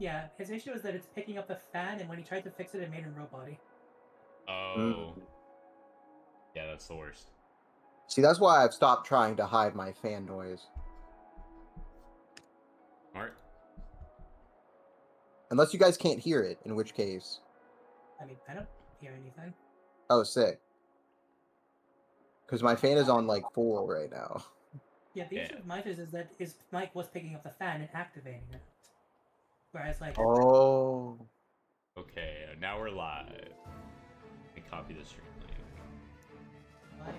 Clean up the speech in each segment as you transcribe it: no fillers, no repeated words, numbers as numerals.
Yeah, his issue is that it's picking up the fan, and when he tried to fix it, it made him robot-y. Oh. Yeah, that's the worst. See, that's why I've stopped trying to hide my fan noise. Smart. Unless you guys can't hear it, in which case. I mean, I don't hear anything. Oh, sick. Because my fan is on, like, full right now. Yeah, the issue with mine is that his mic was picking up the fan and activating it. Whereas, like... Oh. Okay, now we're live. Let me copy the stream link.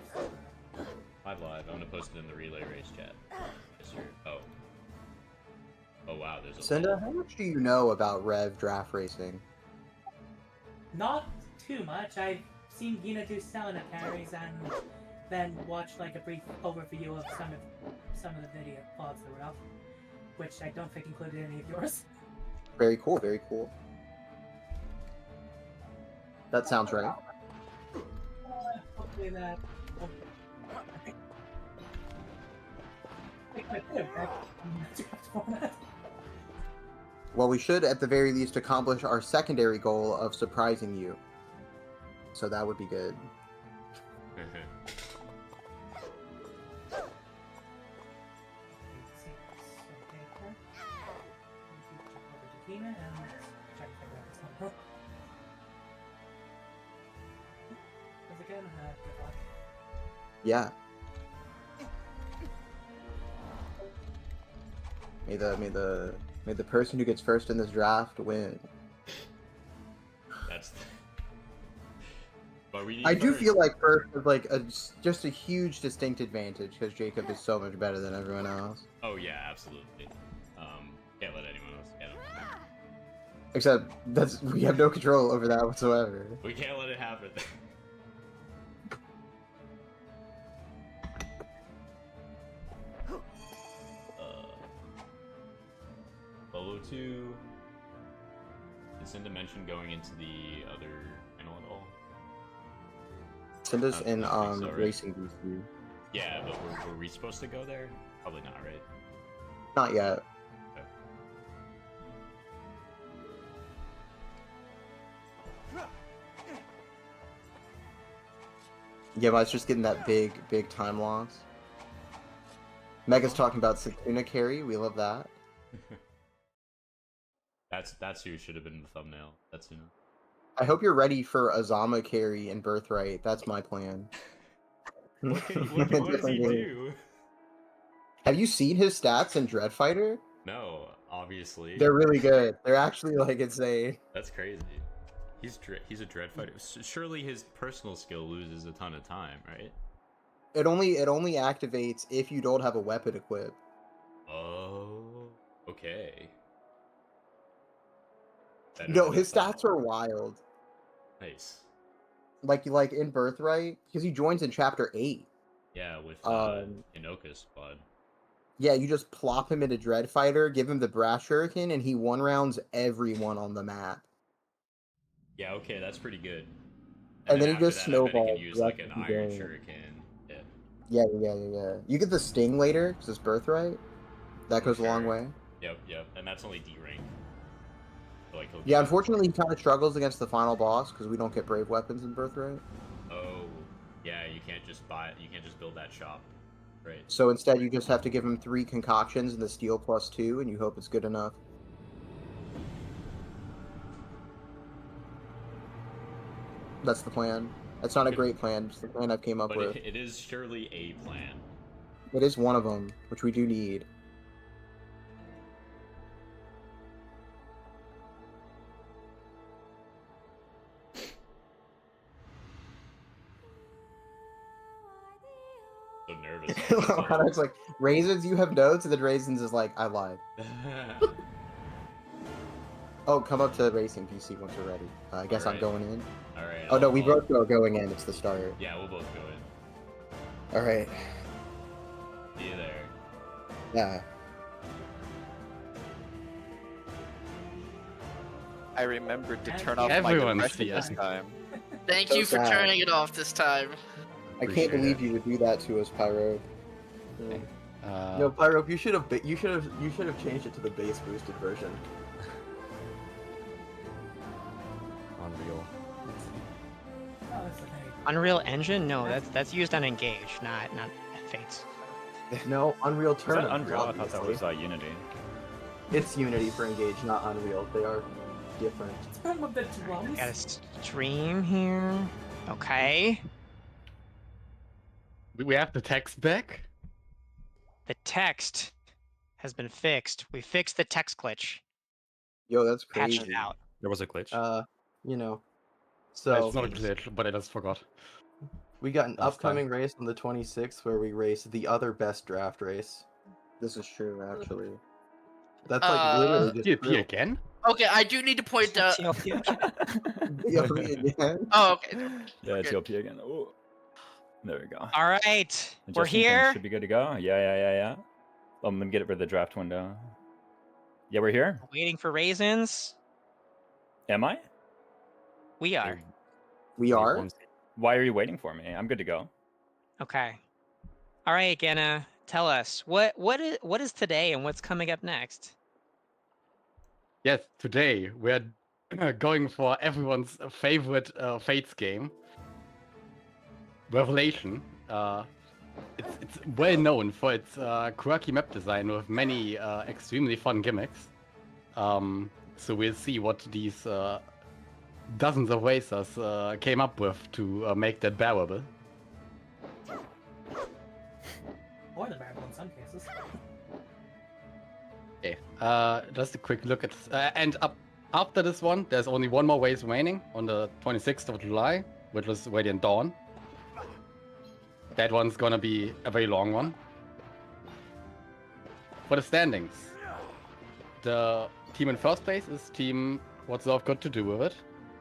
Live. I'm gonna post it in the relay race chat. Yes, sir. Oh. Oh, wow, there's a... Cinda, how much do you know about Rev draft racing? Not too much. I've seen Gina do Selena carries and then watched like a brief overview of some of the video pods that were up, which I don't think included any of yours. Very cool, very cool. That sounds right. Hopefully that... Well, we should, at the very least, accomplish our secondary goal of surprising you. So that would be good. Yeah. May the person who gets first in this draft win. That's... But we need I do first. feel like first is like just a huge distinct advantage because Jacob is so much better than everyone else. Oh yeah, absolutely. Can't let anyone else get him. Except we have no control over that whatsoever. We can't let it happen. Solo 2. Did Cinda mention going into the other panel at all? Cinda's in so, right? Racing DC. Yeah, but were we supposed to go there? Probably not, right? Not yet. Okay. Yeah, but it's just getting that big time loss. Mega's talking about Setsuna carry. We love that. That's who should have been in the thumbnail. That's who. I hope you're ready for Azama carry and Birthright. That's my plan. What does he do? Have you seen his stats in Dreadfighter? No, obviously. They're really good. They're actually like insane. That's crazy. He's a dread fighter. Surely his personal skill loses a ton of time, right? It only activates if you don't have a weapon equipped. Oh, okay. No, his stats are wild. Nice. Like in Birthright, because he joins in Chapter 8. Yeah, with Inoka's squad. Yeah, you just plop him into Dreadfighter, give him the Brass Shuriken, and he one-rounds everyone on the map. Yeah, okay, that's pretty good. And then he after just that, I bet snowballs. he can use like an Iron Shuriken. Yeah. You get the Sting later, because it's Birthright. That goes a long way. Yep. And that's only D rank. So, like, yeah, unfortunately, he kind of struggles against the final boss, because we don't get brave weapons in Birthright. Oh, yeah, you can't just build that shop. Right. So instead, you just have to give him 3 concoctions and the steel +2, and you hope it's good enough. That's the plan. That's not a great plan. It's the plan I've came up with. It is surely a plan. It is one of them, which we do need. So nervous. It's like, Raisins, you have notes, and then Raisins is like, I lied. Oh, come up to Racing PC once you're ready. I guess I'm going in. Alright. Oh, no, we both are going in. It's the start. Yeah, we'll both go in. Alright. See you there. Yeah. I remembered to turn off Everyone's my depression this time. Thank you for turning it off this time. I can't believe you would do that to us, Pyro. No, Pyro, you should have changed it to the base boosted version. Unreal. Oh, that's the thing. Unreal Engine? No, that's used on Engage, not Fates. No, Unreal Is that Tournament. Unreal? I thought that obviously. was Unity. It's Unity for Engage, not Unreal. They are different. Some of the drums. Got a stream here. Okay. We have the text back. The text has been fixed. We fixed the text glitch. Yo, that's Patched crazy. it out. There was a glitch. You know. So So it's not a glitch, but I just forgot. we got an last upcoming race on the 26th where we race the other best draft race. This is true, actually. That's like literally just DP true. again? Okay, I do need to point out. DOP again. Oh, okay. Yeah, it's Good. OP again. Oh, there we go. All right, we're Adjusting things here. should be good to go. Yeah. I'm gonna get it for the draft window. Yeah, we're here. Waiting for raisins. Am I? We are. We are. Why are you waiting for me? I'm good to go. Okay. All right, Genna, tell us what is today and what's coming up next? Yes, today we're going for everyone's favorite Fates game, Revelation. It's well known for its quirky map design with many extremely fun gimmicks. So we'll see what these dozens of racers came up with to make that bearable. Or the bearable in some cases. Okay, just a quick look at and up after this one, there's only one more race remaining on the 26th of July, which was Radiant Dawn. That one's gonna be a very long one. For the standings, the team in first place is Team What's Love Got to Do With It,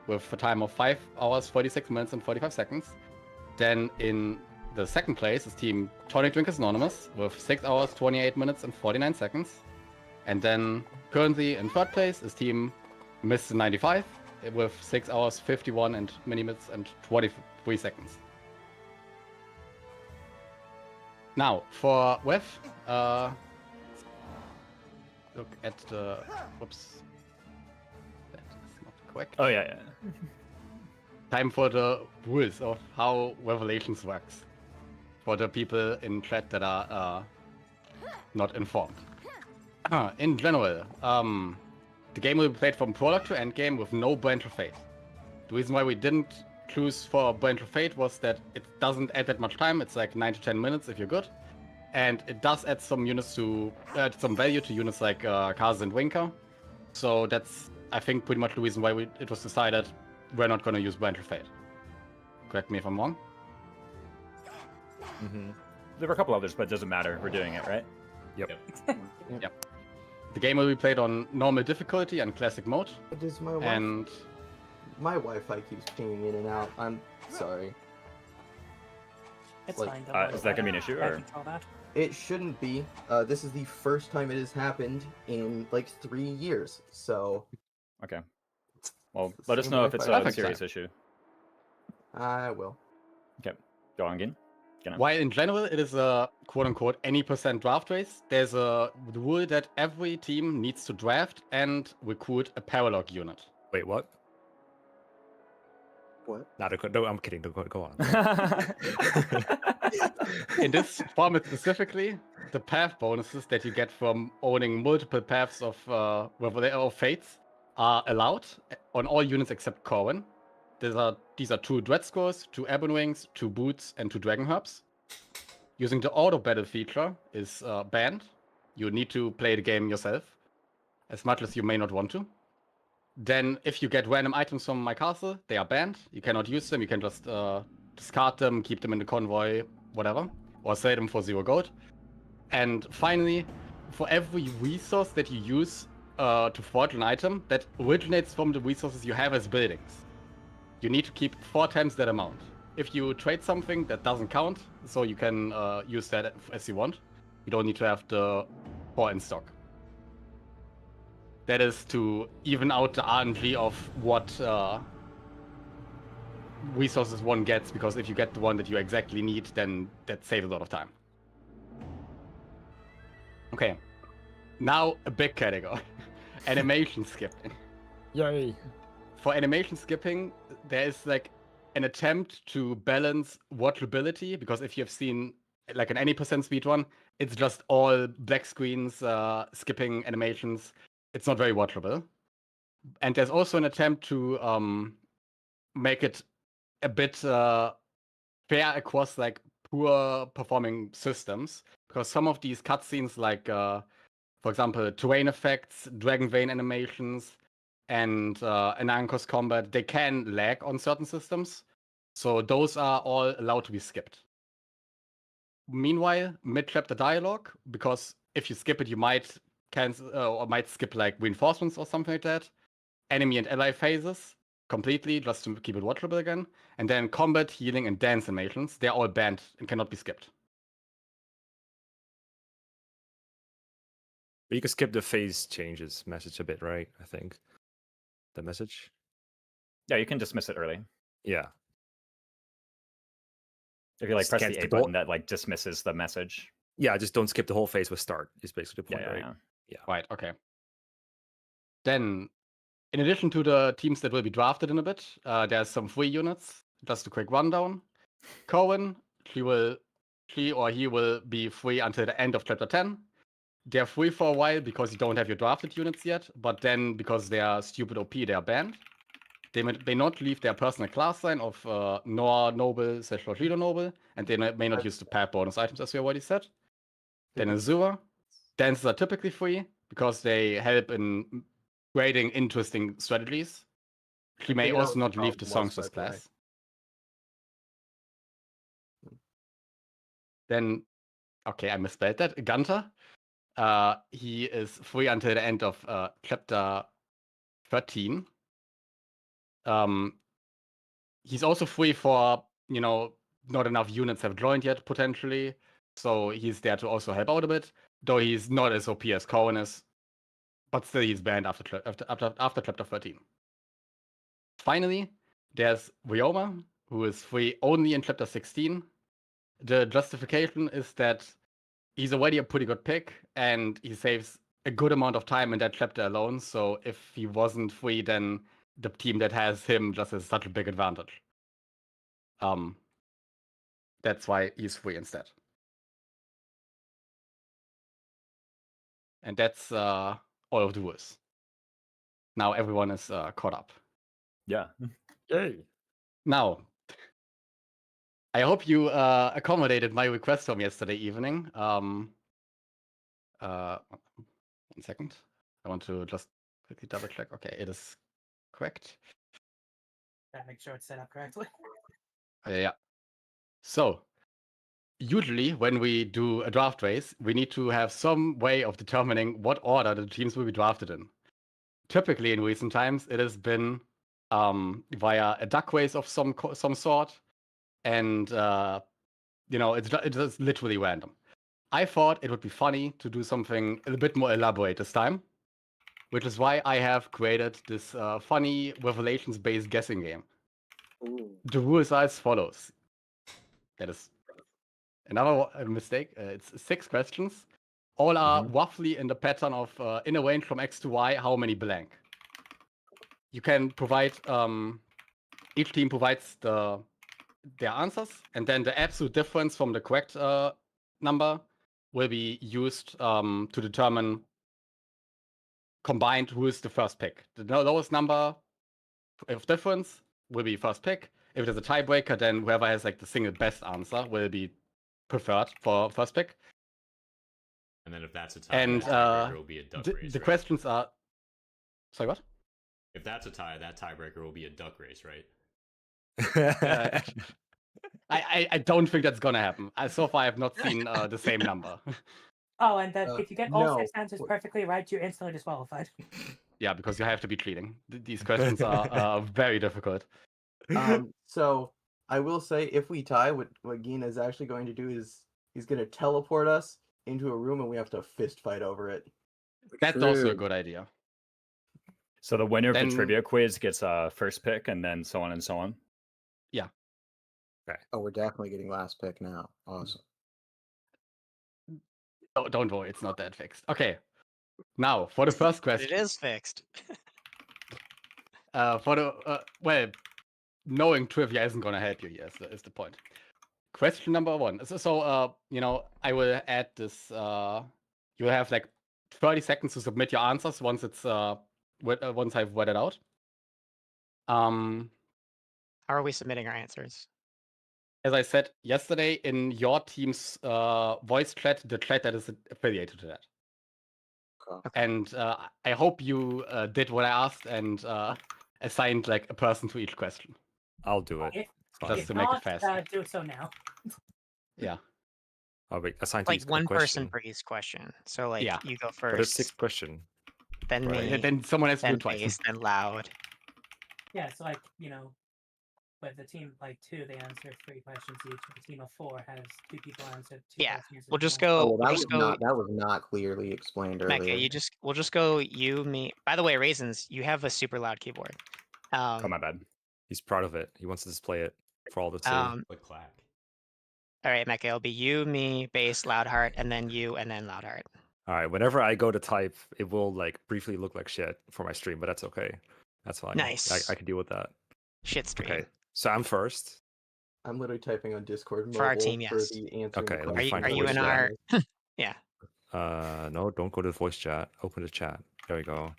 with a time of 5 hours, 46 minutes, and 45 seconds. Then in the second place is Team Tonic Drinkers Anonymous, with 6 hours, 28 minutes, and 49 seconds. And then currently in third place is Team Mr. 95, with 6 hours, 51 and minutes, and 23 seconds. Now, for WEF, look at the... Whoops. That is not correct. Oh yeah. Time for the rules of how Revelations works. For the people in chat that are not informed. In general, the game will be played from prologue to endgame with no branch of fate. The reason why we didn't choose for branch of fate was that it doesn't add that much time. It's like 9 to 10 minutes if you're good. And it does add some units to some value to units like Kaz and Winker. So that's, I think, pretty much the reason why it was decided we're not going to use branch of fate. Correct me if I'm wrong. There were a couple others, but it doesn't matter. We're doing it, right? Yep. The game will be played on normal difficulty and classic mode. It is my And My Wi-Fi keeps pinging in and out. I'm sorry. It's Like, fine. Don't worry is that about gonna be an it. issue, I or- control that. It shouldn't be. This is the first time it has happened in like 3 years. So Okay. Well, let us Same know if it's a Perfect serious time. issue. I will. Go on, Gin. while in general it is a quote-unquote any percent draft race, there's a rule that every team needs to draft and recruit a paralog unit. Wait, what? What? No, I'm kidding. Go on. In this format specifically, the path bonuses that you get from owning multiple paths of fates are allowed on all units except Corwin. These are 2 Dread Scores, 2 Ebon Wings, 2 Boots, and 2 Dragon Herbs. Using the auto battle feature is banned. You need to play the game yourself, as much as you may not want to. Then, if you get random items from my castle, they are banned. You cannot use them. You can just discard them, keep them in the convoy, whatever, or sell them for 0 gold. And finally, for every resource that you use to forge an item, that originates from the resources you have as buildings, you need to keep 4 times that amount. If you trade something, that doesn't count, so you can use that as you want. You don't need to have the 4 in stock. That is to even out the RNG of what resources one gets, because if you get the one that you exactly need, then that saves a lot of time. Okay, now a big category. Animation skipping. Yay. for animation skipping, there is like an attempt to balance watchability, because if you have seen like an any percent speedrun, it's just all black screens, skipping animations. It's not very watchable. And there's also an attempt to make it a bit fair across like poor performing systems, because some of these cutscenes, like for example, terrain effects, dragon vein animations, and Anankos combat, they can lag on certain systems. So those are all allowed to be skipped. Meanwhile, mid-chapter dialogue, because if you skip it, you might cancel or might skip like reinforcements or something like that. Enemy and ally phases completely, just to keep it watchable again. And then combat, healing, and dance animations, they're all banned and cannot be skipped. But you can skip the phase changes message a bit, right? I think. The message? Yeah, you can dismiss it early. Yeah. If you like Just press can't the A skip the whole- button, that like dismisses the message. Yeah, just don't skip the whole phase with start, is basically the point, Yeah, right? yeah. Right, okay. Then, in addition to the teams that will be drafted in a bit, there's some free units. Just a quick rundown. Cohen, he or he will be free until the end of Chapter 10. They're free for a while because you don't have your drafted units yet, but then because they are stupid OP, they are banned. They may not leave their personal class sign of Noir Noble / Logido Noble, and they may not use the path bonus items, as we already said. Then Azura. Dances are typically free because they help in creating interesting strategies. She may also not leave the songstress class. Then, okay, I misspelled that. Gunter. He is free until the end of chapter 13. He's also free for, not enough units have joined yet, potentially. So he's there to also help out a bit, though he's not as OP as Cohen is. But still, he's banned after chapter 13. Finally, there's Ryoma, who is free only in chapter 16. The justification is that he's already a pretty good pick, and he saves a good amount of time in that chapter alone. So if he wasn't free, then the team that has him just has such a big advantage. That's why he's free instead. And that's all of the rules. Now everyone is caught up. Yeah. Yay. Now, I hope you accommodated my request from yesterday evening. 1 second. I want to just quickly double check. Okay, it is correct. Gotta make sure it's set up correctly. Yeah. So, usually when we do a draft race, we need to have some way of determining what order the teams will be drafted in. Typically, in recent times, it has been via a duck race of some sort, and it's just literally random. I thought it would be funny to do something a bit more elaborate this time, which is why I have created this funny revelations-based guessing game. Ooh. The rules are as follows. That is another mistake. It's 6 questions. All are roughly in the pattern of in a range from X to Y, how many blank. You can provide, each team provides their answers, and then the absolute difference from the correct number will be used to determine combined who is the first pick. The lowest number of difference will be first pick. If there's a tiebreaker, then whoever has like the single best answer will be preferred for first pick. And then if that's a tie, And that tiebreaker will be a duck race. the right? questions are. Sorry, what? If that's a tie, that tiebreaker will be a duck race, right? I don't think that's gonna happen. So far, I have not seen the same number. Oh, and then if you get all no. 6 answers perfectly right, you're instantly disqualified. Yeah, because you have to be cheating. These questions are very difficult. So I will say, if we tie, what Gina is actually going to do is he's going to teleport us into a room, and we have to fist fight over it. That's also a good idea. So the winner of Then- the trivia quiz gets first pick, and then so on and so on. Yeah. Oh, we're definitely getting last pick now. Awesome. Oh, don't worry, it's not that fixed. Okay. Now, for the first But it question. is fixed. for the well, knowing trivia isn't gonna help you here. Is the point. Question number 1. So I will add this. You'll have like 30 seconds to submit your answers once it's once I've read it out. How are we submitting our answers? As I said yesterday, in your team's voice chat, the chat that is affiliated to that. Okay. And I hope you did what I asked and assigned like a person to each question. I'll do it. If, Just if to make it not, faster. do so now. Yeah. I'll be assigned to Like each one person question. per each question. So like Yeah. you go But it's first, 6th question. then right. me, Then someone has to do then it twice. bass, then loud. Yeah, so like, with the team like 2, they answer 3 questions each. With a team of 4 has 2 people answer 2 Yeah, questions. we'll just each. go. Oh, We'll that just was go. not that was not clearly explained earlier. Mecca, we'll just go you, me. By the way, Raisins, you have a super loud keyboard. Oh, my bad. He's proud of it. He wants to display it for all to see. Click clack. All right, Mecca, it'll be you, me, bass, Loudheart, and then you, and then Loudheart. All right. Whenever I go to type, it will like briefly look like shit for my stream, but that's okay. That's fine. Nice. I can deal with that. Shit stream. Okay. So I'm first. I'm literally typing on Discord For our mobile team, yes. the answering Okay, the let me question. Are you in voice our? chat. Yeah. No, don't go to the voice chat. Open the chat. There we go.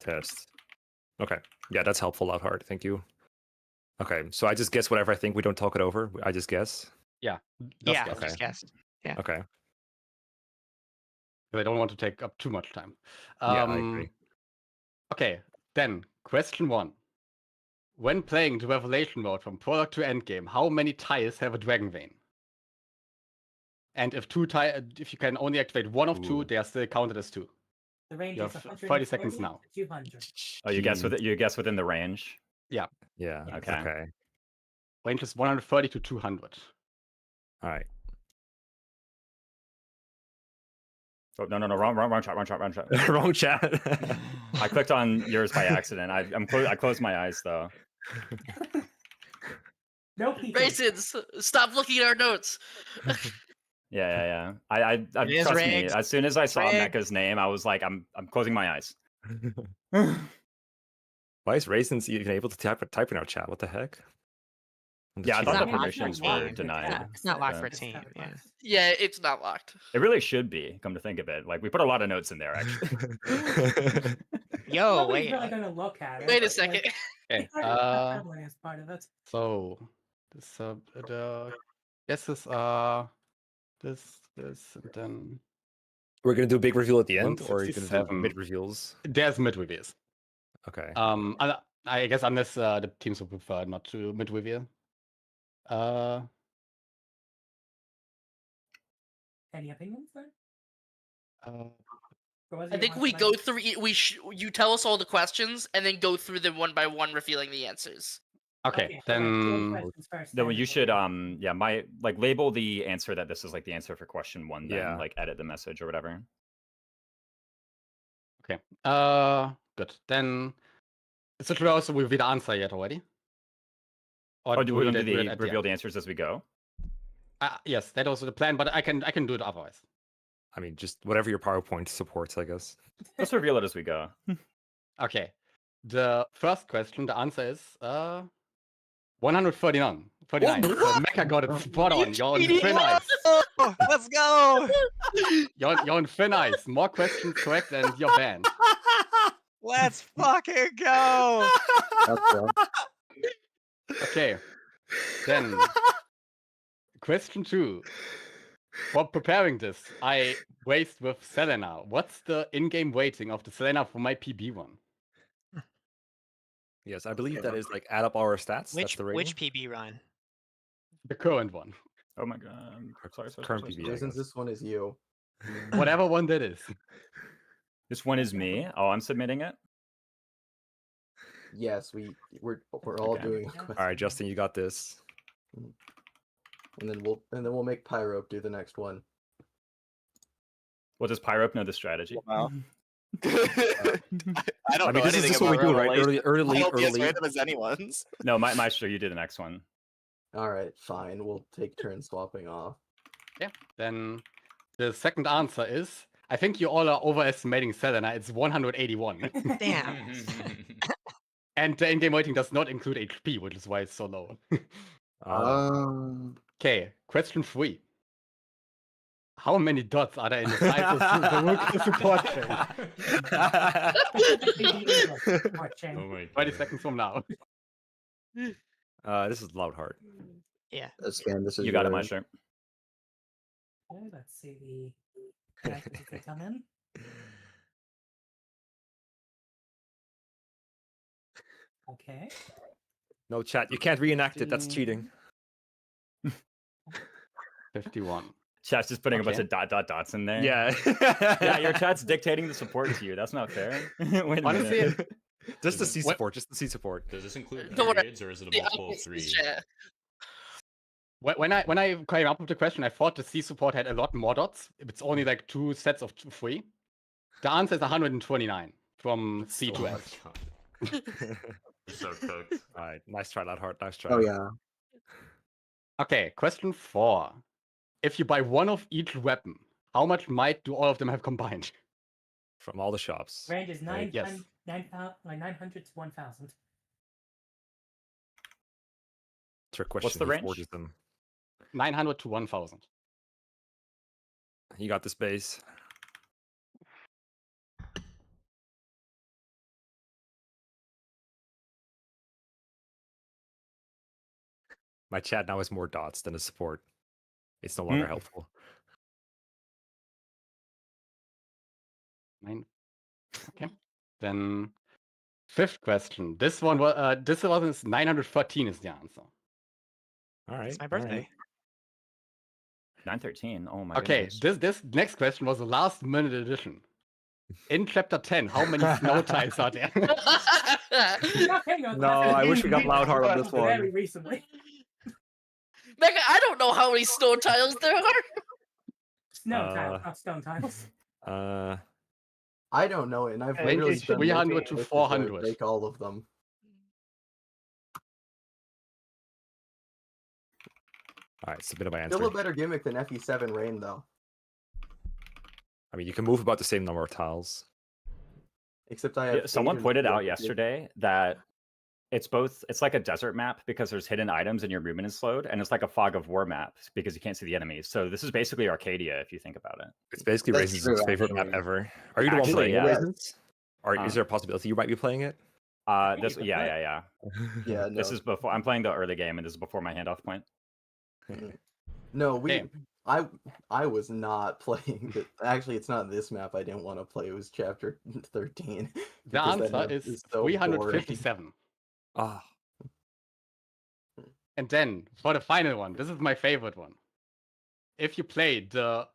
Test. Okay. Yeah, that's helpful, Loudheart. Thank you. Okay, so I just guess whatever I think. We don't talk it over. I just guess. Yeah. Yeah. guess. Just guessed. Yeah. Okay. I don't want to take up too much time. Yeah, I agree. Okay, then question 1. When playing the Revelation mode from product to endgame, how many tiles have a Dragon Vein? And if if you can only activate one of 2, Ooh. they are still counted as 2. The range You is have 140 30 seconds now. to 200. Oh, you guess within the range. Yeah. Okay. Okay. Range is 130 to 200. All right. Oh, no, wrong chat. Wrong chat. I clicked on yours by accident. I closed my eyes though. No peeking. Raisins, stop looking at our notes. Yeah. I It is trust me. rigged. As soon as I saw Rigged. Mecca's name, I was like, I'm closing my eyes. Why is Raisins even able to type in our chat? What the heck? Yeah, I thought the not locked permissions for were team. denied. It's not locked for It's team. kind of Yeah. bugs. Yeah, it's not locked. It really should be. Come to think of it, like we put a lot of notes in there actually. Yo, Nobody's wait. really gonna look at it. Wait a but, second. like, Okay. it's not traveling as part of it. So this the guesses this, and then We're gonna do a big reveal at the end, or are you gonna do 167. mid reveals? there's mid reveals. Okay. I guess unless the teams would prefer not to mid reveal. Any opinions there? I think we go through. You tell us all the questions, and then go through them one by one, revealing the answers. Okay, then No, you should label the answer that this is like the answer for question 1, then Yeah. like edit the message or whatever. okay. Good. Then so should we also reveal the answer yet already? Or do we do do it the at reveal end? the answers as we go? Yes, that was the plan, but I can do it otherwise. I mean, just whatever your PowerPoint supports, I guess. Let's reveal it as we go. Okay. The first question, the answer is 139. 39. So Mecca got it spot on. You're on thin ice. Let's go. You're on thin ice. More questions correct and you're banned. Let's fucking go. Okay. Then question 2. For preparing this, I raced with Selena. What's the in-game rating of the Selena for my PB one? Yes, I believe that is like add up our stats. That's Which the rating. which PB run? The current one. Oh my god. Sorry. Current PB, I Since guess. this one is you. Whatever one that is. This one is me. Oh, I'm submitting it. Yes, we're all Okay. doing. All right, Justin, you got this. And then we'll make Pyro do the next one. Well, does Pyrope know the strategy? Wow. I I don't mean, know this anything is what we about do, right? Revelation. Early. I hope it's random as anyone's. No, Maestro, you do the next one. All right, fine. We'll take turns swapping off. Yeah. Then the second answer is, I think you all are overestimating Selena. It's 181. Damn. And the in-game rating does not include HP, which is why it's so low. Okay, question 3. How many dots are there in the sides of the Rook support chain? Oh my 20 god. seconds from now. This is loud heart. Yeah. Scan, this is You got it, your- my shirt. Okay, let's see the characters if they come in. Okay. No chat, you can't reenact it. That's cheating. 51. Chat's just putting a bunch Okay. of dots in there. Yeah. Yeah, your chat's dictating the support to you. That's not fair. Wait a Honestly, minute. just the C What- support. Just the C support. Does this include Don't worry. periods or is it a The multiple of opposite 3? chat. When I came up with the question, I thought the C support had a lot more dots. It's only like 2 sets of 3. The answer is 129 from C to F. You're so cooked. All right, nice try, loud heart. Nice try. Oh yeah. Okay, question 4. If you buy one of each weapon, how much might do all of them have combined? From all the shops. Range is Right, yes. 900 to 1,000. Trick question. the who range? forges them? 900 to 1,000. You got this base. My chat now has more dots than a support. It's no longer helpful. 9. Okay. Then 5th question. This one was 913 is the answer. All right. It's my all right. birthday. 913. Oh my Okay, goodness. this next question was a last minute addition. In chapter 10, how many snow tiles are there? No, I wish we got loud heart on this one. Very recently. Mega, I don't know how many snow tiles there are. Snow tiles, not stone tiles. I don't know it, and I've Range literally is done 300 multiple to wishes 400. where I break all of them. All right, submit my answer. Still a better gimmick than FE7 Rain, though. I mean, you can move about the same number of tiles. Except I have. Someone agents pointed who out have- yesterday that it's like a desert map because there's hidden items and your movement is slowed, and it's like a fog of war map because you can't see the enemies. So this is basically Arcadia if you think about it. It's basically That's Raisin's true, favorite map actually. ever. Are you the one Actually, playing yeah. it, Raisins? Or Huh? is there a possibility you might be playing it? This you yeah. Yeah, no. This is before I'm playing the early game, and this is before my handoff point. No, Damn. I was not playing. Actually, it's not this map I didn't want to play. It was chapter 13. The because that answer map is so boring. 357. Ah, And then for the final one, this is my favorite one. If you play the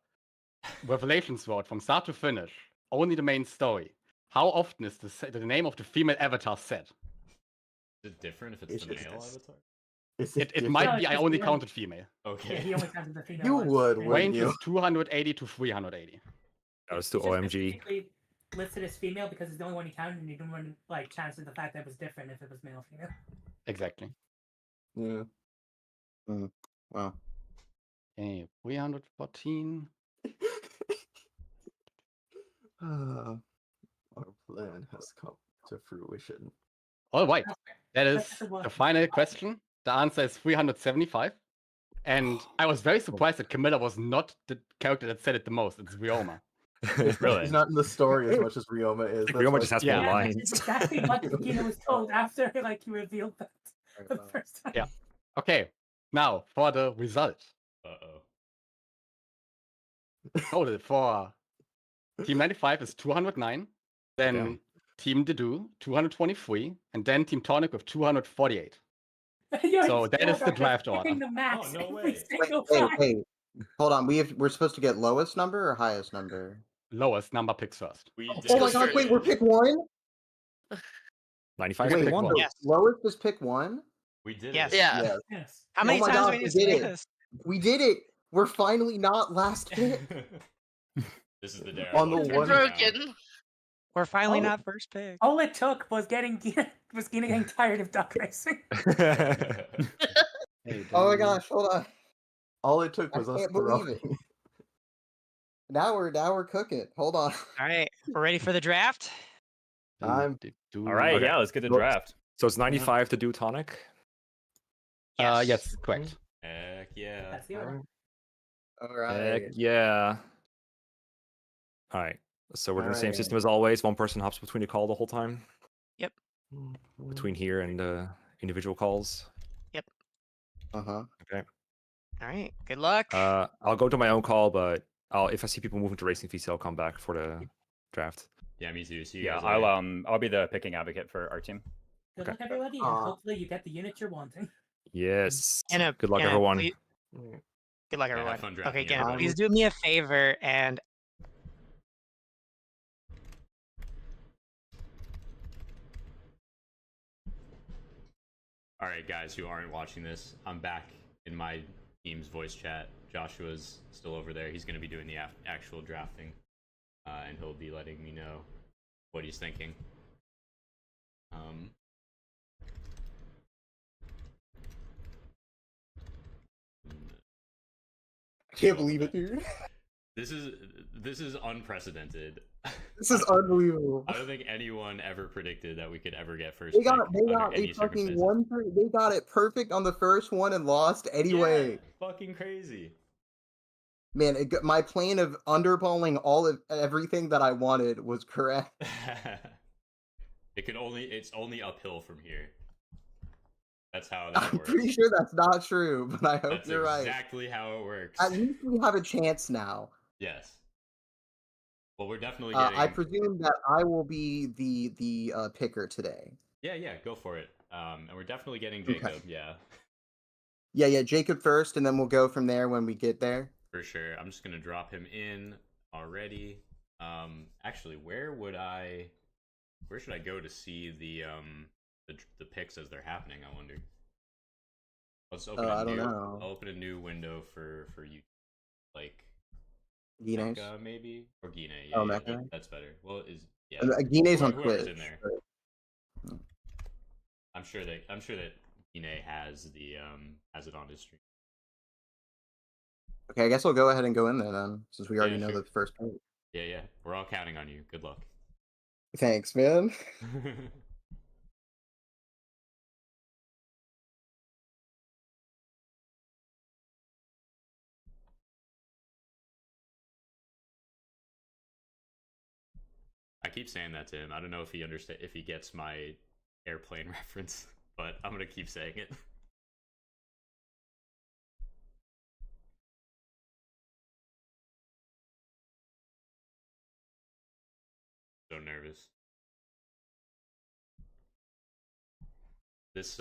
Revelations Road from start to finish, only the main story, how often is the name of the female avatar said? Is it different if it's It's the just male this. avatar? Is It No, might it's be, I just only one. counted female. Okay. Yeah, he only counted the female You ones. would, And wouldn't Range you? is 280 to 380. that was to it's just OMG. specifically listed as female because it's the only one he counted, and you didn't want to like chance of the fact that it was different if it was male or female. Exactly. Yeah. Wow. Okay, 314. Our plan has come to fruition. All right. That is That's the one. the final question. The answer is 375. And I was very surprised that Camilla was not the character that said it the most. It's Ryoma. Really? He's not in the story as much as Ryoma is. Like, That's Ryoma why- just has Yeah. more Yeah, lines. that's exactly what Gina was told after like he revealed that for the first time. Yeah. Okay, now for the result. Uh-oh. Total for Team 95 is 209. Then Damn. Team Dedu, 223. And then Team Tonic with 248. You're So that is the still draft hitting order. the max Oh, no every way. single Wait, time. wait. Hold on. We're supposed to get lowest number or highest number? Lowest number picks first. We Oh my go god, first. wait, we're pick one? 95 Wait, pick one. so Yes. lowest is pick one? We did Yes. it. Yeah. Yes. Yes. How many my times God, do we we need to did say it. this? We did it! We're finally not last pick. This is the day. On the our You're luck one- turns around. Broken. We're finally Oh. not first pick. All it took was getting getting tired of duck racing. Hey, Oh my then- gosh, hold on. All it took I was us can't believe throwing. it. Now we're cooking. Hold on. All right, we're ready for the draft. then I'm- Dedu- All right, Okay. yeah, let's get the Well, draft. So it's 95 to do tonic. Yes, correct. Heck yeah. That's the order. All Heck right. yeah. All right. So we're doing the same Alright. system as always. One person hops between the call the whole time. Yep. Between here and individual calls. Uh-huh. Okay. All right. Good luck. I'll go to my own call, but if I see people moving to racing VC, I'll come back for the draft. Yeah, me too. See you Yeah, guys later. I'll be the picking advocate for our team. Good Okay. luck, everybody, and hopefully you get the unit you're wanting. Yes. Anna, Good luck, Anna, everyone. please- Good luck, Yeah, have everyone. fun drafting, Okay, again, everybody. please do me a favor and All right, guys who aren't watching this, I'm back in my team's voice chat. Joshua's still over there. He's going to be doing the actual drafting, and he'll be letting me know what he's thinking. I can't believe it, dude. This is unprecedented. This is unbelievable. I don't think anyone ever predicted that we could ever get first. They got any a fucking circumstances. they got it perfect on the first one and lost anyway. Yeah, fucking crazy. Man, my plan of underballing all of everything that I wanted was correct. It's only uphill from here. That's how that I'm works. pretty sure that's not true, but I hope That's you're right. exactly how it works. At least we have a chance now. Yes. Well, we're definitely getting. I presume that I will be the picker today. Yeah, go for it. And we're definitely getting Jacob. Okay. Yeah. Yeah, Jacob first, and then we'll go from there when we get there. For sure. I'm just gonna drop him in already. Actually, where should I go to see the picks as they're happening? I wonder. Let's open. I don't know. I'll open a new window for you, like Geene? Mecca, maybe, or Geene. Yeah, Oh, yeah, Mecca? that's better. Well, yeah. Geene's on Whoever's Twitch. in there. but- I'm sure that Geene has it on his stream. Okay, I guess I'll go ahead and go in there then, since we already know sure. the first pick. Yeah. We're all counting on you. Good luck. Thanks, man. I keep saying that to him. I don't know if he gets my airplane reference, but I'm gonna keep saying it. So nervous. This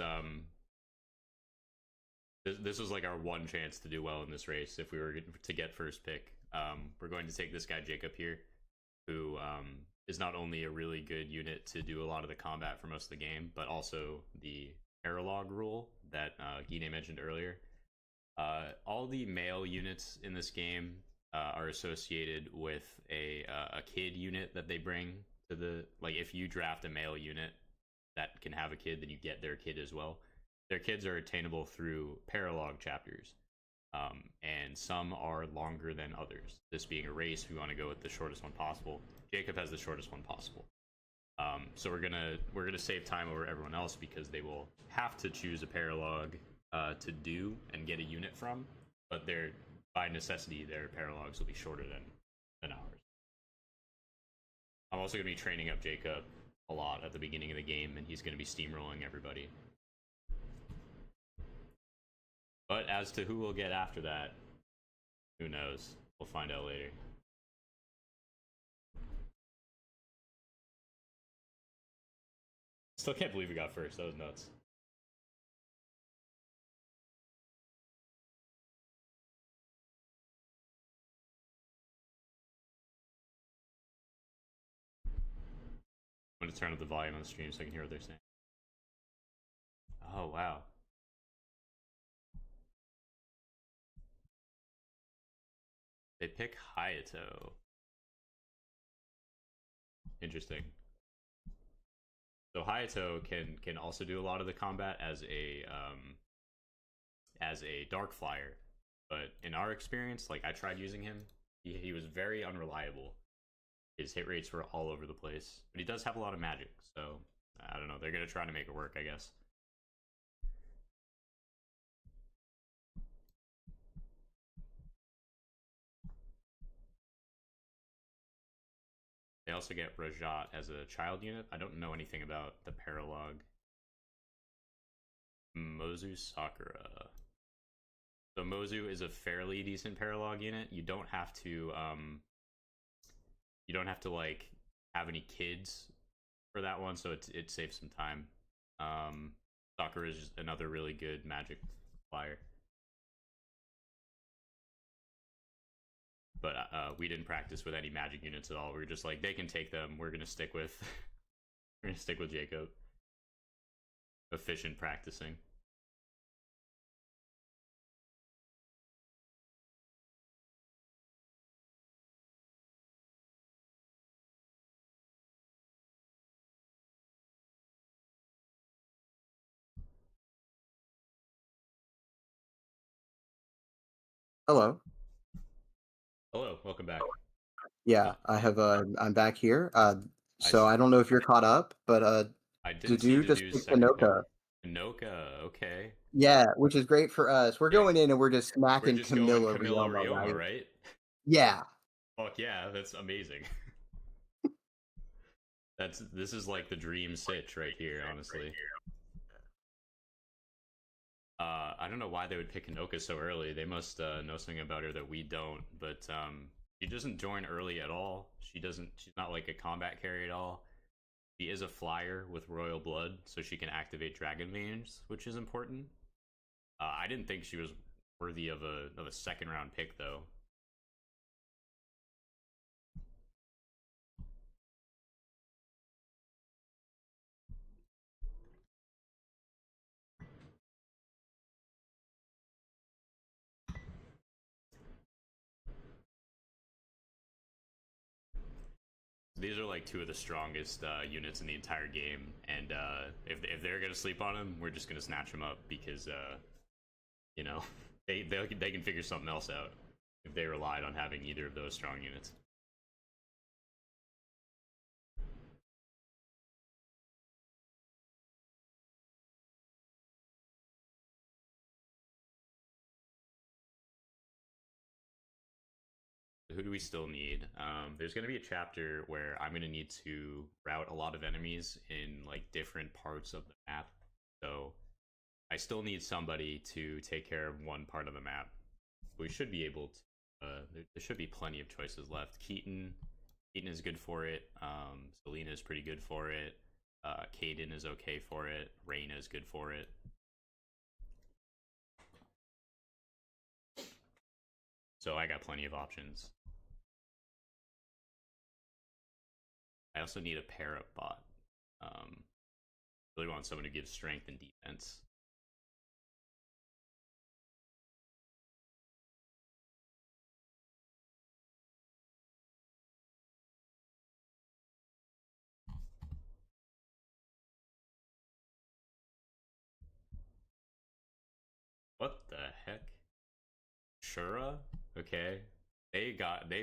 was like our one chance to do well in this race if we were to get first pick. We're going to take this guy Jacob here, who is not only a really good unit to do a lot of the combat for most of the game, but also the paralog rule that Geene mentioned earlier. All the male units in this game are associated with a kid unit that they bring to the, like, if you draft a male unit that can have a kid, then you get their kid as well. Their kids are attainable through paralog chapters, and some are longer than others. This being a race, we want to go with the shortest one possible. Jacob has the shortest one possible. So we're gonna save time over everyone else because they will have to choose a paralog to do and get a unit from, but by necessity their paralogs will be shorter than ours. I'm also gonna be training up Jacob a lot at the beginning of the game, and he's gonna be steamrolling everybody. But as to who we'll get after that, who knows? We'll find out later. Still can't believe we got first. That was nuts. I'm going to turn up the volume on the stream so I can hear what they're saying. Oh, wow. They pick Hayato. Interesting. So Hayato can also do a lot of the combat as a dark flyer, but in our experience, like, I tried using him, he was very unreliable. His hit rates were all over the place, but he does have a lot of magic, so I don't know. They're gonna try to make it work, I guess. They also get Rajat as a child unit. I don't know anything about the paralog. Mozu Sakura. So Mozu is a fairly decent paralog unit. You don't have to like have any kids for that one, so it saves some time. Sakura is just another really good magic flyer. But we didn't practice with any magic units at all. We were just like, they can take them. We're gonna stick with we're gonna stick with Jacob. Efficient practicing. Hello. Hello, welcome back. Yeah, I have. I'm back here. So see. I don't know if you're caught up, but I didn't see Dudu just Dudu's picked second Anoka. pick. Anoka, okay. Yeah, which is great for us. We're going in and we're just We're smacking just going Camilla Camilla Rioma, Rioma, right? right? Yeah. Fuck yeah, that's amazing. This is like the dream sitch right here, honestly. I don't know why they would pick Anoka so early. They must know something about her that we don't. But she doesn't join early at all. She's not like a combat carry at all. She is a flyer with royal blood, so she can activate dragon veins, which is important. I didn't think she was worthy of a second round pick though. These are like two of the strongest units in the entire game, and if they're gonna sleep on them, we're just gonna snatch them up because you know they can figure something else out if they relied on having either of those strong units. Who do we still need? There's going to be a chapter where I'm going to need to route a lot of enemies in like different parts of the map. So I still need somebody to take care of one part of the map. We should be able to. There should be plenty of choices left. Keaton is good for it. Selena is pretty good for it. Caden is okay for it. Reyna is good for it. So I got plenty of options. I also need a para bot. Really want someone to give strength and defense. What the heck? Shura? Okay. They've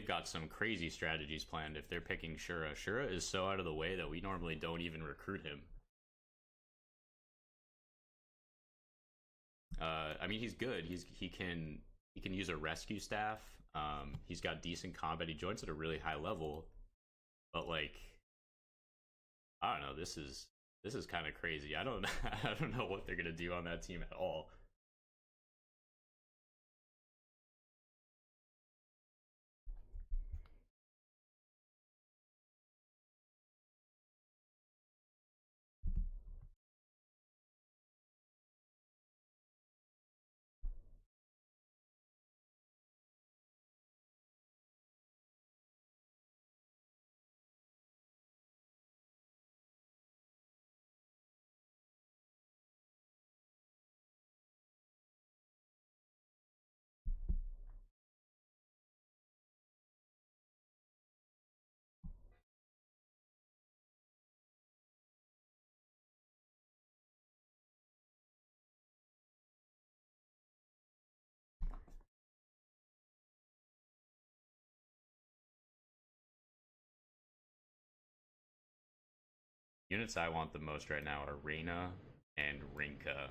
got some crazy strategies planned if they're picking Shura. Shura is so out of the way that we normally don't even recruit him. I mean, he's good. He can use a rescue staff. He's got decent combat. He joins at a really high level, but like, I don't know. This is kind of crazy. I don't know what they're gonna do on that team at all. Units I want the most right now are Reyna and Rinka.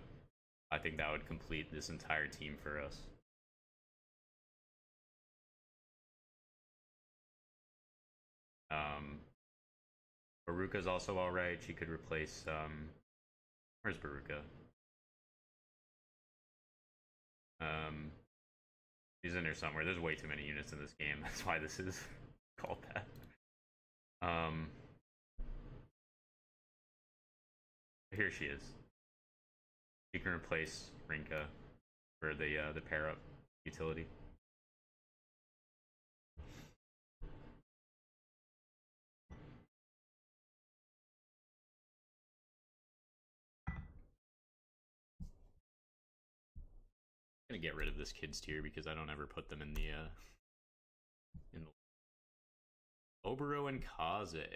I think that would complete this entire team for us. Baruka's also alright. She could replace, where's Baruka? She's in there somewhere. There's way too many units in this game. That's why this is called that. Here she is. You can replace Rinka for the pair up utility. I'm gonna get rid of this kids tier because I don't ever put them in the Obero and Kaze.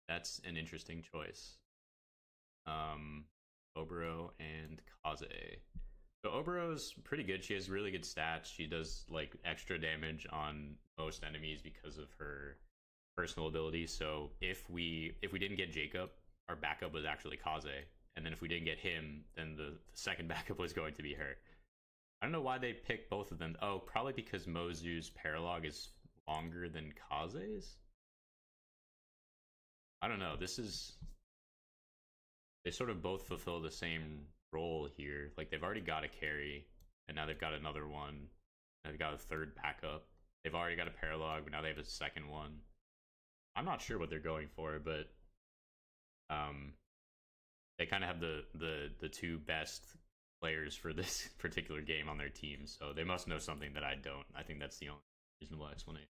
That's an interesting choice. Obero and Kaze. So Obero's pretty good. She has really good stats. She does like extra damage on most enemies because of her personal ability. So if we didn't get Jacob, our backup was actually Kaze. And then if we didn't get him, then the second backup was going to be her. I don't know why they picked both of them. Oh, probably because Mozu's paralog is longer than Kaze's? I don't know. They sort of both fulfill the same role here. Like, they've already got a carry, and now they've got another one. Now they've got a third backup. They've already got a paralog, but now they have a second one. I'm not sure what they're going for, but they kind of have the two best players for this particular game on their team, so they must know something that I don't. I think that's the only reasonable explanation.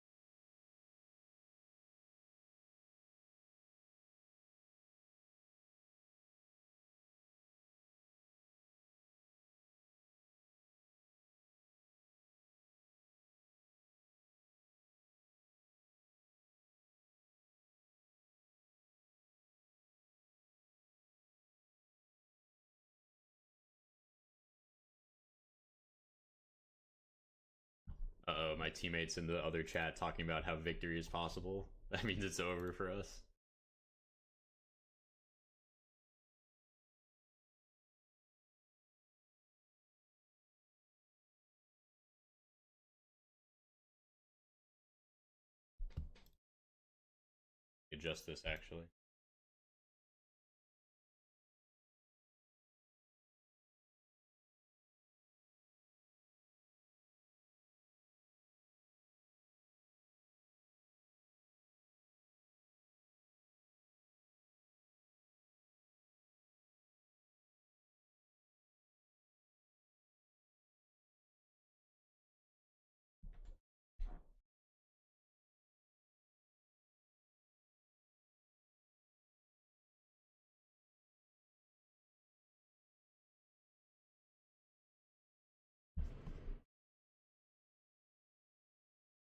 Uh-oh, my teammates in the other chat talking about how victory is possible. That means it's over for us. Adjust this, actually.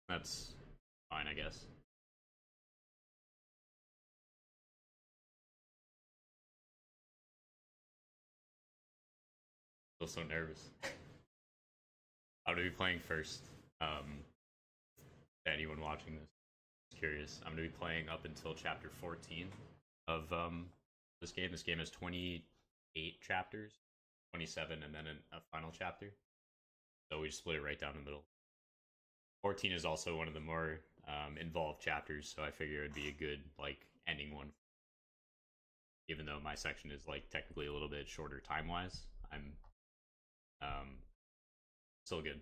That's fine, I guess. Still so nervous. I'm gonna be playing first. To anyone watching this is curious, I'm gonna be playing up until chapter 14 of this game. This game has 28 chapters, 27, and then a final chapter. So we just split it right down the middle. 14 is also one of the more involved chapters, so I figure it'd be a good like ending one. Even though my section is like technically a little bit shorter time wise, I'm still good.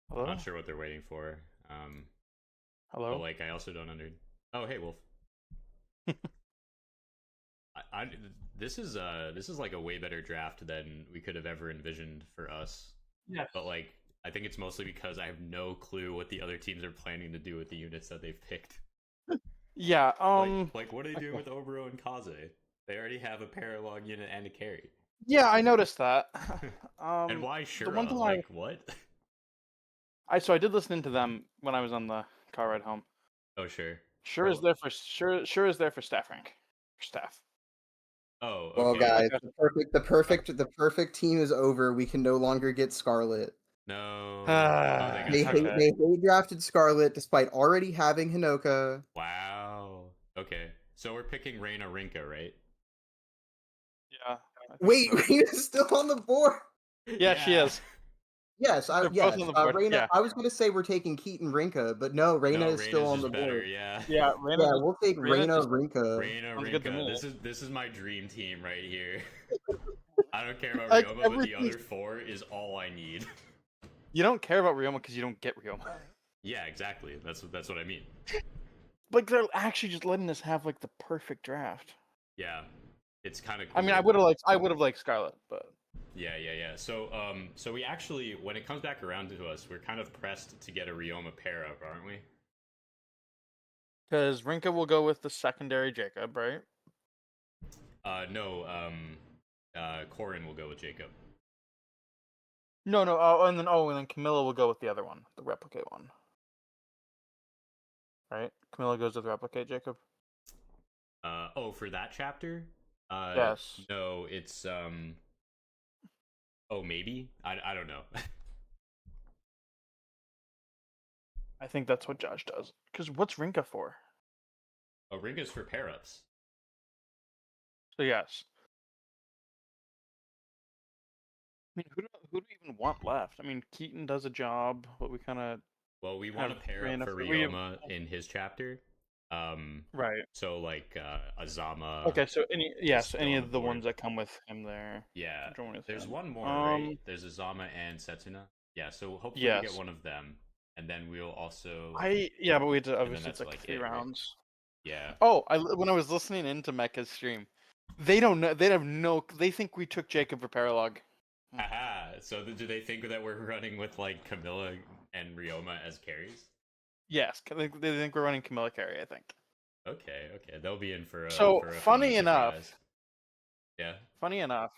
Hello? I'm not sure what they're waiting for. Hello? But, like, I also don't Oh, hey, Wolf. This is like a way better draft than we could have ever envisioned for us. Yeah. But like, I think it's mostly because I have no clue what the other teams are planning to do with the units that they've picked. Yeah, Like what are they doing with Obero and Kaze? They already have a paralog unit and a carry. Yeah, I noticed that. And why Shura? one thing Like, what? I did listen into them when I was on the car ride home. Oh, sure. Sure is there for staff rank. For staff. Oh, okay. Well, guys, the perfect team is over. We can no longer get Scarlet. No. They hate drafted Scarlet despite already having Hinoka. Wow. Okay. So we're picking Reina Rinka, right? Yeah. Wait, Reina's still on the board. Yeah, she is. Yes, They're both on the board, Reina. yeah. I was going to say we're taking Keaton Rinka, but no, Reina is still on the board. Yeah. Yeah, We'll take Reina Rinka. Reina Sounds good to Rinka. me. This is my dream team right here. I don't care about Like, Ryoma, but the other four is all I need. You don't care about Ryoma because you don't get Ryoma. Yeah, exactly. That's what I mean. Like, they're actually just letting us have like the perfect draft. Yeah, it's kind of cool. I mean, I would have liked Scarlet, but yeah. So we actually, when it comes back around to us, we're kind of pressed to get a Ryoma pair up, aren't we? because Rinka will go with the secondary Jacob, right? No. Corin will go with Jacob. No. And then Camilla will go with the other one, the replicate one. Right? Camilla goes with replicate Jacob. For that chapter? Yes. No, it's Oh, maybe? I don't know. I think that's what Josh does. Because what's Rinka for? Oh, Rinka's for pair ups. So yes. I mean, who do we even want left? I mean, Keaton does a job, but we kind of... Well, we want a pair up for Ryoma in his chapter. Right. So like Azama. Okay, so any of the ones that come with him there. Yeah. There's one more, right? There's Azama and Setsuna. Yeah, so hopefully we get one of them. And then we'll also But we had to, obviously it's like 3 rounds. Yeah. Oh, when I was listening into Mecha's stream, they don't know. They think we took Jacob for Paralog. Haha. So do they think that we're running with like Camilla and Ryoma as carries? Yes, they think we're running Camilla carry. I think. Okay. They'll be in for a. So for a funny enough. surprise. Yeah. Funny enough,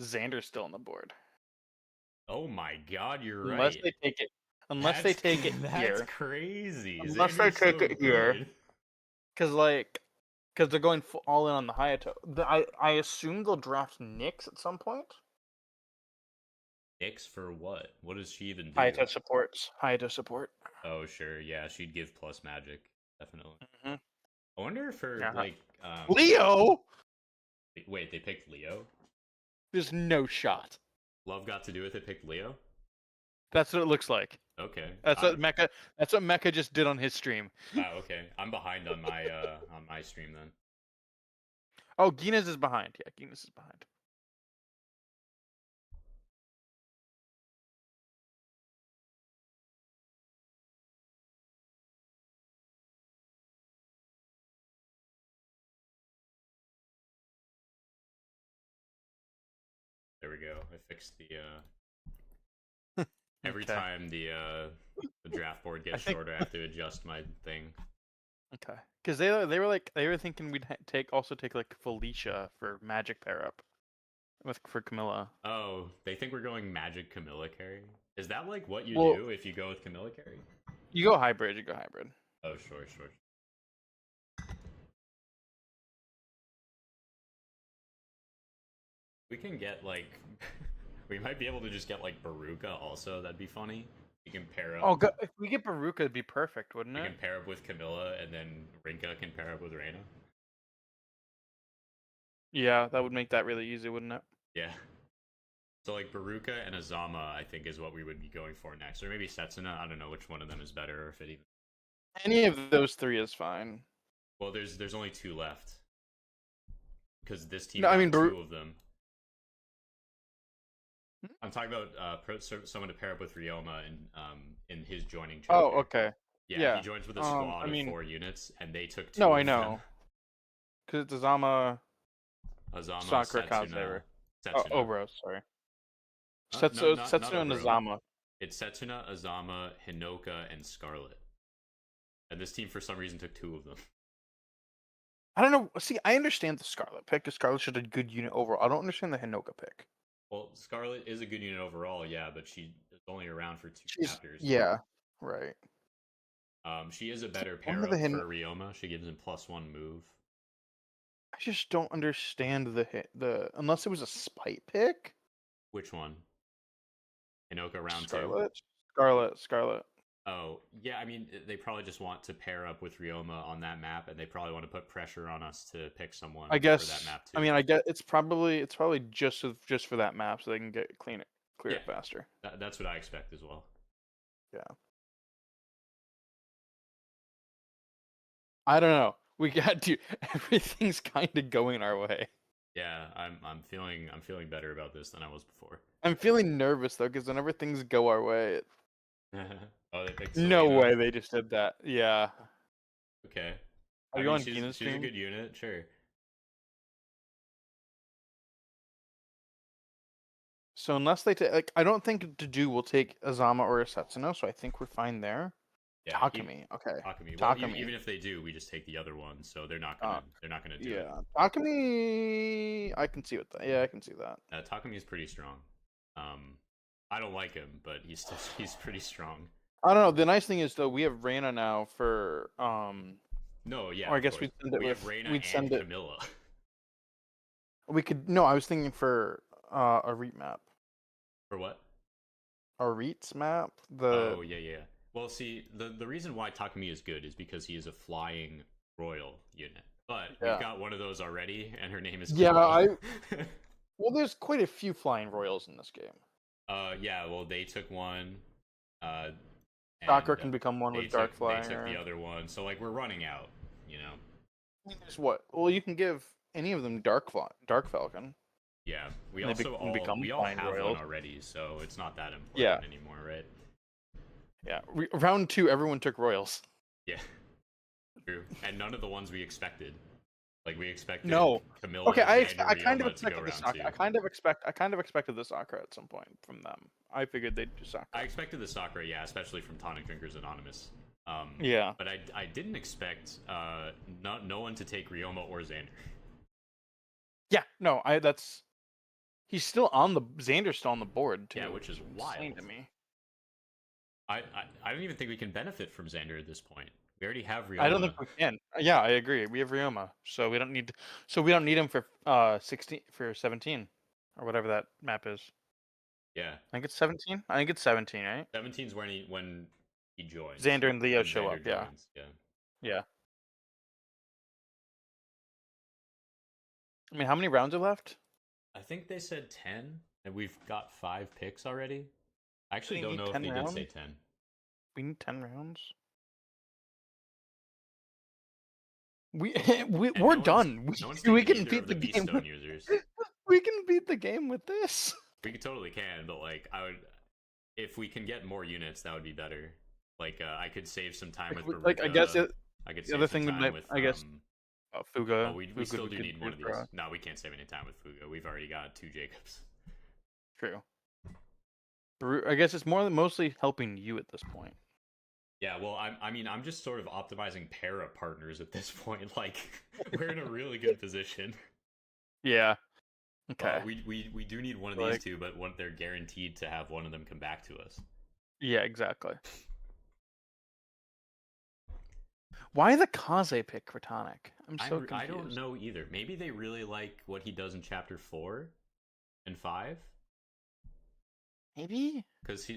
Xander's still on the board. Oh my God, you're right. Unless they take it. Unless they take it here. That's crazy. Unless they take it here. Because they're going all in on the Hayato. I assume they'll draft Nyx at some point. Nyx for what? What does she even do? Hayato support. Oh sure, yeah, she'd give plus magic, definitely. Mm-hmm. I wonder if her like Leo. Wait, they picked Leo? There's no shot. Love got to do with it. Picked Leo. That's what it looks like. Okay. That's what Mecha just did on his stream. Oh, okay. I'm behind on my stream then. Oh, Guinness is behind. Yeah, Guinness is behind. There we go. I fixed the every time the draft board gets shorter, I have to adjust my thing. Okay. Because they were thinking we'd take like Felicia for magic pair up for Camilla. Oh, they think we're going magic Camilla carry. Is that like what you do if you go with Camilla carry? You go hybrid. Oh, sure. We can get like, we might be able to just get like Baruka also. That'd be funny. We can pair up. Oh, if we get Baruka, it'd be perfect, wouldn't it? We can pair up with Camilla, and then Rinka can pair up with Reina. Yeah, that would make that really easy, wouldn't it? Yeah. So like Baruka and Azama, I think is what we would be going for next, or maybe Setsuna. I don't know which one of them is better, or if it even. Any of those 3 is fine. Well, there's only 2 left. Because this team has 2 of them. I'm talking about someone to pair up with Ryoma in his joining chapter. Oh, okay. Yeah, Yeah. he joins with a squad I mean, of 4 units, and they took 2 no, of I them. know. Because it's Azama, Azama, Sakura, Setsuna, Kaze. Setsuna. Oh, bro, sorry. No, not Setsuna and Obro. Azama. It's Setsuna, Azama, Hinoka, and Scarlet. And this team, for some reason, took 2 of them. I don't know. See, I understand the Scarlet pick, because Scarlet's just a good unit overall. I don't understand the Hinoka pick. Well, Scarlet is a good unit overall, yeah, but she is only around for 2 chapters. Yeah, right. She is a better One pair of up the for Ryoma. She gives him +1 move. I just don't understand the unless it was a spite pick. Which one? Hinoka round 2? Scarlet. Oh, yeah, I mean, they probably just want to pair up with Ryoma on that map, and they probably want to put pressure on us to pick someone I guess. for that map too. I mean, I guess it's probably just for that map, so they can clear Yeah. it faster. That's what I expect as well. Yeah. I don't know. We got to everything's kind of going our way. Yeah, I'm feeling better about this than I was before. I'm feeling nervous though, because whenever things go our way, Oh, they picked no Selena? way they just did that. Yeah. Okay. Are I you mean, on she's Gina's a team? good unit, sure. So unless they take, I don't think Dedu will take Azama or a Setsuna, so I think we're fine there. Yeah, Takumi, okay. Takumi. Well, Takumi. even if they do, we just take the other one, so they're not gonna do it. Yeah, Takumi, I can see what that. Yeah, I can see that. Takumi is pretty strong. I don't like him, but he's pretty strong. I don't know. The nice thing is though, we have Reina now for No, yeah. Or I guess we'd send it we with have Reina we'd send and it. Camilla. We could no. I was thinking for a REIT map. For what? A REITs map. Oh yeah. Well, see, the reason why Takumi is good is because he is a flying royal unit. But we've got one of those already, and her name is Camilla. Well, there's quite a few flying royals in this game. Yeah. Well, they took one. Sakura can become one with Dark Flyer. They took the other one, so like we're running out, you know. I mean, there's what? Well, you can give any of them Dark Falcon. Yeah, we And all have one already, so it's not that important anymore, right? Yeah, round 2, everyone took royals. Yeah, true, and none of the ones we expected. Like we expected. Camilla. Okay, I kind of expected expected the Sakura. I kind of expected the Sakura at some point from them. I figured they'd do Sakura. I expected the Sakura, yeah, especially from Tonic Drinkers Anonymous. Yeah. But I didn't expect no one to take Ryoma or Xander. Yeah, no, he's still on Xander's still on the board too. Yeah, which is wild to me. I don't even think we can benefit from Xander at this point. We already have Ryoma. I don't think we can. Yeah, I agree. We have Ryoma, so we don't need him for 17 or whatever that map is. Yeah. I think it's 17. I think it's 17, right? 17's when he joins. Xander and Leo when show Xander up. Yeah. joins, yeah. Yeah. I mean, how many rounds are left? I think they said 10, and we've got 5 picks already. I actually We don't need know if 10 they rounds? did say 10. We need 10 rounds. We're done. We can beat the game. Users. We can beat the game with this. We totally can, but like if we can get more units, that would be better. Like I could save some time with Baruka. I guess I could the save other some thing time with Fuga. Oh, we still do need one of these. No, we can't save any time with Fuga. We've already got 2 Jacobs. True. I guess it's mostly helping you at this point. Yeah, well, I'm just sort of optimizing para partners at this point. Like, we're in a really good position. Yeah. Okay. We do need one of these two, but they're guaranteed to have one of them come back to us. Yeah, exactly. Why the Kaze pick for Tonic? I'm so confused. I don't know either. Maybe they really like what he does in Chapter 4 and 5. Maybe? Because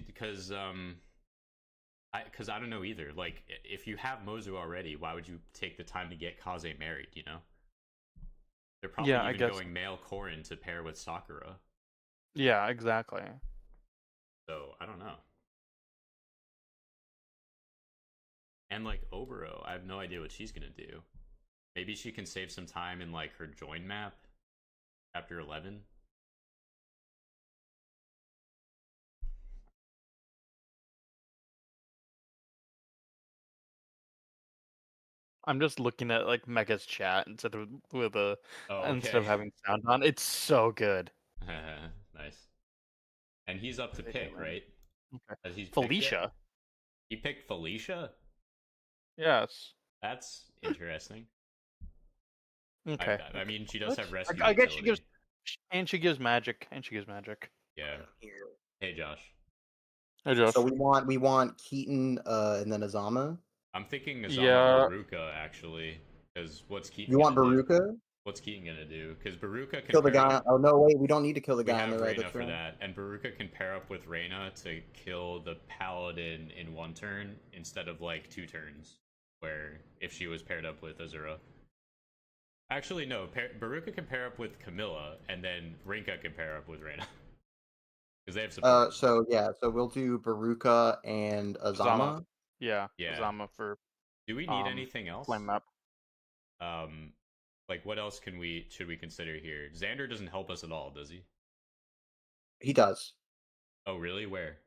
I don't know either. Like, if you have Mozu already, why would you take the time to get Kaze married, you know? They're probably even going male Korin to pair with Sakura. Yeah, exactly. So, I don't know. And, like, Obero, I have no idea what she's gonna do. Maybe she can save some time in, like, her join map. Chapter 11. I'm just looking at like Mega's chat instead of instead of okay. having sound on. It's so good. Nice. And he's up to pick, right? Okay. Has he picked yet? Felicia. He picked Felicia? Yes. That's interesting. Okay. I mean, she does have rescue. I guess she utility. gives, and she gives magic, Yeah. Hey, Josh. Hey, Josh. So we want Keaton and then Azama. I'm thinking Azama Yeah. Baruka actually, because what's Keaton? You want gonna do? Baruka? What's Keaton gonna do? Because Baruka can Kill the pair guy. up- Oh no, wait, we don't need to kill the We guy on have the right. Reyna That's for right. that, and Baruka can pair up with Reyna to kill the paladin in one turn instead of like 2 turns, where if she was paired up with Azura. Actually, no. Baruka can pair up with Camilla, and then Rinka can pair up with Reyna. Because they have support. So we'll do Baruka and Azama. Yeah. Yeah. Azama for. Do we need anything else? Flame map. Like what else should we consider here? Xander doesn't help us at all, does he? He does. Oh, really? Where?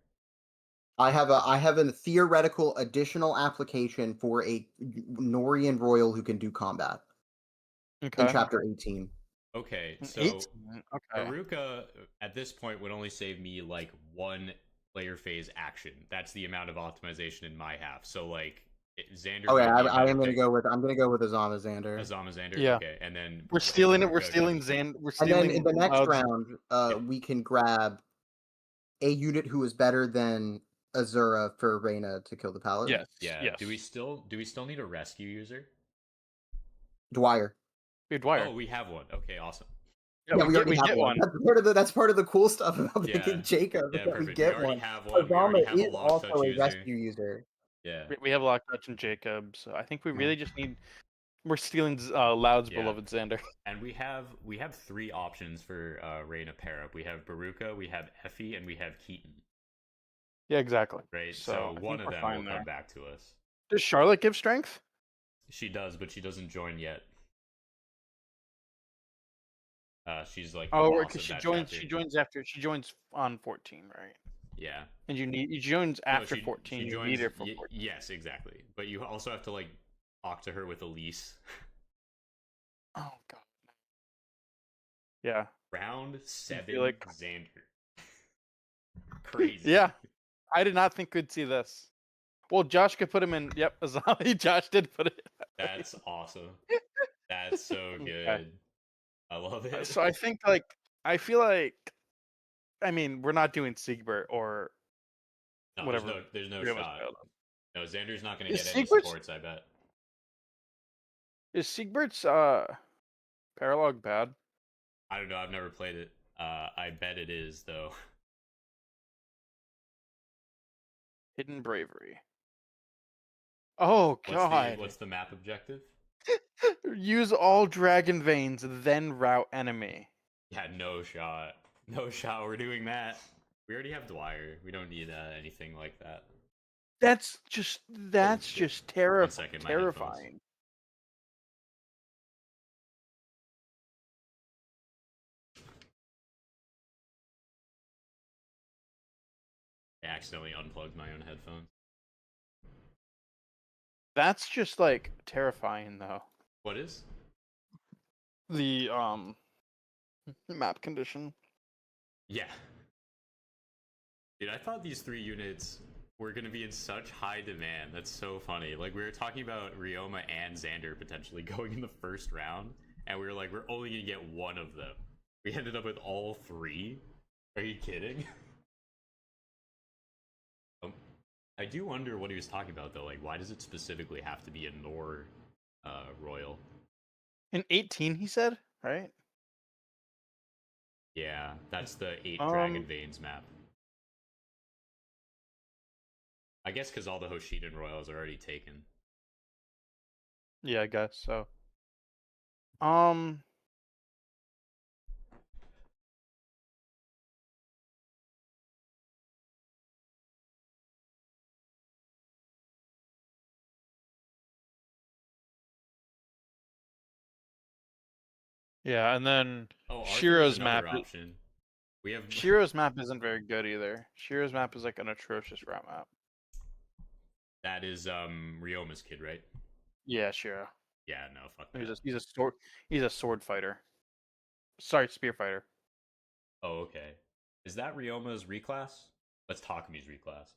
I have a theoretical additional application for a Norian royal who can do combat. Okay. In chapter 18. Okay, so 18. Okay. Baruka at this point would only save me like 1 player phase action. That's the amount of optimization in my half. So like Xander. Okay, I'm gonna go with Azama Xander. Azama Xander. Yeah. Okay, and then We're stealing it. We're Baruka stealing can- Xander. We're And stealing. then in the next Cloud's- round, we can grab a unit who is better than Azura for Reyna to kill the paladin. Yes. Yeah. Yes. Do we still need a rescue user? Dwyer. Dwyer. Oh, we have one. Okay, awesome. Yeah, we already have one. That's part of the cool stuff about picking Jacob. Yeah, that perfect. we get already one. have one. We already Azama have a is lost also touch a user. rescue user. Yeah. We have Lock Touch and Jacob, so I think we really just need. We're stealing Loud's beloved Xander. And we have 3 options for Reyna pair up. We have Baruka, we have Effie, and we have Keaton. Yeah, exactly. Right. So So I one think of we're them fine will there. come back to us. Does Charlotte give strength? She does, but she doesn't join yet. She's like because she joins. She joins on 14, right? Yeah. And you joins after 14. She you joins, need her for 14. Yes, exactly. But you also have to like talk to her with Elise. Oh god. Yeah. Round 7, like- Xander. Crazy. Yeah. I did not think we'd see this. Well, Josh could put him in. Yep, Azali. Josh did put it. That's awesome. That's so good. Okay. I love it. So I think I feel like, I mean, we're not doing Siegbert or No, whatever. There's no Rioma's shot. failed. No, Xander's not going to Is get any Siegbert's- supports, I bet. Is Siegbert's paralog bad? I don't know. I've never played it. I bet it is, though. Hidden Bravery. Oh god. What's the map objective? Use all dragon veins, then route enemy. Yeah, no shot. No shot. We're doing that. We already have Dwyer. We don't need anything like that. That's just One second, my terrifying. I accidentally unplugged my own headphones. That's just like terrifying though. What is? The map condition. Yeah. Dude, I thought these 3 units were going to be in such high demand. That's so funny. Like, we were talking about Ryoma and Xander potentially going in the first round, and we were like, we're only going to get one of them. We ended up with all 3? Are you kidding? I do wonder what he was talking about, though. Like, why does it specifically have to be a Nor Royal? In 18, he said, right? Yeah, that's the 8 Dragon Veins map. I guess because all the Hoshidan Royals are already taken. Yeah, I guess so. Yeah, and then Shiro's map. Option. We have Shiro's map isn't very good either. Shiro's map is like an atrocious route map. That is Ryoma's kid, right? Yeah, sure. Yeah, no, fuck that. He's a sword fighter. Sorry, spear fighter. Oh, okay. Is that Ryoma's reclass? That's Takami's reclass.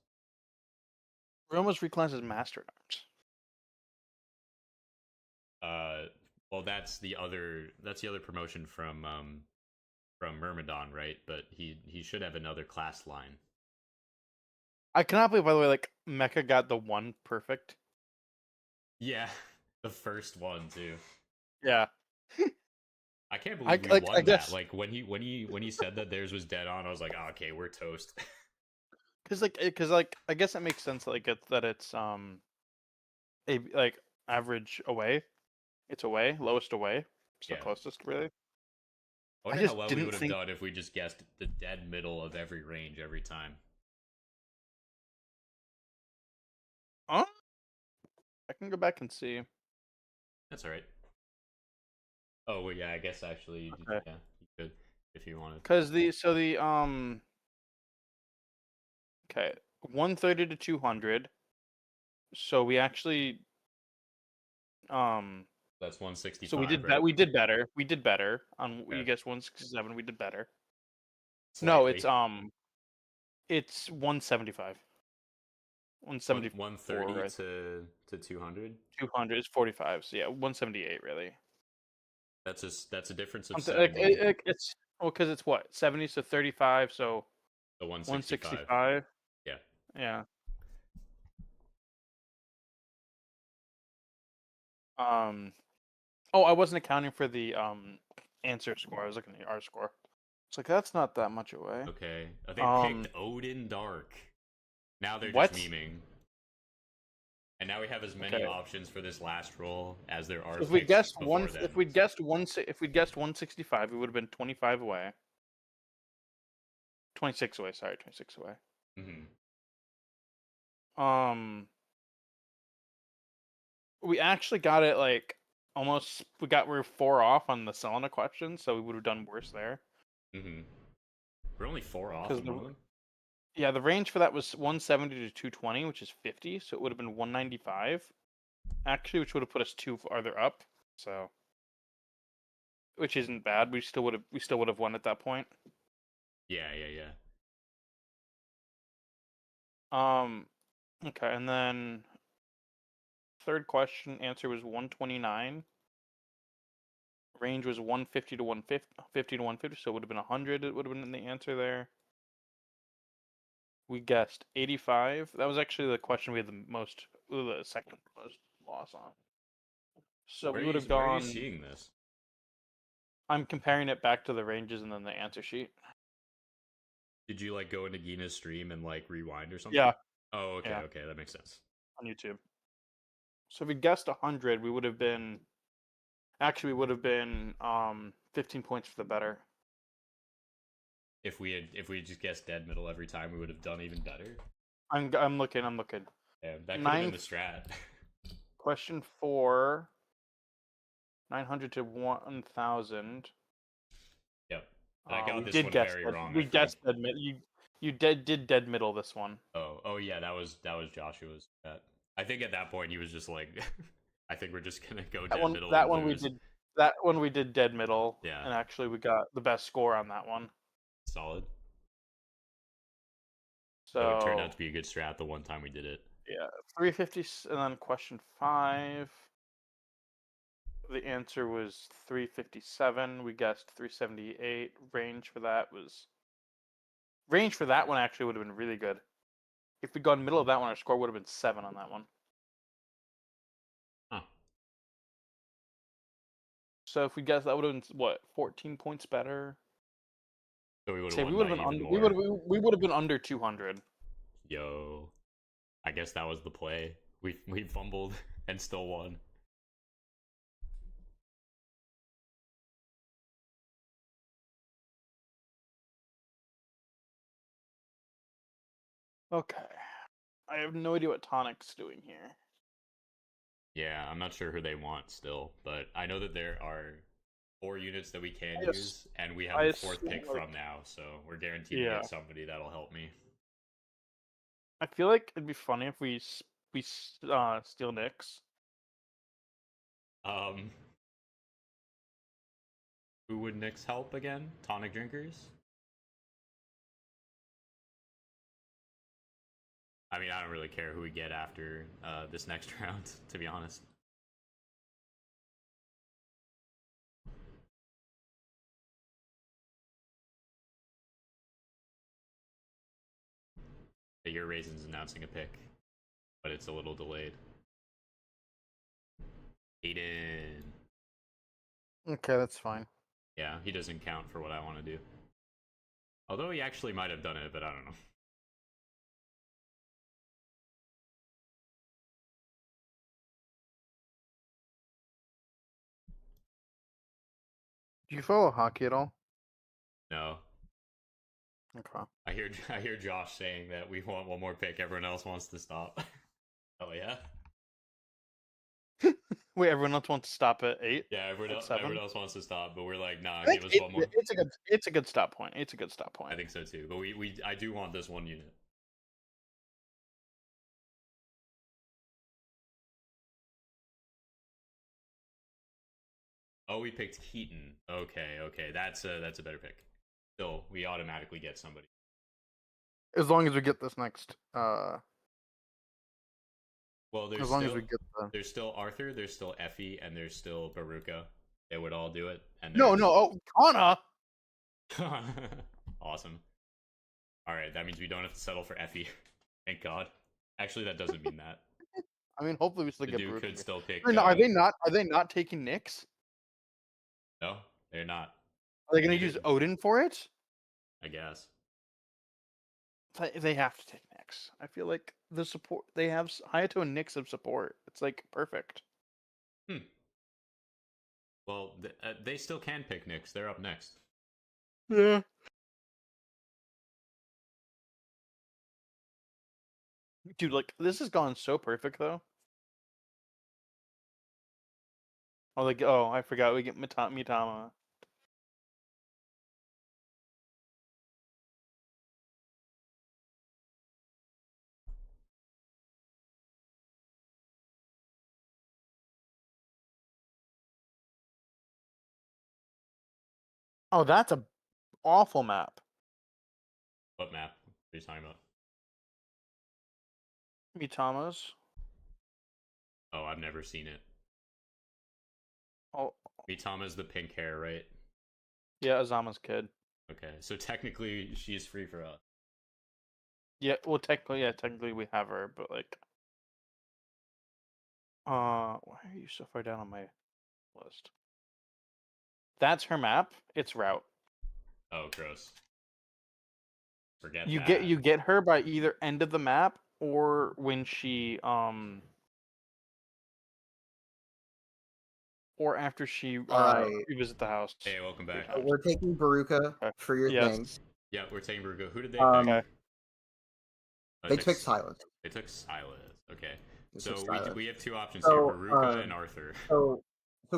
Ryoma's reclass is Master at Arms. Well, that's the other promotion from Myrmidon, right? But he should have another class line. I cannot believe, by the way, like Mecha got the one perfect. Yeah, the first one too. Yeah. I can't believe we won that. Like when he said that theirs was dead on, I was like, oh, okay, we're toast. Cause I guess it makes sense like it's a like average away. It's away, lowest away. It's the closest really. I wonder how well we would have done if we just guessed the dead middle of every range every time. I can go back and see. That's alright. Oh well, yeah, I guess actually, yeah, you could if you wanted. Because okay, 130 to 200. So we actually that's 165. So we did right? we did better. We did better on you guessed 167. We did better. No, it's 175. 174. 130 to 200. 200 is 45. So yeah, 178 really. That's a difference of it's because it's what 70 to 35. So 165. Yeah. Yeah. Oh, I wasn't accounting for the answer score. I was looking at our score. It's like that's not that much away. Okay. They picked Odin Dark. Now they're just memeing. And now we have as many options for this last roll as there are. If we guessed 165, we would have been 25 away. 26 away. Sorry, 26 away. Mm-hmm. We actually got it like almost. We were 4 off on the Selena question, so we would have done worse there. Mm-hmm. We're only 4 off. Yeah, the range for that was 170 to 220, which is 50, so it would have been 195. Actually, which would have put us 2 farther up. So, which isn't bad. We still would have won at that point. Yeah. Okay, and then third question answer was 129. Range was 150 to 150, so it would have been 100. It would have been in the answer there. We guessed 85. That was actually the question we had the second most loss on. So we would have gone. Where are you seeing this? I'm comparing it back to the ranges and then the answer sheet. Did you like go into Gina's stream and like rewind or something? Yeah. Oh, okay, yeah. okay, that makes sense. On YouTube. So if we guessed 100, we would have been. Actually, we would have been 15 points for the better. If we had just guessed dead middle every time, we would have done even better. I'm looking. Yeah, that could have been the strat. Question 4. 900 to 1,000. Yep. And I got this one very wrong. We guessed dead middle. You did dead middle this one. Oh yeah, that was Joshua's bet. I think at that point he was just like, I think we're just gonna go dead middle. That one we did. That one we did dead middle. Yeah. And actually, we got the best score on that one. Solid. So it turned out to be a good strat the one time we did it. Yeah, 350, and then question 5. The answer was 357. We guessed 378. Range for that one actually would have been really good. If we'd gone middle of that one, our score would have been 7 on that one. Huh. So if we guessed, that would have been what, 14 points better. So we would have been under 200. Yo, I guess that was the play. We fumbled and still won. Okay. I have no idea what Tonic's doing here. Yeah, I'm not sure who they want still, but I know that there are 4 units that we can use, and we have a 4th pick from now, so we're guaranteed to get somebody that'll help me. I feel like it'd be funny if we steal Nyx. Who would Nyx help again? Tonic drinkers? I mean, I don't really care who we get after this next round, to be honest. Your Raisin's announcing a pick, but it's a little delayed. Aiden. Okay, that's fine. Yeah, he doesn't count for what I want to do. Although he actually might have done it, but I don't know. Do you follow hockey at all? No. Okay. I hear Josh saying that we want one more pick. Everyone else wants to stop. Oh yeah. Wait, everyone else wants to stop at 8? Yeah, everyone At else wants to stop, but we're like, nah, I give us think one more. It's a good stop point. It's a good stop point. I think so too. But I do want this one unit. Oh, we picked Keaton. Okay, that's a better pick. Still, we automatically get somebody. As long as we get this next. Well, there's as long still, as we get the. There's still Arthur, there's still Effie, and there's still Baruka. They would all do it. And No. Oh, Kana. Awesome. All right, that means we don't have to settle for Effie. Thank God. Actually, that doesn't mean that. I mean, hopefully we still The get. dude Baruka. could still pick. No, are they not? Are they not taking Nyx? No, they're not. Are they going to use Odin for it? I guess. They have to take Nyx. I feel like the support they have Hayato and Nyx of support. It's like perfect. Well, they still can pick Nyx. They're up next. Yeah. Dude, like this has gone so perfect though. Oh, I forgot we get Mitama. Oh, that's a awful map. What map are you talking about? Mitama's. Oh, I've never seen it. Oh, Mitama's the pink hair, right? yeah, Azama's kid. Okay, so technically she's free for us. Yeah, well, technically we have her, but like, why are you so far down on my list? That's her map. It's route. Oh, gross. Forget You that. you get her by either end of the map or when she or after she Alright. revisit the house. Hey, welcome back. We're taking Baruka for your thing. Yeah, we're taking Baruka. Who did they Um, pick? They took Silas. They took Silas. Okay. They So took Silas. we have two options So, here: Baruka and Arthur. So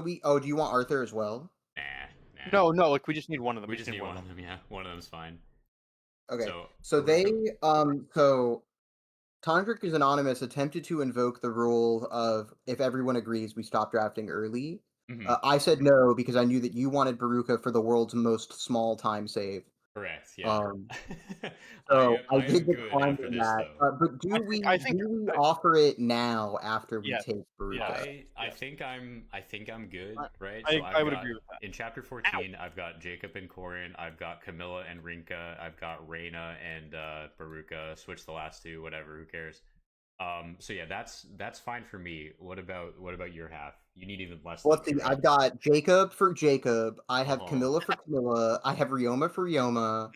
we. Oh, do you want Arthur as well? Nah. No, like we just need one of them. We just need one of them. Yeah, one of them's fine. Okay. So So they so Tondrick Anonymous attempted to invoke the rule of if everyone agrees, we stop drafting early. Mhm. I said no because I knew that you wanted Baruka for the world's most small time save. Correct. Yeah. So I am did good decline after in this, that. though. But do we think- offer it now after we Yeah. take Baruka? I think I'm good, right? I would agree with that. In chapter 14, I've got Jacob and Corin, I've got Camilla and Rinka, I've got Reyna and Baruka. Switch the last two, whatever. Who cares? So yeah, that's fine for me. What about your half? You need even less. Let's than see. me, right? I've got Jacob for Jacob. I have Oh. Camilla for Camilla. I have Ryoma for Ryoma.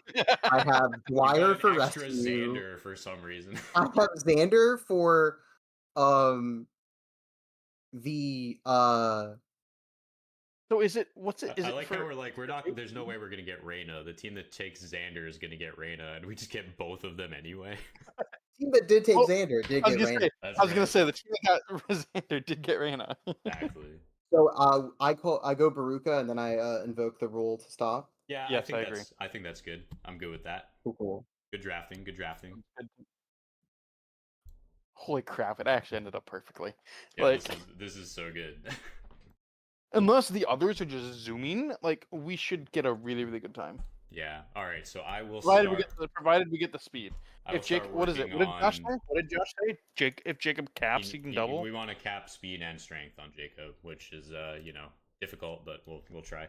I have Dwyer for an extra Rescue. Xander for some reason. I have Xander for the So is it what's it? Is I it like for, how we're not. There's no way we're gonna get Reyna. The team that takes Xander is gonna get Reyna, and we just get both of them anyway. team that did take Well, Xander did I was get gonna Reyna. say, That's I was gonna right. say the team that got Xander did get Reyna. Exactly. So I go Baruka and then I invoke the rule to stop. Yeah, Yes, I I think that's good. I'm good with that. Cool. Good drafting. Good drafting. Holy crap! It actually ended up perfectly. Yeah, Like this is so good. Unless the others are just zooming, like we should get a really, really good time. Yeah. All right. So I will Provided start. provided we get the speed. I will If Jake, start what is it? working What did Josh on. say? What did Josh say? If Jacob caps, he can double. We want to cap speed and strength on Jacob, which is difficult, but we'll try.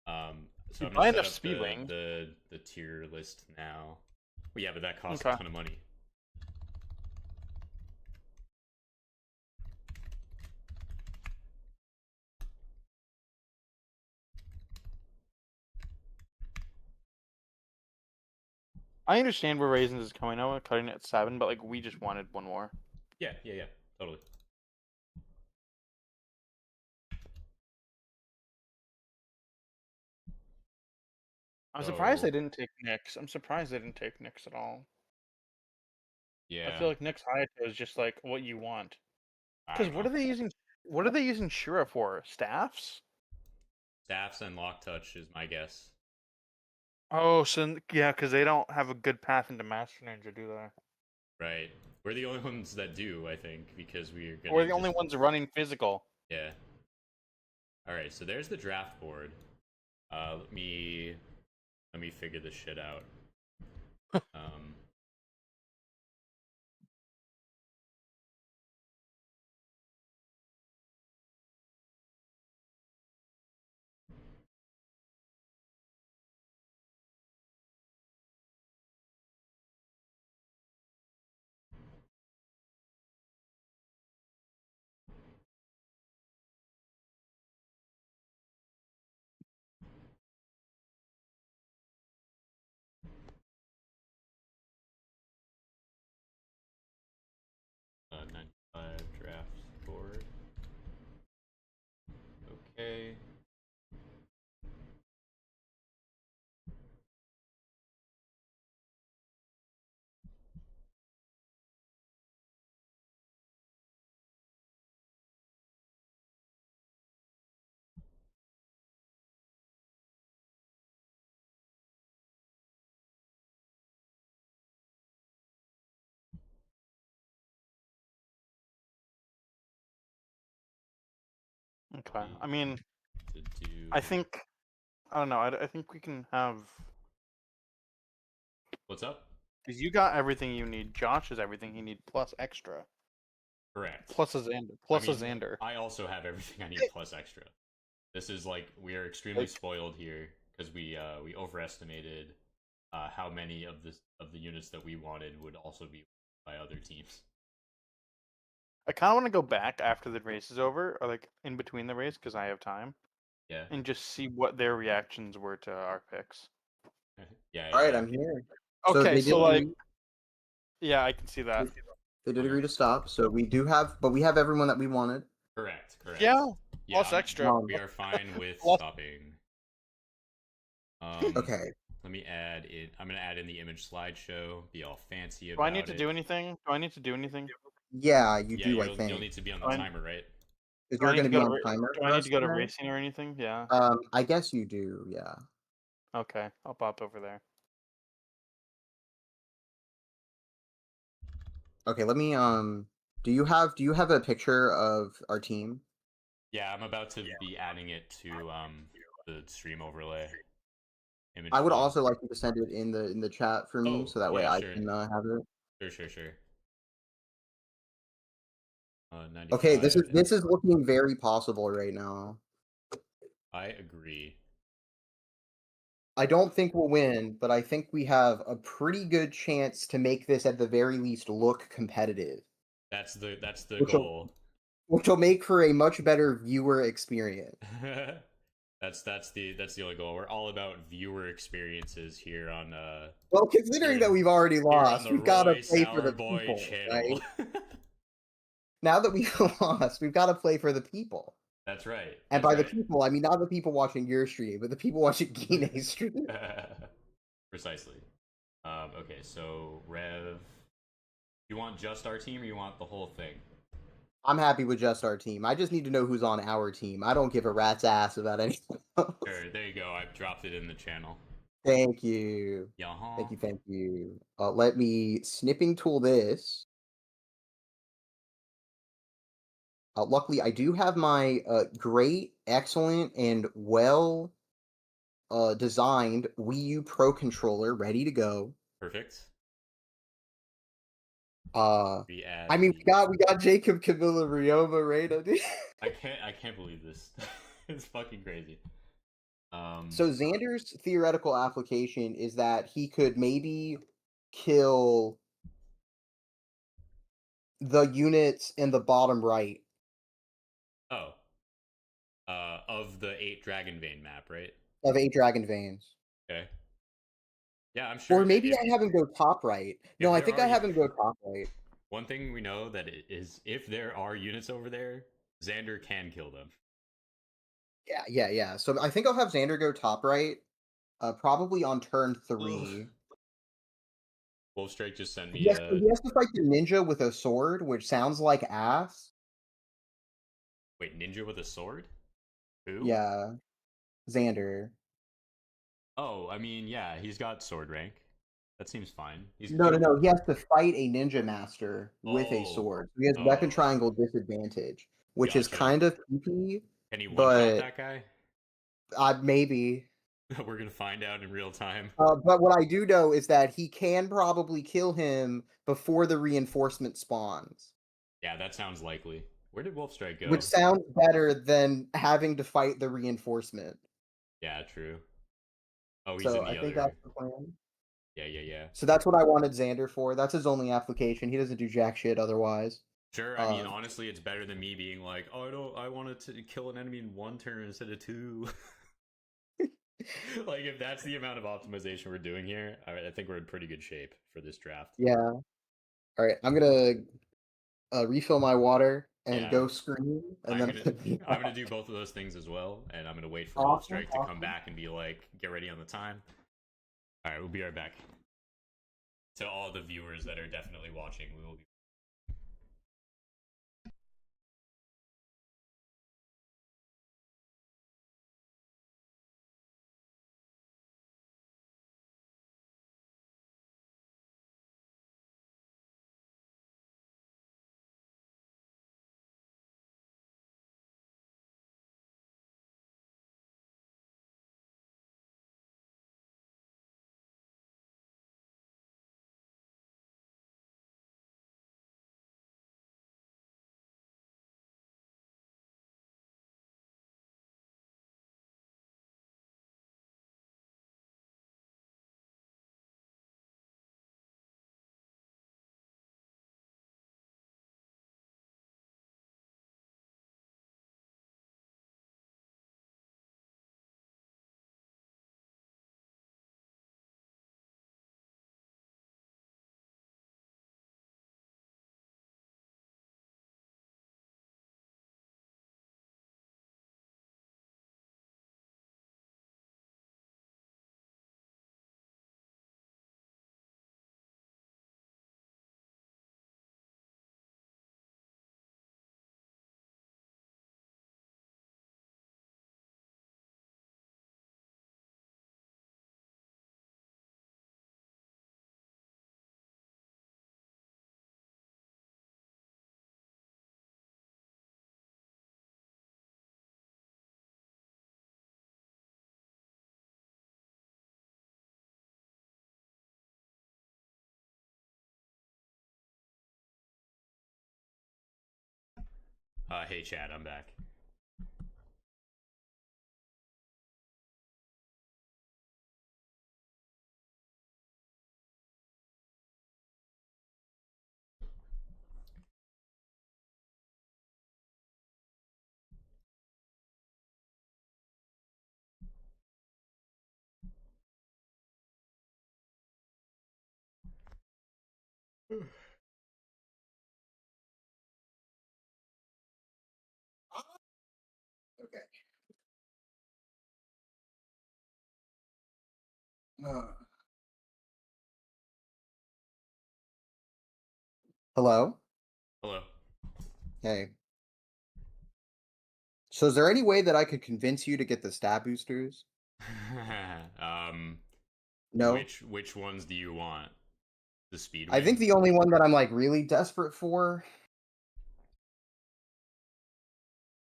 So I'm Buy gonna enough set speed up wing. the tier list now. Well, yeah, but that costs Okay. a ton of money. I understand where Raisins is coming out, cutting it at 7, but like we just wanted one more. Yeah, totally. I'm surprised they So- didn't take Nyx. I'm surprised they didn't take Nyx at all. Yeah. I feel like Nyx Hayato is just like what you want. I Because don't what know. are they using? What are they using Shura for? Staffs? Staffs and lock touch is my guess. Oh, so yeah, because they don't have a good path into Master Ninja, do they? Right. We're the only ones that do, I think, because we're gonna. We're the only ones running physical. Yeah. All right. So there's the draft board. Let me figure this shit out. um. Uh, 95 draft board. Okay. Okay. I mean, To do. I think I don't know. I think we can have. What's up? Because you got everything you need. Josh has everything he needs plus extra. Correct. Plus a Xander. I also have everything I need plus extra. This is like we are extremely spoiled here because we overestimated how many of the units that we wanted would also be by other teams. I kind of want to go back after the race is over, or like in between the race, because I have time. Yeah. And just see what their reactions were to our picks. Yeah. All right, I'm here. Okay, they so did like, agree- yeah, I can see that. they did agree to stop. So we have everyone that we wanted. Correct. Yeah, Yeah, plus extra. We are fine with Plus- stopping. Okay. Let me add in. I'm gonna add in the image slideshow. Be all fancy Do about I need to it. do anything? Yeah, you do. You'll, I think. you'll need to be on the I- timer, right? Is Do I you're need going to to be go on to timer? Do for I need us to go to today? racing or anything? Yeah. I guess you do. Yeah. Okay, I'll pop over there. Okay. Let me. Do you have a picture of our team? Yeah, I'm about to be adding it to the stream overlay. Image I would file. also like you to send it in the chat for me, Oh, so that way yeah, I sure. can have it. Sure. 95. Okay, this is looking very possible right now. I agree. I don't think we'll win, but I think we have a pretty good chance to make this at the very least look competitive. That's the Which will- goal. Which will make for a much better viewer experience. that's the only goal. We're all about viewer experiences here on Well, considering that we've already here on lost, the we've got to Roy play for the Sourboy people, channel. right? Now that we've lost, we've got to play for the people. That's right. And That's by the right. people, I mean not the people watching your stream, but the people watching Geene's stream. Precisely. Okay, so Rev, you want just our team or you want the whole thing? I'm happy with just our team. I just need to know who's on our team. I don't give a rat's ass about anything else. Sure, there you go. I've dropped it in the channel. Thank you. Yaha. Thank you. Let me snipping tool this. Luckily, I do have my great excellent and well designed Wii U Pro controller ready to go. Perfect. We got Jacob Camilla Rioma Reina, dude. I can't believe this. It's fucking crazy. So Xander's theoretical application is that he could maybe kill the units in the bottom right. Oh. Of the 8 Dragon Vein map, right? Of 8 Dragon Veins. Okay. Yeah, I'm sure. Or maybe I have him go top right. No, I think I have him go top right. One thing we know that it is if there are units over there, Xander can kill them. Yeah. So I think I'll have Xander go top right, probably on turn 3. Wolfstrike just sent me He has to fight the ninja with a sword, which sounds like ass. Wait, ninja with a sword? Who? Yeah. Xander. Oh, I mean, yeah, he's got sword rank. That seems fine. No. He has to fight a ninja master with a sword. So he has weapon triangle disadvantage, which is kind of creepy. Can he one-shot that guy? Maybe. We're gonna find out in real time. But what I do know is that he can probably kill him before the reinforcement spawns. Yeah, that sounds likely. Where did Wolfstrike go? Which sounds better than having to fight the reinforcement. Yeah, true. Oh, he's so in the I other. think that's the plan. Yeah. So that's what I wanted Xander for. That's his only application. He doesn't do jack shit otherwise. Sure, I mean, honestly, it's better than me being like, oh, I wanted to kill an enemy in 1 turn instead of 2. Like, if that's the amount of optimization we're doing here, I think we're in pretty good shape for this draft. Yeah. All right, I'm gonna refill my water and go scream, and I'm gonna do both of those things as well, and I'm gonna wait for Wolfstrike to come back and be like, get ready on the time. All right, we'll be right back. To all the viewers that are definitely watching, we will be. Hey, Chad, I'm back. Okay. Hello? Hello. Hey. So is there any way that I could convince you to get the stat boosters? No. Which ones do you want? The speed. I think the only one that I'm like really desperate for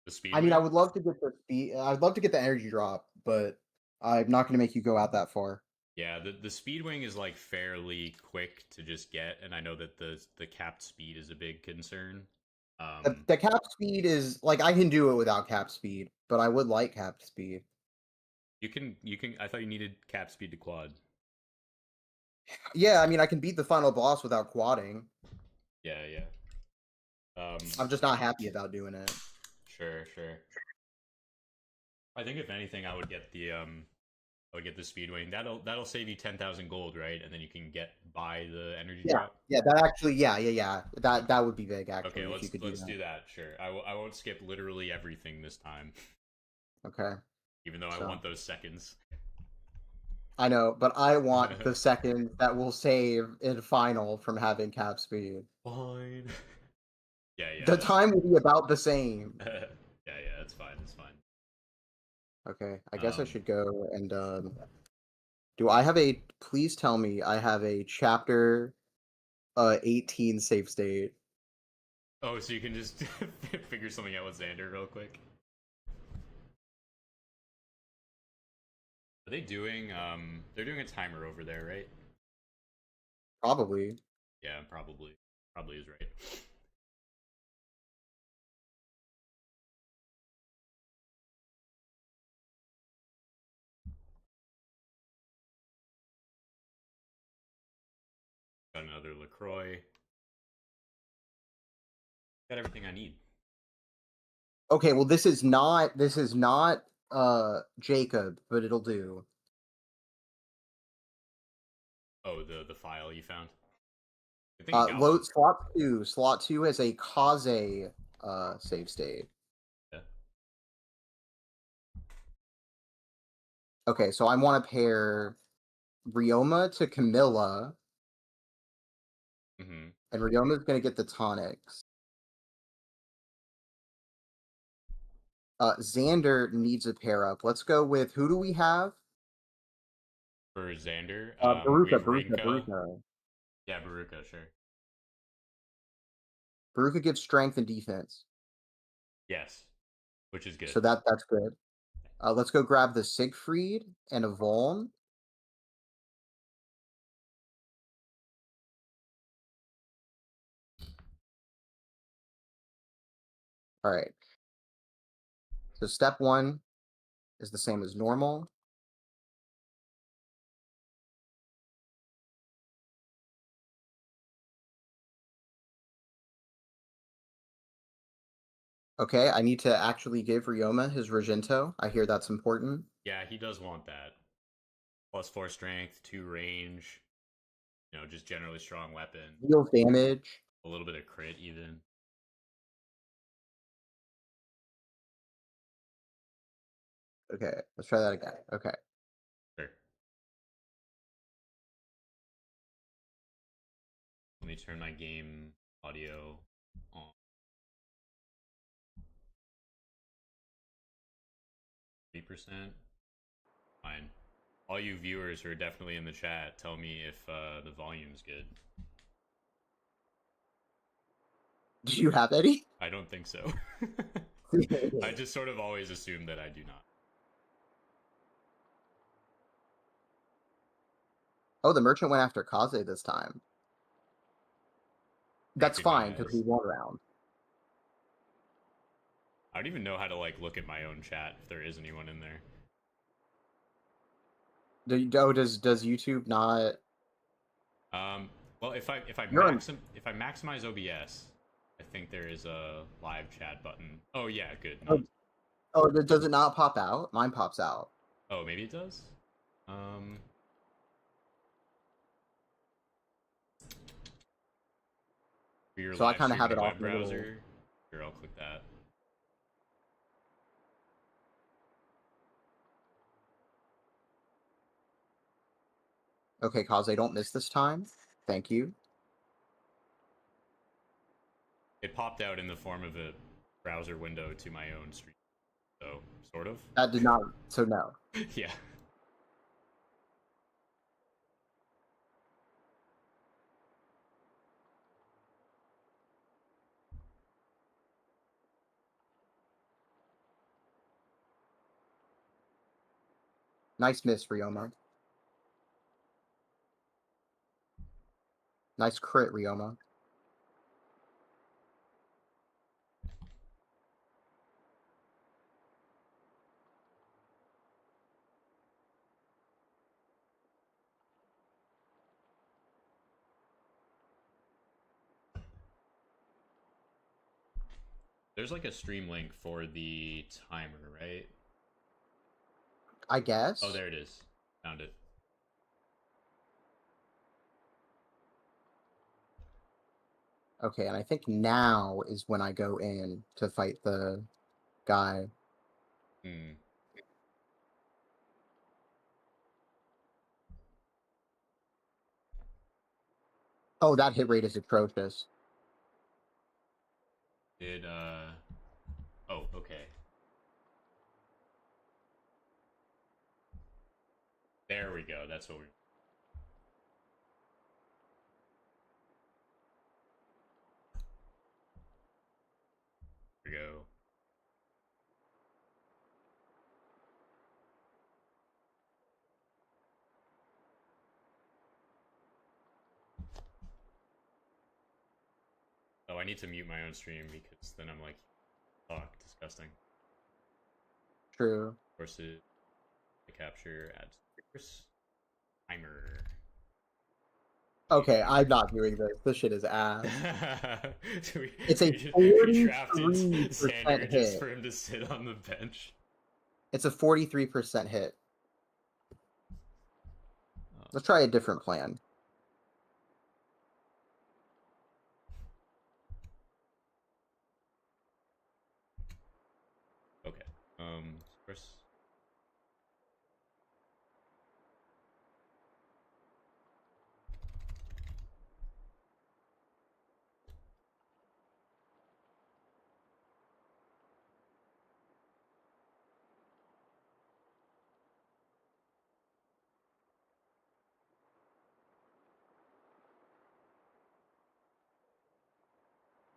The speed. I mean, I would love to get the speed. I'd love to get the energy drop, but I'm not going to make you go out that far. Yeah, the speed wing is like fairly quick to just get, and I know that the capped speed is a big concern. The cap speed is like I can do it without cap speed, but I would like cap speed. You can. I thought you needed cap speed to quad. Yeah, I mean, I can beat the final boss without quadding. Yeah, yeah. I'm just not happy about doing it. Sure, sure. I think if anything, I would get the speedwing. That'll save you 10,000 gold, right? And then you can buy the energy drop. Yeah, that actually, yeah. That would be big actually. Okay, if you could let's do do that. Sure, I won't skip literally everything this time. Okay. Even though I want those seconds. I know, but I want the second that will save in final from having cap speed. Fine. Yeah. The time will be about the same. Yeah, that's fine. That's fine. Okay, I guess I should go and do I have a? Please tell me I have a chapter 18 save state. Oh, so you can just figure something out with Xander real quick. Are they doing they're doing a timer over there, right? Probably. Yeah, probably. Probably is right. Got another LaCroix. Got everything I need. Okay, well this is not Jacob, but it'll do. Oh, the file you found. I think you got Load one. slot 2. Slot 2 has a Kaze save state. Yeah. Okay, so I want to pair Ryoma to Camilla. Mm-hmm. And Ryoma's gonna get the tonics. Xander needs a pair up. Let's go with who do we have? For Xander, Baruka. Yeah, Baruka, sure. Baruka gives strength and defense. Yes, which is good. So that's good. Let's go grab the Siegfried and a Voln. All right. So step 1 is the same as normal. Okay, I need to actually give Ryoma his Regento. I hear that's important. Yeah, he does want that. +4 strength, 2 range. You know, just generally strong weapon. Deals damage. A little bit of crit even. Okay, let's try that again. Okay. Sure. Let me turn my game audio on. %. Fine. All you viewers who are definitely in the chat, tell me if the volume's good. Do you have any? I don't think so. I just sort of always assume that I do not. Oh, the merchant went after Kaze this time. That's fine because we won round. I don't even know how to like look at my own chat if there is anyone in there. Does YouTube not? Well, if I maximize OBS, I think there is a live chat button. Oh yeah, good. No. Oh, does it not pop out? Mine pops out. Oh, maybe it does. So I kind of have it off browser. Here, I'll click that. Okay, Kaze, don't miss this time. Thank you. It popped out in the form of a browser window to my own stream. So, sort of. That did not. So no. Yeah. Nice miss, Ryoma. Nice crit, Ryoma. There's like a stream link for the timer, right? I guess. Oh, there it is. Found it. Okay, and I think now is when I go in to fight the guy. Hmm. Oh, that hit rate is atrocious. Oh, okay. There we go. That's what we're... There we go. Oh, I need to mute my own stream because then I'm like, fuck, disgusting. True. Of course, the capture add stickers. Timer. Okay, I'm not doing this. This shit is ass. It's a we drafted 43% Xander just hit. for him to sit on the bench. It's a 43% hit. Let's try a different plan. Okay. First.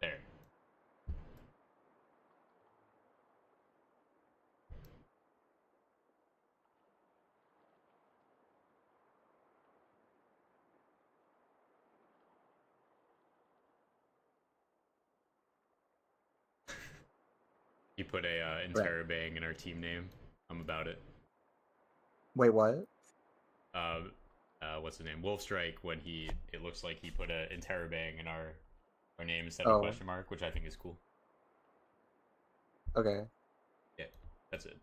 There. You put a interrobang in our team name. I'm about it. Wait, what? What's the name? Wolfstrike, when it looks like he put a interrobang in our name instead Oh. of question mark, which I think is cool. Okay. Yeah, that's it.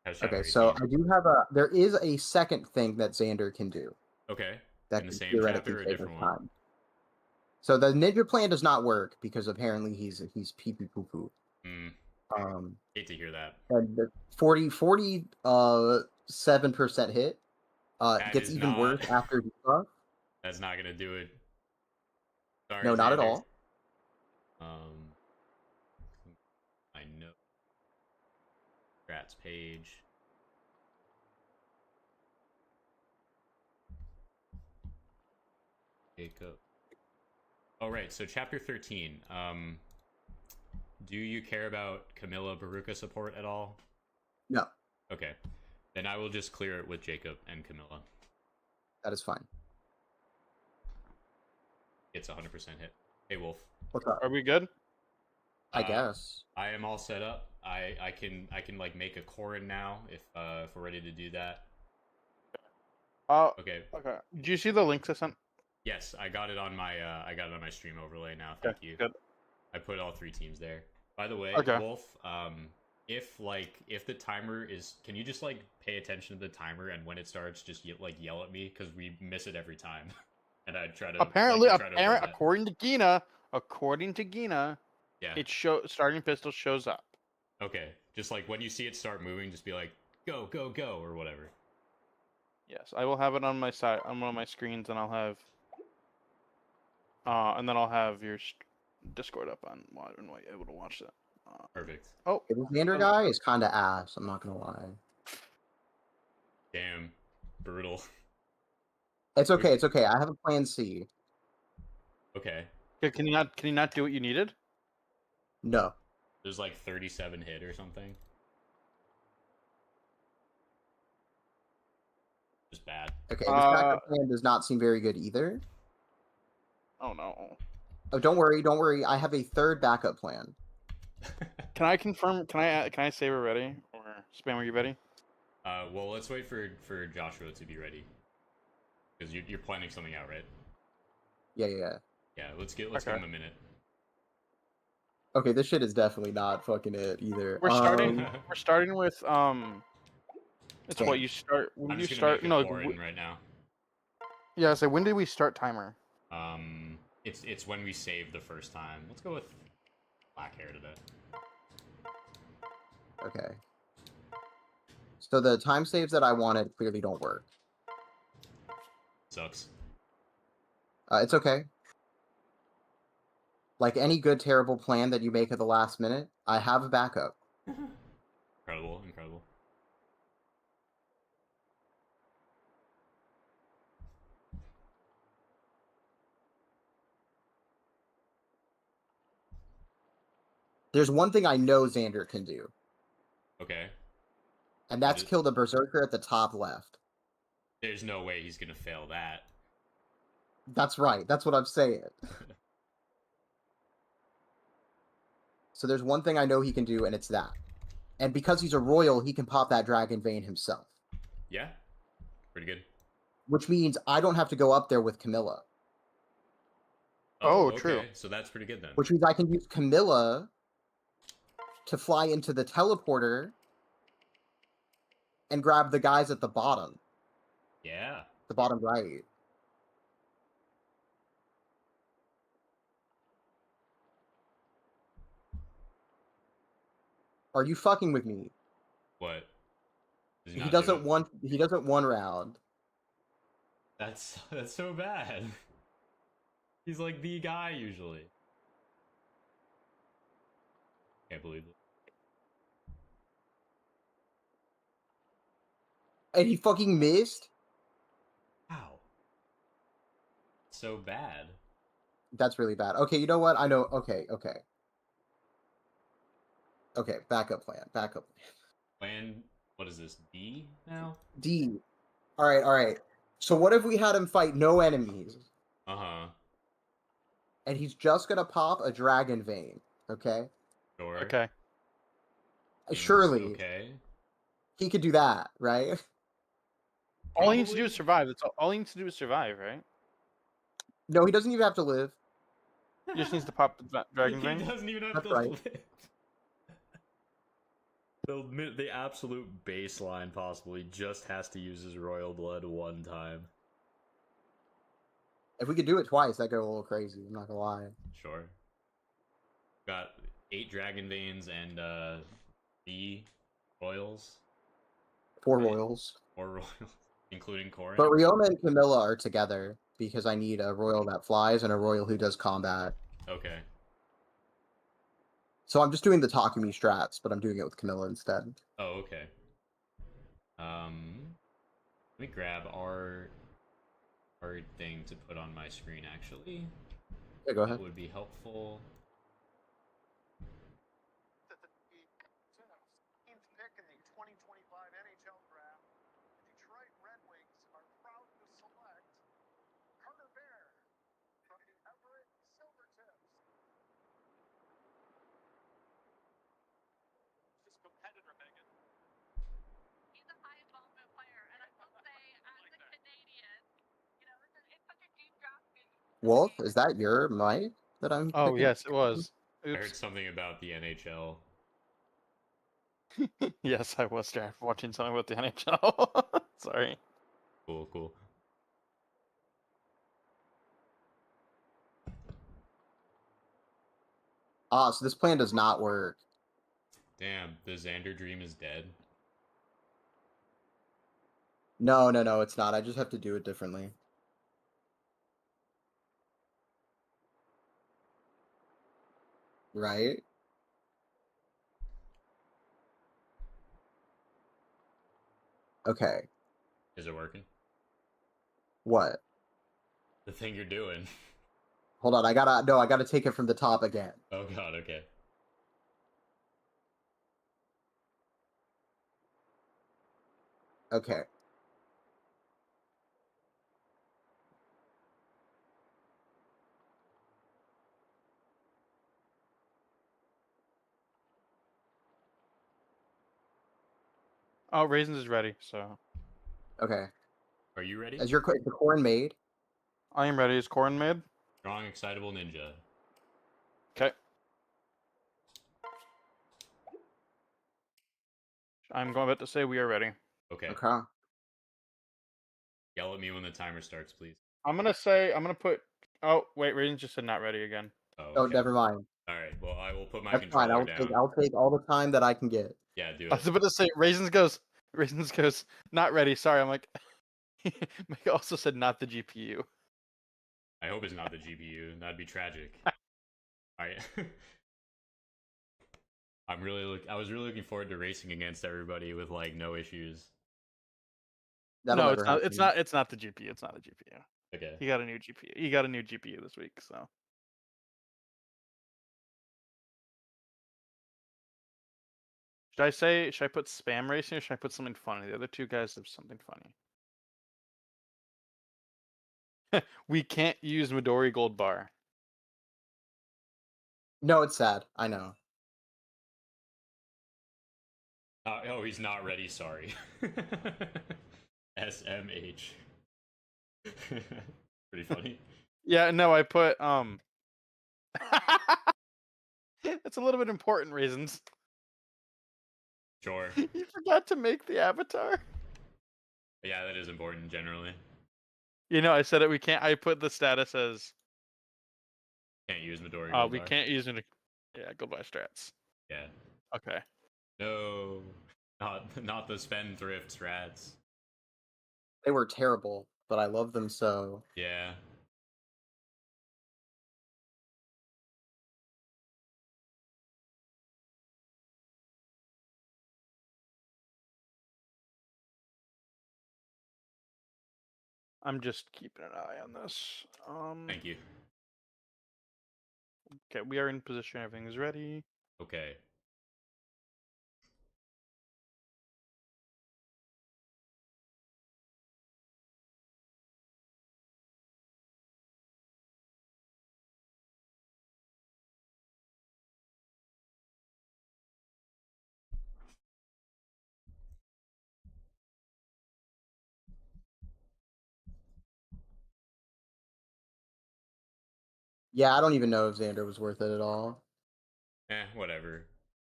How's Okay, Chapter so 18? I do have there is a second thing that Xander can do. Okay. That In the could same theoretically chapter or a save different us one? time. So the ninja plan does not work because apparently he's pee pee poo poo. Hate to hear that. And the 47% hit That gets is even not- worse after debuff. That's not gonna do it. Sorry, No, not at Xander. all. I know. Strats page. Jacob. Oh, right. So chapter 13. Do you care about Camilla Baruka support at all? No, Okay. Then I will just clear it with Jacob and Camilla. that is fine. It's 100% hit. Hey, Wolf. What's up? Are we good? I guess. I am all set up. I can like make a Corin now if we're ready to do that. Okay. Okay. Do you see the links I sent? Yes, I got it on my stream overlay now. Thank you. Good. I put all 3 teams there. By the way, Okay. Wolf, if the timer is, can you just like pay attention to the timer, and when it starts, just yell at me, because we miss it every time, and I try to Apparently, try to avoid that. according to Gina, Yeah. it starting pistol shows up. Okay, just like when you see it start moving, just be like, go, go, go, or whatever. Yes, I will have it on my side on one of my screens, and I'll have, and then I'll have your Discord up on and able to watch that. Perfect. Oh, The Xander guy is kind of ass. I'm not gonna lie. Damn, brutal. It's okay. It's okay. I have a plan C. Okay. Can you not do what you needed? No. There's like 37 hit or something. Just bad. Okay, this backup plan does not seem very good either. Oh no. Oh, don't worry, don't worry. I have a third backup plan. Can I confirm? Can I say we're ready? Or Spam, are you ready? Well, let's wait for Joshua to be ready. Because you're planning something out, right? Yeah. Yeah, let's give him a minute. Okay, this shit is definitely not fucking it either. We're starting. We're starting with It's what Damn. you start. When I'm you just gonna start. make No. a Corin right now. Yeah. So when did we start timer? It's when we saved the first time. Let's go with black hair today. Okay. So the time saves that I wanted clearly don't work. Sucks. It's okay. Like any good terrible plan that you make at the last minute, I have a backup. Incredible, incredible. There's one thing I know Xander can do. Okay. And that's kill the berserker at the top left. There's no way he's gonna fail that. That's right. That's what I'm saying. So there's one thing I know he can do, and it's that. And because he's a royal, he can pop that dragon vein himself. Yeah. Pretty good. Which means I don't have to go up there with Camilla. Oh, okay. true. So that's pretty good then. Which means I can use Camilla to fly into the teleporter and grab the guys at the bottom. Yeah. The bottom right. Are you fucking with me? What? He doesn't one round. That's so bad. He's like the guy usually. Can't believe it. And he fucking missed? Wow. So bad. That's really bad. Okay, you know what? I know. Okay. Okay, backup plan. Plan, what is this, D now? D. Alright. So what if we had him fight no enemies? Uh-huh. And he's just gonna pop a dragon vein, okay? Sure. Okay. Surely. Okay. He could do that, right? All he needs to do is survive. That's all he needs to do is survive, right? No, he doesn't even have to live. He just needs to pop the dragon He vein. doesn't even have That's to right. live. The absolute baseline possible. He just has to use his royal blood one time. If we could do it twice, that'd go a little crazy. I'm not gonna lie. Sure. Got 8 dragon veins and D royals. 4 royals. 4 royals, including Corin. But Rioma and Camilla are together because I need a royal that flies and a royal who does combat. Okay. So I'm just doing the Takumi strats, but I'm doing it with Camilla instead. Oh, okay. Let me grab our thing to put on my screen, actually. Yeah, go ahead. That would be helpful. Wolf, is that your mic that I'm Oh picking? yes, it was. I heard Oops. something about the NHL. Yes, I was watching something about the NHL. Sorry. Cool. Ah, so this plan does not work. Damn, the Xander dream is dead. No, it's not. I just have to do it differently. Right? Okay. Is it working? What? The thing you're doing. Hold on, I gotta take it from the top again. Oh god, okay. Okay. Oh, Raisins is ready, so Okay. Are you ready? Is the corn made? I am ready. Is corn made? Strong, excitable ninja. Okay. I'm going about to say we are ready. Okay. Okay. Yell at me when the timer starts, please. I'm gonna put. Oh wait, Raisins just said not ready again. Oh, Okay. never mind. All right. Well, I will put my That's fine. controller down. I'll take all the time that I can get. Yeah, do I it. was about to say Raisins goes not ready. Sorry, I'm like. Mike also said not the GPU. I hope it's not the GPU. That'd be tragic. All right. I was really looking forward to racing against everybody with like no issues. That'll No, never happen. it's not the GPU. It's not the GPU. Okay. You got a new GPU. You got a new GPU this week, so. Should I put spam racing or should I put something funny? The other two guys have something funny. We can't use Midori Gold Bar. No, it's sad. I know. Oh, he's not ready. Sorry. SMH. Pretty funny. Yeah, no, I put It's a little bit important, Raisins. Sure. You forgot to make the avatar. Yeah, that is important generally. You know, I said it. We can't. I put the status as. Can't use Midori. We can't use it. Yeah, goodbye strats. Yeah. Okay. No, not the spendthrift strats. They were terrible, but I love them so. Yeah. I'm just keeping an eye on this. Thank you. Okay, we are in position. Everything is ready. Okay. Yeah, I don't even know if Xander was worth it at all. Whatever.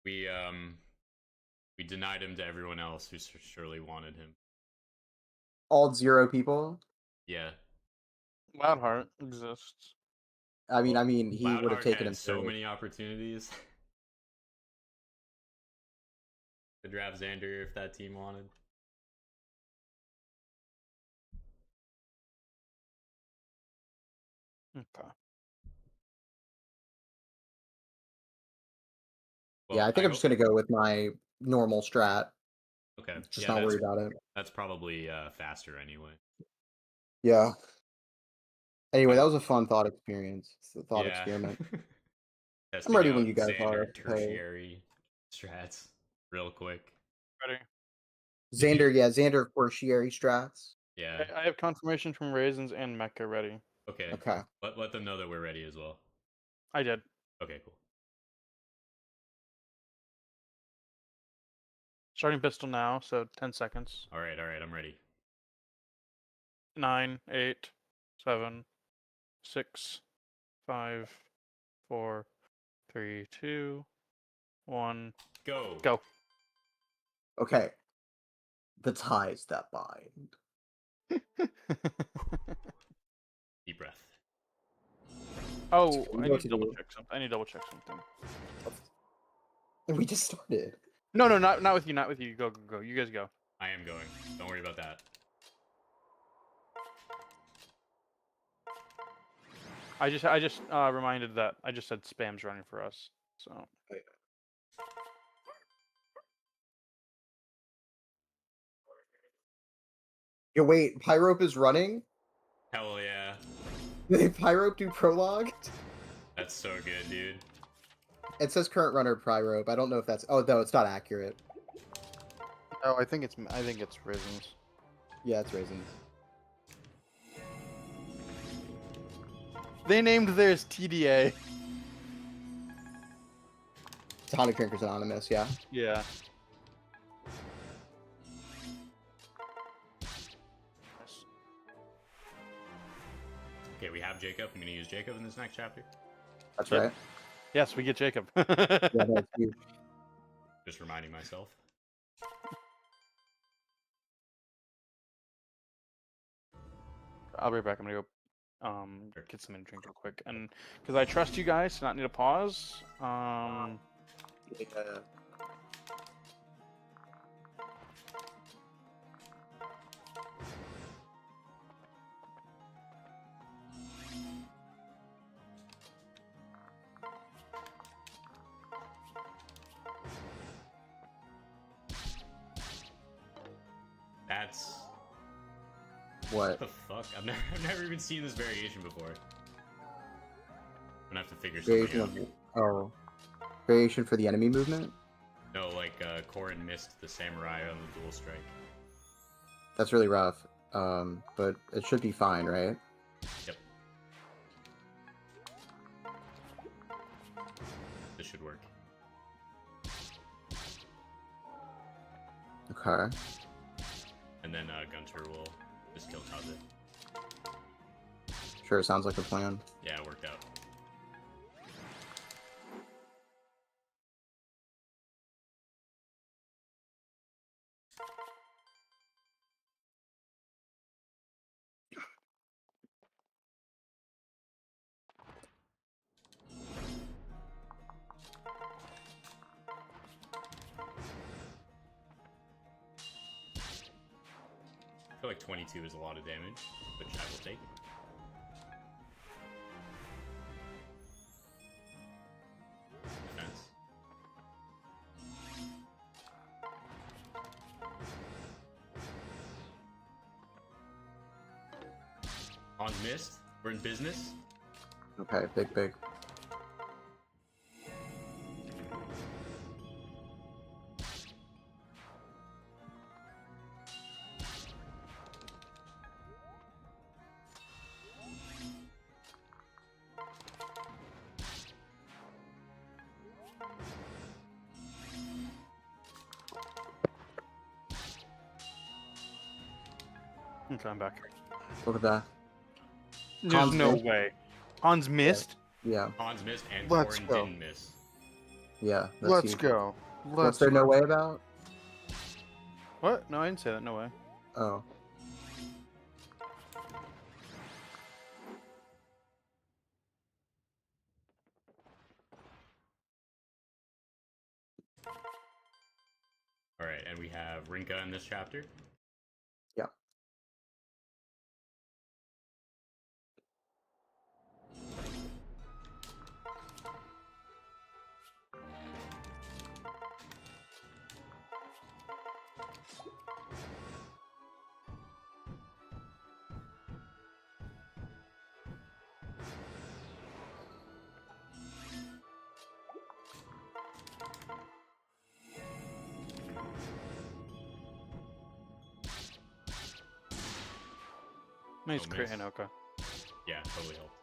We denied him to everyone else who surely wanted him. All 0 people. Yeah. Loudheart exists. I mean, he would have Loudheart taken had him so first. many opportunities to draft Xander if that team wanted. Okay. Well, Yeah, I think I'm just gonna go with my normal strat. Okay. Just Yeah, not worried about it. That's probably faster anyway. Yeah. Anyway, that was a fun thought experience. It's a thought experiment. Testing I'm ready out when you guys Xander are. tertiary strats real quick. Ready. Xander, yeah, Xander tertiary strats. Yeah. I have confirmation from Raisins and Mecca ready. Okay. Okay. Let them know that we're ready as well. I did. Okay, cool. Starting pistol now, so 10 seconds. All right, I'm ready. 9, 8, 7, 6, 5, 4, 3, 2, 1. Go. Go. Okay. The ties that bind. Deep breath. Oh, We I go need to to double the- check something. I need to double check something. We just started. No, not with you. Not with you. Go. You guys go. I am going. Don't worry about that. I just reminded that I just said spam's running for us. So. Yo, wait, Pyrope is running? Hell yeah. Did Pyrope do prologue? That's so good, dude. It says current runner Pyrope. I don't know if that's. Oh no, it's not accurate. Oh, I think it's Raisins. Yeah, it's Raisins. They named theirs TDA. Tonic Drinkers Anonymous, yeah. Yeah. Okay, we have Jacob. I'm gonna use Jacob in this next chapter. That's Yep. right. Yes, we get Jacob. Yeah, that's huge. Just reminding myself. I'll be right back. I'm gonna go get something to drink real quick, and because I trust you guys to not need a pause. Yeah. That's What? the fuck. I've never even seen this variation before. I'm gonna have to figure something Variation out. of variation for the enemy movement. No, like Korin missed the samurai on the dual strike. That's really rough. But it should be fine, right? Yep. This should work. Okay. And then Gunter will just kill Taze. Sure, sounds like a plan. Yeah, it worked out. I feel like 22 is a lot of damage, which I will take. Defense. On missed. We're in business. Okay, big. Okay, I'm back. Look at that. There's Hans no missed. way. Hans missed. Yeah, Hans missed and Let's Korin go. didn't miss. yeah. That's Let's huge. go. What's Let's there no go. way about? What? No, I didn't say that. No way. Oh. Alright, and we have Rinka in this chapter. Yeah. Nice Oh, crit, miss. Hinoka. Yeah, totally helped.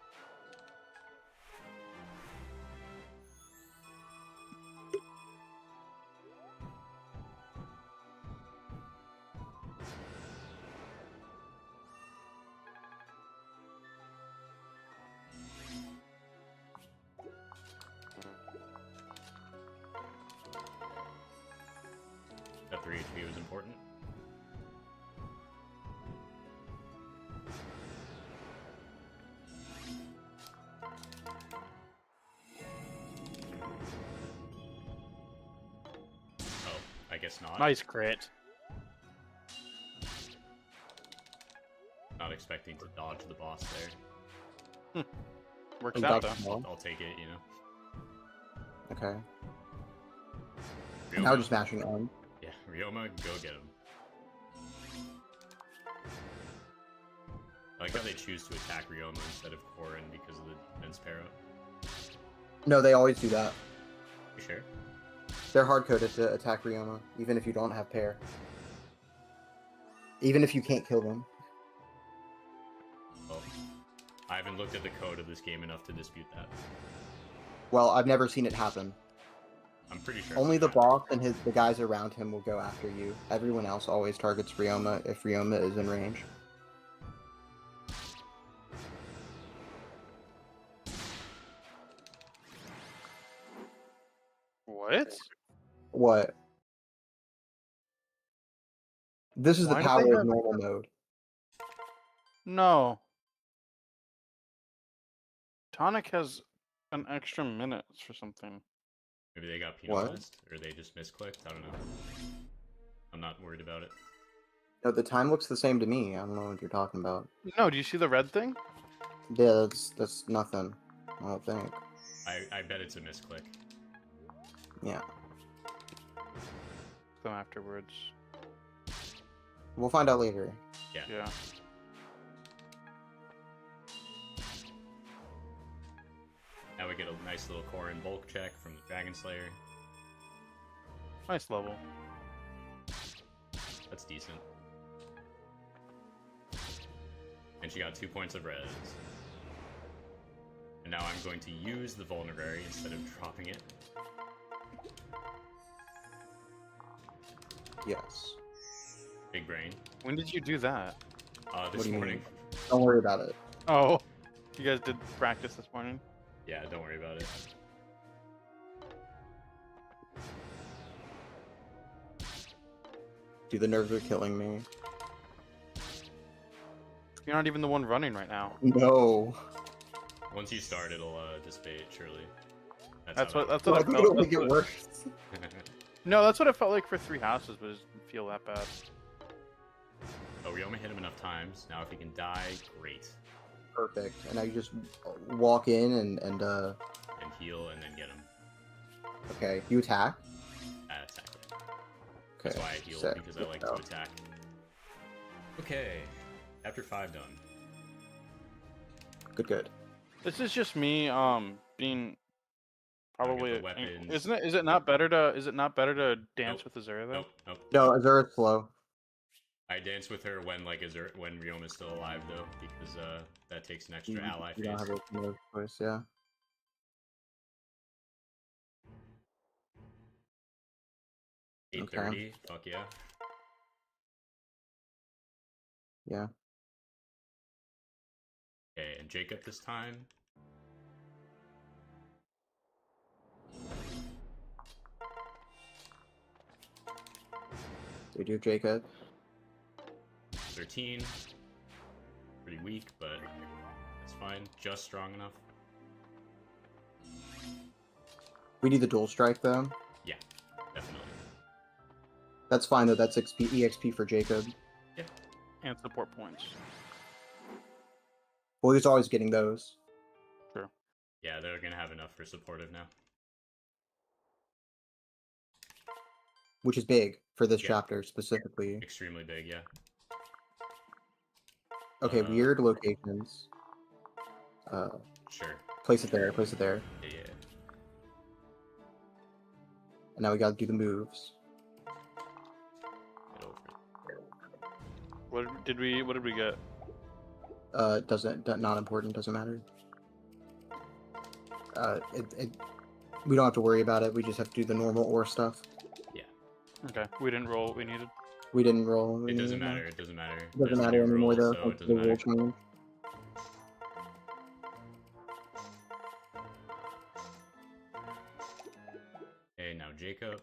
That 3 HP was important. Oh, I guess not. Nice crit. Not expecting to dodge the boss there. Works And out Dr. though. Moore. I'll take it, you know. Okay. Ryoma, Now just mashing on. yeah, Ryoma, go get him. I like how they choose to attack Ryoma instead of Korin because of the defense para. No, they always do that. You sure? They're hard coded to attack Ryoma, even if you don't have pair. Even if you can't kill them. Well, I haven't looked at the code of this game enough to dispute that. Well, I've never seen it happen. I'm pretty sure. Only it's the not. boss and the guys around him will go after you. Everyone else always targets Ryoma if Ryoma is in range. What? What? This is Why the do they power of have- normal mode. No. Tonic has an extra minutes for something. Maybe they got What? penalized, or they just misclicked. I don't know. I'm not worried about it. No, the time looks the same to me. I don't know what you're talking about. No, do you see the red thing? Yeah, that's nothing. I don't think. I bet it's a misclick. Yeah, Them afterwards. we'll find out later. Yeah. Now we get a nice little core and bulk check from the Dragon Slayer. Nice level. That's decent. And she got 2 points of res. And now I'm going to use the Vulnerary instead of dropping it. Yes. Big brain. When did you do that? This What do you morning. mean? Don't worry about it. Oh. You guys did practice this morning? Yeah, don't worry about it. Dude, the nerves are killing me. You're not even the one running right now. No. Once you start, it'll dissipate, surely. That's how what it that's I what I think felt. it'll make That's it what- works. No, that's what it felt like for 3 houses, but it didn't feel that bad. Oh, we only hit him enough times. Now if he can die, great. Perfect. And now you just walk in and And heal and then get him. okay, you attack. Attack. Okay. That's why I heal, sick. because I like to attack. Okay. Chapter 5 done. Good. This is just me being probably the weapons. is it not better to dance Nope. with Azura though? Nope. No, Azura's slow. I dance with her when when Ryoma is still alive though, because that takes an extra ally You don't phase. have no choice, yeah. Okay. 8:30. Fuck yeah. Yeah. Okay, and Jacob this time. Dude, you're Jacob. 13. Pretty weak, but that's fine. Just strong enough. We need the dual strike though. Yeah, definitely. That's fine though. That's EXP for Jacob. And support points. Well, he's always getting those. True. Yeah, they're gonna have enough for supportive now. Which is big for this Yeah. chapter specifically. Extremely big, yeah. Okay, weird locations. Sure. Place it there. Yeah. And now we gotta do the moves. Get over it. What did we get? Not important. Doesn't matter. We don't have to worry about it. We just have to do the normal ore stuff. Okay, we didn't roll what we needed. We didn't roll. It doesn't matter. It doesn't matter. It doesn't There's a matter new anymore rule, though. so it Thanks to doesn't the rule matter. change. Okay, now Jacob.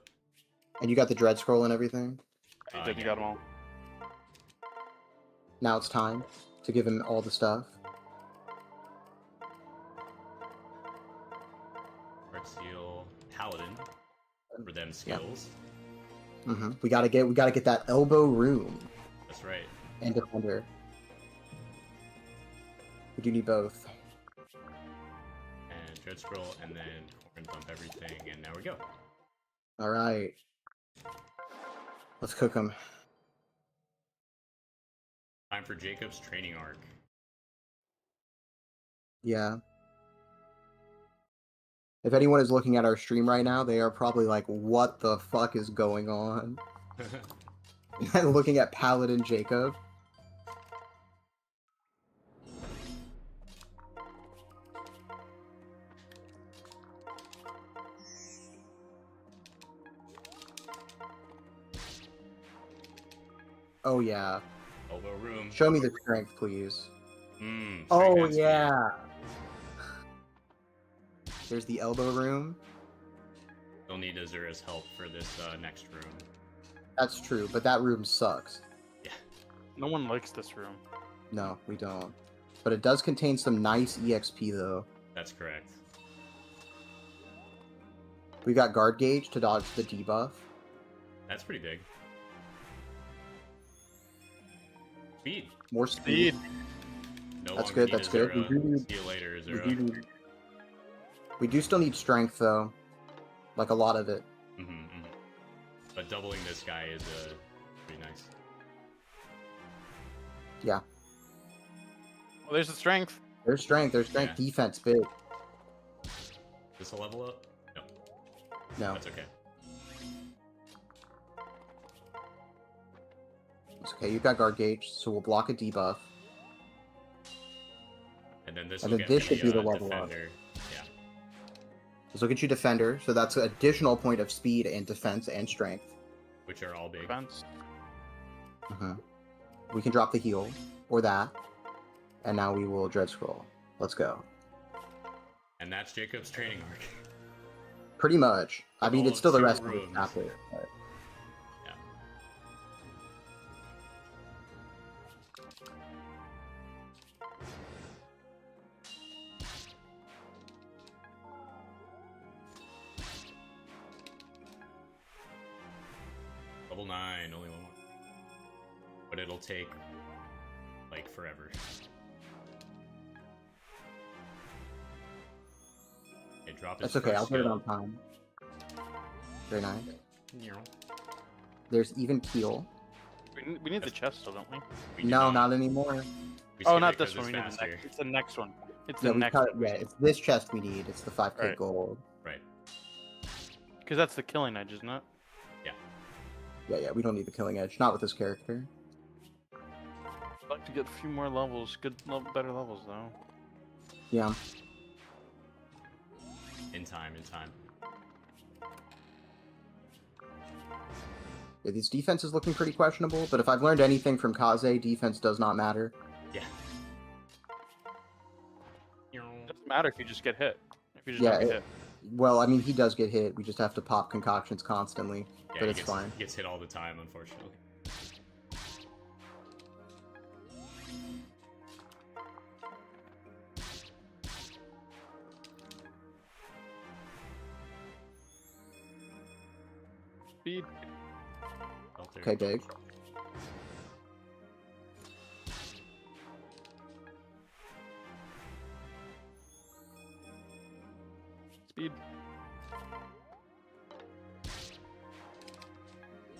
And you got the dread scroll and everything. You did, you got them all. Now it's time to give him all the stuff. Heart Seal, Paladin for them skills. We gotta get that elbow room That's right. and defender. We do need both. And Dread Scroll, and then Corn Thump everything, and now we go. All right. Let's cook them. Time for Jacob's training arc. Yeah. If anyone is looking at our stream right now, they are probably like, what the fuck is going on? And looking at Paladin Jacob. Oh yeah. Elbow room. Show me the strength, please. Strength Oh and speed. yeah. There's the elbow room. You'll need Azura's help for this next room. That's true, but that room sucks. Yeah. No one likes this room. No, we don't. But it does contain some nice EXP though. That's correct. We got guard gauge to dodge the debuff. That's pretty big. Speed. More speed. No That's longer good. need That's good. We Azura. do need, See you later, we Azura. do need- we do still need strength though, like a lot of it. But doubling this guy is pretty nice. Yeah. Well, there's the strength. There's strength. There's strength. Yeah. Defense big. Is this a level up? No. No. That's okay. It's okay. You've got guard gauge, so we'll block a debuff. And then this And will then get this me should be the level up. defender. Yeah. This will get you defender, so that's an additional point of speed and defense and strength. Which are all big. Defense. We can drop the heal or that, and now we will dread scroll. Let's go. And that's Jacob's training arc. Pretty much. I mean, All it's still the two rest of the rooms. chapter. But... Yeah. Level 9, only one more. But it'll take, like, forever. Okay, drop his That's okay. first I'll get it skill. on time. Very nice. Yeah. There's even keel. We need the chest still, don't we? We do No, not anymore. We Oh, skip not it this 'cause one. We it's need the faster. next. It's the next one. It's Yeah, the we next cut, one. yeah, it's this chest we need. It's the 5k Right. gold. Right. Because that's the killing edge, isn't it? Yeah, we don't need the killing edge. Not with this character. I'd like to get a few more levels. Better levels, though. Yeah. In time. Yeah, these defense is looking pretty questionable, but if I've learned anything from Kaze, defense does not matter. Yeah. It doesn't matter if you just get hit. If you just Yeah, don't get it- hit. Well, I mean, he does get hit. We just have to pop concoctions constantly, Yeah, but he it's gets, fine. He gets hit all the time, unfortunately. Speed. Filter. Okay, big. Speed.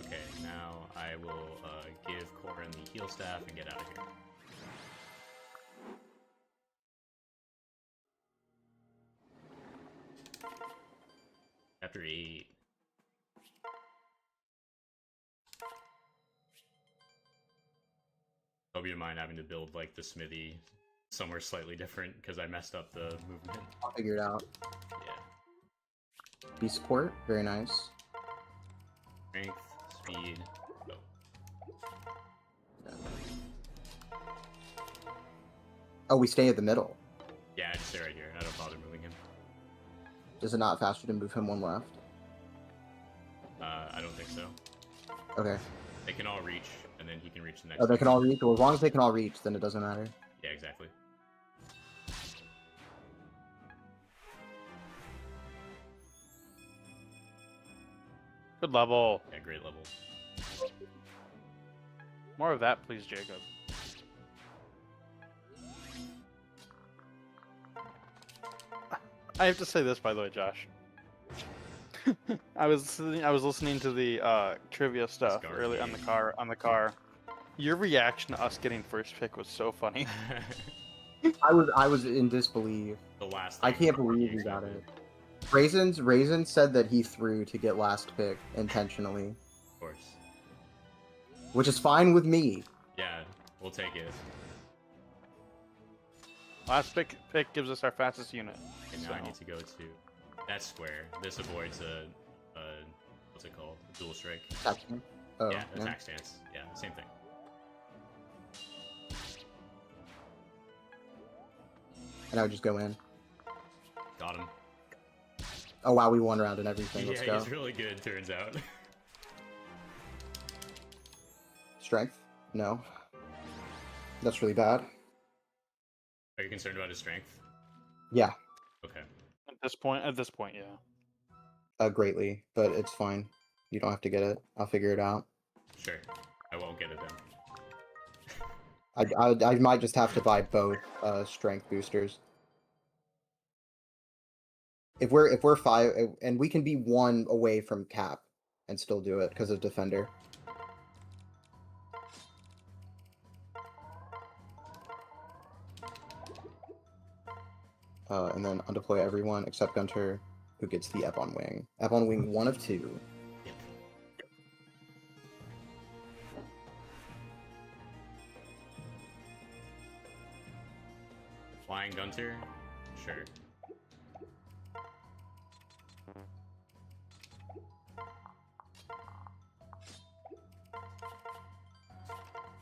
Okay, now I will give Corin the heal staff and get out of here. Chapter 8. Hope you don't mind having to build like the smithy somewhere slightly different because I messed up the movement. I'll figure it out. Yeah. Be support. Very nice. Strength, speed, go. Oh, we stay at the middle. Yeah, I just stay right here. I don't bother moving him. Is it not faster to move him one left? I don't think so. Okay. They can all reach, and then he can reach the next Oh, they one. can all reach? Well, as long as they can all reach, then it doesn't matter. Yeah, exactly. Good level. Yeah, great level. More of that, please, Jacob. I have to say this, by the way, Josh. I was listening to the trivia stuff guard early on game. the car. Your reaction to us getting first pick was so funny. I was in disbelief. The last I thing can't we believe you got expected. it. Raisins said that he threw to get last pick intentionally, Of course. which is fine with me. Yeah, we'll take it. Last pick gives us our fastest unit. And now So. I need to go to that square. This avoids a what's it called? A dual strike. Attack. Oh, Yeah, yeah. attack stance. Yeah, same thing. And I would just go in. Got him. Oh wow, we won round and everything. Let's Yeah, go. he's really good, turns out. Strength? No. That's really bad. Are you concerned about his strength? Yeah, Okay. At this point, yeah. greatly, but it's fine. You don't have to get it. I'll figure it out. Sure. I won't get it then. I might just have to buy both strength boosters. If we're 5, and we can be 1 away from cap and still do it because of defender. And then undeploy everyone except Gunter, who gets the Ebb on Wing. Ebb on Wing 1 of 2. Yep. Flying Gunter? Sure.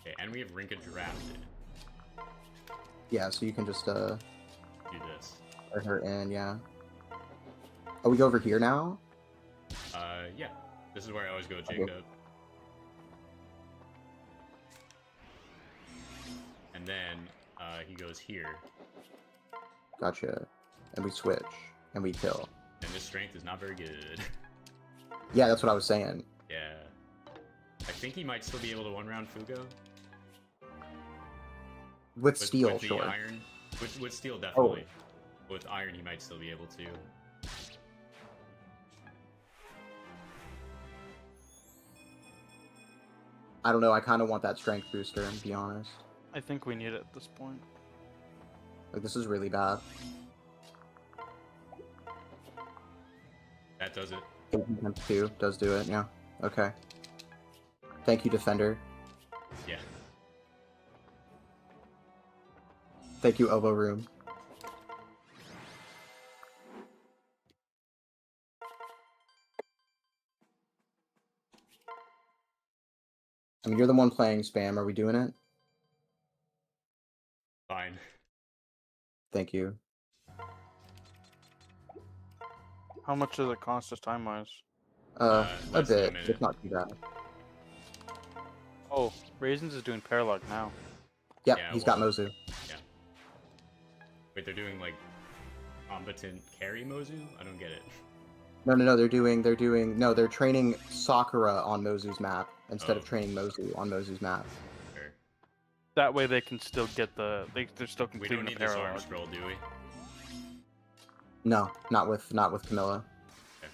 Okay, and we have Rinka drafted. Yeah, so you can just Do this. put her in, yeah. Oh, we go over here now? Yeah. This is where I always go with Okay. Jacob. And then, he goes here. Gotcha. And we switch. And we kill. And this strength is not very good. Yeah, that's what I was saying. Yeah. I think he might still be able to one-round Fugo. With steel, with the sure. iron. With steel, definitely. With iron, he might still be able to. I don't know, I kind of want that strength booster, to be honest. I think we need it at this point. Like, this is really bad. That does it. 18 times 2 does do it, yeah. Okay. Thank you, Defender. Yeah. Thank you, Elbow Room. I mean, you're the one playing spam. Are we doing it? Fine. Thank you. How much does it cost us time-wise? A less than a bit. minute. It's not too bad. Oh, Raisins is doing Paralog now. Yep, Yeah, he's got well- Mozu. Yeah. Wait, they're doing, like, combatant carry Mozu? I don't get it. No, they're training Sakura on Mozu's map instead of Oh. training Mozu on Mozu's map. Sure. That way they can still get they're still We completing don't the need this arm Paralog. scroll, do we? No, not with Camilla. Okay.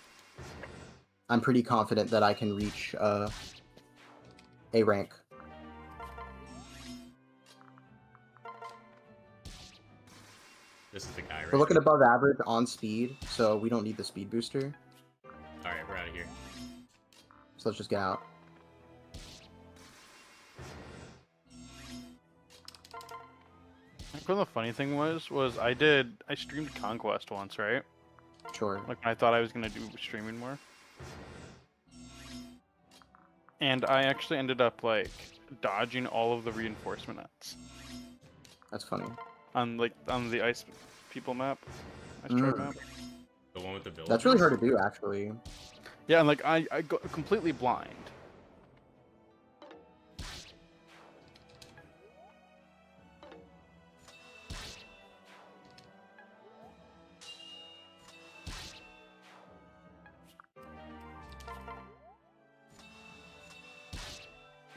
I'm pretty confident that I can reach A rank. This is the guy, right? We're looking above average on speed, so we don't need the speed booster. Alright, we're out of here. So let's just get out. I think the funny thing was I streamed Conquest once, right? Sure. Like I thought I was gonna do streaming more. And I actually ended up like dodging all of the reinforcement nets That's funny. on the ice people map. Ice tribe map. The one with the villagers? That's really hard to do, actually. Yeah, and like I go completely blind.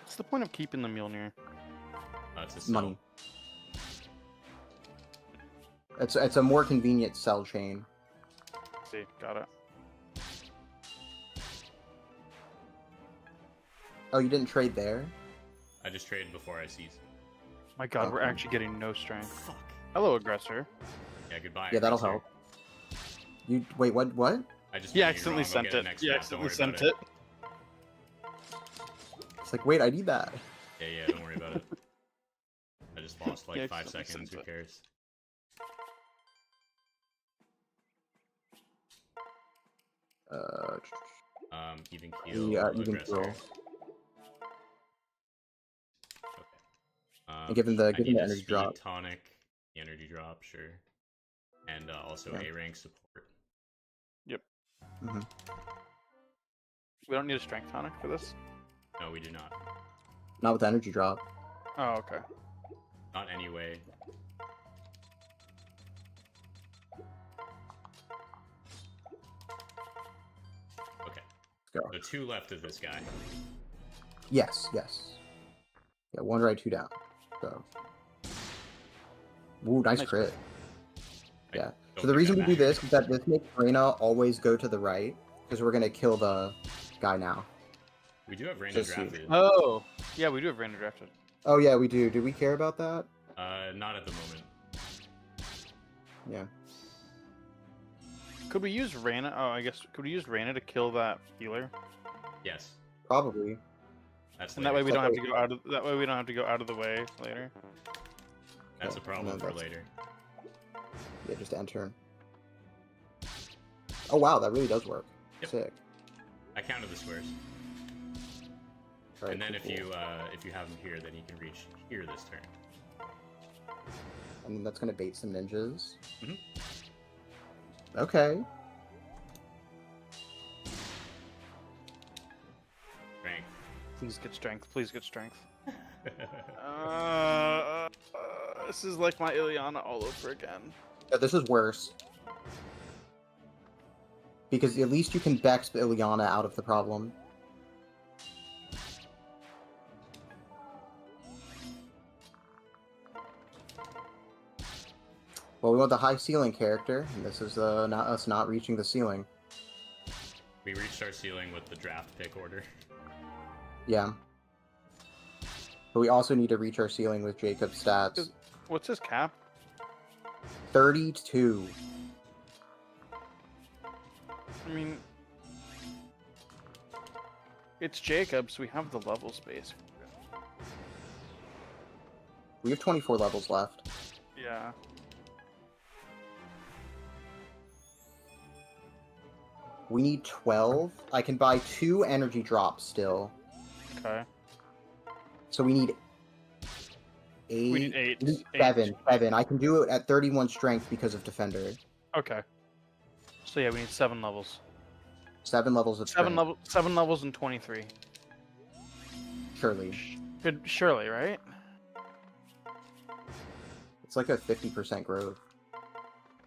What's the point of keeping the Mjolnir? It's a cell. Money. It's a more convenient cell chain. See, got it. Oh, you didn't trade there? I just traded before I seized. My God, we're Okay. actually getting no strength. Fuck. Hello, aggressor. Yeah, goodbye. Yeah, that'll aggressor. help. You wait, what? I just He ran you accidentally wrong. I'll sent get it it. next He map, accidentally don't worry sent about it. It's like, wait, I need that. Yeah, don't worry about it. I just lost like He 5 accidentally seconds, who sent it. cares? Even keel, Yeah, even aggressor. keel. Okay. And give him the I give him need the a energy speed drop. tonic, the energy drop, sure. And also Yeah. A rank support. Yep. Mhm. We don't need a strength tonic for this. No, we do not. Not with energy drop. Oh, okay. Not anyway. Okay. Go. So 2 left of this guy. Yes, yes. Yeah, 1 right, 2 down. So. Ooh, nice crit. Yeah. So the reason we do this is that this makes Reyna always go to the right, because we're gonna kill the guy now. We do have Reyna Just drafted. Oh, yeah, we do have Reyna drafted. Oh yeah, we do. Do we care about that? Not at the moment. Yeah. Could we use Reyna? Oh, I guess could we use Reyna to kill that healer? Yes. Probably. That's And that way we don't have to later. go out of that way we don't have to go out of the way later. That's a Okay, problem and for then that's- later. Yeah, just end turn. Oh wow, that really does work. Yep. Sick. I counted the squares. Alright, And then cool, if you have him here, then he can reach here this turn. And then that's gonna bait some ninjas. Mhm. Okay. Right. Please get strength. Please get strength. This is like my Ileana all over again. Yeah, this is worse. Because at least you can Bex Ileana out of the problem. Well, we want the high ceiling character, and this is not us not reaching the ceiling. We reached our ceiling with the draft pick order. Yeah. But we also need to reach our ceiling with Jacob's stats. What's his cap? 32. I mean, it's Jacobs. We have the level space. We have 24 levels left. Yeah. We need 12. I can buy 2 energy drops still. Okay. So we need 8. We need 8. We need 7. 7. I can do it at 31 strength because of Defender. Okay. So yeah, we need 7 levels. 7 levels of strength. 7 levels and 23. Surely. Good, surely, right? It's like a 50% growth.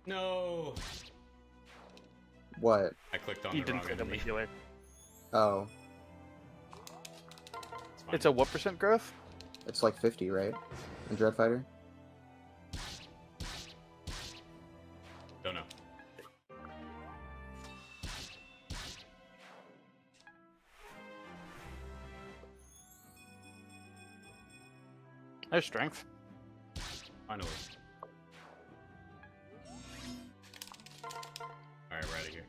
No. What? I clicked on You the didn't wrong click on the enemy. healer. Oh. It's fine. It's a what percent growth? It's like 50, right? In Dreadfighter? Don't know. There's strength. Finally. Alright, we're out of here.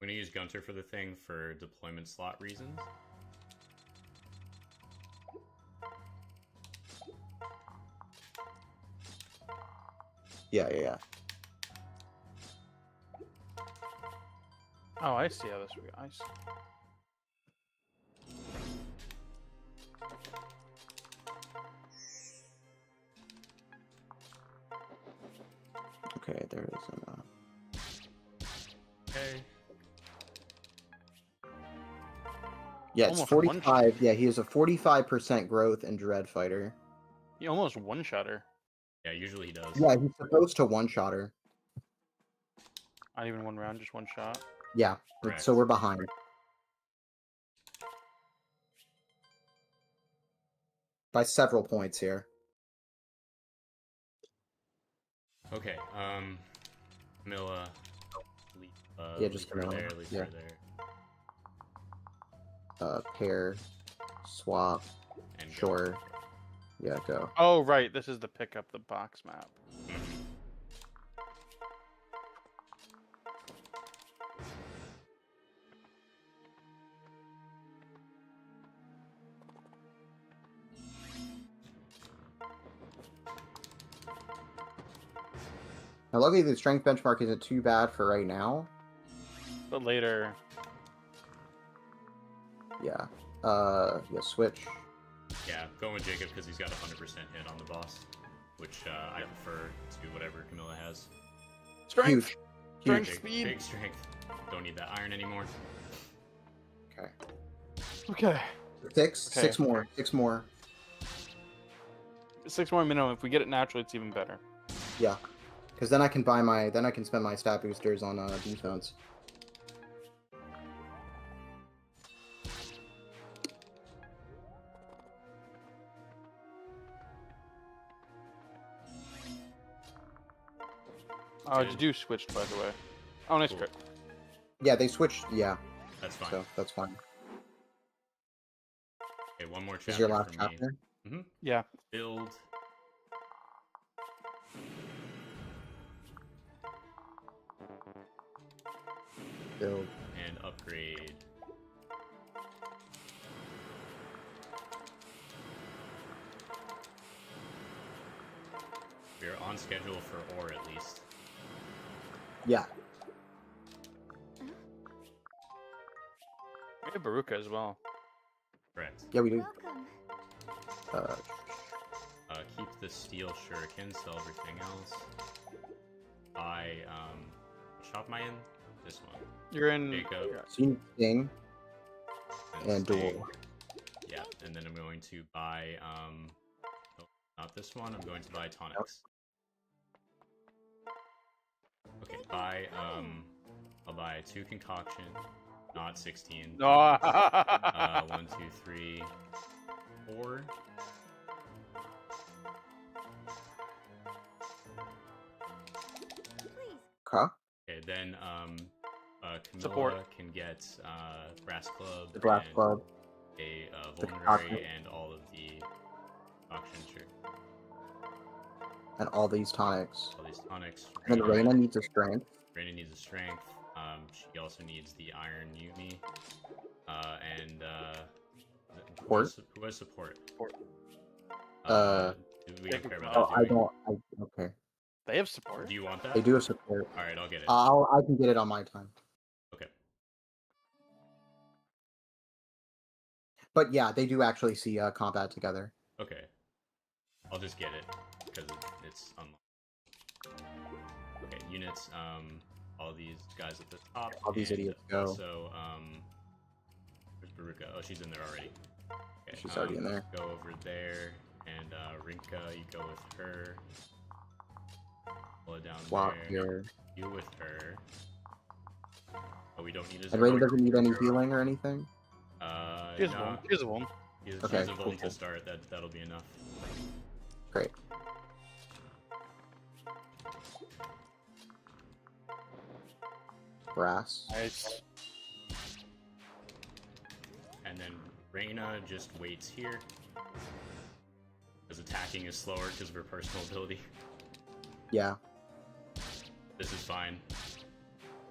I'm gonna use Gunter for the thing for deployment slot reasons. Yeah, yeah, yeah. Oh, I see how this works. I see. Okay, there is an, Okay. Yeah, it's Almost one 45. Yeah, he has a 45% growth in Dreadfighter. He almost one-shot her. Yeah, usually he does. Yeah, he's supposed to one-shot her. Not even one round, just one shot. Yeah, Correct. so we're behind. By several points here. Okay, Camilla. Yeah, just leave her Camilla, there, leave yeah. her there. Pair, swap, And go. sure. Yeah, go. Oh, right. This is the pick up the box map. Now, luckily, the strength benchmark isn't too bad for right now. But later, Yeah. Yeah, switch. Yeah, going with Jacob because he's got 100% hit on the boss, which I prefer to whatever Camilla has. strength, Huge. strength, Huge. speed. Big strength. Don't need that iron anymore. Okay. Okay. Six. Okay. 6 more. 6 more. 6 more minimum. If we get it naturally, it's even better. Yeah. Because then I can buy my. Then I can spend my stat boosters on defense. Jadu switched, by the way. Oh, nice Cool. crit. Yeah, they switched. Yeah. That's fine. So that's fine. Okay, one more chapter This is your last for me. chapter. Mm-hmm. Yeah. Build. Build. And upgrade. We are on schedule for ore at least. Yeah. We have Baruka as well. Correct. Yeah, we do. Keep the steel shuriken, sell everything else. Buy, shop am I in? This one. You're in. Jacob. Sting and Sting. Duel. Yeah, and then I'm going to buy, no, not this one, I'm going to buy tonics. Okay, buy, I'll buy 2 concoction, not 16. No. 1, 2, 3, 4. Okay. Okay, then Camilla Support. can get brass club, The brass and club. a The vulnerary, concoction. and all of the auction shirt. And all these tonics. All these tonics. And then Reyna needs a strength. Reyna needs a strength. She also needs the iron Yumi. And who has support? We don't care about Oh, that, I do we? don't. Okay. They have support. Do you want that? They do have support. Alright, I'll get it. I can get it on my time. Okay. But yeah, they do actually see combat together. Okay. I'll just get it because it's unlocked. Okay, units. All these guys at the top. All these and idiots go. Also, where's Baruka? Oh, she's in there already. Okay, She's already in there. Go over there, and Rinka, you go with her. Pull it down Swap there. here. You with her. Oh, we don't need a And Reyna zero. doesn't need any healing or anything. Here's no. one. Here's one. She's Okay, a cool, Vuln cool. to start. That'll be enough. Great. Brass. Nice. And then Reyna just waits here. Because attacking is slower because of her personal ability. Yeah. This is fine.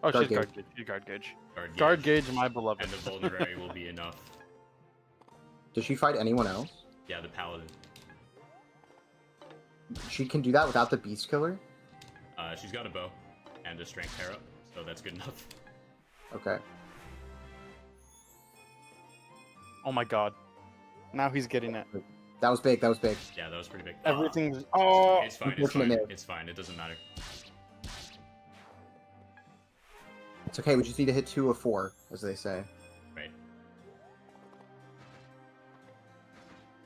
Oh, Guard she's guard gauge. gauge. She's guard gauge. Guard Gauge, my beloved. And the vulnerary will be enough. Does she fight anyone else? Yeah, the paladin. She can do that without the beast killer? She's got a bow and a strength pair up, so that's good enough. Okay. Oh my god. Now he's getting it. That was big, that was big. Yeah, that was pretty big. Everything's. Oh! It's fine, it's Unfortunate fine. miss. It's fine, it doesn't matter. It's okay, we just need to hit 2 of 4, as they say. Right.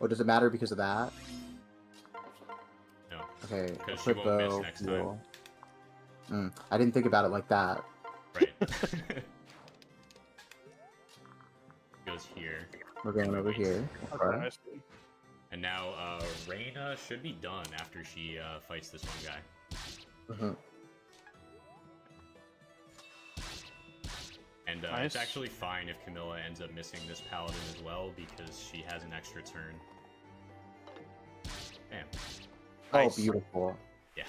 Oh, does it matter because of that? No. Okay, Because she flip won't miss bow, next time. heal. I didn't think about it like that. Right. Goes here. We're going over here. Okay. And now, Reyna should be done after she fights this one guy. Mhm. And Nice. it's actually fine if Camilla ends up missing this paladin as well, because she has an extra turn. Damn. Oh, Nice. beautiful. Yeah.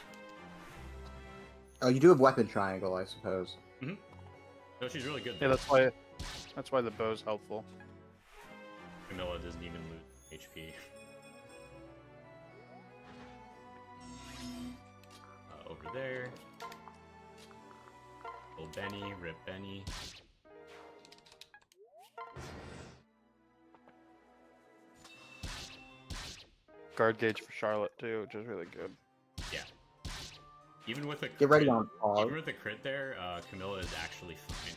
Oh, you do have weapon triangle, I suppose. No, she's really good. Yeah, though. that's why the bow's helpful. Camilla doesn't even lose HP. Over there. Little Benny, rip Benny. Guard gauge for Charlotte too, which is really good. Yeah. Even with a Get ready crit, on pause. even with a crit there, Camilla is actually fine.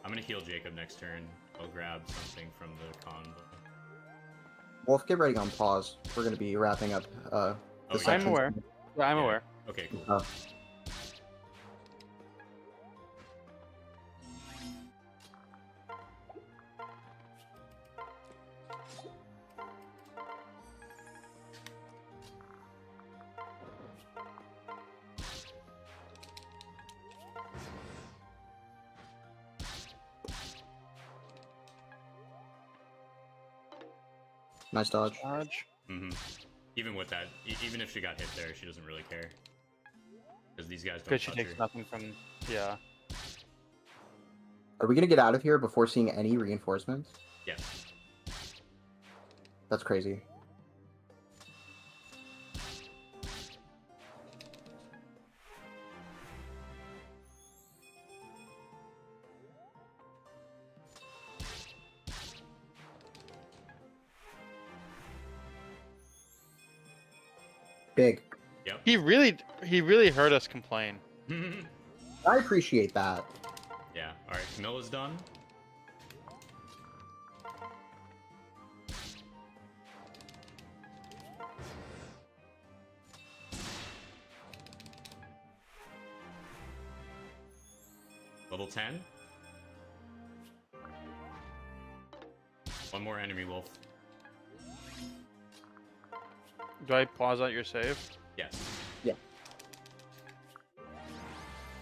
I'm gonna heal Jacob next turn. I'll grab something from the convo. Wolf, get ready on pause. We're gonna be wrapping up. Oh, The yeah. I'm section. aware. Yeah, I'm Yeah. aware. Okay, cool. Nice dodge. Mm-hmm. Even with that, even if she got hit there, she doesn't really care. Because these guys don't Because she touch takes her. nothing from. Yeah. Are we gonna get out of here before seeing any reinforcements? Yes. That's crazy. Big. Yep. He really heard us complain. I appreciate that. Yeah. Alright, Camilla's done. Level 10. One more enemy wolf. Do I pause out your save? Yes. Yeah.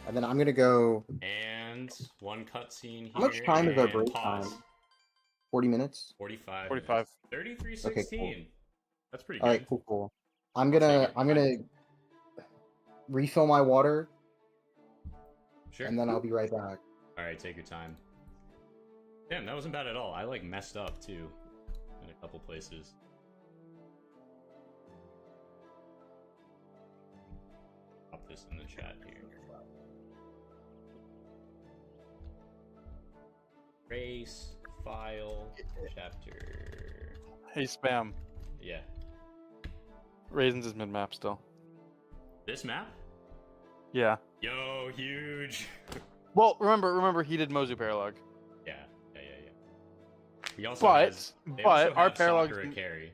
And then I'm gonna go. And one cutscene here. How much time is our and break pause. time? 40 minutes? 45. 45. 33:16. Okay, cool. That's pretty good. Alright, cool. I'm Take gonna it. refill my water Sure. and then I'll be right back. Alright, take your time. Damn, that wasn't bad at all. I like messed up too in a couple places. Pop this in the chat here. Race, file, chapter. Hey, spam. Yeah. Raisins is mid map still. This map? Yeah. Yo, huge. Well, remember he did Mozu Paralog. Yeah. He also But they also our have Paralog Sakura carry.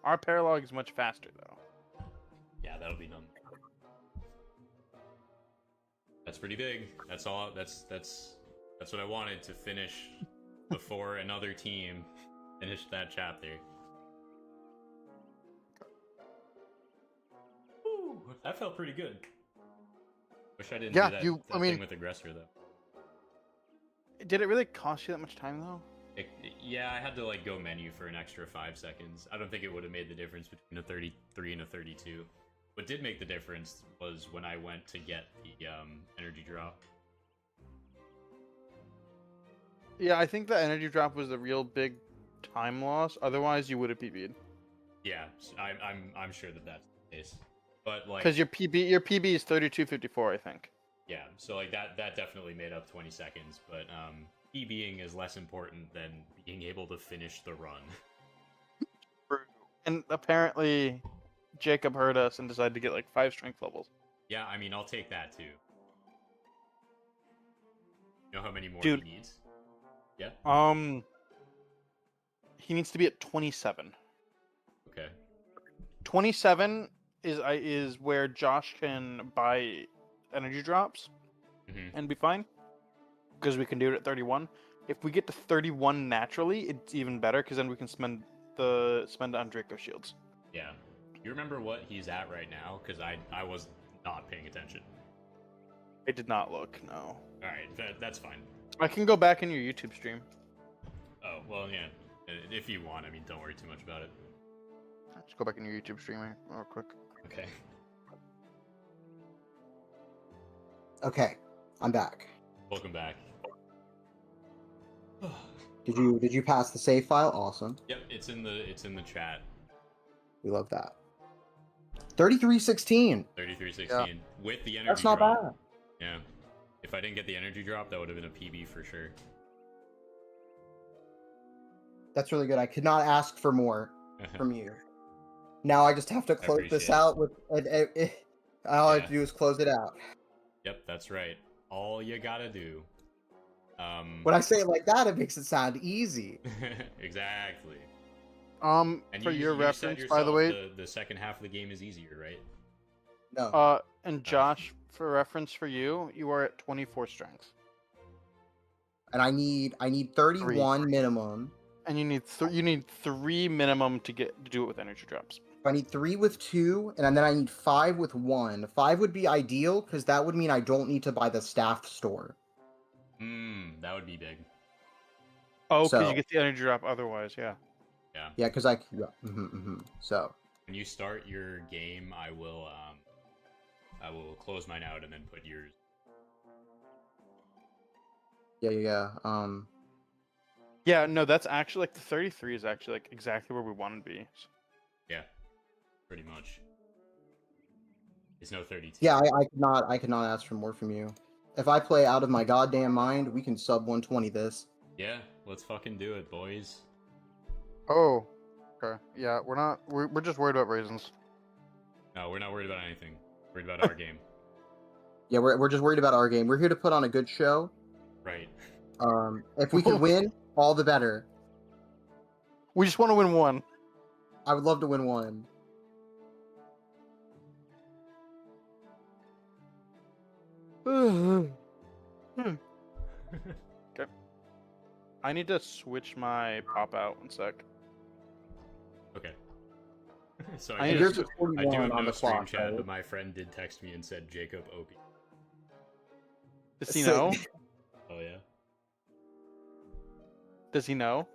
Our Paralog is much faster though. Yeah, that'll be dumb. That's pretty big. That's all. That's what I wanted to finish before another team finished that chapter. Woo, that felt pretty good. Wish I didn't Yeah, do that, you- that I mean- thing with Aggressor though. Did it really cost you that much time though? Yeah, I had to like go menu for an extra 5 seconds. I don't think it would have made the difference between a 33 and a 32. What did make the difference was when I went to get the energy drop. Yeah, I think the energy drop was the real big time loss. Otherwise, you would have PB'd. Yeah, I'm sure that that's the case. But like, Because your PB is 32:54, I think. yeah, so like that definitely made up 20 seconds. But PBing is less important than being able to finish the run. And apparently, Jacob heard us and decided to get like 5 strength levels. Yeah, I mean, I'll take that too. You know how many more Dude. he needs? Yeah. He needs to be at 27. Okay. 27 is where Josh can buy energy drops Mhm. and be fine, because we can do it at 31. If we get to 31 naturally, it's even better because then we can spend on Draco shields. Yeah. You remember what he's at right now? Because I was not paying attention. I did not look. No. All right, that's fine. I can go back in your YouTube stream. Oh well, yeah. If you want, I mean, don't worry too much about it. Just go back in your YouTube stream real quick. Okay. Okay, I'm back. Welcome back. Did you pass the save file? Awesome. Yep, it's in the chat. We love that. 33-16. 33-16 with the energy That's not drop. bad. Yeah. If I didn't get the energy drop, that would have been a PB for sure. That's really good. I could not ask for more from you. Now I just have to close this out with. All I have to do is close it out. Yep, that's right. All you gotta do. When I say it like that, it makes it sound easy. Exactly. And for your you said reference, by the way, the second half of the game is easier, right? No. And Josh, for reference for you, you are at 24 strength. And I need 31 minimum. And you need 3 minimum to do it with energy drops. I need 3 with 2, and then I need 5 with 1. 5 would be ideal because that would mean I don't need to buy the staff store. That would be big. Oh, because you get the energy drop otherwise, yeah. Yeah. Yeah, because So. When you start your game, I will close mine out and then put yours. Yeah. Yeah, no, that's actually like the 33 is actually like exactly where we want to be. Yeah, pretty much. It's no 32. Yeah, I could not ask for more from you. If I play out of my goddamn mind, we can sub 120 this. Yeah, let's fucking do it, boys. Oh, okay. Yeah, we're just worried about raisins. No, we're not worried about anything. We're worried about our game. Yeah, we're just worried about our game. We're here to put on a good show. Right. If we can win, all the better. We just want to win one. I would love to win one. Okay. I need to switch my pop out 1 sec. Okay. So I I do have on no the stream clock, chat, right? but my friend did text me and said Jacob OP. Does he know? Oh yeah. Does he know?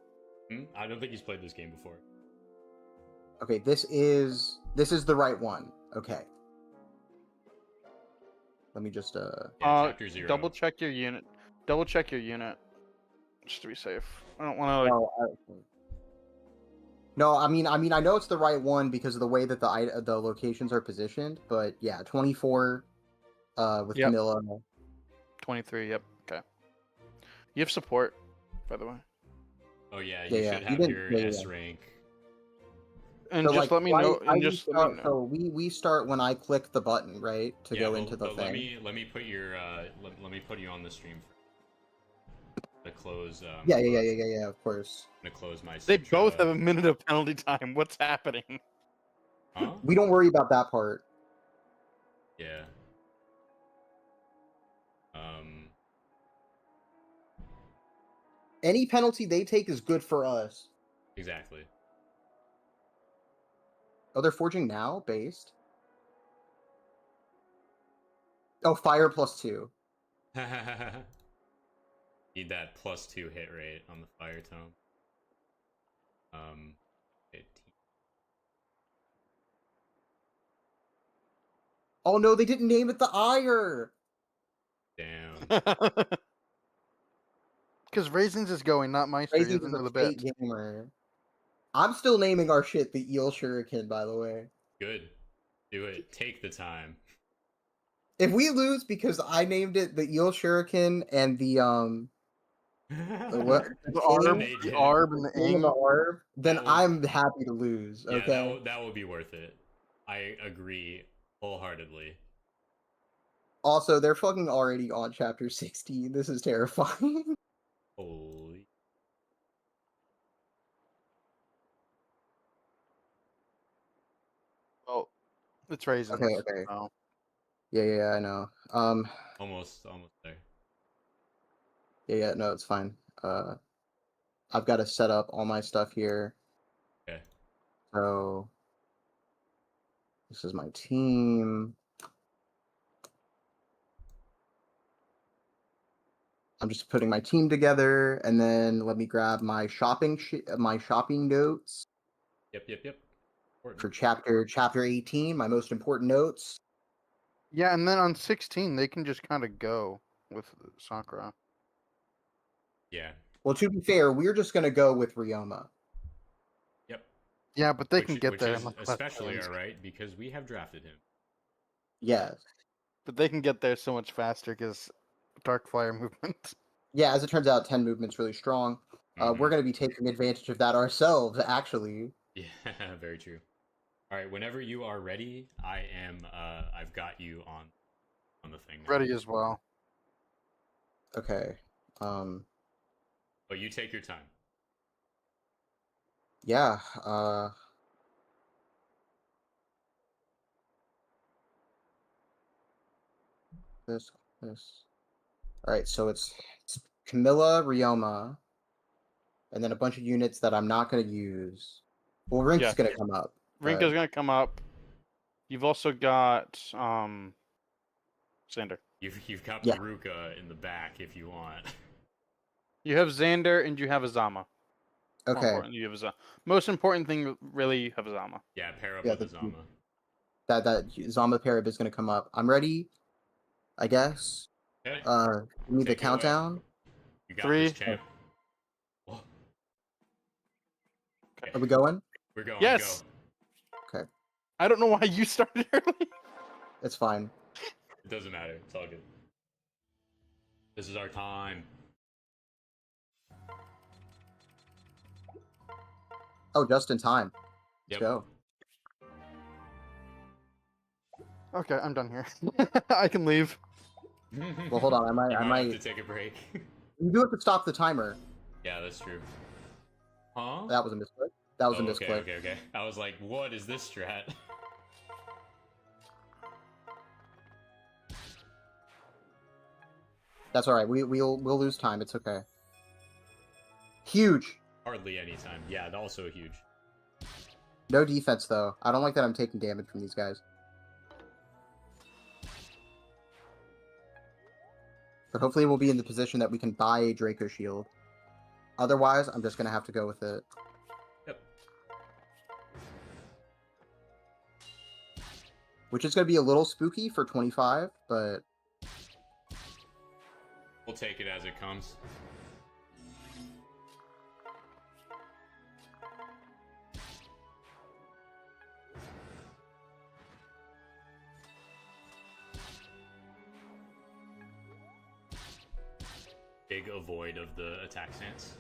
I don't think he's played this game before. Okay, this is the right one. Okay. Let me just Chapter 0. Double check your unit. Double check your unit. Just to be safe. I don't want to like... No, I mean I know it's the right one because of the way that the locations are positioned, but yeah, 24 with Camilla. 23, yep. Okay. You have support, by the way. Oh yeah, you should have your S rank. And so, just let me know. So we start when I click the button, right, to go into the thing. Let me put your let me put you on the stream to close. Yeah, of course. To close my. They both have a minute of penalty time. What's happening? Huh? We don't worry about that part. Yeah. Any penalty they take is good for us. Exactly. Oh, they're forging now, based. Oh, fire +2. Need that +2 hit rate on the fire tome. Oh no, they didn't name it the Ire. Damn. Because Raisins is going, not Meister. Raisins is a fake gamer. I'm still naming our shit the Eel Shuriken, by the way. Good. Do it. Take the time. If we lose because I named it the Eel Shuriken and the Arb and the Ing, then I'm happy to lose. Okay. Yeah, that would be worth it. I agree wholeheartedly. Also, they're fucking already on chapter 16. This is terrifying. Holy. Oh, it's Raisins. Okay. Oh. Yeah, I know. Almost there. Yeah, no, it's fine. I've got to set up all my stuff here. Okay. So this is my team. I'm just putting my team together, and then let me grab my shopping notes. Yep. For chapter 18, my most important notes. Yeah, and then on 16, they can just kind of go with Sakura. Yeah. Well, to be fair, we're just gonna go with Ryoma. Yep. Yeah, but they which, can get which there. is in like less especially turns. alright because we have drafted him. Yes. But they can get there so much faster because dark fire movement. Yeah, as it turns out, 10 movement's really strong. We're Mhm. going to be taking advantage of that ourselves, actually. Yeah, very true. All right, whenever you are ready, I am. I've got you on the thing now. Ready as well. Okay. But you take your time. Yeah. This. All right, so it's Camilla, Ryoma, and then a bunch of units that I'm not going to use. Well, Rink's Yeah. going to come up. Rinko's gonna come up. You've also got Xander. You've got Yeah. Baruka in the back if you want. You have Xander and you have Azama. More Okay. important, you have Azama. Most important thing, really, you have Azama. Yeah, pair up Yeah, with that's Azama. That Zama Parab is going to come up. I'm ready, I guess. Okay. Give me the Take it away. countdown. You got 3. this, champ. Whoa. Okay. Are we going? We're going. Yes. Go. Okay. I don't know why you started early. It's fine. It doesn't matter. It's all good. This is our time. Oh, just in time. Yep. Let's go. Okay, I'm done here. I can leave. Well, hold on. You I might have might. to take a break. You do have to stop the timer. Yeah, that's true. Huh? That was a misclick. That was a okay, misclick. okay. I was like, what is this strat? That's all right. We'll lose time. It's okay. Huge. Hardly any time. Yeah, also huge. No defense though. I don't like that I'm taking damage from these guys. But hopefully we'll be in the position that we can buy a Draco Shield. Otherwise, I'm just gonna have to go with it. Yep. Which is gonna be a little spooky for 25, but We'll take it as it comes. Big avoid of the attack stance.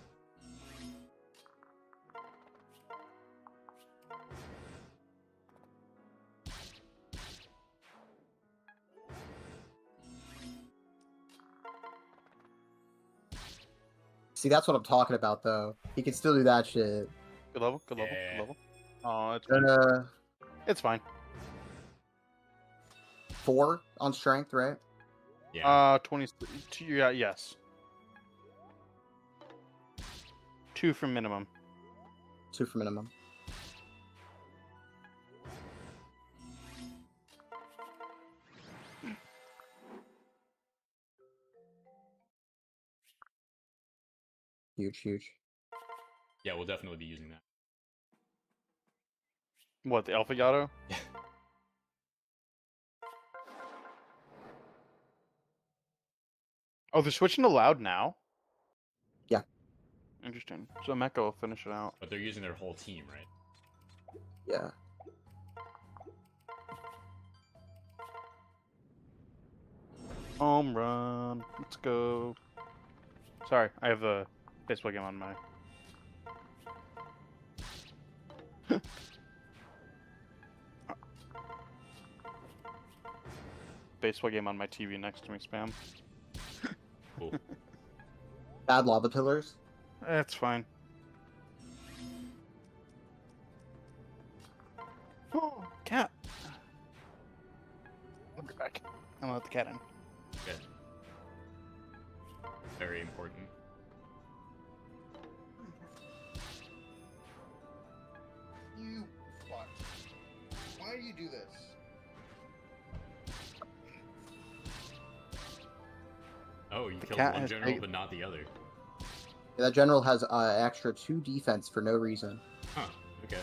see, that's what I'm talking about though. He can still do that shit. Good level, good level, Yeah. good level. Oh, it's fine. It's fine. 4 on strength, right? Yeah. 22, yeah, yes. 2 for minimum. 2 for minimum. Huge, huge. Yeah, we'll definitely be using that. What, the Alpha Yato? Yeah. Oh, they're switching to loud now? Yeah. Interesting. So Mecha will finish it out. But they're using their whole team, right? Yeah. Home run. Let's go. Sorry, I have the baseball game on my... baseball game on my TV next to me, spam. Cool. Bad lava pillars. That's fine. Oh, cat. I'll be back. I'm gonna let the cat in. Good. Very important. You fuck. Why do you do this? Oh, you killed cat one has general, big- but not the other. Yeah, that general has extra 2 defense for no reason. Huh. Okay.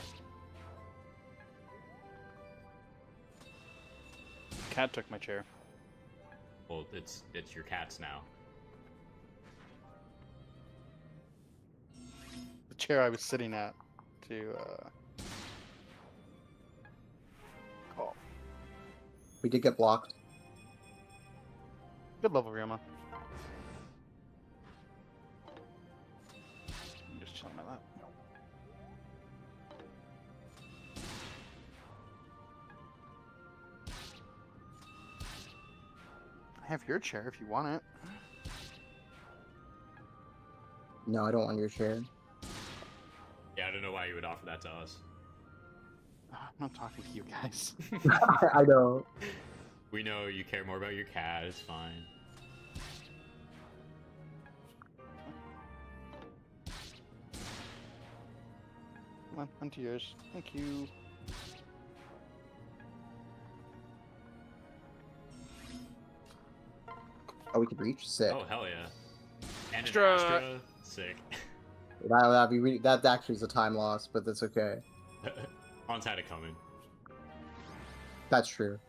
Cat took my chair. Well, it's your cats now. The chair I was sitting at to We did get blocked. Good level, Ryoma. I'm just chilling my lap. I have your chair if you want it. No, I don't want your chair. Yeah, I don't know why you would offer that to us. I'm not talking to you guys. I know. We know you care more about your cat. It's fine. Come on, onto yours. Thank you. Oh, we could reach? Sick. Oh, hell yeah. And Extra. an Astra. Sick. That actually is a time loss, but that's okay. Hans had it coming. That's true.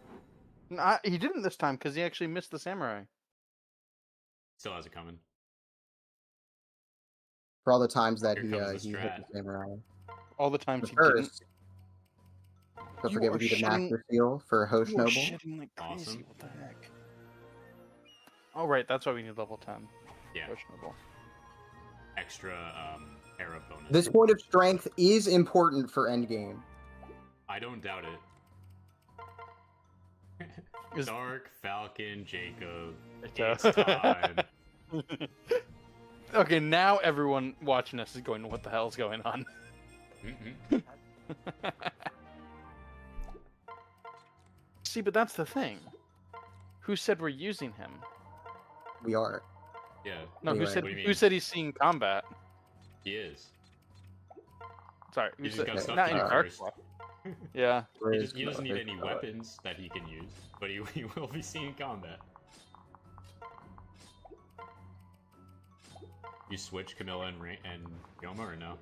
Nah, he didn't this time because he actually missed the samurai. Still has it coming. For all the times that Here he comes the hit strat. the samurai. All the times But he didn't. first, don't You forget are we need a shitting- master seal for host You are noble. shitting like crazy. Awesome. What the heck? Oh right, that's why we need level 10. Yeah. Questionable. Extra era bonus. This point of strength is important for endgame. I don't doubt it. Is- Dark Falcon Jacob. Yeah. It's time. Okay, now everyone watching us is going, what the hell's going on? Mhm. See, but that's the thing. Who said we're using him? We are. Yeah. No, Anyway. who said What do you who mean? said he's seeing combat? He is. Sorry, He who just said, got stuff not to in do Dark first. Flash. Yeah. He doesn't need any weapons that he can use, but he will be seeing combat. You switch Camilla and Ryoma or no?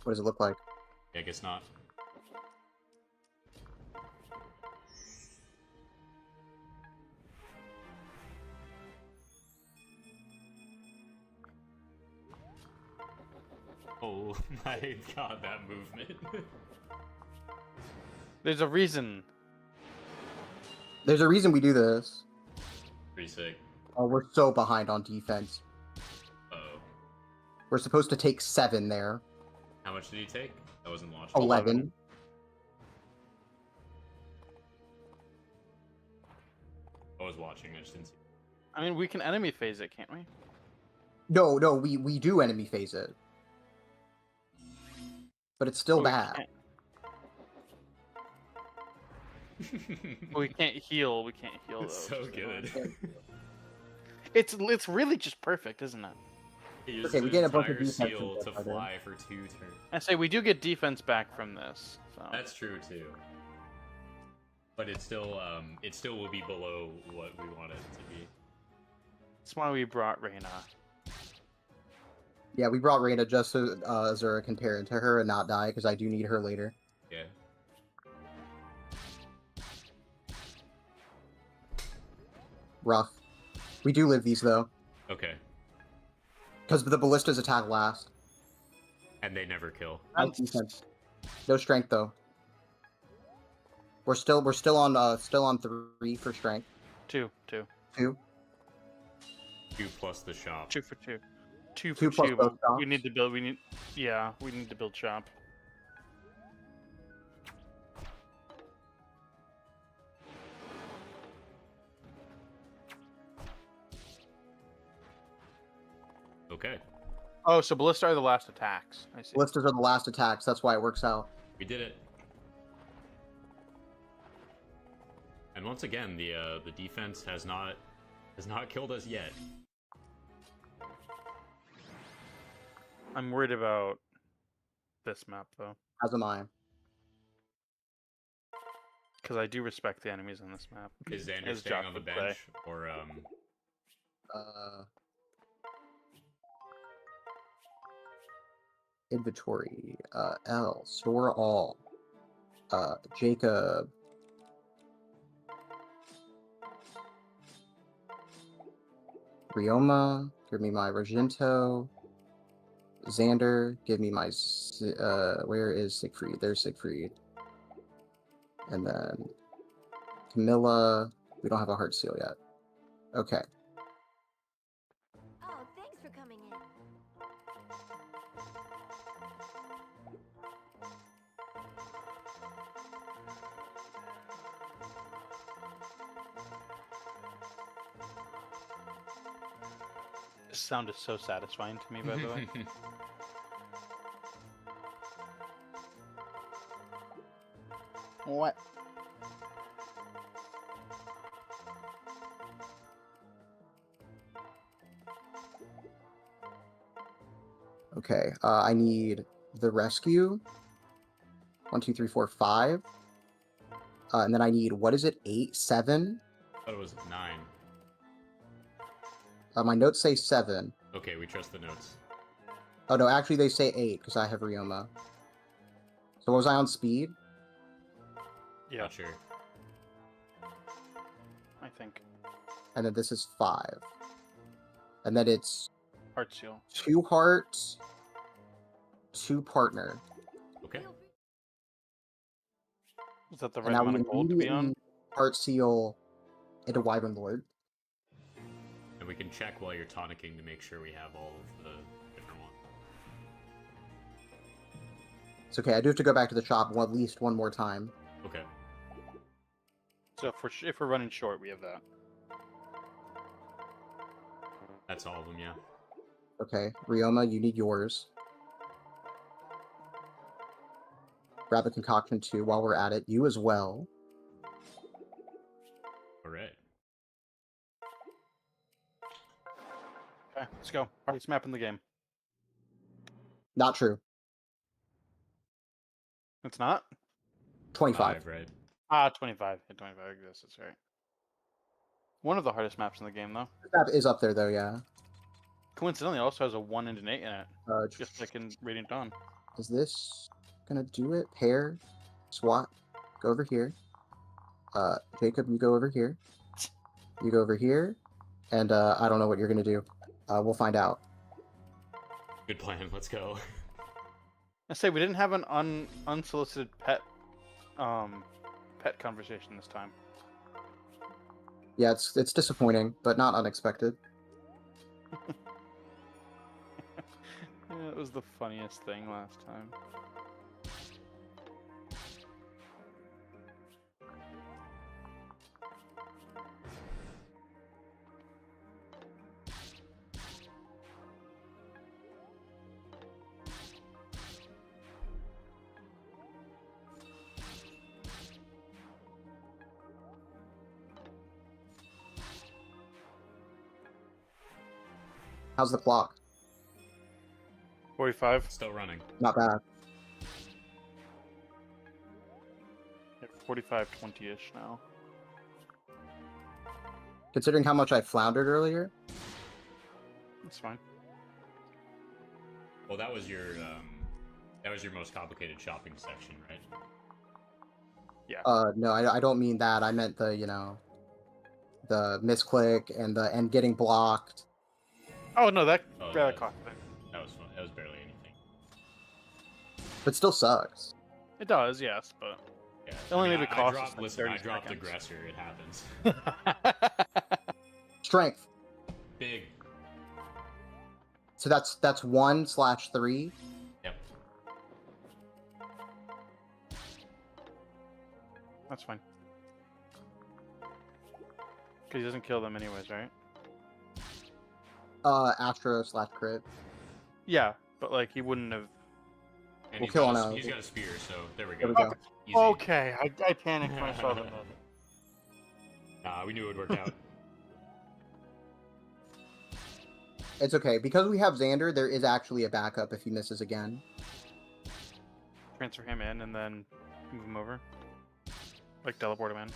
What does it look like? Yeah, I guess not. Oh my god, that movement. There's a reason. There's a reason we do this. Pretty sick. Oh, we're so behind on defense. Uh-oh. We're supposed to take 7 there. How much did he take? I wasn't watching. 11. I was watching, I just didn't see. I mean, we can enemy phase it, can't we? No, we do enemy phase it. But it's still Oh, we bad. can't. We can't heal. We can't heal It's though. so good. It's really just perfect, isn't it? He uses Okay, we his get a bunch of entire defense seal from to that, fly for 2 turns. I say we do get defense back from this. So. That's true too. But it still will be below what we want it to be. That's why we brought Reyna. Yeah, we brought Reyna just so Azura can pair into her and not die, because I do need her later. Yeah. Rough. We do live these, though. Okay. Because the ballistas attack last. And they never kill. Nice defense. No strength, though. We're still on 3 for strength. 2. 2. 2 plus the shop. 2 for 2. 2 2 for plus 2. both We shops. need to build. We need to build shop. Okay. Oh, so ballista are the last attacks. I see. Ballistas are the last attacks. That's why it works out. We did it. And once again, the defense has not killed us yet. I'm worried about this map though, As am I. because I do respect the enemies on this map. Is Xander As staying Josh on the would say. bench or Inventory. L. Store all. Jacob. Ryoma. Give me my Regento. Xander. Give me my... where is Siegfried? There's Siegfried. And then Camilla. We don't have a heart seal yet. Okay. Oh, thanks for coming in. This sound is so satisfying to me, by the way. What? Okay. I need the rescue. 1, 2, 3, 4, 5. And then I need, what is it? 8, 7? I thought it was 9. My notes say 7. Okay, we trust the notes. Oh no, actually they say 8 because I have Ryoma. So was I on speed? Yeah, Not sure. I think. And then this is 5. And then it's Heart seal. 2 hearts, 2 partner. Okay. Is that the And right now we amount of gold to be on? immediately heart seal into Wyvern Lord. And we can check while you're tonicking to make sure we have all of the different ones. It's okay, I do have to go back to the shop at least one more time. Okay. So if we're running short, we have that. That's all of them, yeah. Okay, Ryoma, you need yours. Grab a concoction too while we're at it. You as well. Alright. Okay, let's go. Hardest map in the game. Not true. It's not? 25. 5, right? 25. Yeah, 25 exists, that's right. One of the hardest maps in the game, though. This map is up there though, yeah. Coincidentally, also has a 1 and an 8 in it. Uh, Just like in Radiant Dawn. Is this gonna do it? Pair, SWAT, go over here. Jacob, you go over here. You go over here. And I don't know what you're gonna do. We'll find out. Good plan, let's go. I say we didn't have an unsolicited pet conversation this time. Yeah, it's disappointing, but not unexpected. Yeah, it was the funniest thing last time. How's the clock? 45. Still running. Not bad. 45, 20-ish now. Considering how much I floundered earlier. That's fine. Well, that was your most complicated shopping section, right? Yeah. No, I don't mean that. I meant the, the misclick and getting blocked. Oh no, that Oh, rather yeah. cost me. That was fun. That was barely anything. But still sucks. It does, yes, but Yeah. it only maybe I cost us dropped, like listen, 30 I dropped seconds. aggressor. It happens. Strength. Big. So that's 1/3. Yep. That's fine. Because he doesn't kill them anyways, right? Astro/crit. Yeah, but like he wouldn't have. And We'll he's kill got on he's got a spear, so there we There go. we go. Easy. Okay, I panicked when I saw them. Nah, we knew it would work out. It's okay. Because we have Xander, there is actually a backup if he misses again. Transfer him in and then move him over. Like teleport him in.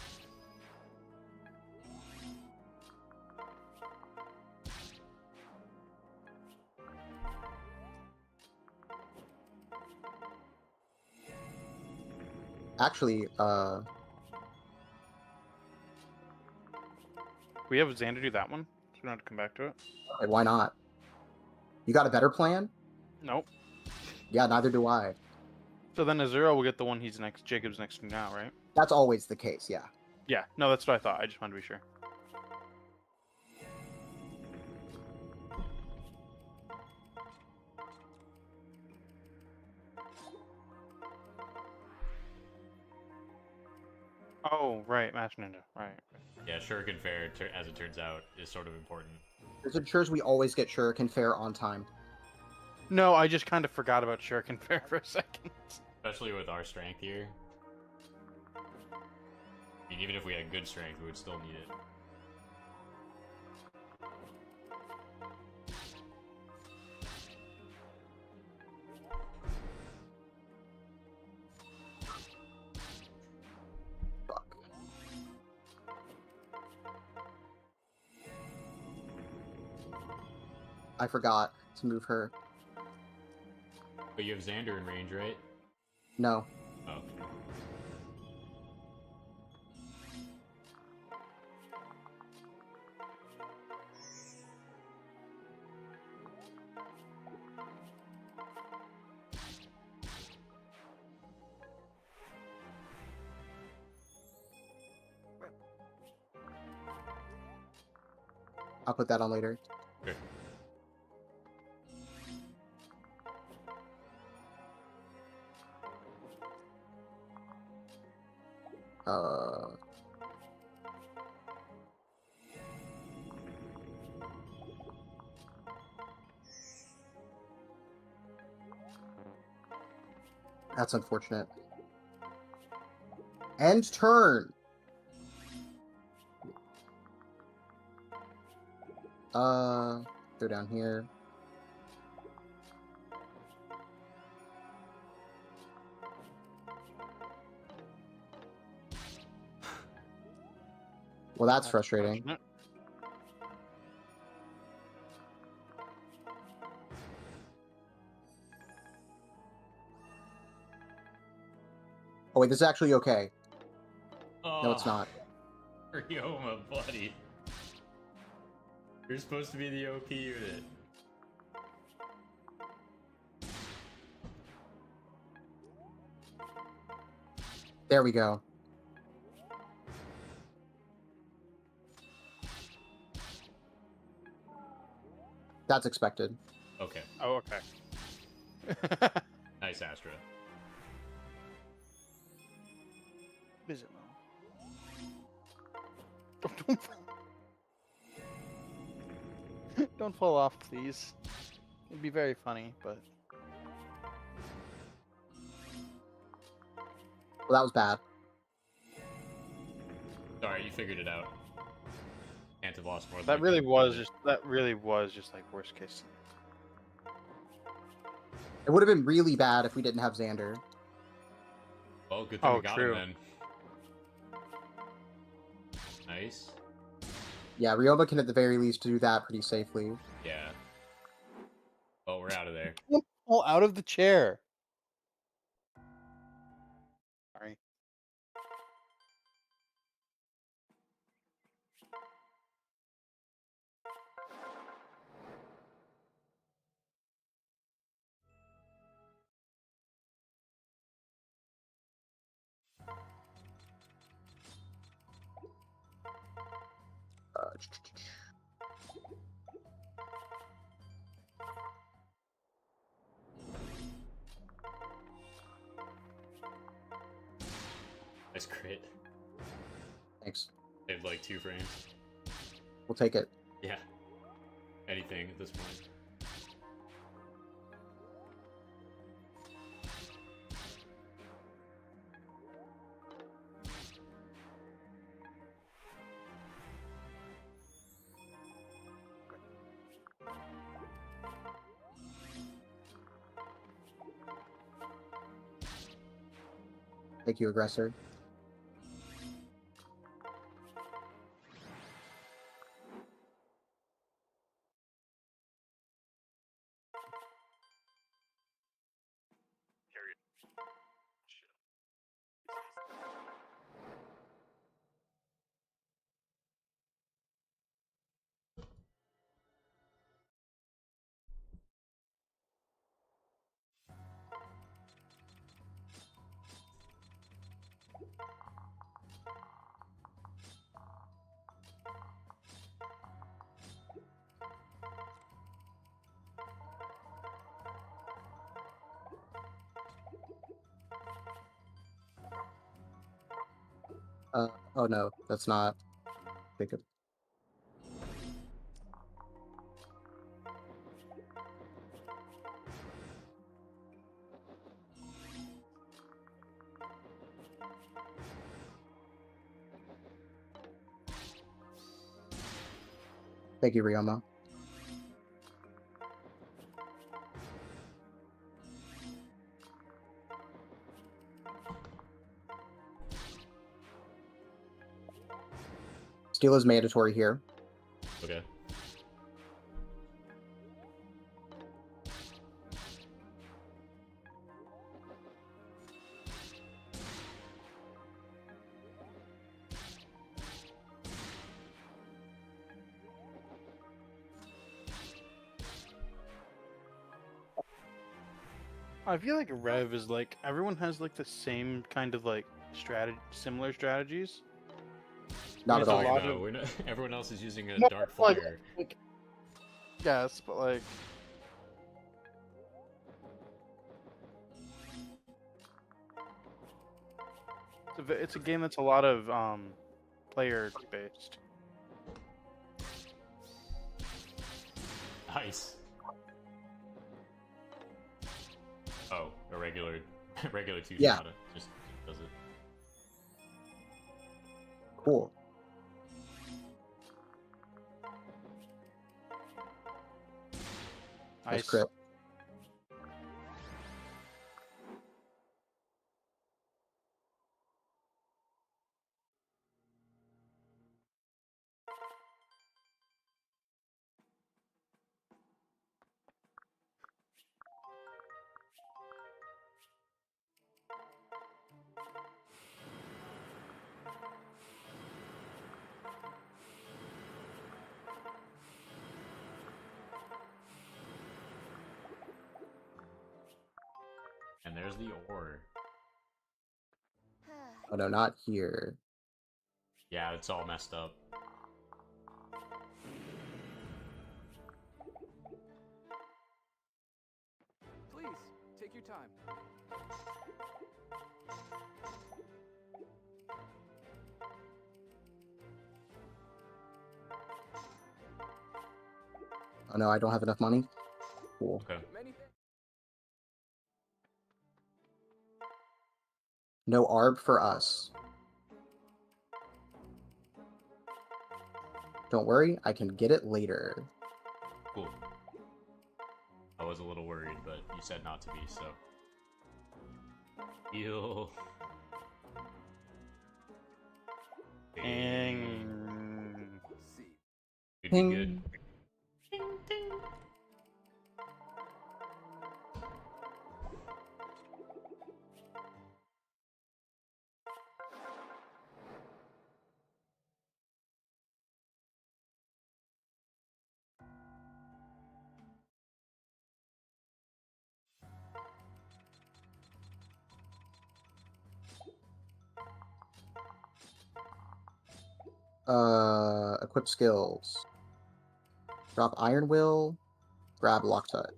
Actually, We have Xander do that one, so we don't have to come back to it. okay, why not? You got a better plan? Nope. Yeah, neither do I. So then Azura will get the one he's next. Jacob's next to now, right? That's always the case, yeah. Yeah, no, that's what I thought. I just wanted to be sure. Oh, right, Match Ninja. Right. Yeah, Shuriken Fair, as it turns out, is sort of important. It ensures we always get Shuriken Fair on time. No, I just kind of forgot about Shuriken Fair for a second. Especially with our strength here. I mean, even if we had good strength, we would still need it. Fuck. I forgot to move her. But you have Xander in range, right? No. Oh. I'll put that on later. Sure. That's unfortunate. End turn. Go down here. Well, that's frustrating. unfortunate. Oh wait, this is actually okay. Oh, No, it's not. Ryoma, buddy. You're supposed to be the OP unit. There we go. That's expected. Okay. Oh, okay. Nice, Astra. Visit Don't, don't fall off, please. It'd be very funny, but Well, that was bad. Sorry, you figured it out. Can't have lost more than that like really that, was but- just like worst case. It would have been really bad if we didn't have Xander. Well, good thing Oh, we got true. him then. Nice. Yeah, Ryoma can at the very least do that pretty safely. Yeah. Well, we're out of there. Fall out of the chair. Sorry. Nice crit. Thanks. Saved like 2 frames. We'll take it. Yeah. Anything at this point. Thank you, aggressor. Oh no, that's not Jacob. Thank you, Ryoma. Steal is mandatory here. Okay. I feel like Rev is like everyone has like the same kind of like similar strategies. Not at all. There's a lot No, of- we're not. Everyone else is using a No, dark like- flyer. Yes, but like it's a game that's a lot of player based. Nice. Oh, a regular, regular two Yeah. shot just does it. Cool. Nice Nice. crit. And there's the ore. Oh no, not here. Yeah, it's all messed up. Please, take your time. Oh no, I don't have enough money. Cool. Okay. No ARB for us. Don't worry, I can get it later. Cool. I was a little worried, but you said not to be, so. Heal. Dang. Could be good. Equip skills. Drop Iron Will, grab Lock Touch.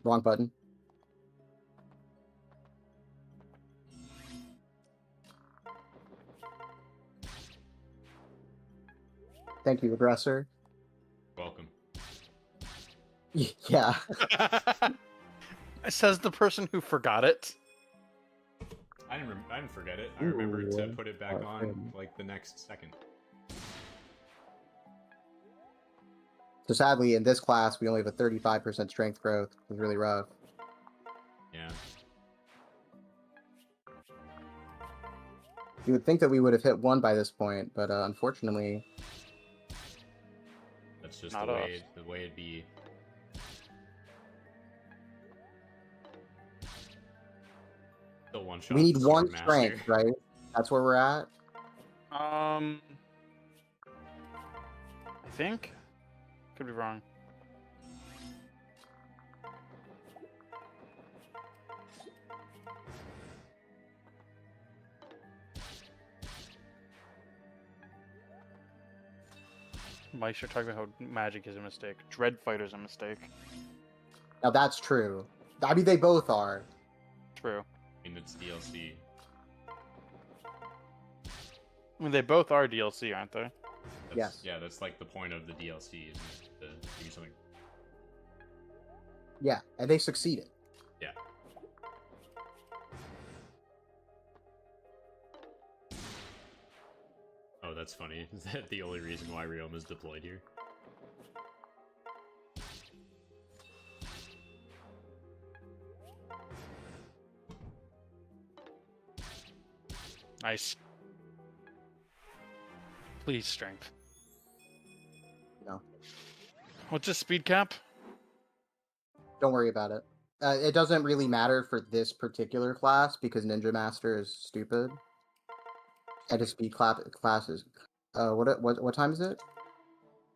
Wrong button. Thank you, aggressor. Welcome. Yeah. Says the person who forgot it. I didn't forget it. I remembered to Ooh. put it back on like the next second. So sadly, in this class, we only have a 35% strength growth. It was really rough. Yeah. You would think that we would have hit 1 by this point, but unfortunately... That's just Not the us. way it be. Still one shot. We need 1 Swordmaster. strength, right? That's where we're at? I think. Could be wrong. Mike, you're talking about how magic is a mistake. Dread Fighter's a mistake. Now that's true. I mean, they both are. True. I mean, it's DLC. I mean, they both are DLC, aren't they? Yes. Yeah, that's like the point of the DLC, isn't it? To give you something. Yeah, and they succeeded. Yeah. Oh, that's funny. Is that the only reason why Riom is deployed here? Nice. Please, strength. No. What's his speed cap? Don't worry about it. It doesn't really matter for this particular class because Ninja Master is stupid. And his speed class is. What time is it?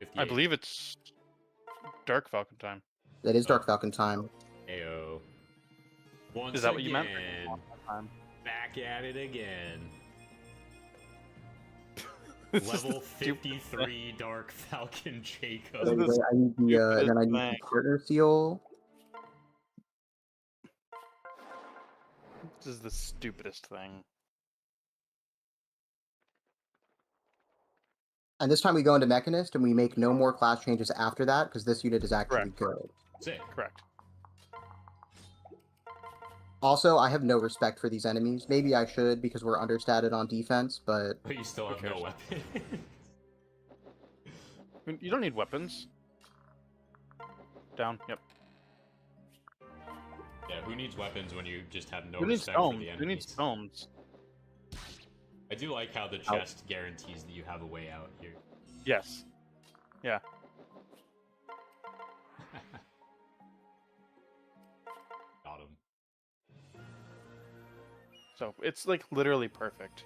58. I believe it's Dark Falcon time. It is Dark Falcon time. Ayo. Once Is that what you meant? again, back at it again. This is Level the stupid 53 Dark Falcon Jacob. Wait, I need the then I need the partner seal. This is the stupidest thing. And this time we go into Mechanist and we make no more class changes after that because this unit is actually Correct. good. Sick. Correct. Also, I have no respect for these enemies. Maybe I should because we're understated on defense, but But you still have no weapon. I mean, you don't need weapons. Down. Yep. Yeah, who needs weapons when you just have no Who needs respect for stones? the Who needs enemies? stones? I do like how the chest guarantees that you have a way out here. Yes. Yeah. Got him. So it's like literally perfect.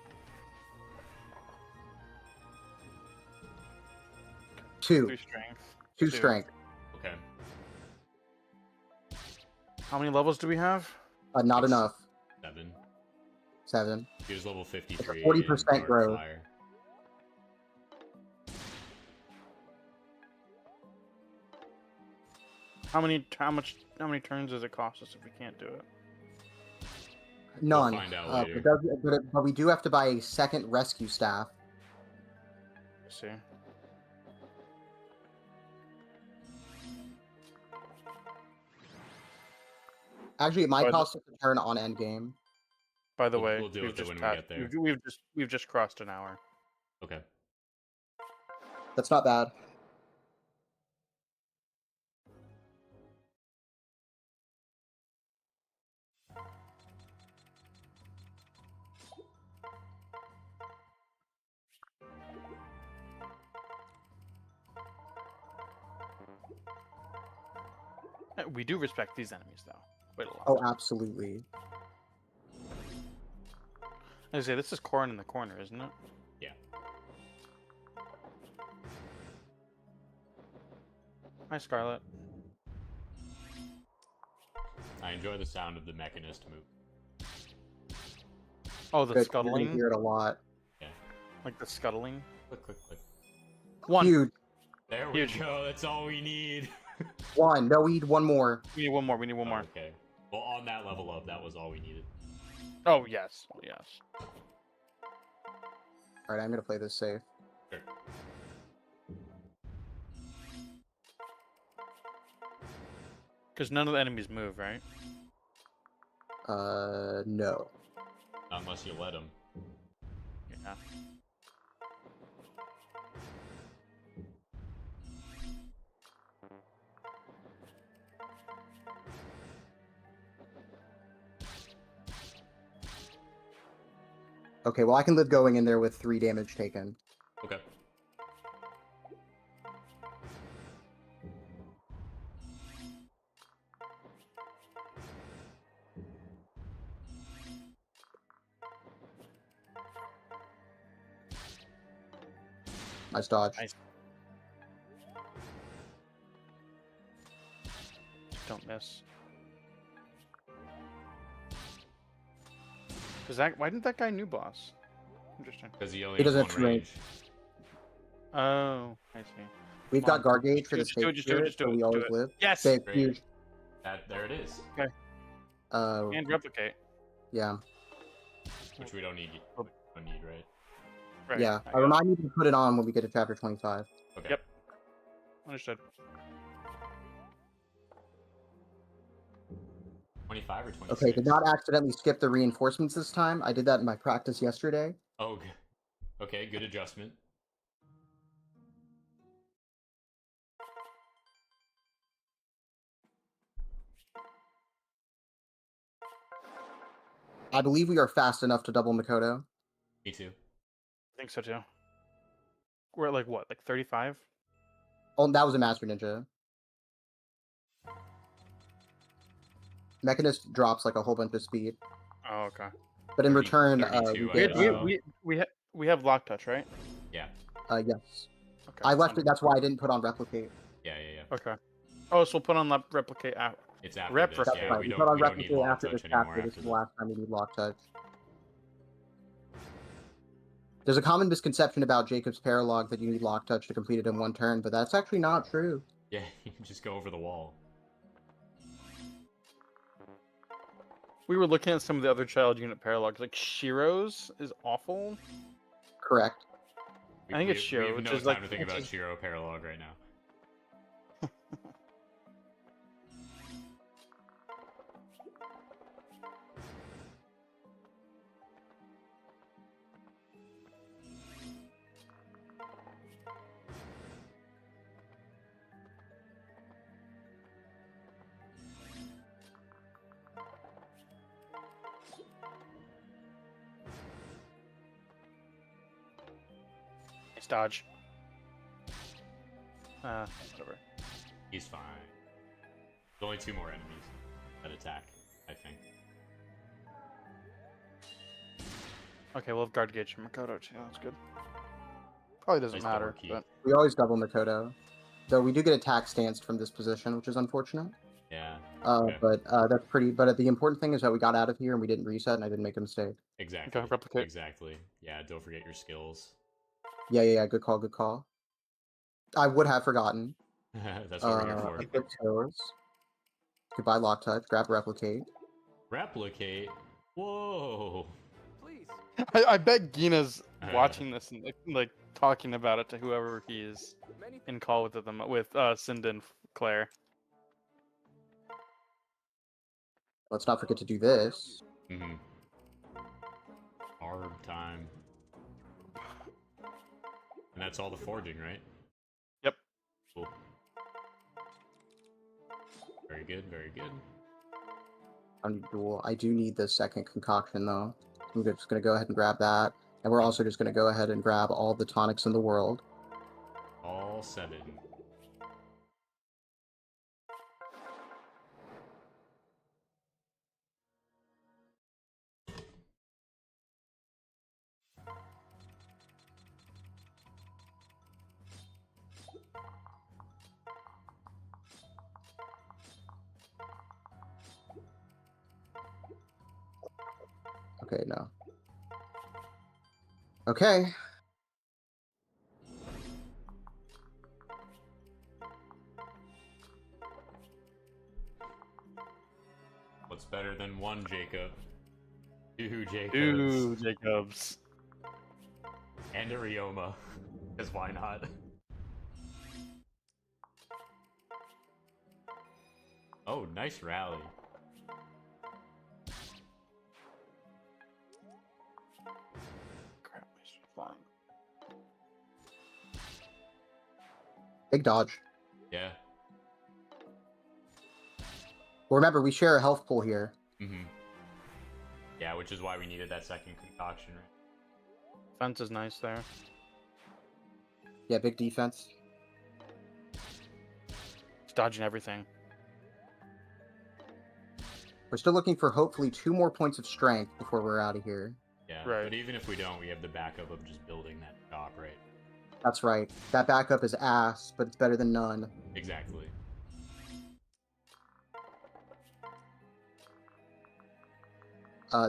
two. 3 strength. Two strength. Okay. How many levels do we have? Not enough. 7. 7. He was level 53. 40% Dark growth. Fire. How many turns does it cost us if we can't do it? None. We'll find out later. But we do have to buy a second rescue staff. Let's see. Actually, it might But- cost us a turn on endgame. By the We'll- way, we'll deal we've with it just when we passed- get there. We've just crossed an hour. Okay. That's not bad. We do respect these enemies, though. Quite a lot. Oh, absolutely. I say this is Corrin in the corner, isn't it? Yeah. Hi, Scarlet. I enjoy the sound of the Mechanist move. Oh, the Good, you're scuttling. gonna hear it a lot. Yeah. Like the scuttling. Click, click, click. One. Huge. There we Huge. go. That's all we need. One. No, we need one more. We need one more. We need one more. Okay. Well, on that level up, that was all we needed. Oh yes. Yes. Alright, I'm gonna play this safe. Sure. Because none of the enemies move, right? No. Not unless you let them. Yeah. Okay, well, I can live going in there with 3 damage taken. Okay. Nice dodge. Nice. Don't miss. Why didn't that guy new boss? Interesting. Because he only He has doesn't one have range. Oh, I see. We've Come got on. guard gauge for the Just do state it, just do it, spirit, just do so it, we just do always it. live. Yes! Okay, Great. huge. There it is. Okay. And replicate. Yeah. Which we don't need. Don't need, right? Right. Yeah. I I got it. remind you to put it on when we get to chapter 25. Okay. Yep. Understood. 25 or 26? Okay, did not accidentally skip the reinforcements this time. I did that in my practice yesterday. Oh, okay. Good adjustment. I believe we are fast enough to double Makoto. Me too. I think so too. We're at like what, like 35? Oh, that was a Master Ninja. Mechanist drops like a whole bunch of speed. Oh, okay. But in 30 return, 32, we I get, guess. We have lock touch, right? Yeah. yes. Okay. I left it. That's why I didn't put on replicate. Yeah. Okay. Oh, so we'll put on replicate after. It's after Rep this. That's Yeah, Right, we we don't, put on we don't need replicate lock after touch this anymore chapter. This after is the this. last time we need lock touch. There's a common misconception about Jacob's paralog that you need lock touch to complete it in one turn, but that's actually not true. Yeah, you can just go over the wall. We were looking at some of the other child unit paralogs. Like Shiro's is awful. Correct. I think it's we Shiro, have which no is time like to think about Shiro paralog right now. Nice dodge. Whatever. He's fine. There's only 2 more enemies that attack, I think. Okay, we'll have guard gauge from Makoto too. That's good. Probably doesn't Nice matter, double key. but We always double Makoto. Though we do get attack stanced from this position, which is unfortunate. Yeah. But that's pretty. But the important thing is that we got out of here and we didn't reset, and I didn't make a mistake. Exactly. Okay, replicate. Exactly. Yeah, don't forget your skills. Yeah. Good call. Good call. I would have forgotten. That's what we're here for. Equip toes. Goodbye, lock touch. Grab replicate. Replicate? Whoa! Please. I bet Gina's watching this and like talking about it to whoever he is in call with them with Cinda and Claire. Let's not forget to do this. Mm-hmm. Hard time. And that's all the forging, right? Yep. Cool. Very good, very good. I do need the second concoction though. I'm just gonna go ahead and grab that, and we're also just gonna go ahead and grab all the tonics in the world. All 7. Okay, no. Okay. What's better than 1 Jacob? 2 Jacobs. 2 Jacobs. And a Ryoma. Because why not? Oh, nice rally. Crap, flying. Big dodge. Yeah. Well, remember, we share a health pool here. Mm-hmm. Yeah, which is why we needed that second concoction, right? Fence is nice there. Yeah, big defense. It's dodging everything. We're still looking for hopefully 2 more points of strength before we're out of here. Yeah, Right. But even if we don't, we have the backup of just building that shop, right? That's right. That backup is ass, but it's better than none. Exactly.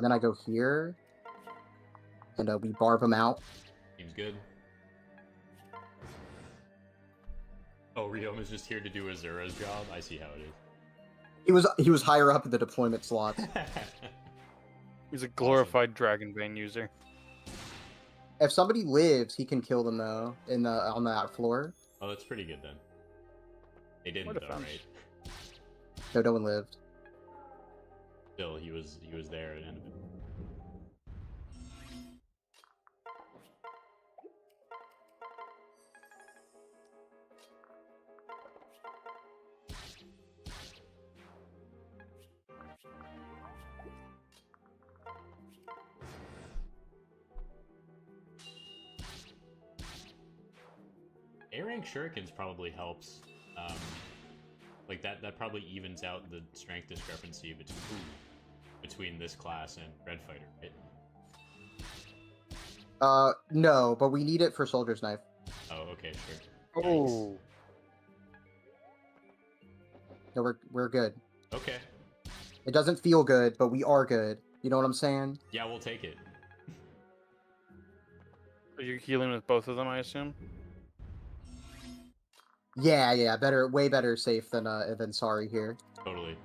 Then I go here, and we barb them out. Seems good. Oh, Riom is just here to do Azura's job? I see how it is. He was higher up in the deployment slots. He's a glorified Dragonbane user. If somebody lives, he can kill them though on that floor. Oh, that's pretty good then. They didn't What a though, fun. right? No one lived. Still, he was there at the end of it. A-rank shurikens probably helps. Like that probably evens out the strength discrepancy between this class and Red Fighter, right? No, but we need it for Soldier's Knife. Oh, okay, sure. Oh. No, we're good. Okay. It doesn't feel good, but we are good. You know what I'm saying? Yeah, we'll take it. Are you healing with both of them, I assume? Yeah, better, way better safe than sorry here. Totally.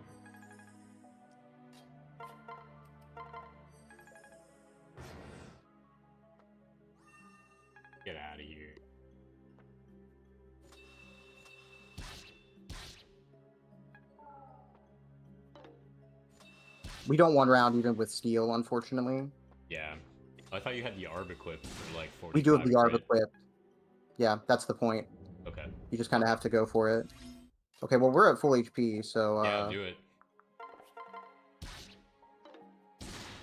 Get out of here. We don't one round even with steel, unfortunately. Yeah. I thought you had the Arb equipped for like 40. We do have the Arb equipped. Yeah, that's the point. Okay. You just kind of have to go for it. Okay, well, we're at full HP, so... Yeah, do it.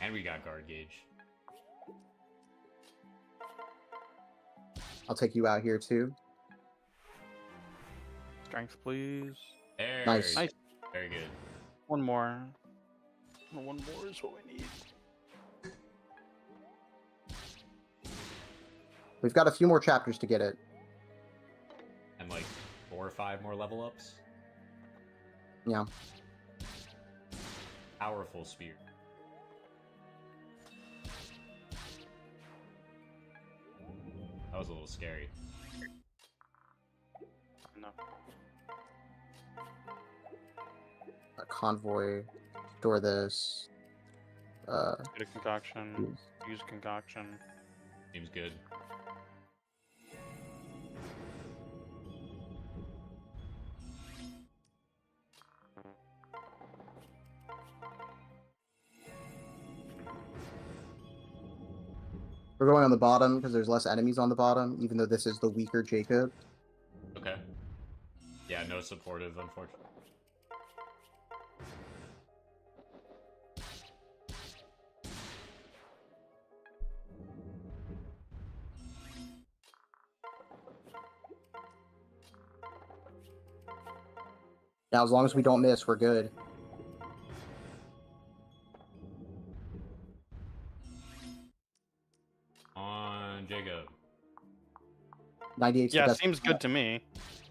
And we got guard gauge. I'll take you out here, too. Strength, please. There. Nice. Very good. One more. One more is what we need. We've got a few more chapters to get it. And like 4 or 5 more level ups. Yeah. Powerful spear. That was a little scary. No. A convoy. Store this. Get a concoction. Use concoction. Seems good. We're going on the bottom because there's less enemies on the bottom, even though this is the weaker Jacob. Okay. Yeah, no supportive, unfortunately. Now, as long as we don't miss, we're good. On Jacob. 98. Yeah, seems good to me.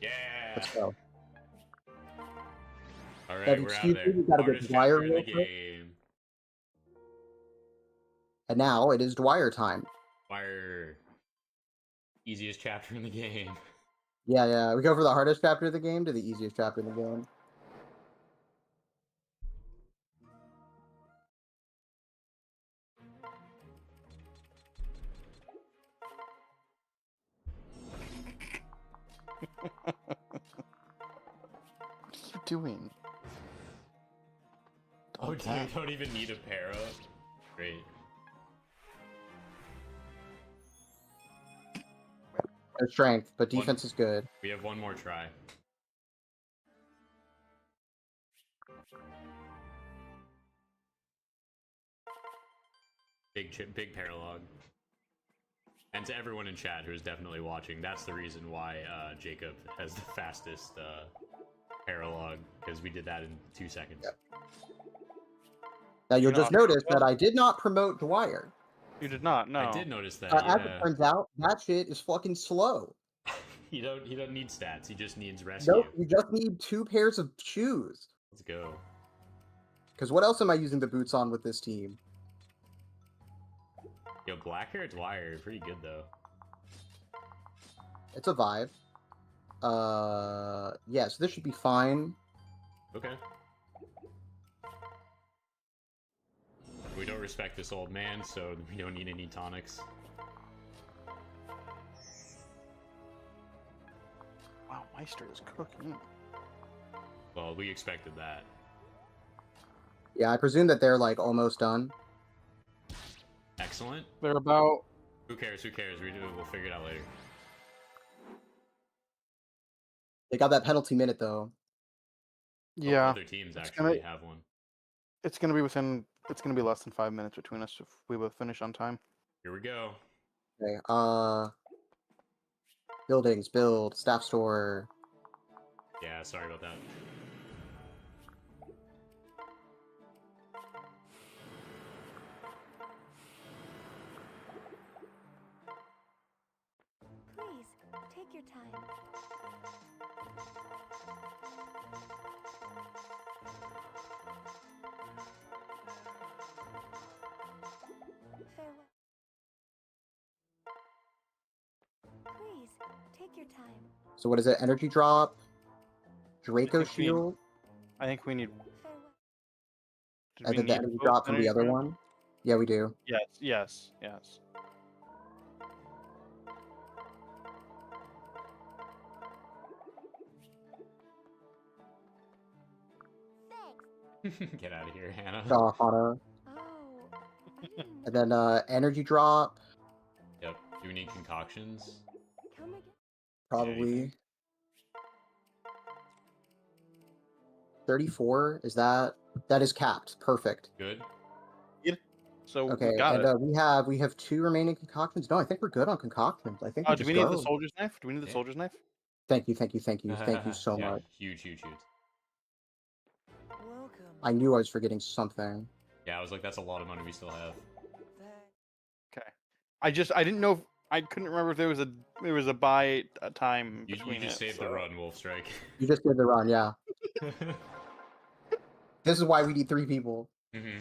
Yeah. Let's go. All That right, we're out excuse there. me, we gotta get Hardest Dwyer chapter in the real quick. game. And now it is Dwyer time. Dwyer. Easiest chapter in the game. Yeah. We go from the hardest chapter of the game to the easiest chapter in the game. What are you doing? Oh, dude, you don't even need a para? Great. No strength, but defense is good. We have one more try. Big paralog. And to everyone in chat who is definitely watching, that's the reason why Jacob has the fastest paralog, because we did that in 2 seconds. Yep. Now you'll just notice that I did not promote Dwyer. You did not, no. I did notice that. As it turns out, that shit is fucking slow. He don't need stats. He just needs rescue. Nope, you just need 2 pairs of shoes. Let's go. Because what else am I using the boots on with this team? Yo, black hair Dwyer, pretty good though. It's a vibe. Yeah, so this should be fine. Okay. We don't respect this old man, so we don't need any tonics. Wow, Meister is cooking. Well, we expected that. Yeah, I presume that they're like almost done. Excellent. They're about. Who cares? Who cares? We'll figure it out later. They got that penalty minute though. Yeah. Other teams actually have one. It's gonna be within. It's gonna be less than 5 minutes between us if we both finish on time. Here we go. Okay. Buildings, build, staff store. Yeah, sorry about that. Please, take your time. Farewell. Please, take your time. So what is it? Energy drop, Draco think we need- shield, I think we need. Farewell. Did and we then the need energy both drop from the energy other drop? one. Yeah, we do. Yes, yes, yes. Thanks. Get out of here, Hannah. Hana. Oh, I didn't And then energy drop, Yep. Do we need concoctions? come again. probably. 34. Is that is capped? Perfect. Good. So Okay, we got and it. we have 2 remaining concoctions. No, I think we're good on concoctions. I think we Do just we need go. the soldier's knife? Do we need the Yeah. soldier's knife? Thank you so Yeah, much. huge. Welcome. I knew I was forgetting something. Yeah, I was like, that's a lot of money we still have. Okay. I didn't know. I couldn't remember if there was a buy time You between just it, saved so. the run, Wolf Strike. You just did the run, yeah. This is why we need 3 people. Mm-hmm.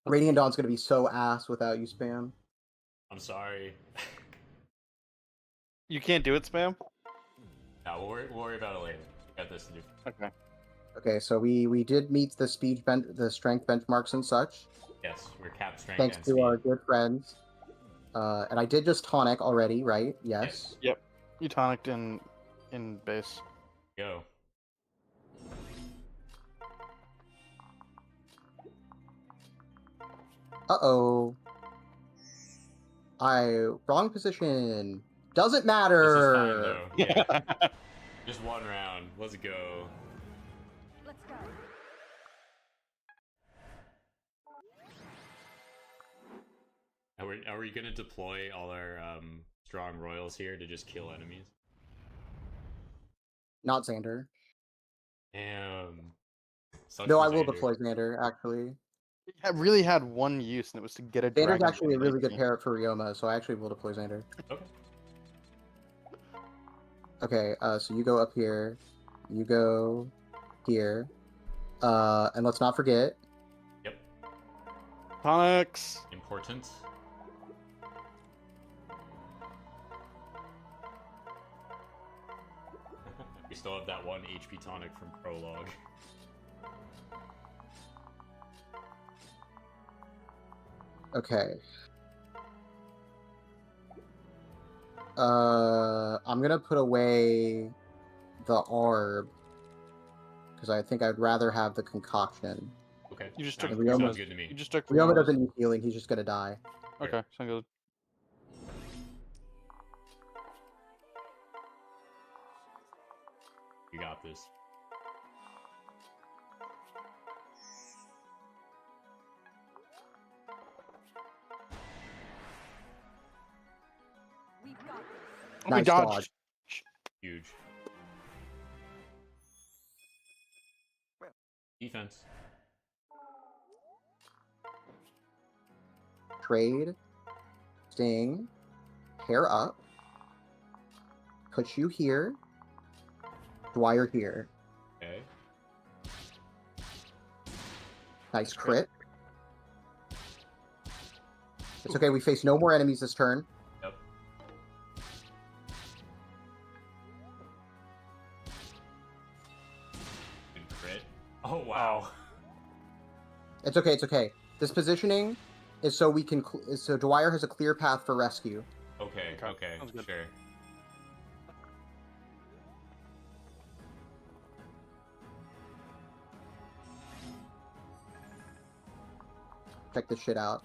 Radiant Dawn's gonna be so ass without you, Spam. I'm sorry. You can't do it, Spam? No, we'll worry about it later. We got this to do. Okay. Okay, so we did meet the the strength benchmarks and such. Yes, we're capped strength Thanks and to speed. our good friends. And I did just tonic already, right? Yes. Yep. You tonicked in base. Go. Uh-oh. Wrong position. Doesn't This matter. is fine, though. Yeah. Just one round. Let's go. Let's go. Are we gonna deploy all our strong royals here to just kill enemies? Not Xander. Damn. Sucks No, for I will Xander. deploy Xander, actually. It really had one use, and it was to get a Xander's dragon. actually a really good parrot for Ryoma, so I actually will deploy Xander. Okay. Okay, so you go up here. You go here. And let's not forget. Yep. Tonics. Important. We still have that 1 HP tonic from Prologue. Okay. I'm gonna put away the Arb because I think I'd rather have the concoction. Okay. You just Sounds, took sounds good to me. You just took Ryoma doesn't need healing; he's just gonna die. Okay, sounds good. You got this. We've got this. Oh, we Nice dodged. dodge. Huge. Defense. Trade, sting, hair up, put you here, Dwyer here. Okay. Nice crit. It's okay, we face no more enemies this turn. Yep. It's okay. It's okay. This positioning is so we can. So Dwyer has a clear path for rescue. Okay. Sounds good. Sure. Check this shit out.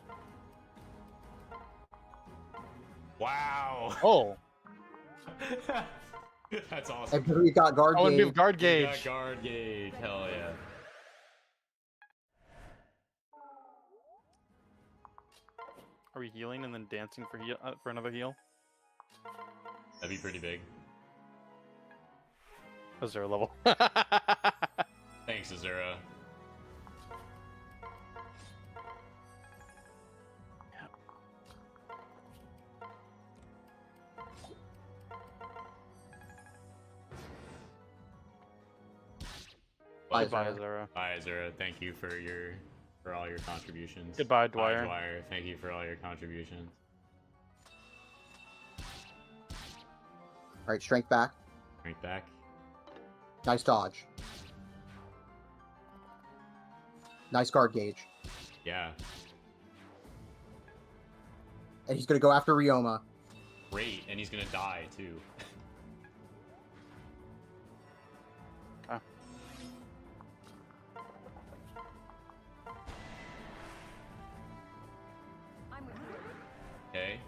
Wow. Oh. That's awesome. And we got guard Oh, and we gauge. have guard We gauge. got guard gauge. Hell yeah. Are we healing and then dancing for another heal? That'd be pretty big. Azura level. Thanks, Azura. Bye, Goodbye, Azura. Azura. Bye, Azura. Thank you for all your contributions. Goodbye, Dwyer. Bye, Dwyer. Thank you for all your contributions. All right, strength back. Right back. Nice dodge. Nice guard gauge. Yeah. And he's gonna go after Ryoma. Great, and he's gonna die too. I'm with you. Okay.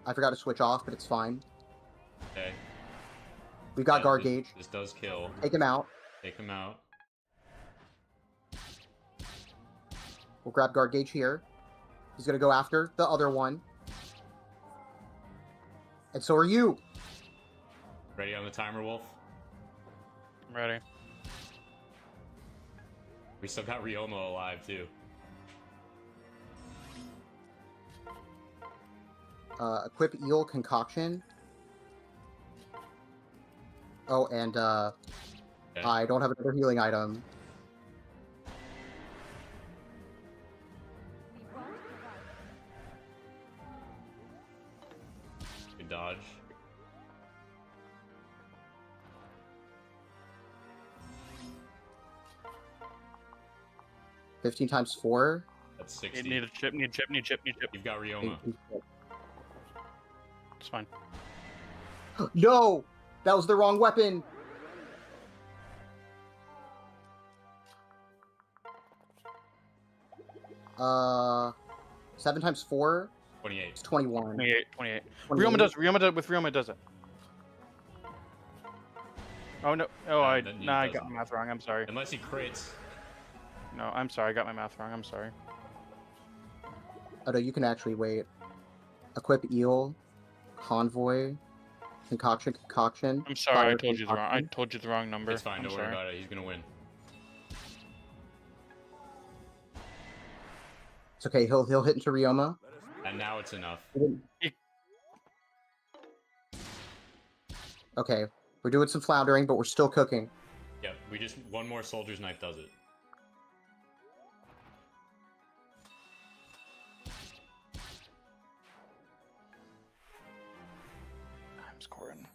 I forgot to switch off, but it's fine. Okay. We got Yeah, guard this- gauge. This does kill. Take him out. Take him out. We'll grab guard gauge here. He's gonna go after the other one. And so are you. Ready on the timer, Wolf? I'm ready. We still got Ryoma alive too. Equip eel concoction. Oh, and Okay. I don't have another healing item. We won't give up. Good dodge. — 15 times 4. That's 60. Need a chip, need a chip, need a chip, need a chip. You've got Ryoma. It's fine. No! That was the wrong weapon! Uh, 7 times 4 28. is 21. 28. 28. Ryoma does it. Oh no! Oh, I then he got doesn't. my math wrong. I'm sorry. Unless he crits. No, I'm sorry. I got my math wrong. I'm sorry. Oh no, you can actually wait. Equip eel, convoy, concoction. I'm sorry. I fire told you the wrong. I concoction. told you the wrong number. It's fine. I'm Don't sorry. worry about it. He's gonna win. It's okay. He'll hit into Ryoma. And now it's enough. Okay, we're doing some floundering, but we're still cooking. Yep. We just one more soldier's knife does it. I'm scoring.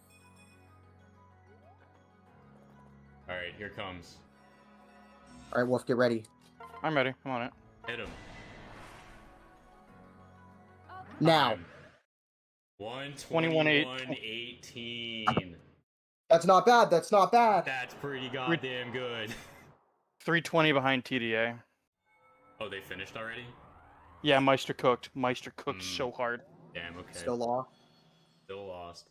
All right. Here comes. All right, Wolf, get ready. I'm ready. I'm on it. Hit him. Now. 121-18. That's not bad. That's not bad. That's pretty goddamn good. 320 behind TDA. Oh, they finished already? Yeah, Meister cooked. Meister cooked so hard. Damn. Okay. Still lost. Still lost.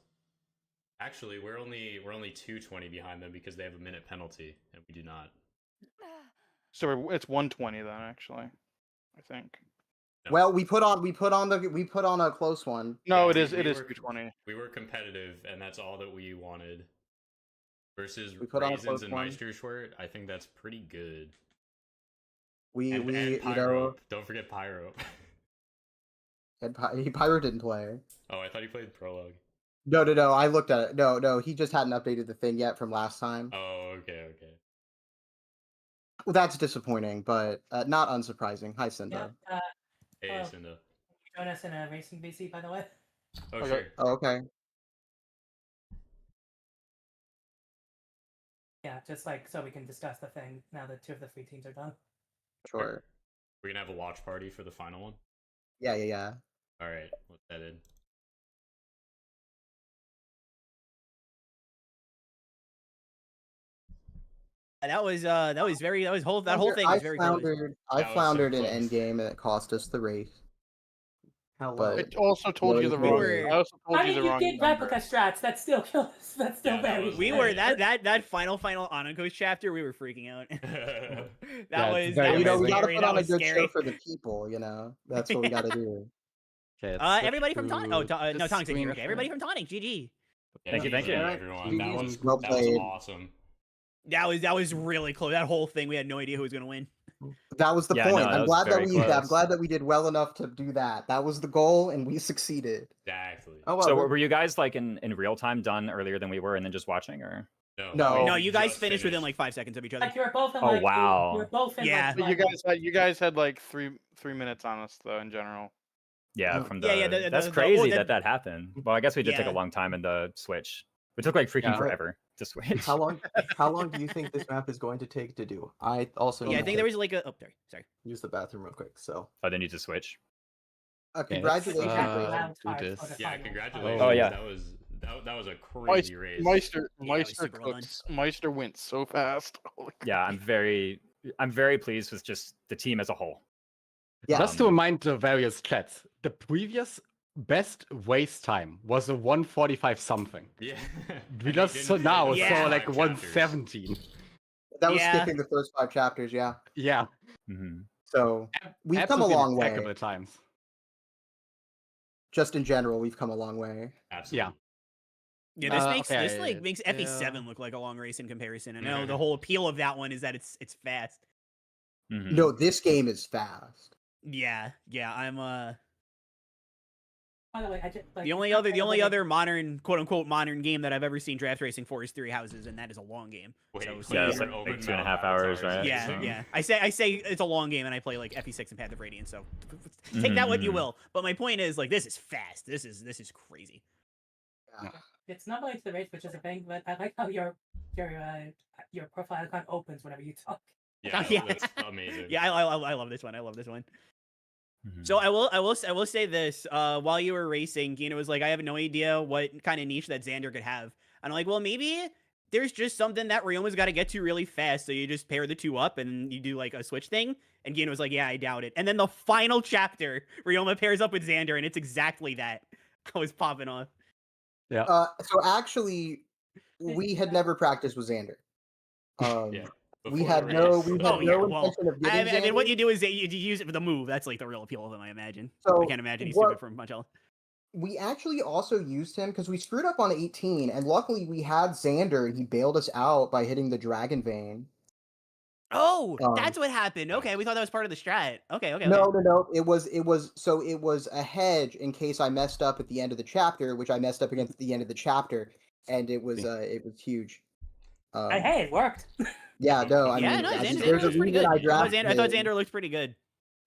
Actually, we're only 220 behind them because they have a minute penalty, and we do not. So it's 120 then, actually. I think. No. Well, we put on a close one. No, Yeah, it is we 320. We were competitive, and that's all that we wanted. Versus We put on a Raisins close and one. Meisterschwert, I think that's pretty good. And Pyro. Don't forget Pyro. Pyro didn't play. Oh, I thought he played Prologue. No. I looked at it. No. He just hadn't updated the thing yet from last time. Oh, okay. Well, that's disappointing, but not unsurprising. Hi, Cinder. Yeah, Hey, hello. Cinda. Join us in a racing VC, by the way. Oh, Okay. sure. Oh, okay. Yeah, just like so we can discuss the thing now that 2 of the 3 teams are done. Sure. We're gonna have a watch party for the final one. Yeah. All right, let's head in. That whole thing was very close. I floundered in endgame and it cost us the race. How But It also told you the we wrong. were- I also told I you mean, the you wrong did number. replica strats. That's still that's still very. We were that final Anako's chapter. We were freaking out. that was we gotta scary. put That on a was good scary. show for the people. That's what we gotta do. Okay, Everybody from Tonic. Oh, no, Tonic's in here. Okay, everybody from Tonic. GG. Thank you, everyone. That was awesome. That was really close. That whole thing, we had no idea who was gonna win. That was the point. No, I'm glad that we did well enough to do that. That was the goal, and we succeeded. Exactly. Oh, well, So were you guys like in real time done earlier than we were, and then just watching, or? No, you guys finished within like 5 seconds of each other. Like you were both in Oh, like wow. you were both in Yeah. But you guys had like three minutes on us though in general. Yeah, from the. Yeah, that's crazy that happened. Well, I guess we did take a Yeah. long time in the Switch. It took like freaking forever to switch. How long do you think this map is going to take to do? I also I think there was like a. Oh, sorry. Use the bathroom real quick. So. Oh, they need to switch. Congratulations. Do this. Yeah, congratulations. Oh yeah. That was a crazy race. Meister went so fast. Yeah, I'm very pleased with just the team as a whole. Yeah. Just to remind the various chats, the previous best waste time was a 145 something. Yeah. We just saw now saw like 117. That was skipping the first 5 chapters. Yeah. Yeah. Mm-hmm. So we've come a long way. Impeccable times. Just in general, we've come a long way. Absolutely. Yeah, this makes FE7 look like a long race in comparison. I know the whole appeal of that one is that it's fast. Mm-hmm. No, this game is fast. Yeah, I'm By the way, I just, like, the only other modern quote unquote modern game that I've ever seen draft racing for is Three Houses, and that is a long game. Wait, yeah, it's like 2.5 hours, right? Yeah. I say it's a long game, and I play like FE6 and Path of Radiance, so take that what you will. But my point is, like, this is fast. This is crazy. Yeah. It's not related to the race, which is a thing, but I like how your profile icon opens whenever you talk. Yeah, that's amazing. Yeah, I love this one. Mm-hmm. So I will say this. While you were racing, Gina was like, I have no idea what kind of niche that Xander could have. And I'm like, well, maybe there's just something that Ryoma's got to get to really fast. So you just pair the two up and you do like a switch thing. And Gina was like, yeah, I doubt it. And then the final chapter, Ryoma pairs up with Xander, and it's exactly that. I was popping off. Yeah. So actually, we had never practiced with Xander. Yeah. We had no intention of getting I mean, Xander. what you do is you use it for the move. That's like the real appeal of him, I imagine. So I can't imagine he's stupid for much else. We actually also used him because we screwed up on 18, and luckily we had Xander, and he bailed us out by hitting the Dragon Vein. Oh, that's what happened. Okay, we thought that was part of the strat. Okay. No. It was a hedge in case I messed up at the end of the chapter, which I messed up against at the end of the chapter, and it was huge. Hey, it worked. Yeah, no, I yeah, mean, no, Xander there's a looks pretty reason good. I drafted. I thought Xander looked pretty good.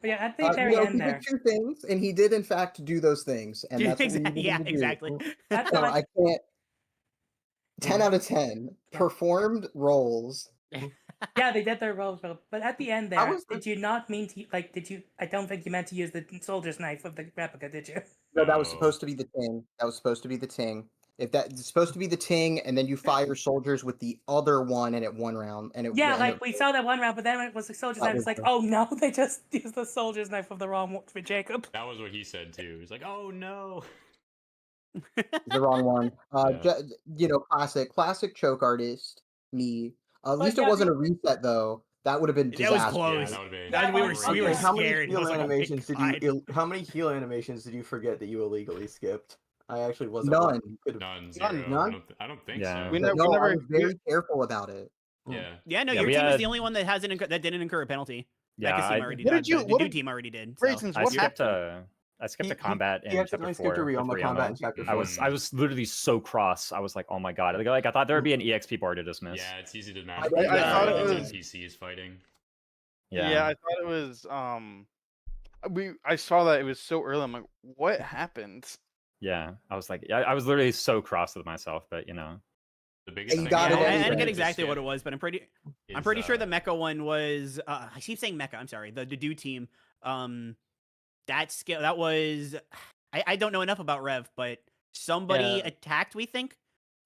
But yeah, at the very he end there. did 2 things, and he did in fact do those things, and that's what we needed him to do. Exactly. That's So what I can't. 10 out of 10 performed roles. Yeah, they did their roles well. But at the end there, did you not mean to I don't think you meant to use the soldier's knife of the replica, did you? No, that was supposed to be the ting. If it's supposed to be the ting, and then you fire soldiers with the other one, and it 1 round, and it we saw that 1 round, but then when it was the soldier's knife, it's like, oh no, they just used the soldier's knife of the wrong one for Jacob. That was what he said too. He's like, oh no. the wrong one. Classic choke artist, me. At least it wasn't a reset though. That would have been disastrous. That was close. Yeah, we were scared. How many heal animations did you forget that you illegally skipped? I actually wasn't. None. None. Zero. None. I don't think Yeah. so. We never. I was very careful about it. Yeah. Yeah, no, your team was the only one that that didn't incur a penalty. Yeah, team already did. The new team already did. I skipped a combat in chapter 4. Ryoma. I was literally so cross. I was like, oh my god. Like I thought there would be an EXP bar to dismiss. Yeah, it's easy to match. I thought it was NPCs fighting. Yeah, I thought it was I saw that it was so early. I'm like, what happened? Yeah, I was like, I was literally so cross with myself, but The biggest You thing got Yeah, it I anyway. didn't get with exactly this what it skip was, but I'm pretty is, sure the mecha one was. I keep saying mecha. I'm sorry. The do team. That skill that was. I don't know enough about Rev, but somebody Yeah. attacked. We think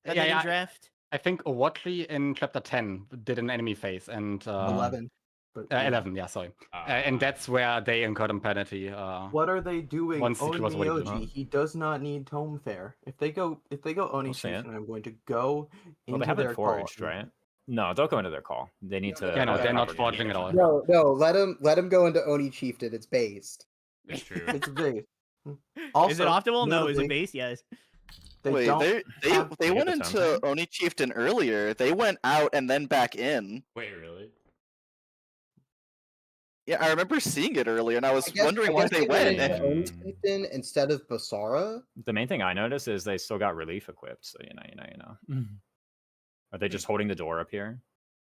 that Yeah, they didn't yeah, draft. I think Owatli in chapter 10 did an enemy phase, and 11. But yeah. 11, yeah, sorry. And that's where they incurred impunity. What are they doing? Once it was already Onmyoji, he does not need Tome Fair. If they go Oni We'll see it. Chieftain, I'm going to go Well, into they haven't their forged, call. right? No, don't go into their call. They need to. Yeah, no, they're not propagate forging at all. No, let him go into Oni Chieftain. It's based. It's true. It's base. Is it optimal? No. Is it notably, base? Yes. They Wait, don't they have- they You went get the into sound Oni Chieftain earlier. They went out and then back in. Wait, really? Yeah, I remember seeing it earlier, and I was I wondering where guess they went. into And Oni Chieftain instead of Basara. The main thing I noticed is they still got relief equipped. So you know. Are they just holding the door up here?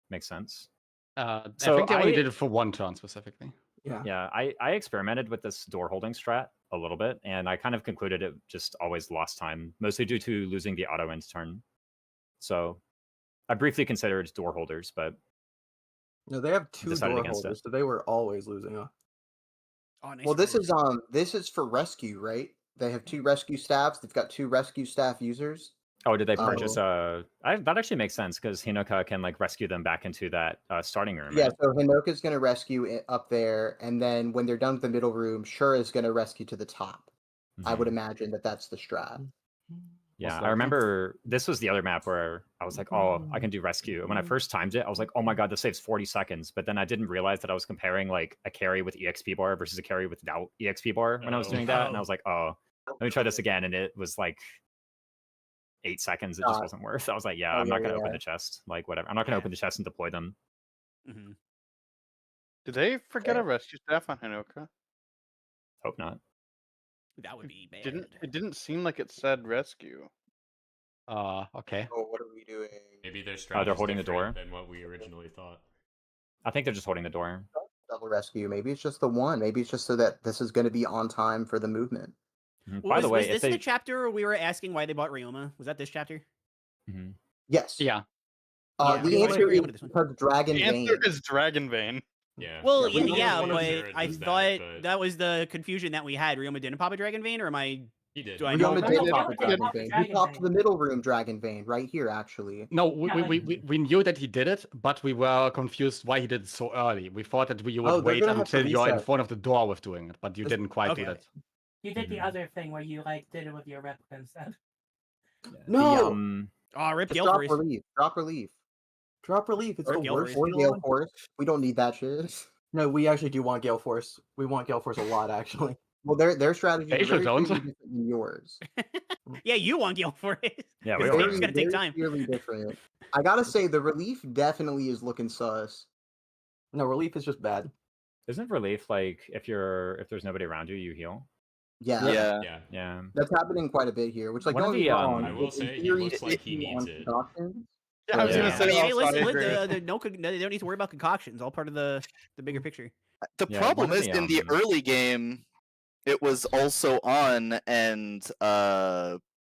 Makes sense. I So think they only I- did it for one turn specifically. Yeah, I experimented with this door holding strat a little bit, and I kind of concluded it just always lost time, mostly due to losing the auto end turn. So I briefly considered door holders, but No, they have two decided door against holders, it. so they were always losing. Oh, nice Well, this forward. is for rescue, right? They have 2 rescue staffs. They've got 2 rescue staff users. Oh, did they purchase? That actually makes sense because Hinoka can like rescue them back into that starting room. Yeah, Right? so Hinoka's going to rescue it up there, and then when they're done with the middle room, Shura's going to rescue to the top. I would imagine that that's the strat. Yeah, I remember this was the other map where I was like, oh, I can do rescue. And when I first timed it, I was like, oh my god, this saves 40 seconds. But then I didn't realize that I was comparing like a carry with EXP bar versus a carry without EXP bar when I was doing that. And I was like, oh, let me try this again. And it was like 8 seconds. It just wasn't worth. I was like, yeah, I'm not gonna open the chest. Like whatever. I'm not gonna open the chest and deploy them. Did they forget a rescue staff on Hinoka? Hope not. That would be bad. It didn't seem like it said rescue. Okay. Oh, what are we doing? Maybe their Oh, strategy they're holding the door. than what we originally thought. I think they're just holding the door. Double rescue. Maybe it's just the one. Maybe it's just so that this is going to be on time for the movement. By the way, was if this they the chapter where we were asking why they bought Ryoma? Was that this chapter? Yes. Yeah. Yeah, The why answer did we is go to this one? because Dragon The Vein. answer is Dragon Vein. Yeah. Well, Yeah, yeah, Ryoma but sure I does thought but- that was the confusion that we had. Ryoma didn't pop a Dragon Vein, or am I? He did. Do I know? Ryoma No, did no, pop a no, Dragon no, Vein. He Dragon popped Vein. the middle room Dragon Vein right here, actually. No, Yeah, we knew that he did it, but we were confused why he did it so early. We thought that we would Oh, they're wait gonna have to until you're in reset. front of the door with doing it, but you didn't quite do Okay. that. You did the other thing where you like did it with your replica instead. No! Oh, rip Just Gale drop Force. relief. Drop relief. Drop relief. It's Or the Gale worst. Or Force. Gale Force. We don't need that shit. No, we actually do want Gale Force. We want Gale Force a lot, actually. Well, their strategy They is very don't. clearly different than yours. Yeah, you want Gale Force. Yeah, Because we game's already- gonna take Very time. clearly different. I gotta say, the relief definitely is looking sus. No, relief is just bad. Isn't relief like if there's nobody around you, you heal? Yeah. Yeah. Yeah. That's happening quite a bit here, which, like, One of don't get me the, wrong. I will in say, he theory, looks like he it's needs on it. concoctions, Yeah, I was but- gonna Yeah. say. I mean, hey, also, I listen, agree. they don't need to worry about concoctions. All part of the bigger picture. the Yeah, problem one of is the, in the early game, it was also on, and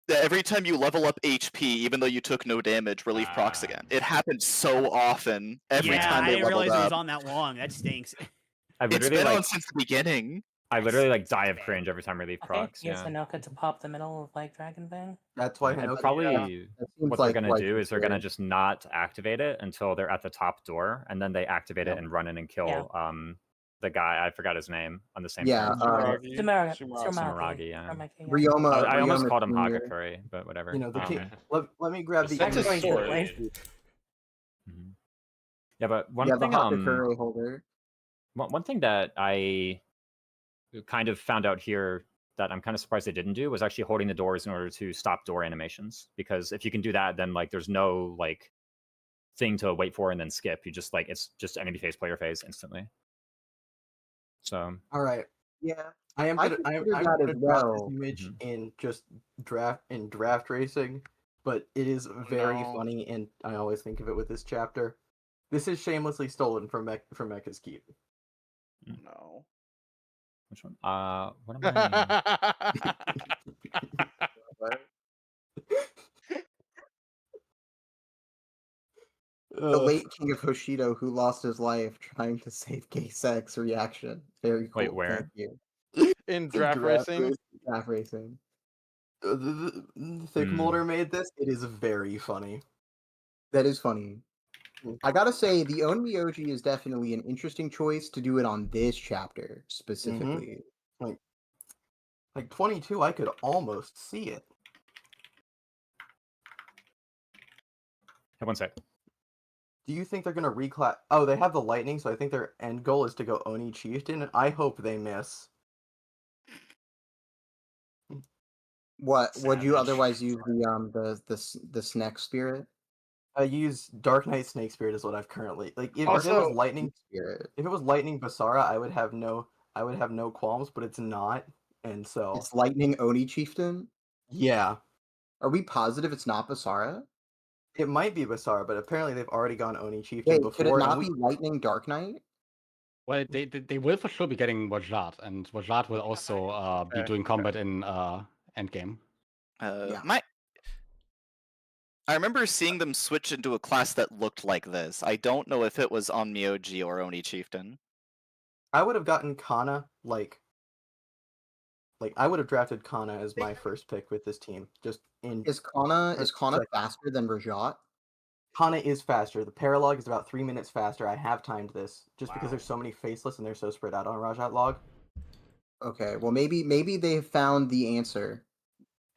every time you level up HP, even though you took no damage, relief procs again. It happened so often. Every yeah, time I they didn't leveled realize it was up. on that long. That stinks. I It's literally been like on since the beginning. I literally like die of cringe every time relief Okay, procs. use Yeah. Hinoka to pop the middle of like Dragon Vein. That's why And Hinoka. probably That seems what like they're gonna quite do is they're gonna fair. just not activate it until they're at the top door, and then they activate it and run in and kill the guy. I forgot his name on the same. Yeah, turn. Sumeragi. Yeah. Ryoma. I almost Ryoma called him Jr. Hagakure, but whatever. You know, the Um, king. Let me grab the. That's a image sword. for it. Yeah, but one Yeah, the thing Hakakure holder. one thing that I kind of found out here that I'm kind of surprised they didn't do was actually holding the doors in order to stop door animations. Because if you can do that, then like there's no like thing to wait for and then skip. You just like it's just enemy phase, player phase instantly. So All right. Yeah. I am I gonna. I'm consider that gonna as drop well. this image in just draft racing, but it is very No. funny, and I always think of it with this chapter. This is shamelessly stolen from Mecha's Keep. No. which one? What am I? The late king of Hoshido who lost his life trying to save gay sex reaction. Very cool. Wait, where? Thank you. In draft racing? Draft racing. Thick Molder made this. It is very funny. That is funny. I gotta say, the Onmyoji is definitely an interesting choice to do it on this chapter specifically. Like 22, I could almost see it. Hey, one sec. Do you think they're gonna reclass? Oh, they have the lightning, so I think their end goal is to go Oni Chieftain, and I hope they miss. What would you Savage. otherwise use the Snack Spirit? I use Dark Knight Snake Spirit is what I've currently like. If it Also- was lightning Spirit. if it was lightning Basara, I would have no qualms, but it's not, and so It's Lightning Oni Chieftain. yeah, Are we positive it's not Basara? it might be Basara, but apparently they've already gone Oni Chieftain Wait, before. could it and not we- be Lightning Dark Knight? Well, they will for sure be getting Wajad, and Wajad will also be doing combat in Endgame. I remember seeing them switch into a class that looked like this. I don't know if it was Onmyoji or Oni Chieftain. I would have gotten Kana like I would have drafted Kana as my first pick with this team. Just in Is Kana second. faster than Rajat? Kana is faster. The paralog is about 3 minutes faster. I have timed this just because there's so many faceless and they're so spread out on Rajat log. Okay, well maybe they found the answer.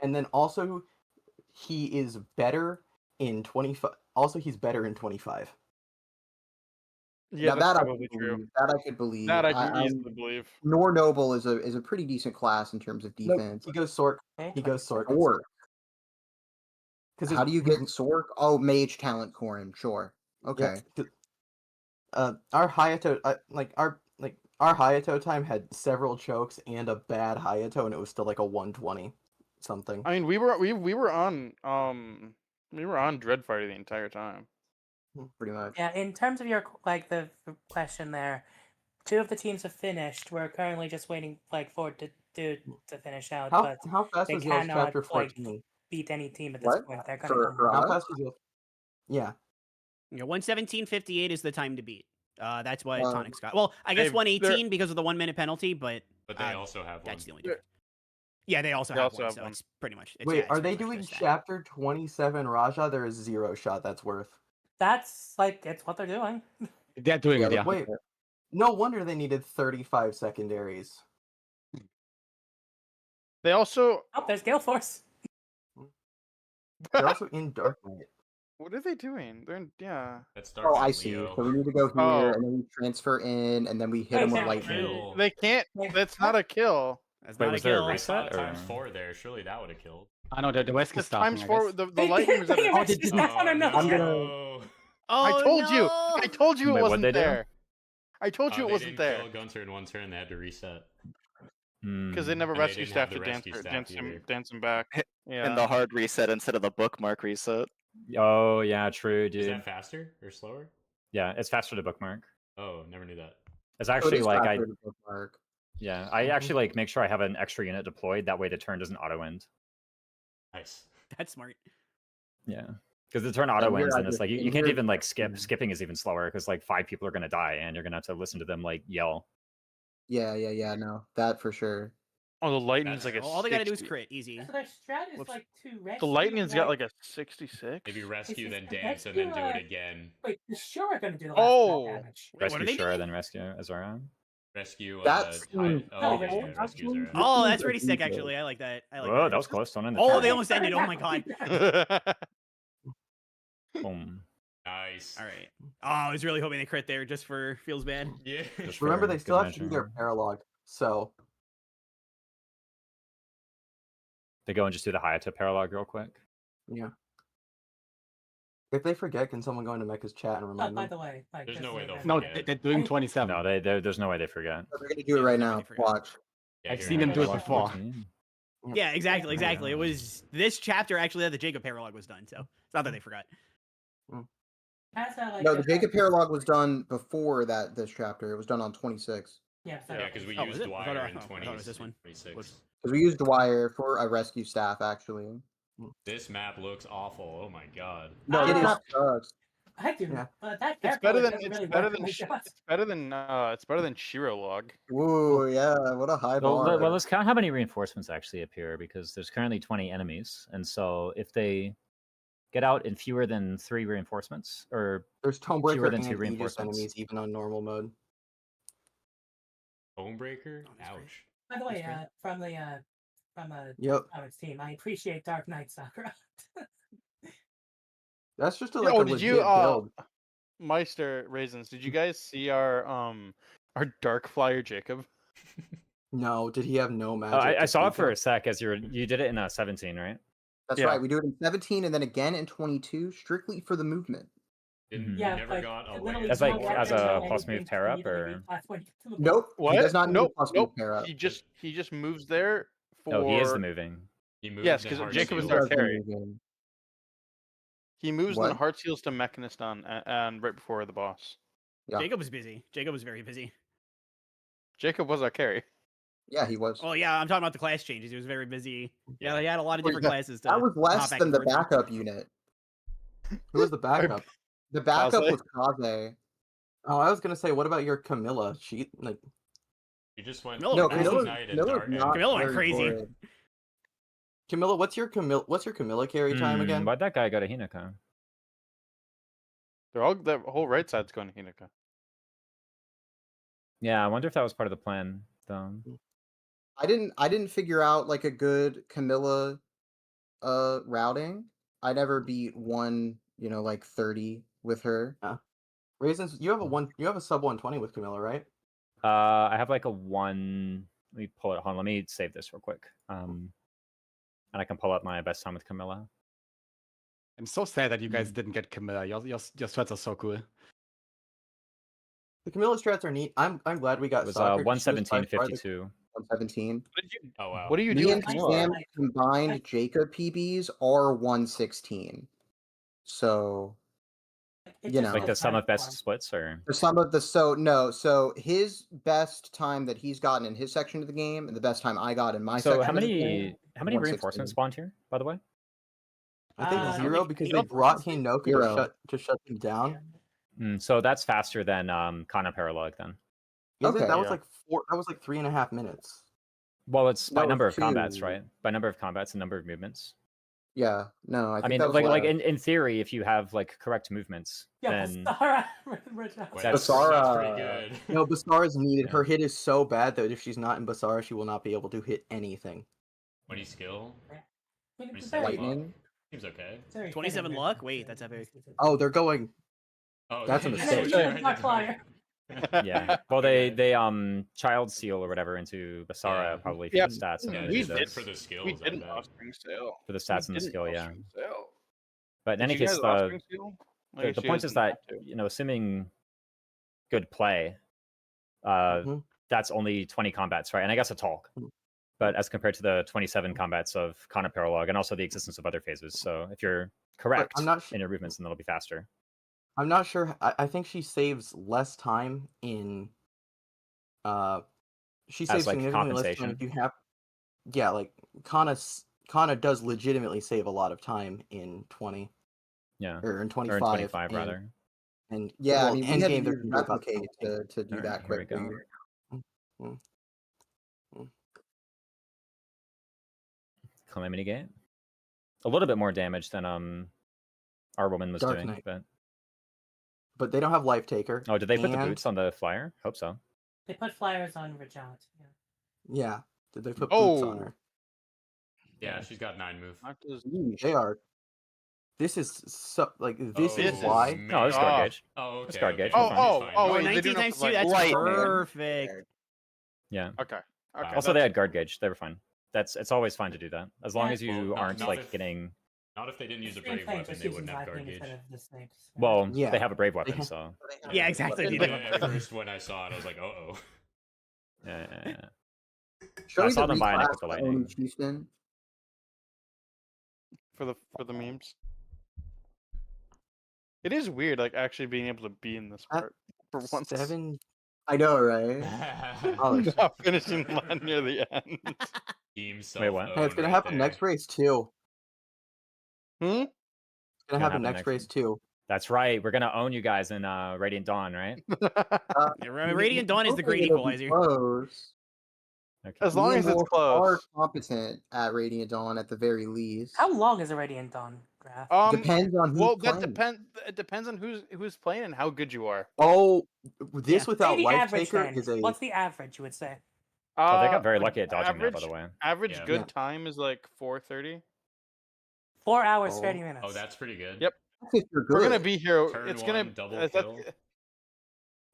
And then also he is better in 25. Also he's better in 25. Yeah, Now, that's that I probably could true. believe. That I could believe. That I can easily believe. Nor Noble is a pretty decent class in terms of No, defense. he goes Sork. He goes Sork. Sork. Because How do you get Sork? Oh, Mage Talent Corin. Sure. Okay. Our Hayato, our Hayato time had several chokes and a bad Hayato, and it was still like a 120 something. I mean, we were on Dreadfighter the entire time. Pretty much. Yeah, in terms of your the question there, 2 of the teams have finished. We're currently just waiting for it to finish out. But How fast they was yours cannot chapter 14? beat any team at this What? point. They're gonna For How us? fast was yours? Yeah. Yeah, 117.58 is the time to beat. That's what Um, Tonic's got. Well, I guess they're- 118 because of the 1 minute penalty, but But they also have that's one. the only difference. Yeah, they also They have also one, have so one. it's pretty much. It's, Wait, yeah, it's are they pretty much doing just that. chapter 27 Raja? There is 0 shot that's worth. That's it's what they're doing. They're doing it, yeah. Wait, no wonder they needed 35 secondaries. They also. Oh, there's Gale Force. They're also in Dark Knight. What are they doing? They're in, yeah. That's Oh, I see. So we need to go here, Oh. and then we transfer in, and then we hit them with lightning. They can't. That's not a kill. That's Wait, not was a there a kill. reset? Or... Times 4 there. Surely that would have killed. I know the West is It's starting. times I 4. guess. The lightning was at They a. actually stuck on another. I'm gonna- No. I Oh, told you. no! I told you it Wait, what'd wasn't they do? there. I told you it They wasn't didn't there kill Gunter in one turn. They had to reset. because they never And they rescue didn't have staff to the rescue staff either. dance him back. Yeah. And the hard reset instead of the bookmark reset. Oh yeah, true, Is dude. that faster or slower? Yeah, it's faster to bookmark. Oh, never knew that. It's So it actually is like faster to bookmark. yeah, I actually like make sure I have an extra unit deployed. That way the turn doesn't auto end. Nice. That's smart. Yeah, because the turn auto And ends, you're and it's at like the- you can't you're- even like skip. Skipping is even slower because like 5 people are gonna die, and you're gonna have to listen to them like yell. Yeah. No, that for sure. Oh, the lightning's like a. All they gotta do is 60. crit, easy. So their strat is Whoops. to rescue. The lightning's got like a 66. Maybe rescue, It's then just- dance, and let's then do do it a- again. Wait, the sure are gonna do the last Oh. damage. Wait, what are Rescue they Shura, doing? then rescue Azora. Rescue. That's oh, yeah, rescue actually- Azura. Oh, that's seems pretty like sick, easy. actually. I like that. I like Whoa, that. that was close. Don't end the Oh, turn. they almost ended. Oh my god. Boom. Nice. All right. Oh, I was really hoping they crit there just for feels bad. Yeah. Just Remember, for they still good have to do their measure. paralog. So They go and just do the Hayato paralog real quick. yeah. If they forget, can someone go into Mecha's chat and Oh, remind by them? the way, There's no way they'll No, forget. they're doing 27. No, there's no way they forget. They're gonna do it right now. Watch. Yeah, I've here, seen them do it watch. before. Yeah, exactly. It was this chapter actually that the Jacob paralog was done, so it's not that they forgot. No, the Jacob paralog was done before this chapter. It was done on 26. Yeah, Yeah, because we Oh, used was it? I thought Dwyer I- in I thought it 20, was this one. 26. Because we used Dwyer for a rescue staff, actually. This map looks awful. Oh my god. No, It this is- map sucks. I do. Yeah. That It's character better than doesn't it's really better work than with sh- shots. it's better than Shiro log. Ooh, yeah, what a high Well, bar. well, let's count how many reinforcements actually appear because there's currently 20 enemies, and so if they get out in fewer than 3 reinforcements, or There's fewer Tomebreaker than 2 and Aegis reinforcements. enemies even on normal mode. Homebreaker? Ouch. By the way, from Yep. Alex team, I appreciate Dark Knight Sakura. That's just a, Yeah, like a did legit you build. Meister Raisins, did you guys see our Dark Flyer Jacob? No, did he have no Oh, magic? I to saw it speak for of? a sec as you did it in 17, right? That's Yeah. right. We do it in 17 and then again in 22, strictly for the movement. Didn't Yeah, you never like, got a literally As no like weapon, as no a anything plus move to tear up, immediately or repass when you get to the Nope. What? He does not need Nope. plus Nope. move pair up. He just moves there for. oh, he is the moving. He moved Yes, and because Heart Jacob is Shield. our does the carry. moving. He moves What? then Heart Seals to Mechanist on and right before the boss. Yeah. Jacob was busy. Jacob was very busy. Jacob was our carry. Yeah, he was. Oh yeah, I'm talking about the class changes. He was very busy. Yeah, he had a lot of Well, different yeah, classes. To that was hop less back than and the forth through. backup unit. Who was the backup? The backup Kaze? was Kaze. Oh, I was gonna say, what about your Camilla? She like You just went Camilla No, went crazy. Moon Camilla's, Knight and Camilla's Dark. not Camilla went very crazy. good. Camilla. What's your Camilla carry time again? Why'd that guy go to Hinaka? The whole right side's going to Hinaka. Yeah, I wonder if that was part of the plan, though. I didn't figure out like a good Camilla routing. I never beat one, like 30 with her. Raisins, you have a sub 120 with Camilla, right? I have like a 1. Let me pull it. Hold on, let me save this real quick. And I can pull up my best time with Camilla. I'm so sad that you guys didn't get Camilla. Your strats are so cool. The Camilla strats are neat. I'm glad we got It was soccer. 'cause she was by far the- 117.52. 117. Oh wow. What do you do Me with and Camilla? Sam combined Jacob PBs are 116. So Like the sum of best splits, or the sum of the so his best time that he's gotten in his section of the game and the best time I got in my so section. how of the many game, reinforcements 116. spawned here, by the way? I think I zero think because zero they brought Hinoka Zero. to shut them down. So that's faster than Kana Paralog then. Isn't it? Okay. That was like 3.5 minutes. Well, it's by No, number of combats, 2. right? By number of combats and number of movements. Yeah, no, I think mean, that was like less. in theory, if you have like correct movements, Yeah, then Basara. That's pretty good. No, Basara's needed. Her hit is so bad that if she's not in Basara, she will not be able to hit anything. What do you skill? Lightning. Seems okay. 27 luck. Wait, that's epic. Oh, they're going. Oh, That's a yeah. mistake. yeah. Well, they child seal or whatever into Basara probably for Yeah, the stats. and yeah, then we do did this. for the skills. We I didn't bet. offspring sale. For the stats and the skill, yeah. Sale. But in Did any you case, guys offspring seal? I the guess you point guys is didn't that have to. assuming good play, that's only 20 combats, right? And I guess a talk, but as compared to the 27 combats of Kana Paralog and also the existence of other phases. So if you're correct I'm not in your movements, then that'll be faster. I'm not sure. I think she saves less time in. She As, saves like, significantly less time compensation? if you have. Yeah, like Kana does legitimately save a lot of time in 20. Yeah. Or in 25. Or in 25 and, rather. And Yeah, well, I mean, we end had to game, there use can be about replicate to do Alright, that here we quickly. go. Calamity Gate. A little bit more damage than our woman was Dark doing, Knight. But they don't have Life Taker. Oh, did they put the and- boots on the flyer? Hope so. They put flyers on Rajat. Yeah. Yeah, did they put boots on Oh. her? Yeah, she's got 9 move. They are. This is so like this is why. No, it's guard gauge. Oh, okay. It's guard gauge. Oh, we're fine. oh, wait, 19 they do not times 2, provide that's lightning. perfect. Yeah. Okay. Okay. Also, they that's- had guard gauge. They were fine. It's always fine to do that as long as you Well, not- aren't not like if- getting. Not if they didn't use a Extreme brave Flame weapon, just they uses wouldn't have guard lightning gauge. instead of the snakes. Well, Yeah. they have a brave weapon, so. Yeah, exactly. At first, when I saw it, I was like, "Oh, Yeah. Show I me saw the them buying it reclass with the of lightning. Owen Chieftain. for the memes. It is weird, like actually being able to be in this part for once. 7. I know, right? Oh, Not finishing line near the end. Team Wait, what? Hey, it's gonna happen next race too. Hmm? It's gonna happen next race too. That's right. We're gonna own you guys in Radiant Dawn, right? Radiant Dawn is the great It'll be equalizer. close. Okay. As long Me as and it's Wolf are close. competent at Radiant Dawn at the very least. How long is a Radiant Dawn graph? Depends on who's Well, that playing. It depends on who's playing and how good you are. Oh, this Say without the Life average Taker then. is a. What's the average, you would say? Oh, they got very Like, lucky at dodging that, by the way. Average Yeah. good Yeah. time is like 4:30. 4 hours, Oh. 30 minutes. Oh, that's pretty good. Yep. If you're good. We're gonna be here. Turn It's one, gonna double that's- kill.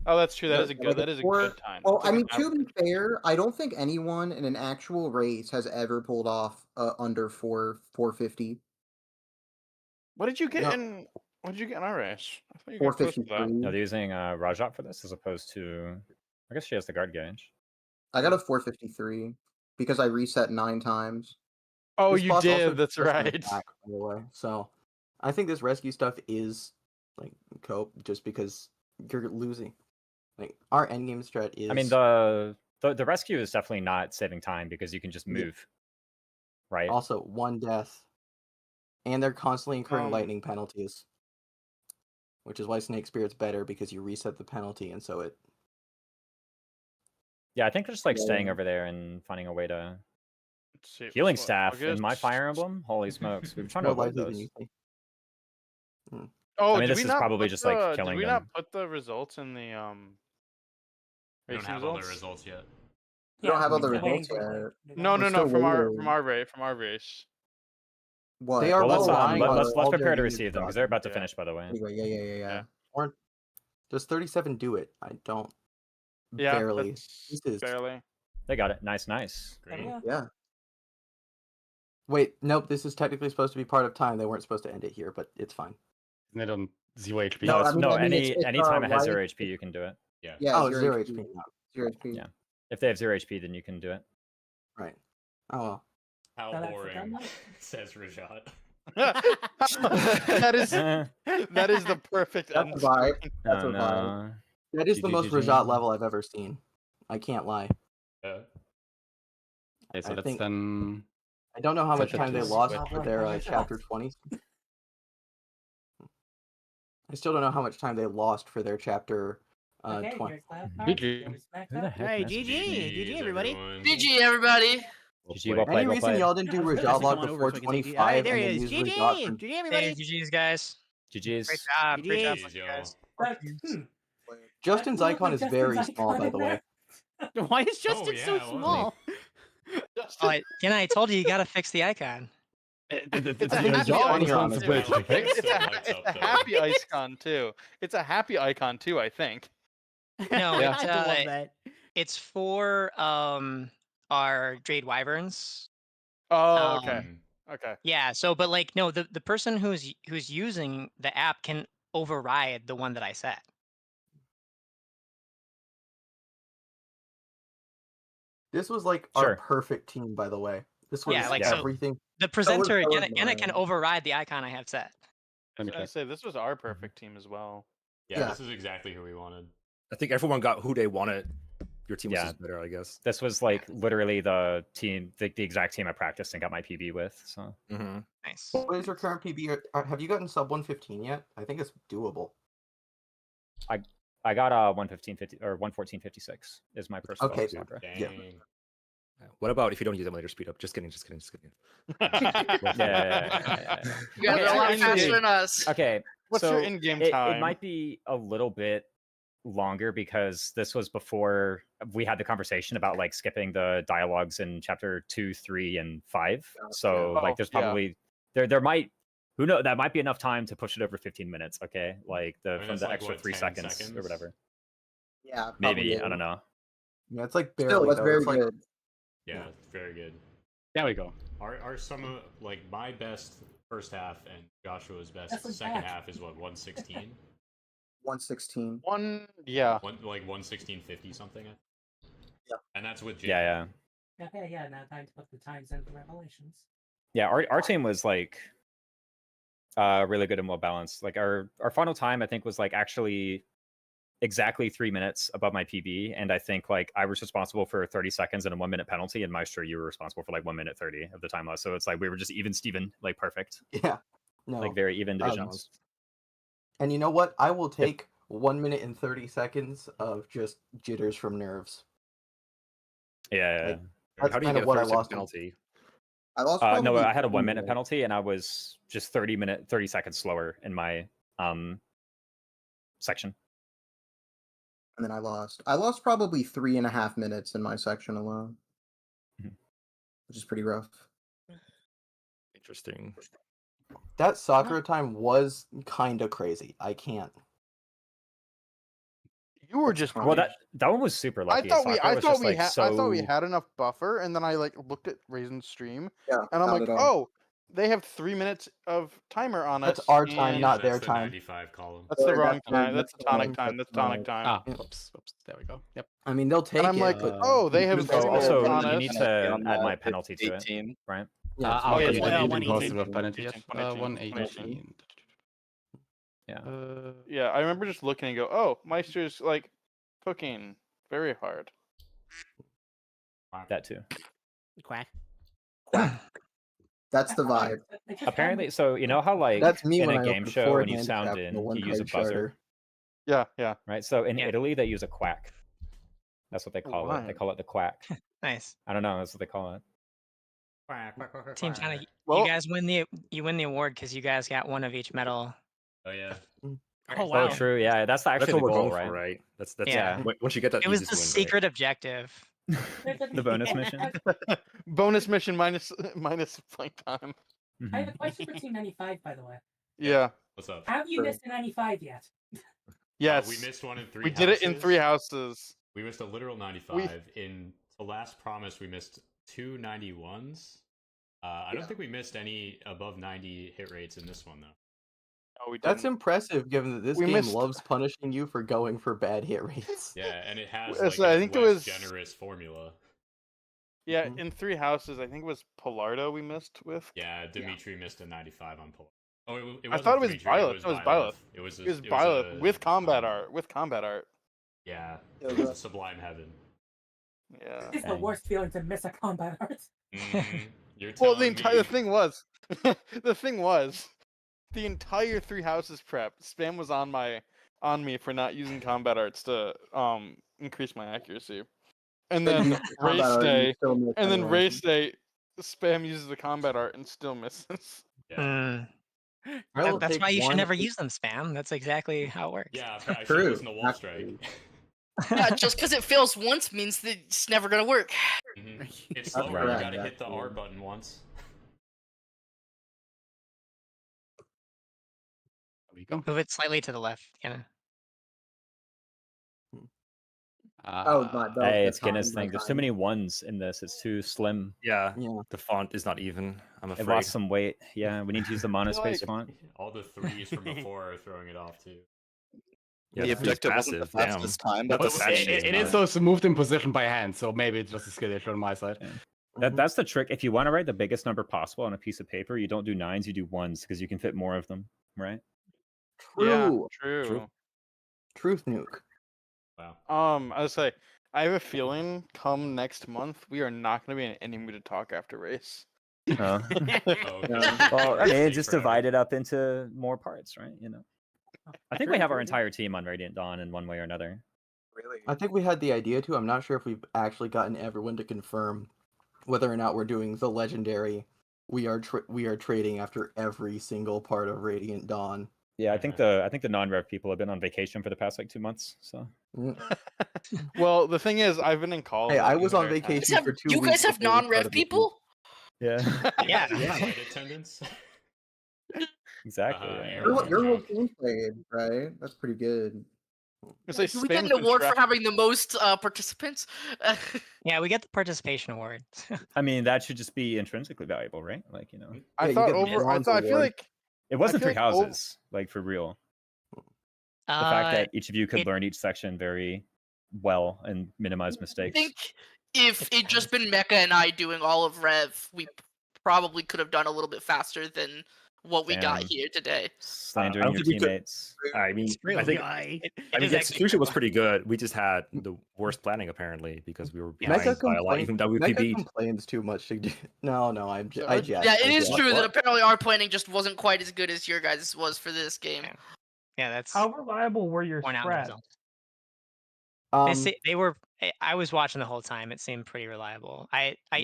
Oh, that's true. That No, is a like good. That is a four- good time. Well, That's I like mean, an to be average. fair, I don't think anyone in an actual race has ever pulled off under 450. What did you get No. in? What did you get in our race? I thought you got close to that. 453. No, they're using Rajat for this as opposed to. I guess she has the guard gauge. I got a 453 because I reset 9 times. Oh, This you boss also did. That's doesn't right. attack, by the way. So, I think this rescue stuff is like cope just because you're losing. Like our endgame strat is. I mean, the rescue is definitely not saving time because you can just Yeah. move. Right. Also, 1 death, and they're constantly incurring lightning penalties, which is why Snake Spirit's better because you reset the penalty, and so it. Yeah, I think just like staying Yeah. over there and finding a way to Let's see, healing what, staff in my August? Fire Emblem. Holy smokes, we were trying to More avoid likely than those. you think. Oh, I mean, did this we is not probably put just like the- killing Did we them. not put the results in the We don't racing have all the results? results yet. We don't have all the we're results waiting for yet. No, We're no, still from waiting. our race. What? They are Well, let's relying on let's all their prepare to units receive them because they're about to finish. By the way. Anyway, yeah. Or does 37 do it? I don't. Yeah, Barely. that's This is. barely. They got it. Nice. Great. Yeah. Wait, nope. This is technically supposed to be part of time. They weren't supposed to end it here, but it's fine. Isn't it on 0 HP? No, it's, I mean, it's, anytime it has 0 life- HP, you can do it. Yeah. Yeah, Oh, 0 0 HP. HP. No. 0 HP. Yeah. If they have 0 HP, then you can do it. Right. Oh well. How No, that's boring, done. says Rajat. that is the perfect That's end a vibe. screen. That's Oh, a vibe. no. That is the GG. most Rajat level I've ever seen. I can't lie. Yeah. Okay, so I that's think- then. I don't know how much Such a time they twist. lost Well, for their well, chapter 20s. I still don't know how much time they lost for their chapter Okay, 20. here's that GG. part. Here's that Who the part. heck Hey, messaged GG, me? GG, everybody. everyone. GG, everybody. GG, well played, Any well reason played. y'all didn't do I was gonna Rajat stick log one over before so I can take it. 25 Alright, there and he then is. use GG, Rajat for... GG, everybody. Hey, GG's guys. GG's. Great job. Great job, GG's, you yo. guys. But, Justin's Look icon at is Justin's very icon small, by in the there. way. Why is Justin yeah, so it was. small? Oh, I told you gotta fix the icon. It's a your happy job icon. responsibility to fix. It's a happy icon too. It's a happy icon too, I think. No, Yeah. I love that. it's for our Jade Wyverns. Oh, okay. Um, Okay. Yeah, so but like no, the person who's using the app can override the one that I set. This was like Sure. our perfect team, by the way. This was Yeah, like, so- everything. The presenter so was Anna can mine. override the icon I have set. I say this was our perfect team as well. Yeah, Yeah. this is exactly who we wanted. I think everyone got who they wanted. Your team was Yeah. just better, I guess. This was like literally the team, the exact team I practiced and got my PB with. So Mm-hmm. Nice. What is your current PB? Have you gotten sub 115 yet? I think it's doable. I got 115.50 or 114.56 is my personal Okay. squad. Yeah. Dang. What about if you don't use them later? Speed up. Just kidding. Just kidding. Just kidding. Yeah. You guys are a lot What's faster your than us. Okay. What's so your in-game it time? might be a little bit longer because this was before we had the conversation about like skipping the dialogues in chapter 2, 3, and 5. So like there's yeah. probably there might who knows that might be enough time to push it over 15 minutes, okay? Like I mean, from that's the like, extra what, 3 10 seconds, seconds? or whatever. Yeah. Maybe, I probably. don't know. Yeah, it's like barely. Still, that's though. very It's like, good. Yeah, very good. There we go. Are some of like my best first half and Joshua's best That's like second that. half is what 116, 116. Yeah. like 116.50 something. Yeah. And that's with Jake. Yeah. Okay, yeah, now time to put the times in the revelations. Yeah, our team was like really good and well balanced. Like our final time I think was like actually exactly 3 minutes above my PB, and I think like I was responsible for 30 seconds and a 1 minute penalty, and Maestro, you were responsible for like 1 minute 30 of the time loss. So it's like we were just even Steven, like perfect. yeah. No. Like very even divisions. And you know what? I will take 1 minute and 30 seconds of just jitters from nerves. Yeah. Like, How that's do you kind get of a what I 30-second lost. penalty? I lost No, probably I had a 3 1 minute minutes. penalty, and I was just 30 seconds slower in my section. And then I lost. I lost probably 3.5 minutes in my section alone, which is pretty rough. Interesting. That Sakura time was kind of crazy. I can't. You were just Well, that one was super lucky. I thought we So... had enough buffer, and then I like looked at Raisin's stream, Yeah, and I'm not like, at all. oh, they have 3 minutes of timer on That's us. our time, not their That's the time. 95 column. That's the Sorry, wrong that's time. the- That's the that's the tonic wrong- time. That's that's the tonic time. Ah, oops. There we go. Yep. I mean, they'll take And I'm it. like, but oh, they have you 3 So minutes also, on you us. need to add my penalty to it, 18. right? Yeah, Oh, yeah, you it's didn't 118. post the penalty yet. 118. Yeah. Yeah, I remember just looking and go, oh, Meister's like cooking very hard. That too. Quack. That's the vibe. Apparently, so you know how like That's me in when a I game open show when you forehand sound tap the in, you one-card use a buzzer, charter. Yeah. right? So in Italy, they use a quack. That's what they call it. Why? They call it the quack. Nice. I don't know. That's what they call it. Team China, Well- you guys win the award because you guys got one of each medal. Oh yeah. Oh wow. Oh, true. Yeah, that's actually That's what the we're goal, going right? for, right? That's Yeah. Once you get that, It you was just the win, secret objective. The bonus mission. Bonus mission minus flight time. I have a question for Team 95, by the way. Yeah. What's up? Have you missed a 95 yet? Yes. We missed one in 3 We houses. did it in 3 houses. We missed a literal 95. In the last promise, we missed 2 91s. I don't think we missed any above 90 hit rates in this one, though. Oh, we That's didn't. impressive, given that this We game missed- loves punishing you for going for bad hit rates. Yeah, and it has Yes, like I a think it less was- generous formula. Yeah, in 3 houses, I think it was Pilardo we missed with. Yeah, Dimitri missed a 95 on pull. Oh, it I wasn't thought it was Dimitri, Byleth. It was It was Byleth. Byleth. It was It was a- Byleth with combat art. With combat art. Yeah, Yeah, it was a sublime heaven. Yeah. It's the worst feeling to miss a combat art. Mhm. You're Well, telling the me. thing was, the entire 3 houses prep spam was on me for not using combat arts to increase my accuracy, and But you then use the combat race art and you day, still miss and then anyway. race day, spam uses the combat art and still misses. Yeah, I will That's take why you should one- never use them, spam. That's exactly how it works. yeah. I should True, listen to Wall Strike. Yeah, just because it fails once means that it's never gonna work. Mhm. It's That's slower. You correct, gotta hit the R actually. button once. There we go. Move it slightly to the left, Kenna. Oh, my bad. Hey, That's it's Guinness fine, thing. There's that's too fine. many ones in this. It's too slim. Yeah, Yeah. the font is not even. I'm It afraid. lost some weight. Yeah, we need to use the monospace Like, font. all the 3s from before are throwing it off too. Yeah, The this is objective wasn't the passive, damn. fastest time, Not but the the fastest same. It is also moved in position by hand, so maybe it's just a skill issue on my side. That's the trick. If you want to write the biggest number possible on a piece of paper, you don't do 9s, you do 1s because you can fit more of them, right? Yeah, True. true. Truth nuke. Wow. I was say, I have a feeling come next month we are not going to be in any mood to talk after race. Huh? Oh, Well, I mean, Stay just forever. divide it up into more parts, right? You know, I think we have our entire team on Radiant Dawn in one way or another. Really? I think we had the idea to. I'm not sure if we've actually gotten everyone to confirm whether or not we're doing the legendary. We are trading after every single part of Radiant Dawn. Yeah, I think the non-rev people have been on vacation for the past like 2 months. So Well, the thing is, I've been in college. Hey, I was on vacation for 2 You weeks. guys have before we non-rev started the season. people? yeah, Yeah. Flight attendants. exactly. Uh-huh, yeah. Aaron. Your whole team played, right? That's pretty good. Say, Do we get an award for having the most participants? Yeah, we get the participation award. I mean, that should just be intrinsically valuable, right? Like, you know, I you thought get the over. I bronze thought. I feel award. like it wasn't feel 3 like houses, like for real. The fact that each of you could learn each section very well and minimize I mistakes. think if it'd just been Mecha and I doing all of Rev, we probably could have done a little bit faster than what we got Damn. here today. Slandering I your don't think we could- teammates. I mean, I think the execution was pretty good. We just had the worst planning apparently because we were behind Mecha by a lot. Even WPB. Mecha complains too much. No, I'm I jest. Yeah, it I is jest. true that apparently our planning just wasn't quite as good as your guys' was for this game. Yeah, that's How reliable were your point out in the spreads? results. Um, They were. I was watching the whole time. It seemed pretty reliable.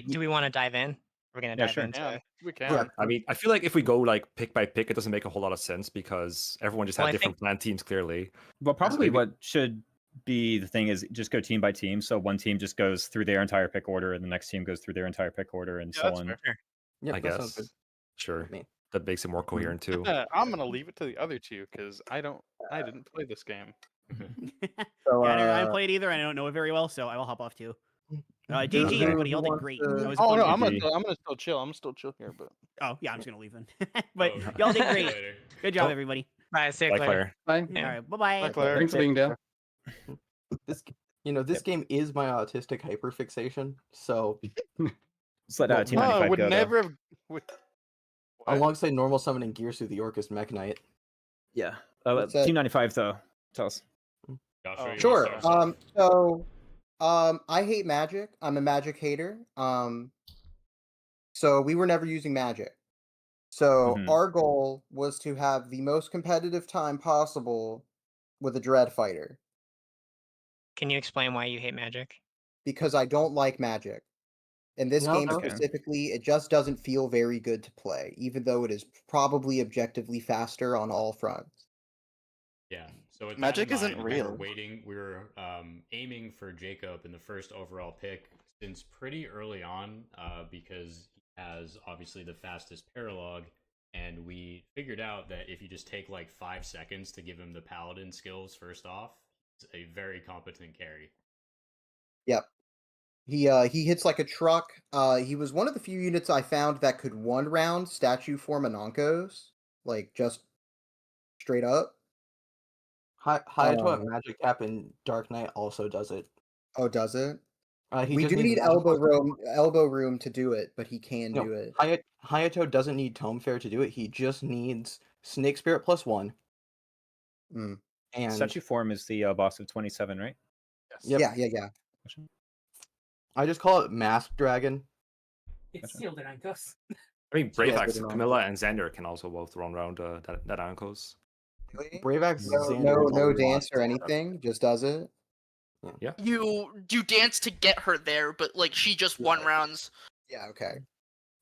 Do we want to dive in? We're gonna Yeah, dive sure. into. We Yeah, can. I mean, I feel like if we go like pick by pick, it doesn't make a whole lot of sense because everyone just Well, had I different plan teams clearly. Well, probably maybe- what should be the thing is just go team by team. So one team just goes through their entire pick order, and the next team goes through their entire pick order, and Yeah, so that's on. fair. Yep, I that sounds good. guess. Sure. Me. That makes it more coherent too. I'm gonna leave it to the other two because I didn't play this game. So, Yeah, I haven't played either. I don't know it very well, so I will hop off too. GG, everybody. Y'all did great. That was a Oh fun no, game. I'm gonna still chill. I'm still chill here, but Oh yeah, I'm just gonna leave then. But Oh, y'all did see you great. later. Good job, Oh. everybody. Bye, see you, Bye, Claire. Claire. Bye. All right, bye bye. Bye, Claire. Thanks for being there. This this game is my autistic hyperfixation. So Let's let Well, Team Oh, 95 would go. never have. alongside normal summoning gears through the Orcus Mech Knight. Yeah. What's that? Team 95 though. Tell us. Joshua, you wanna Sure. start? I hate magic. I'm a magic hater. So we were never using magic. So Mhm. our goal was to have the most competitive time possible with a dread fighter Can you explain why you hate magic? because I don't like magic. In this No, game okay. specifically, it just doesn't feel very good to play, even though it is probably objectively faster on all fronts. Yeah. So with Magic that in isn't mind, real. We were aiming for Jacob in the first overall pick since pretty early on, because he has obviously the fastest paralog, and we figured out that if you just take like 5 seconds to give him the paladin skills first off, it's a very competent carry. Yep. He hits like a truck. He was one of the few units I found that could one round statue form Anonkos, like just straight up. Hayato at Magic Tap and Dark Knight also does it. Oh, does it? He We just do needs need magic elbow room to do it, but he can No, do it. Hayato doesn't need Tome Fair to do it. He just needs Snake Spirit +1. Mm. And Statue form is the boss of 27, right? Yep. Yeah. I just call it Mask Dragon. It's sealed in Ankos. I mean, So yeah, Bravax, good enough. Camilla, and Xander can also both run around that ankles. Bravax No dance or anything, just does it. Yeah. You dance to get her there, but like she just one rounds. Yeah, okay.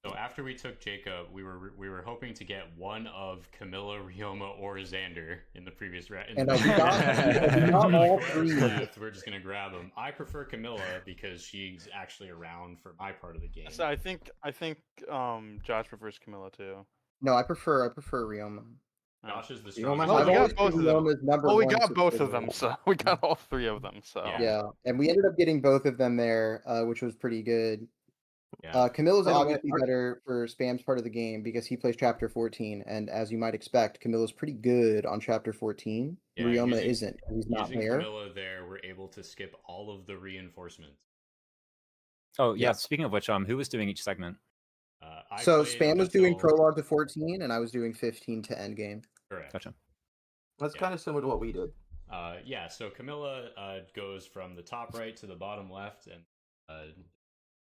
So after we took Jacob, we were hoping to get one of Camilla, Ryoma, or Xander in the previous round. And I got all three. We're just gonna grab them. I prefer Camilla because she's actually around for my part of the game. So I think Josh prefers Camilla too. No, I prefer Ryoma. Josh is the Ryoma strongest. has we got always both been of them. Ryoma's number Well, we one got both of supporter. them, so we got all three of them. So Yeah, and we ended up getting both of them there, which was pretty good. Yeah. Camilla's By the way, obviously better for Spam's part of the game because he plays Chapter 14, and as you might expect, Camilla's pretty good on Chapter 14. Yeah, Ryoma isn't. He's not using there. Camilla there, we're able to skip all of the reinforcements. Oh yeah. Speaking of which, who was doing each segment? So played Spam up was doing until- prologue to 14, and I was doing 15 to endgame. Correct. Gotcha. That's kind of similar to what we did. Yeah, so Camilla goes from the top right to the bottom left, and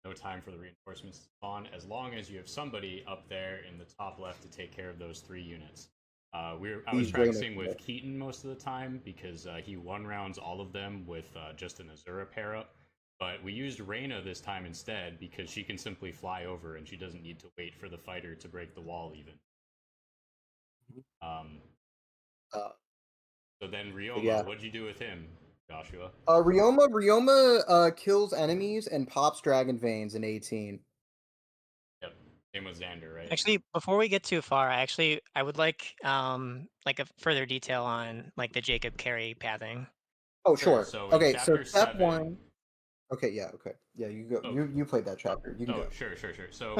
no time for the reinforcements to spawn, as long as you have somebody up there in the top left to take care of those 3 units. I was He's practicing brilliant. with Keaton most of the time because he one rounds all of them with just an Azura pair up. But we used Reyna this time instead because she can simply fly over and she doesn't need to wait for the fighter to break the wall even. So then Ryoma, Yeah. what'd you do with him, Joshua? Ryoma kills enemies and pops Dragon Veins in 18. Yep. Same with Xander, right? Actually, before we get too far, I would like a further detail on like the Jacob carry pathing. Oh, Sure, sure. so in Okay, so chapter step 7 1. Okay, yeah, okay. Yeah, you go. Oh. You played that chapter. You can Oh, go. sure. So,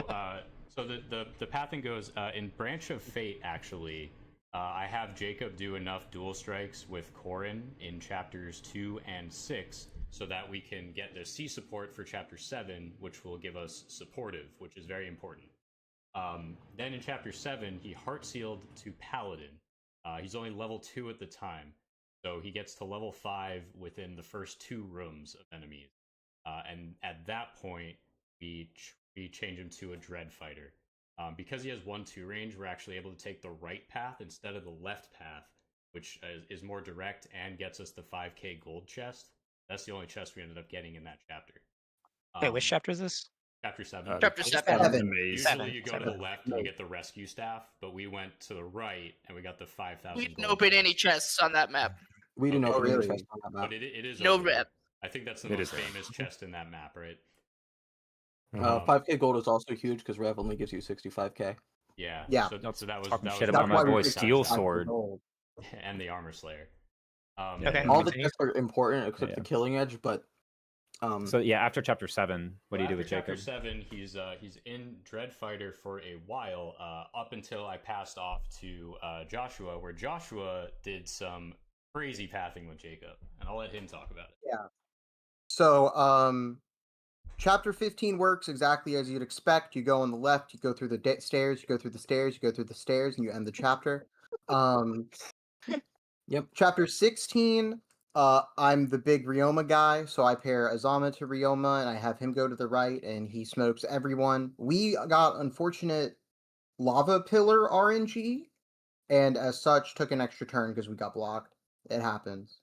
so the pathing goes in Branch of Fate. Actually, I have Jacob do enough dual strikes with Corrin in chapters 2 and 6, so that we can get the C support for chapter 7, which will give us supportive, which is very important. Then in chapter 7, he heart sealed to Paladin. He's only level 2 at the time, so he gets to level 5 within the first 2 rooms of enemies. And at that point, we change him to a Dread Fighter. Because he has 1-2 range, we're actually able to take the right path instead of the left path, which is more direct and gets us the 5k gold chest. That's the only chest we ended up getting in that chapter. Wait, which chapter is this? Chapter 7. Chapter 7. Usually you go to the left and you get the rescue staff, but we went to the right and we got the 5,000 We gold. didn't open any chests on that map. We didn't Okay. open any chests on that map. But it is No over there. rep. I think that's the It most is there. famous chest in that map, right? 5k gold is also huge because Rev only gives you 65k. Yeah. Yeah. So that was Talking that shit was about my why we boy picked Steel 5K Sword. gold. and the armor slayer. Okay. All the continue. chests are important except Yeah. the killing edge, but So yeah, after chapter 7, what do you do with Chapter Jacob? 7, he's in Dreadfighter for a while, up until I passed off to Joshua, where Joshua did some crazy pathing with Jacob, and I'll let him talk about it. Yeah. So, chapter 15 works exactly as you'd expect. You go on the left, you go through the stairs, you go through the stairs, you go through the stairs, and you end the chapter. Yep. Chapter 16, I'm the big Ryoma guy, so I pair Azama to Ryoma, and I have him go to the right, and he smokes everyone. We got unfortunate lava pillar RNG, and as such, took an extra turn because we got blocked. It happens.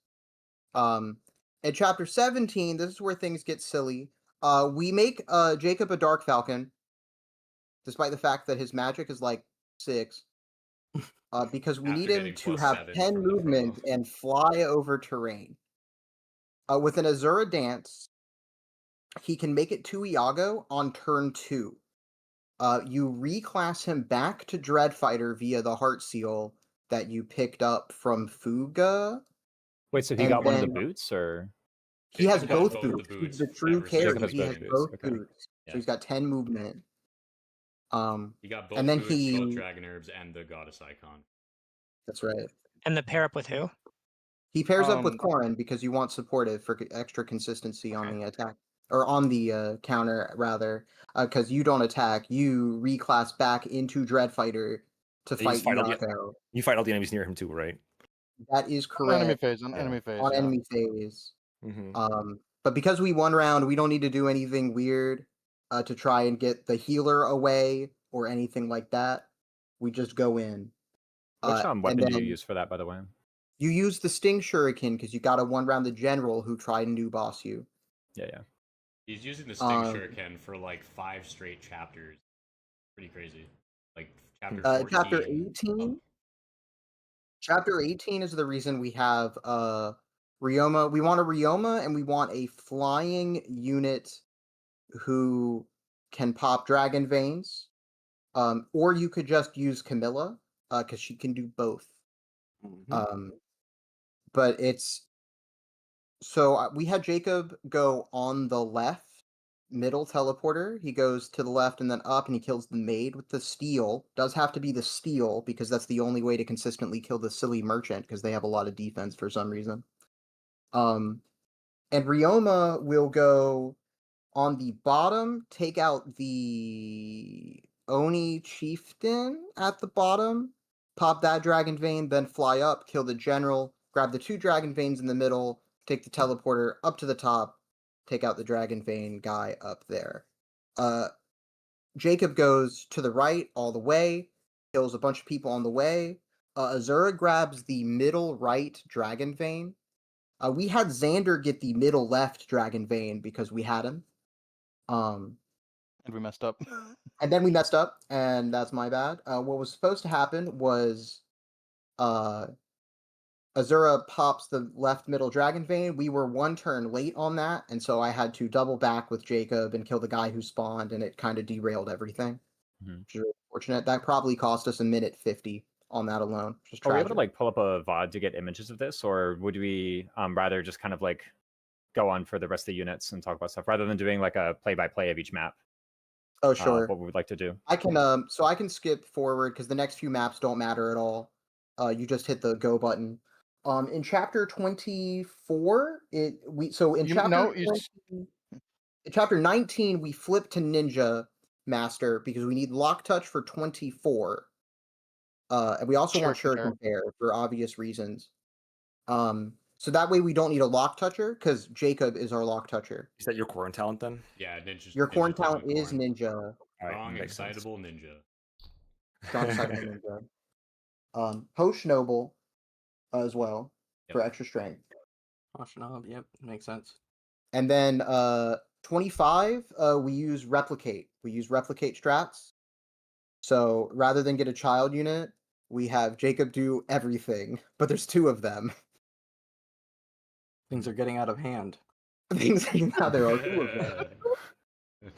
In chapter 17, this is where things get silly. We make Jacob a Dark Falcon, despite the fact that his magic is like 6. Because we need him to have 10 movement and fly over terrain. With an Azura Dance, he can make it to Iago on turn 2. You reclass him back to Dreadfighter via the Heart Seal that you picked up from Fuga. Wait, so he got one of the boots, or he has both both boots. the boots. He's the true Jacob carry. has He both has boots. both Okay. boots. So he's got 10 movement. He got both and then boots, both dragon herbs, and the goddess icon. That's right. And the pair up with who? He pairs up with Corrin because you want supportive for extra consistency on the attack, or on the counter rather. Because you don't attack, you reclass back into Dreadfighter to fight Iago. You fight all the enemies near him too, right? That is On correct. enemy phase. On enemy phase. On yeah. enemy phase. Mm-hmm. But because we won round, we don't need to do anything weird to try and get the healer away or anything like that. We just go in. which and weapon do you then use for that, by the way? You use the Sting Shuriken because you got to one round the general who tried and new boss you. Yeah. He's using the Sting Shuriken for like 5 straight chapters. Pretty crazy. Like chapter 14. Chapter 18. Chapter 18 is the reason we have Ryoma. We want a Ryoma and we want a flying unit who can pop Dragon Veins. Or you could just use Camilla because she can do both. But it's so we had Jacob go on the left middle teleporter. He goes to the left and then up, and he kills the maid with the steel. Does have to be the steel because that's the only way to consistently kill the silly merchant because they have a lot of defense for some reason. And Ryoma will go on the bottom, take out the Oni chieftain at the bottom, pop that dragon vein, then fly up, kill the general, grab the 2 dragon veins in the middle, take the teleporter up to the top, take out the dragon vein guy up there. Jacob goes to the right all the way, kills a bunch of people on the way. Azura grabs the middle right dragon vein. We had Xander get the middle left dragon vein because we had him. And we messed up. And then we messed up, and that's my bad. What was supposed to happen was Azura pops the left middle dragon vein. We were 1 turn late on that, and so I had to double back with Jacob and kill the guy who spawned, and it kind of derailed everything. Which is really fortunate. That probably cost us a minute 50 on that alone. Just Are we able to like pull up a VOD to get images of this, or would we rather just kind of like go on for the rest of the units and talk about stuff rather than doing like a play-by-play of each map? Oh, sure. What we would like to do. I can so I can skip forward because the next few maps don't matter at all. You just hit the go button. In chapter 24, in chapter 19 we flip to Ninja Master because we need Lock Touch for 24. And we also want Shuriken Pair for obvious reasons. So that way we don't need a Lock Toucher because Jacob is our Lock Toucher. Is that your Corrin talent then? Yeah, Ninja's. Your Corrin talent is Ninja. Strong, excitable ninja. Strong, excitable Ninja. Hosh Noble. as well for extra strength. Oshinob, yep, makes sense. And then 25, we use replicate. We use replicate strats. So rather than get a child unit, we have Jacob do everything, but there's 2 of them. Things are getting out of hand. Things now there are 2 of them.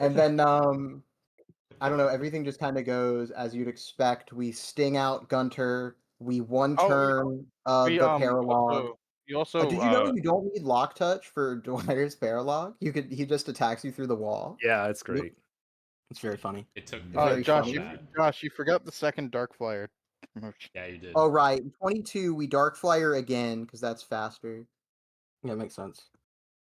And then I don't know, everything just kind of goes as you'd expect. We sting out Gunter. We one turn the paralog. You also did you know you don't need lock touch for Dwyer's paralog? He just attacks you through the wall. Yeah, it's great. It's very funny. It took Josh, you forgot the second Dark Flyer. Yeah, you did. Oh right, 22 we Dark Flyer again because that's faster. Yeah, it makes sense.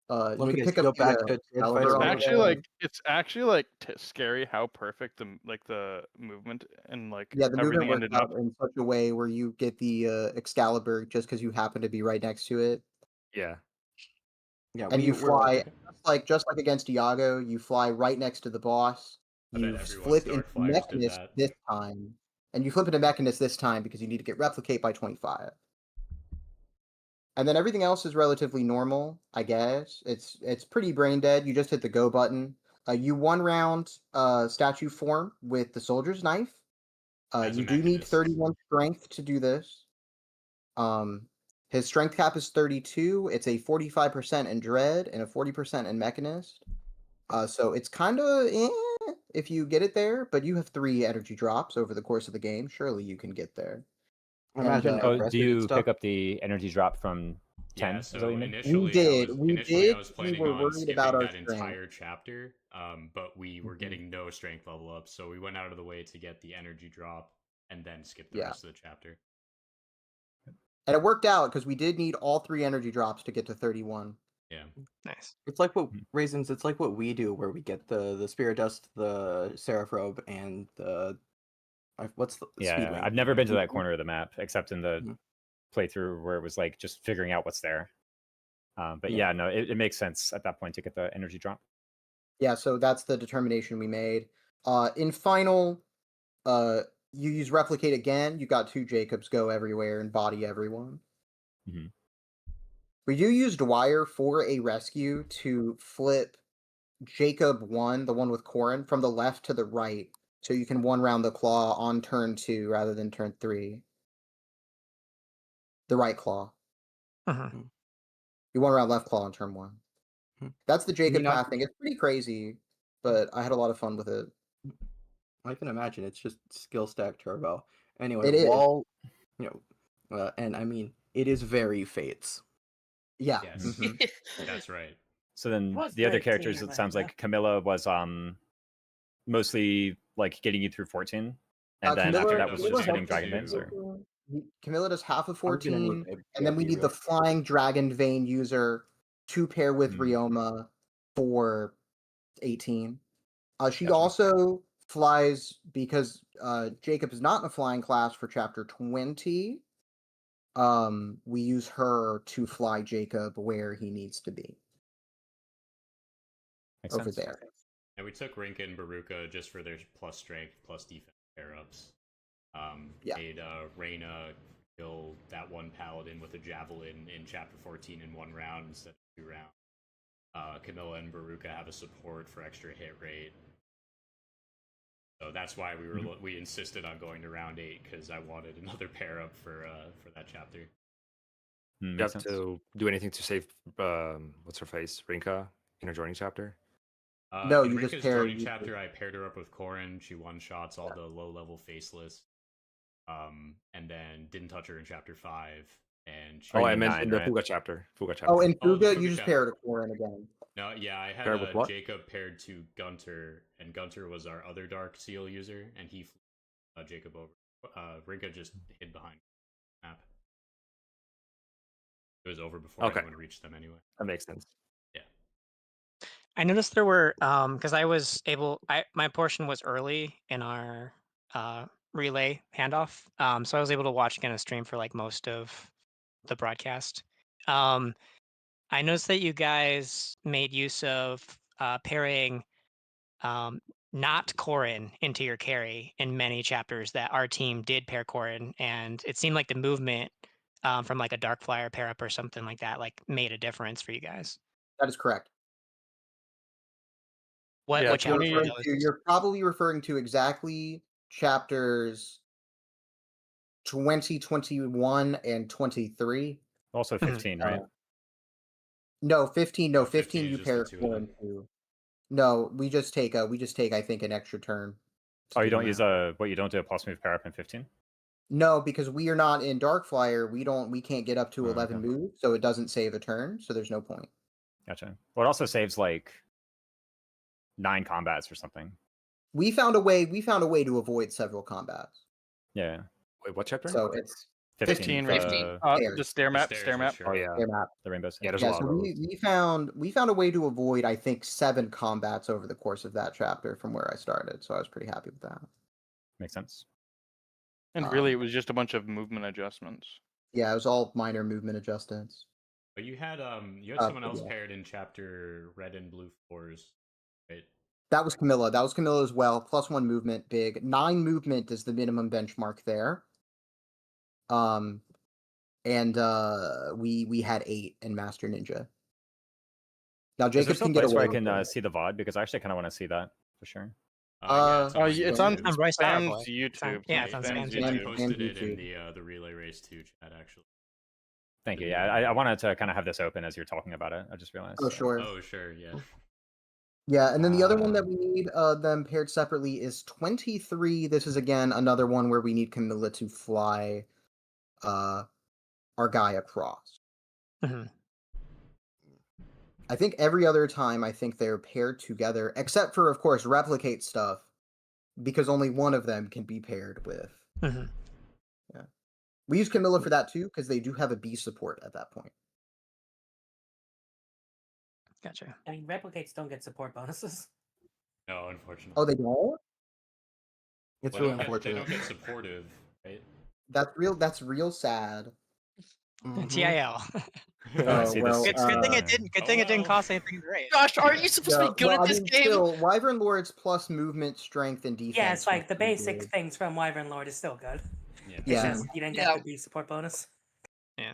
You me can guess, pick go up back the to Excalibur on the it's actually scary how perfect the movement and yeah, the movement everything works ended out up. in such a way where you get the Excalibur just because you happen to be right next to it. Yeah. Yeah, And you fly just like against Iago, you fly right next to the boss. You flip into Mechanist this time. And you flip into Mechanist this time because you need to get replicate by 25. And then everything else is relatively normal, I guess. It's pretty brain dead. You just hit the go button. You 1 round statue form with the soldier's knife. You do need 31 strength to do this. His strength cap is 32. It's a 45% in Dread and a 40% in Mechanist. So it's kind of if you get it there, but you have 3 energy drops over the course of the game. Surely you can get there. Imagine. Do you pick up the energy drop from 10? Yeah, Is that what you mean? initially, we I was planning were on worried skipping about our that strength. entire chapter, but we were getting no strength level up, so we went out of the way to get the energy drop and then skip the rest of the chapter. And it worked out because we did need all 3 energy drops to get to 31. Yeah. Nice. It's like what Raisins. It's like what we do, where we get the Spirit Dust, the Seraph Robe, and the what's the Yeah, Speed Ring. I've never been to that corner of the map except in the playthrough where it was like just figuring out what's there. But yeah, no, it makes sense at that point to get the energy drop. Yeah, so that's the determination we made. In final, you use replicate again. You got 2 Jacobs go everywhere and body everyone. Mm-hmm. We do use Dwyer for a rescue to flip Jacob 1, the one with Corin, from the left to the right, so you can 1 round the claw on turn 2 rather than turn 3. The right claw. You 1 round left claw on turn 1. That's the Jacob path thing. It's pretty crazy, but I had a lot of fun with it. I can imagine. It's just skill stack turbo. It is. And I mean, it is very Fates. Yeah. Yes. That's right. So then the other characters, it sounds like Camilla was mostly like getting you through 14, and then after that was just hitting Dragon Veins. Or... Camilla does half of 14, and then we need the Flying Dragon Vein user to pair with Ryoma for 18. She also flies because Jacob is not in a flying class for chapter 20. We use her to fly Jacob where he needs to be. Makes over sense. there. And we took Rinka and Baruka just for their plus strength, plus defense pair-ups. Made Reyna kill that one paladin with a javelin in chapter 14 in 1 round instead of 2 rounds. Camilla and Baruka have a support for extra hit rate. So that's why we insisted on going to round 8, because I wanted another pair up for that chapter. Do you have to do anything to save what's her face, Rinka, in her joining chapter? No, in you Rinka's just pair. joining chapter, I paired her up with Corin. She one-shots all the low-level faceless. And then didn't touch her in chapter 5. And she I meant in the Fuga chapter. Oh, in Fuga, you just pair to Corin again. No, yeah, I had Jacob paired to Gunter, and Gunter was our other Dark Seal user, and he flew Jacob over. Rinka just hid behind the map. It was over before anyone reached them anyway. That makes sense. Yeah. I noticed there were because I was able. My portion was early in our relay handoff, so I was able to watch again a stream for like most of the broadcast. I noticed that you guys made use of pairing not Corin into your carry in many chapters. That our team did pair Corin, and it seemed like the movement from like a dark flyer pair up or something like that, like made a difference for you guys. That is correct. What Yeah, what You're, chapter were referring those? to, you're probably referring to exactly chapters 20, 21, and 23. Also 15, right? No, 15. No, 15. is You just the pair two of 4 them. and 2. No, we just take I think an extra turn. Oh, to you do don't use that. you don't do a plus move pair up in 15? No, because we are not in Dark Flyer. We can't get up to Oh, 11 okay. moves, so it doesn't save a turn. So there's no point. Gotcha. Well, it also saves like 9 combats or something. We found a way to avoid several combats. Yeah. Wait, what chapter? So it's 15 range. Stairs. The stair map. stairs, Stair map. sure. Oh yeah, Stair map. The rainbows. yeah. There's a Yeah, lot so of those. we found a way to avoid, I think, 7 combats over the course of that chapter from where I started. So I was pretty happy with that. Makes sense. And really, it was just a bunch of movement adjustments. Yeah, it was all minor movement adjustments. But you had someone else yeah. paired in chapter red and blue floors, right? That was Camilla. That was Camilla as well. +1 movement, big. 9 movement is the minimum benchmark there. And we had 8 in Master Ninja. Now Is there Jacob some can get place away where I with can it. see the VOD? Because I actually kind of want to see that for sure. It's on Royce Spam's Powerboy. YouTube. Yeah, it's on Spam's Spam's I YouTube. posted it YouTube. in the relay race 2 chat actually. Thank you. Yeah, I wanted to kind of have this open as you're talking about it. I just realized. Oh, sure. Oh sure, yeah. Yeah, and then the other one that we need them paired separately is 23. This is again another one where we need Camilla to fly our guy across. Mhm. I think every other time I think they're paired together, except for of course replicate stuff, because only one of them can be paired with. Mhm. Yeah. We use Camilla for that too, because they do have a B support at that point. Gotcha. I mean, replicates don't get support bonuses. No, unfortunately. Oh, they don't? It's Well, really they unfortunate. don't get supportive, right? That's real sad. TIL. Oh, well, good thing it didn't. Good thing it didn't cost anything to raise. Josh, are you supposed to be good at this game? Still, Wyvern Lords plus movement, strength, and defense. Yeah, it's like the would be basic good. things from Wyvern Lord is still good. Yeah. It's Yeah. just you didn't get the B support bonus. Yeah.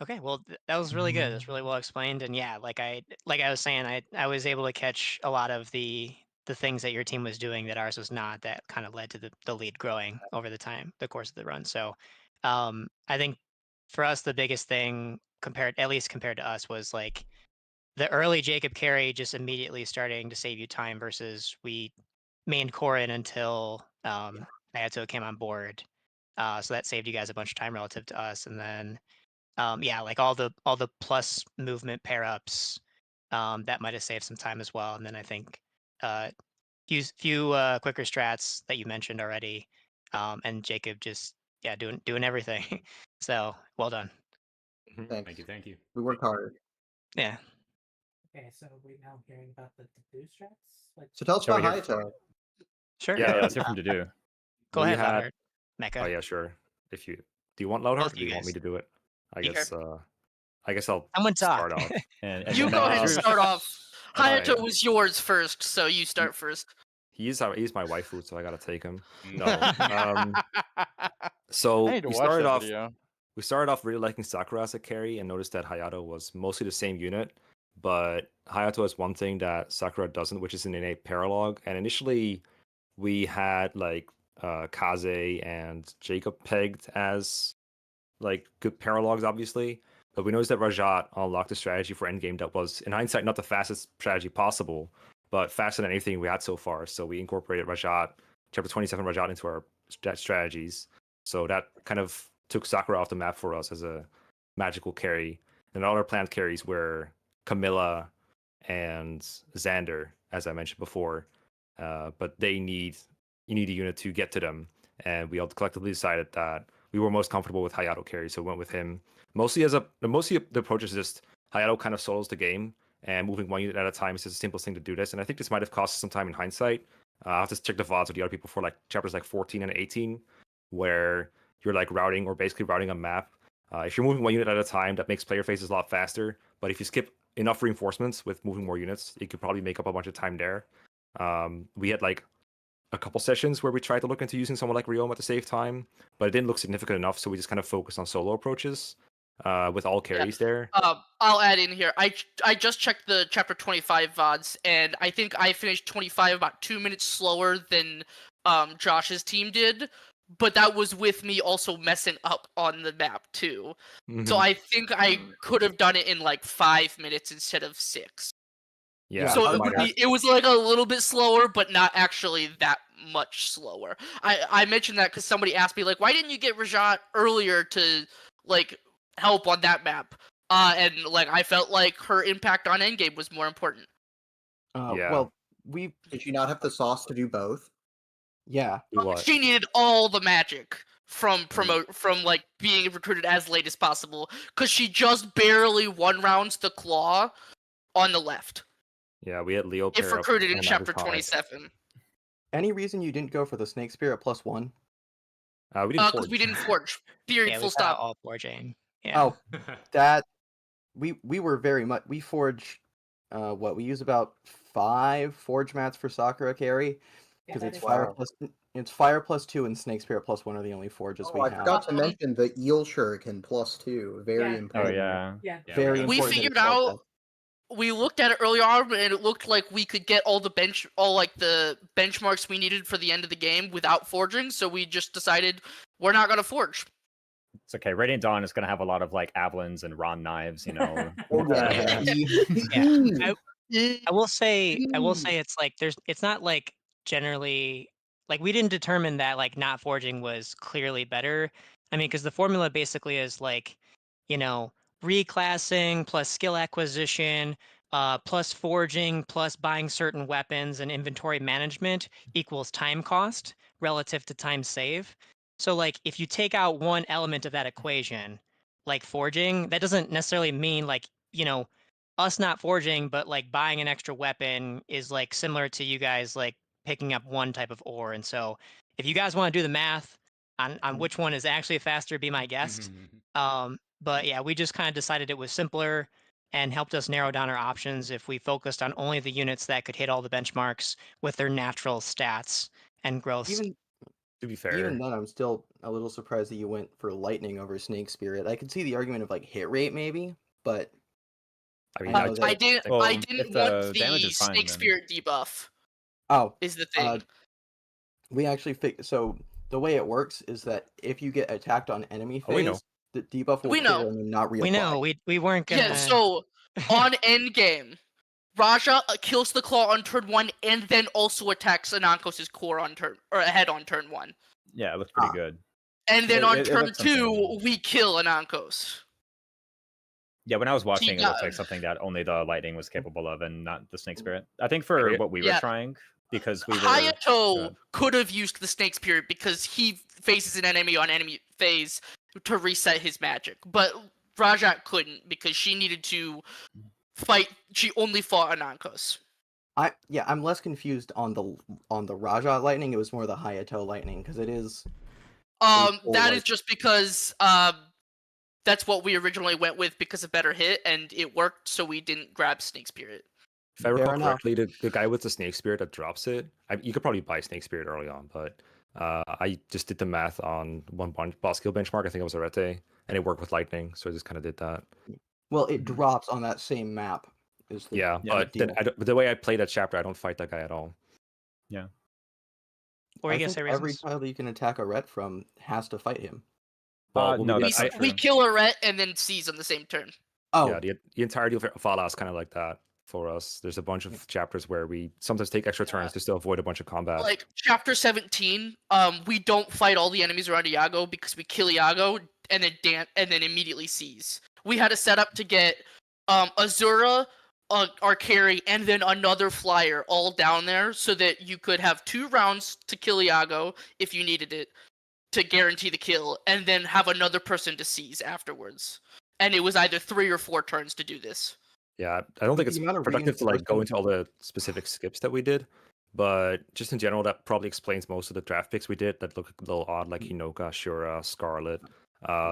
Okay, well that was really good. It was really well explained, and yeah, like I was saying, I was able to catch a lot of the things that your team was doing that ours was not. That kind of led to the lead growing over the course of the run. So, I think for us the biggest thing at least compared to us, was like the early Jacob carry just immediately starting to save you time versus we mained Corin until Hayato came on board. So that saved you guys a bunch of time relative to us, and then. Yeah, like all the plus movement pair ups, that might have saved some time as well. And then I think few quicker strats that you mentioned already, and Jacob just doing everything. So well done. Thanks. Thank you. We work hard. Yeah. Okay, so we're now hearing about the do strats. Like, So tell us Shall we about hear- Hayato. Sure. Yeah, let's hear from Dedu. Go We ahead, had- Loudheart. Mecca. Oh yeah, sure. If you do you want Loudheart? Both Or do you want me guys. to do it? I Either. guess I'll Someone talk. start off. And You go ahead and start off. Alright. Hayato was yours first, so you start first. He's my waifu, so I gotta take him. No. I So need to we watch started that off. video. We started off really liking Sakura as a carry and noticed that Hayato was mostly the same unit, but Hayato has one thing that Sakura doesn't, which is an innate paralog. And initially, we had like Kaze and Jacob pegged as like good paralogs, obviously. But we noticed that Rajat unlocked a strategy for endgame that was, in hindsight, not the fastest strategy possible, but faster than anything we had so far. So we incorporated Rajat, chapter 27 Rajat, into our strategies. So that kind of took Sakura off the map for us as a magical carry. And all our planned carries were Camilla and Xander, as I mentioned before. But you need a unit to get to them. And we all collectively decided that we were most comfortable with Hayato carry, so we went with him. Mostly the approach is just Hayato kind of solos the game, and moving one unit at a time is just the simplest thing to do this. And I think this might have cost us some time in hindsight. I'll have to check the VODs with the other people for like chapters like 14 and 18, where you're like routing or basically routing a map. If you're moving one unit at a time, that makes player phases a lot faster. But if you skip enough reinforcements with moving more units, you could probably make up a bunch of time there. We had like a couple sessions where we tried to look into using someone like Ryoma at the same time, but it didn't look significant enough, so we just kind of focused on solo approaches with all carries there. I'll add in here. I just checked the chapter 25 VODs, and I think I finished 25 about 2 minutes slower than Josh's team did. But that was with me also messing up on the map too. So I think I could have done it in like 5 minutes instead of 6. Yeah. So it was like a little bit slower, but not actually that much slower. I mentioned that because somebody asked me like, why didn't you get Rajat earlier to like help on that map? And like I felt like her impact on endgame was more important. Well, we did you not have the sauce to do both? Yeah. She needed all the magic from from like being recruited as late as possible because she just barely one rounds the claw on the left. Yeah, we had Leo. If recruited in chapter 27. Any reason you didn't go for the Snake Spear at +1? We didn't because we didn't forge. Period. Yeah, full stop. All forging. Yeah. Oh, that we were very much we forge. What we use about 5 forge mats for Sakura carry because it's fire +2 and Snake Spear +1 are the only forges we have. I forgot to mention the Eel Shuriken +2. Very important. Very important. We figured out. We looked at it earlier on, and it looked like we could get all the benchmarks we needed for the end of the game without forging. So we just decided we're not gonna forge. It's okay. Radiant Dawn is gonna have a lot of like Avalons and Ron knives, you know. I will say it's like it's not like generally like we didn't determine that like not forging was clearly better. I mean, because the formula basically is like, you know, reclassing plus skill acquisition plus forging plus buying certain weapons and inventory management equals time cost relative to time save. So like if you take out one element of that equation, like forging, that doesn't necessarily mean like, you know, us not forging, but like buying an extra weapon is like similar to you guys like picking up one type of ore. And so if you guys want to do the math on which one is actually faster, be my guest. But yeah, we just kind of decided it was simpler and helped us narrow down our options if we focused on only the units that could hit all the benchmarks with their natural stats and growth. Even to be fair, even then, I'm still a little surprised that you went for Lightning over Snake Spirit. I could see the argument of like hit rate maybe, but I mean, I didn't want the fine, Snake Spirit debuff. Oh, is the thing. We actually so the way it works is that if you get attacked on enemy phase, the debuff will clear and not reapply. We know we weren't gonna. Yeah, so on endgame, Raja kills the claw on turn 1 and then also attacks Anankos' core on head on turn 1. Yeah, it looks pretty good. And then on turn 2, we kill Anankos. Yeah, when I was watching, it looked like something that only the lightning was capable of, and not the snake spirit. I think for what we were trying, because we were. Hayato could have used the snake spirit because he faces an enemy on enemy phase to reset his magic, but Rajat couldn't because she needed to fight. She only fought Anankos. I'm less confused on the Rajat lightning. It was more the Hayato lightning because it is. That is just because that's what we originally went with because of better hit, and it worked, so we didn't grab Snake Spirit. If I recall correctly, the guy with the Snake Spirit that drops it, you could probably buy Snake Spirit early on, but I just did the math on one boss skill benchmark. I think it was Arete, and it worked with Lightning, so I just kind of did that. Well, it drops on that same map. But the way I play that chapter, I don't fight that guy at all. Yeah. Or I guess every tile you can attack a ret from has to fight him. No, we kill a ret and then seize on the same turn. Oh, yeah, the entirety of Vala is kind of like that for us. There's a bunch of chapters where we sometimes take extra turns just to avoid a bunch of combat. Like chapter 17, we don't fight all the enemies around Iago because we kill Iago and then immediately seize. We had a setup to get Azura, our carry, and then another flyer all down there so that you could have 2 rounds to kill Iago if you needed it to guarantee the kill, and then have another person to seize afterwards. And it was either 3 or 4 turns to do this. Yeah, I don't think it's productive to like go into all the specific skips that we did, but just in general, that probably explains most of the draft picks we did that look a little odd, like Hinoka, Shura, Scarlet.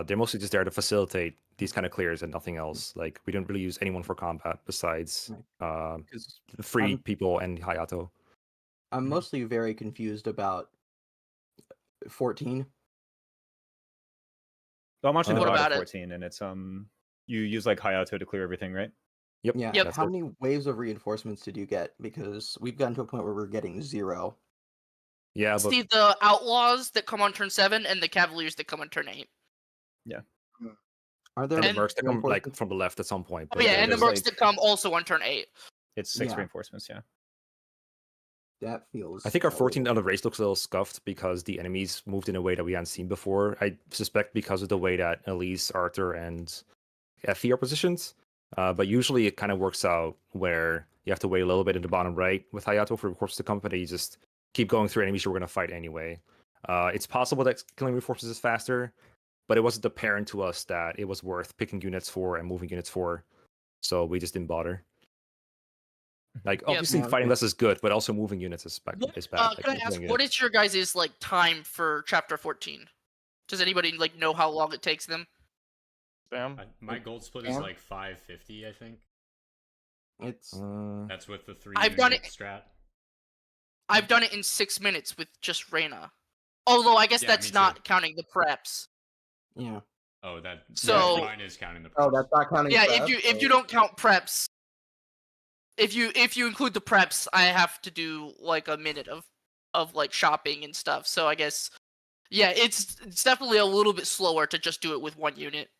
They're mostly just there to facilitate these kind of clears and nothing else. Like we didn't really use anyone for combat besides the free people and Hayato. I'm mostly very confused about 14. Well, I'm watching the What VOD about of it? 14, and it's you use like Hayato to clear everything, right? Yep. Yeah. Yep. That's How it. many waves of reinforcements did you get? Because we've gotten to a point where we're getting 0. Yeah, but See the outlaws that come on turn 7 and the cavaliers that come on turn 8. Are there and the And- mercs that come like reinforcements? from the left at some point. Oh but yeah, they're and the just, mercs that come also on turn 8. It's 6 Yeah. reinforcements, yeah. That feels. I think our 14 on the race looks a little scuffed because the enemies moved in a way that we hadn't seen before. I suspect because of the way that Elise, Arthur, and Effie are positioned. But usually it kind of works out where you have to wait a little bit in the bottom right with Hayato for corpses to come, but you just keep going through enemies you're going to fight anyway. It's possible that killing reinforcements is faster, but it wasn't apparent to us that it was worth picking units for and moving units for, so we just didn't bother. Like, obviously, fighting less is good, but also moving units is bad. Can I ask, what is your guys' like time for chapter 14? Does anybody like know how long it takes them? Bam. My gold split is like 550, I think. It's That's with the 3 I've done unit it- strat. I've done it in 6 minutes with just Reyna. Although I guess Yeah, that's me not too. counting the preps. Yeah. Oh, that. So- yeah, mine is counting the. Oh, preps. that's not counting. Yeah, prep? if you don't count preps, if you include the preps, I have to do like a minute of like shopping and stuff. So I guess yeah, it's definitely a little bit slower to just do it with 1 unit.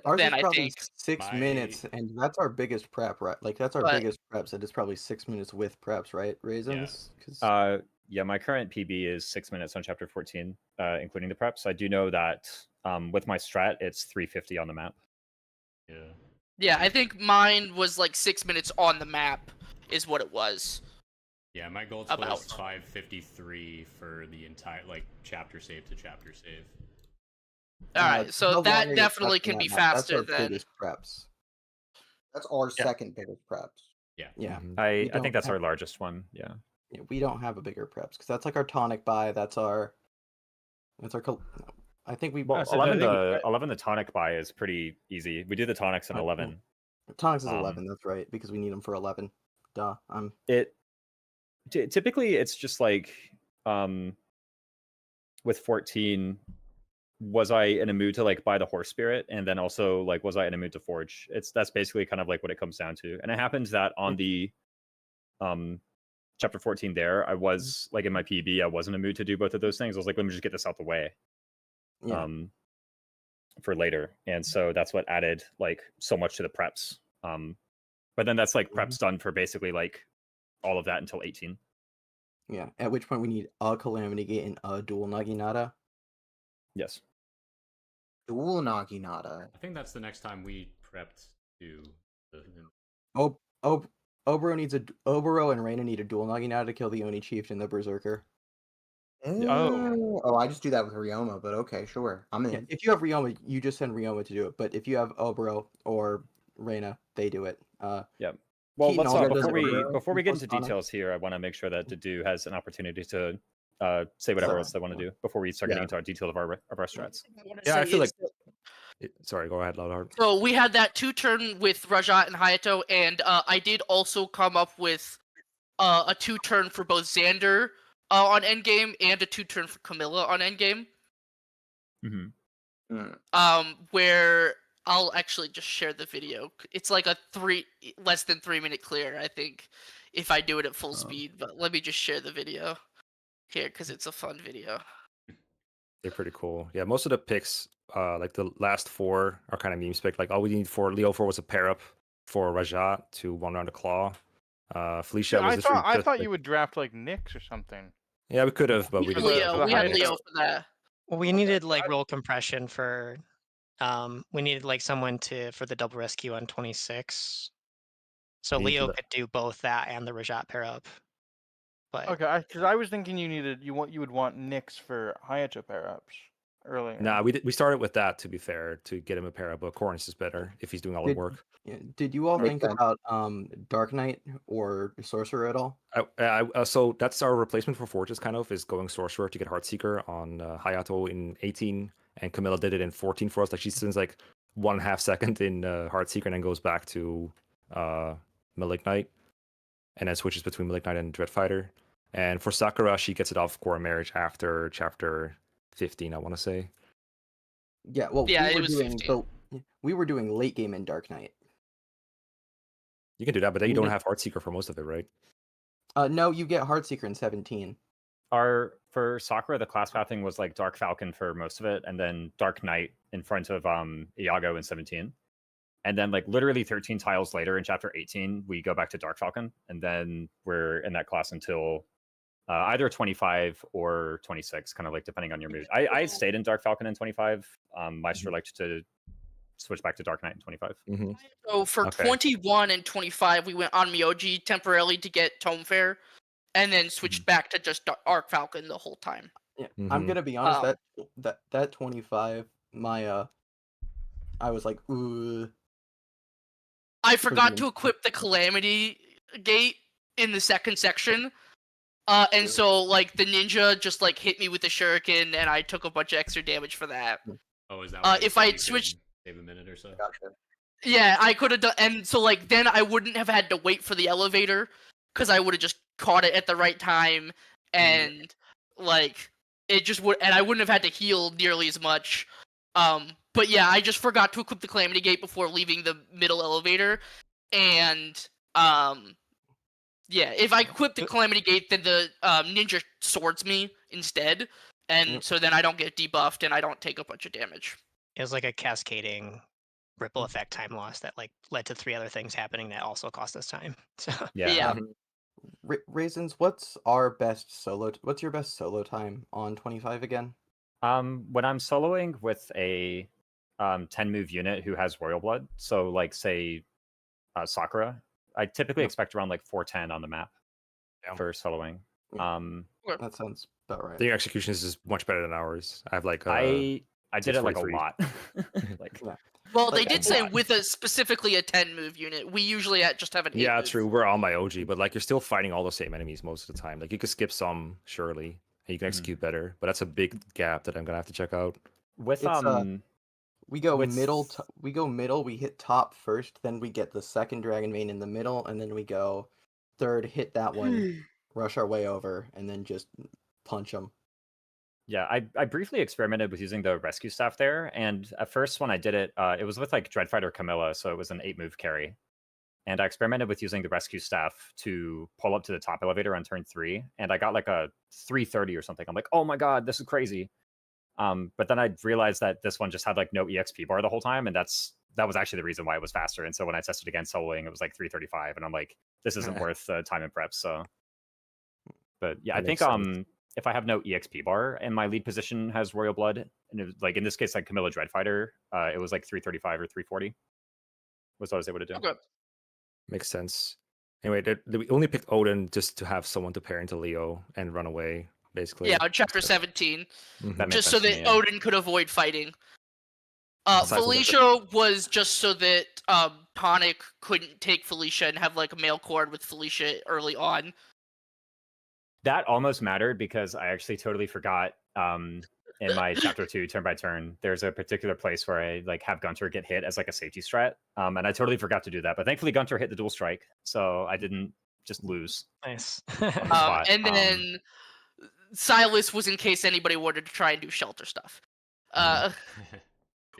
Ours Then is I probably think 6 minutes, and that's our biggest prep, right? Like that's our But- biggest preps, and it's probably 6 minutes with preps, right? Raisins. 'Cause- Yeah, my current PB is 6 minutes on chapter 14, including the preps. I do know that with my strat, it's 350 on the map. Yeah. yeah, I think mine was like 6 minutes on the map is what it was. Yeah, my gold split About. is 553 for the entire like chapter save to chapter save. All right, how so long that are you definitely prepping can that be map? That's faster our than. biggest preps. That's our Yeah. second biggest preps. Yeah. Yeah. I don't think that's have- our largest one. Yeah. Yeah, we don't have a bigger preps because that's like our tonic buy. That's our. I think we. Well, so 11 the- 11 the tonic buy is pretty easy. We do the tonics in 11. Tonics is 11. That's right because we need them for 11. Duh. Typically it's just like with 14, was I in a mood to like buy the horse spirit, and then also like was I in a mood to forge? That's basically kind of like what it comes down to. And it happens that on the chapter 14 there, I was like in my PB, I was in a mood to do both of those things. I was like, let me just get this out the way. Yeah. For later. And so that's what added like so much to the preps. But then that's like preps done for basically like all of that until 18. Yeah. At which point we need a Calamity Gate and a dual Naginata. Yes. Dual Naginata. I think that's the next time we prepped to the. Oboro and Reyna need a dual Naginata to kill the Oni Chieftain, the Berserker. Oh, I just do that with Ryoma, but okay, sure. I'm in. Yeah, if you have Ryoma, you just send Ryoma to do it. But if you have Oboro or Reyna, they do it. Yeah. Well, Keaton let's also does before we get plus into Tonic. details here, I want to make sure that Dedu has an opportunity to say whatever else they want to do before we start getting into our detail of our strats. Yeah, I say feel is like. Sorry, go ahead, Loudheart. So we had that 2-turn with Rajat and Hayato, and I did also come up with a 2-turn for both Xander on endgame and a 2-turn for Camilla on endgame. Where I'll actually just share the video. It's like a less than 3 minute clear, I think, if I do it at full speed. But let me just share the video here because it's a fun video. They're pretty cool. Yeah, most of the picks, like the last 4, are kind of meme spec. Like all we need for Leo 4 was a pair up for Rajat to 1 round a claw. Felicia Yeah, was I just thought just, you like- would draft like Nyx or something. Yeah, we could have, but we didn't. We had Leo for that. Well, we needed like roll compression for. We needed like someone for the double rescue on 26. So We need Leo to- could do both that and the Rajat pair up. But Okay, because I was thinking you would want Nyx for Hayato pair ups earlier. Nah, we started with that, to be fair, to get him a pair up, but Cornish is better if he's doing all the work. Did you all Makes think sense. about Dark Knight or Sorcerer at all? So that's our replacement for Forges, kind of, is going Sorcerer to get Heartseeker on Hayato in 18, and Camilla did it in 14 for us. Like she spends like 1.5 second in Heartseeker and then goes back to Malignite, and then switches between Malignite and Dreadfighter. And for Sakura, she gets it off core marriage after chapter 15, I want to say. Yeah, well, Yeah, we it were was doing 15. we were doing late game in Dark Knight. You can do that, but then you You don't just- have Heartseeker for most of it, right? No, you get Heartseeker in 17. For Sakura, the class pathing was like Dark Falcon for most of it, and then Dark Knight in front of Iago in 17. And then like literally 13 tiles later in chapter 18, we go back to Dark Falcon, and then we're in that class until either 25 or 26, kind of like depending on your mood. I stayed in Dark Falcon in 25. Maestro liked to switch back to Dark Knight in 25. Mm-hmm. So for Okay. 21 and 25, we went on Myoji temporarily to get Tome Fair, and then switched back to just Arc Falcon the whole time. Yeah, Mm-hmm. I'm gonna be honest. That 25, I was like, ooh. I forgot to equip the Calamity Gate in the second section. And so like the ninja just like hit me with the shuriken, and I took a bunch of extra damage for that. Oh, is that why if you I said had you switched, could save a minute or so? Gotcha. yeah, I could have done, and so like then I wouldn't have had to wait for the elevator, because I would have just caught it at the right time, and like it just would, and I wouldn't have had to heal nearly as much. But yeah, I just forgot to equip the Calamity Gate before leaving the middle elevator, and yeah, if I equip the Calamity Gate, then the ninja swords me instead, and so then I don't get debuffed and I don't take a bunch of damage. It was like a cascading ripple effect time loss that like led to 3 other things happening that also cost us time. So Yeah. Raisins, what's your best solo time on 25 again? When I'm soloing with a 10 move unit who has Royal Blood, so like say Sakura, I typically expect around like 410 on the map for soloing. That sounds about right. Your execution is just much better than ours. I have like I did it like a 643. lot. Like Well, they Like, did say with specifically a 10 move unit. We usually just have an 8 yeah, move. true. We're on my OG, but like you're still fighting all the same enemies most of the time. Like you could skip some, surely, and you can execute better. But that's a big gap that I'm gonna have to check out. With we go with- middle. We go middle. We hit top first, then we get the second Dragon Vein in the middle, and then we go third. Hit that one, rush our way over, and then just punch them. Yeah, I briefly experimented with using the rescue staff there, and at first when I did it, it was with like Dreadfighter Camilla, so it was an 8 move carry. And I experimented with using the rescue staff to pull up to the top elevator on turn 3, and I got like a 330 or something. I'm like, oh my god, this is crazy. But then I realized that this one just had like no EXP bar the whole time, and that was actually the reason why it was faster. And so when I tested again soloing, it was like 335, and I'm like, this isn't worth the time and prep. So, but yeah, That I think makes sense. if I have no EXP bar and my lead position has Royal Blood, and it was, like in this case, like Camilla Dreadfighter, it was like 335 or 340 was what I was able to do. Okay. Makes sense. Anyway, we only picked Odin just to have someone to pair into Leo and run away, basically. Yeah, on chapter 17, That makes just so sense to that me, yeah. Odin could avoid fighting. Aside from the- Felicia was just so that Tonic couldn't take Felicia and have like a male cord with Felicia early on. That almost mattered because I actually totally forgot in my chapter 2 turn by turn, there's a particular place where I like have Gunter get hit as like a safety strat, and I totally forgot to do that. But thankfully, Gunter hit the dual strike, so I didn't just lose. nice. on the spot. And then Silas was in case anybody wanted to try and do shelter stuff.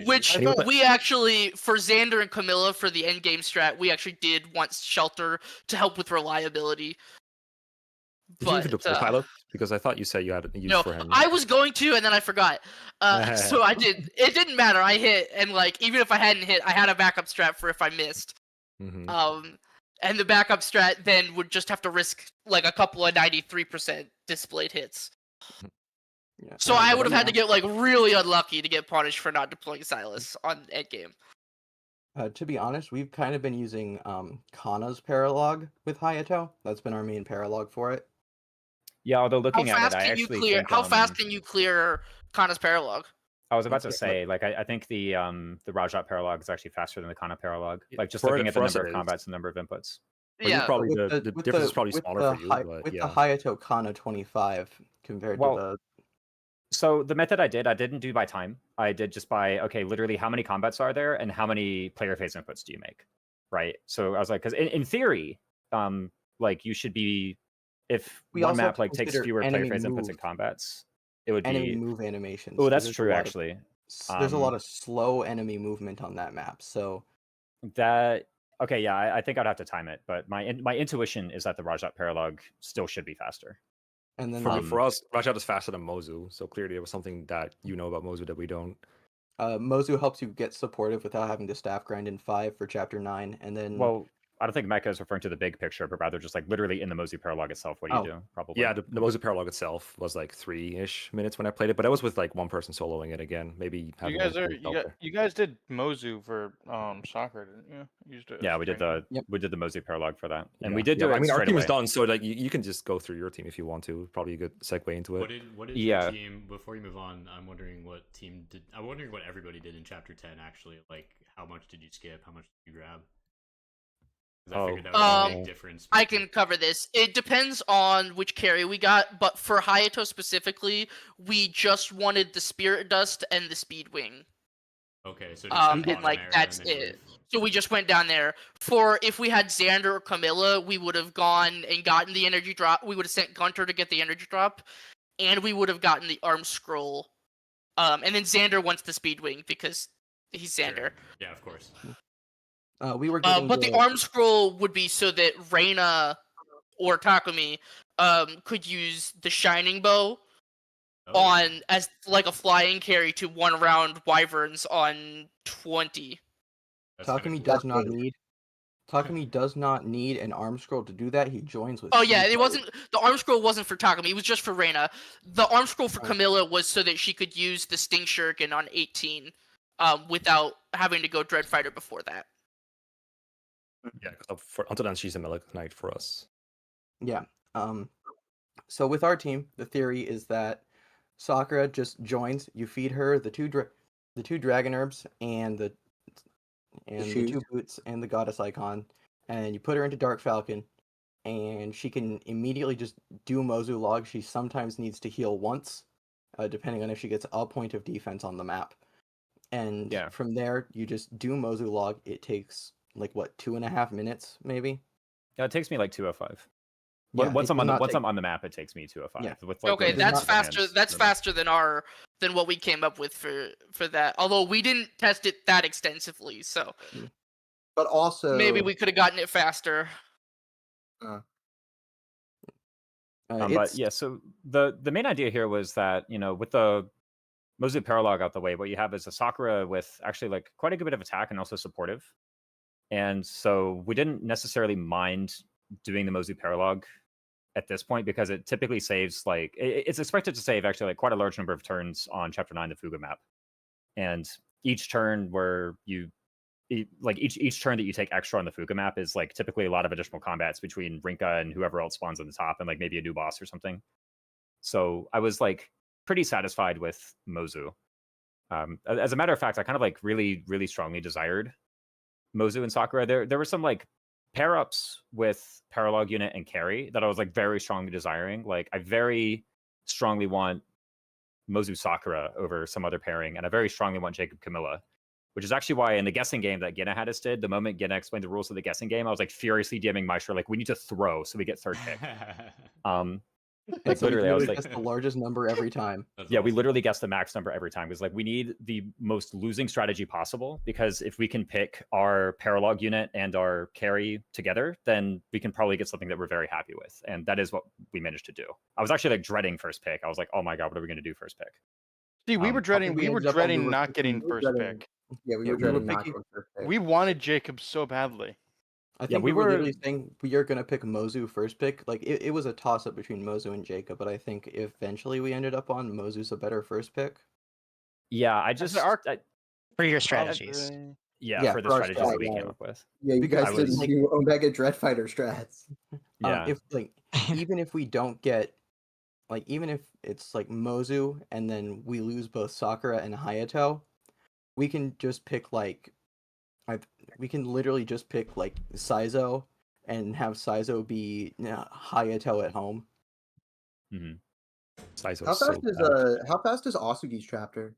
Which we actually, for Xander and Camilla, for the end game strat, we actually did want shelter to help with reliability. Did you even deploy pilot? Because I thought you said you had used No, for him. I was going to, and then I forgot. So I did. It didn't matter. I hit, and like even if I hadn't hit, I had a backup strat for if I missed. Mm-hmm. And the backup strat then would just have to risk like a couple of 93% displayed hits. Yeah. So I would have had to get like really unlucky to get punished for not deploying Silas on endgame. To be honest, we've kind of been using Kana's paralog with Hayato. That's been our main paralog for it. Yeah, although How looking at fast it, I can you actually clear? think, How fast can you clear Kana's paralog? I was about to It's say, like, I think the Rajat paralog is actually faster than the Kana paralog. Like, just For- looking at the for us number it of is. combats and number of inputs. But you're Yeah. probably With the difference is probably with smaller the for you. Hi- But with yeah. the Hayato Kana 25 compared Well, to the So the method I didn't do by time. I did just by, okay, literally how many combats are there and how many player phase inputs do you make, right? So I was like, because in theory, like you should be if We one also have map to like takes consider fewer player enemy phase inputs move. and combats, it would Enemy be. move animations. Oh, 'cause that's there's a true lot of- actually. There's a lot of slow enemy movement on that map, so That okay, yeah, I think I'd have to time it, but my intuition is that the Rajat Paralog still should be faster. and then For us, Rajat is faster than Mozu, so clearly it was something that you know about Mozu that we don't. Mozu helps you get supportive without having to staff grind in 5 for chapter 9, and then Well, I don't think Mecha is referring to the big picture, but rather just like literally in the Mozu Paralog itself. What do you do? Probably. Yeah, the Mozu Paralog itself was like 3-ish minutes when I played it, but I was with like one person soloing it again. Maybe having You guys did Mozu for soccer, didn't you? You used it Yeah, as we did training. the Mozu Paralog for that, and Yeah. we did do it. I mean, our straight team away. is done, so like you can just go through your team if you want to. Probably a good segue into it. What did your team, before you move on, I'm wondering what team did. I'm wondering what everybody did in chapter 10. Actually, like how much did you skip? How much did you grab? 'Cause I figured that would be a big difference. I can cover this. It depends on which carry we got, but for Hayato specifically, we just wanted the Spirit Dust and the Speed Wing. Okay, so and like that's it. So we just went down there. For if we had Xander or Camilla, we would have gone and gotten the energy drop. We would have sent Gunter to get the energy drop, and we would have gotten the arm scroll. And then Xander wants the Speed Wing because he's Xander. Sure. Yeah, of course. We were getting but the arm scroll would be so that Reina or Takumi could use the Shining Bow on as like a flying carry to one round Wyverns on 20. Takumi does not need. Takumi does not need an arm scroll to do that. He joins with. Oh yeah, it wasn't the arm scroll wasn't for Takumi. It was just for Reina. The arm scroll for Camilla was so that she could use the Sting Shuriken on 18, without having to go Dreadfighter before that. Yeah, because until then she's a Melee Knight for us. Yeah. So with our team, the theory is that Sakura just joins. You feed her the two dragon herbs and the 2 boots and the goddess icon, and you put her into Dark Falcon, and she can immediately just do Mozu log. She sometimes needs to heal once, depending on if she gets a point of defense on the map. And from there, you just do Mozu log. It takes like what 2.5 minutes, maybe. Yeah, it takes me like 205. Yeah, once I'm on the map, it takes me 205. Yeah. With, like, Okay, that's faster. That's faster than what we came up with for that. Although we didn't test it that extensively, so. But also maybe we could have gotten it faster. But yeah, so the main idea here was that, you know, with the Mozu Paralog out the way, what you have is a Sakura with actually like quite a good bit of attack and also supportive. And so we didn't necessarily mind doing the Mozu Paralog at this point because it typically saves like it's expected to save actually like quite a large number of turns on Chapter 9, the Fuga map. And each turn where you each turn that you take extra on the Fuga map is like typically a lot of additional combats between Rinka and whoever else spawns on the top and like maybe a new boss or something. So I was like pretty satisfied with Mozu. As a matter of fact, I kind of like really, really strongly desired Mozu and Sakura. There were some like pair ups with Paralog unit and carry that I was like very strongly desiring. Like I very strongly want Mozu Sakura over some other pairing, and I very strongly want Jacob Camilla, which is actually why in the guessing game that Gina had us did, the moment Gina explained the rules of the guessing game, I was like furiously DMing Maestro, like we need to throw so we get third pick. Like so literally, I was like, guess the largest number every time. Yeah, we literally guess the max number every time because like we need the most losing strategy possible, because if we can pick our Paralog unit and our carry together, then we can probably get something that we're very happy with, and that is what we managed to do. I was actually like dreading first pick. I was like, oh my god, what are we going to do first pick? See, we were dreading not getting first pick. Yeah, we were dreading not getting first pick. We wanted Jacob so badly. I think we were literally saying we are gonna pick Mozu first pick. Like it was a toss up between Mozu and Jacob, but I think eventually we ended up on Mozu's a better first pick. Yeah, I just for your strategies. Yeah, for the strategies that we came up with. Yeah, you guys didn't do Omega Dreadfighter strats. Yeah. If like even if we don't get like even if it's like Mozu and then we lose both Sakura and Hayato, we can just pick like we can literally just pick like Saizo and have Saizo be Hayato at home. Mm-hmm. How fast is Asugi's chapter?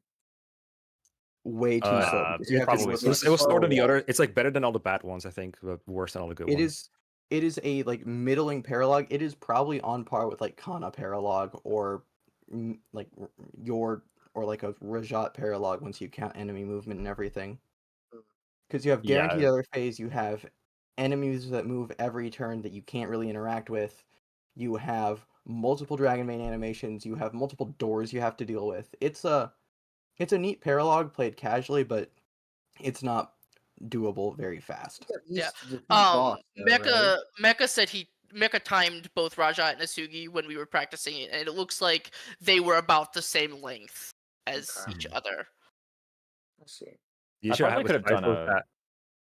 Way too slow. It was slower than the other. It's like better than all the bad ones, I think, but worse than all the good ones. it is a like middling paralog. It is probably on par with like Kana paralog or like or like a Rajat paralog once you count enemy movement and everything. Because you have guaranteed other phase, you have enemies that move every turn that you can't really interact with. You have multiple Dragonbane animations. You have multiple doors you have to deal with. It's a neat paralog played casually, but it's not doable very fast. Yeah. boss, though, Mecha said Mecha timed both Rajat and Asugi when we were practicing it, and it looks like they were about the same length as each other. Let's see. You I should probably could have done a.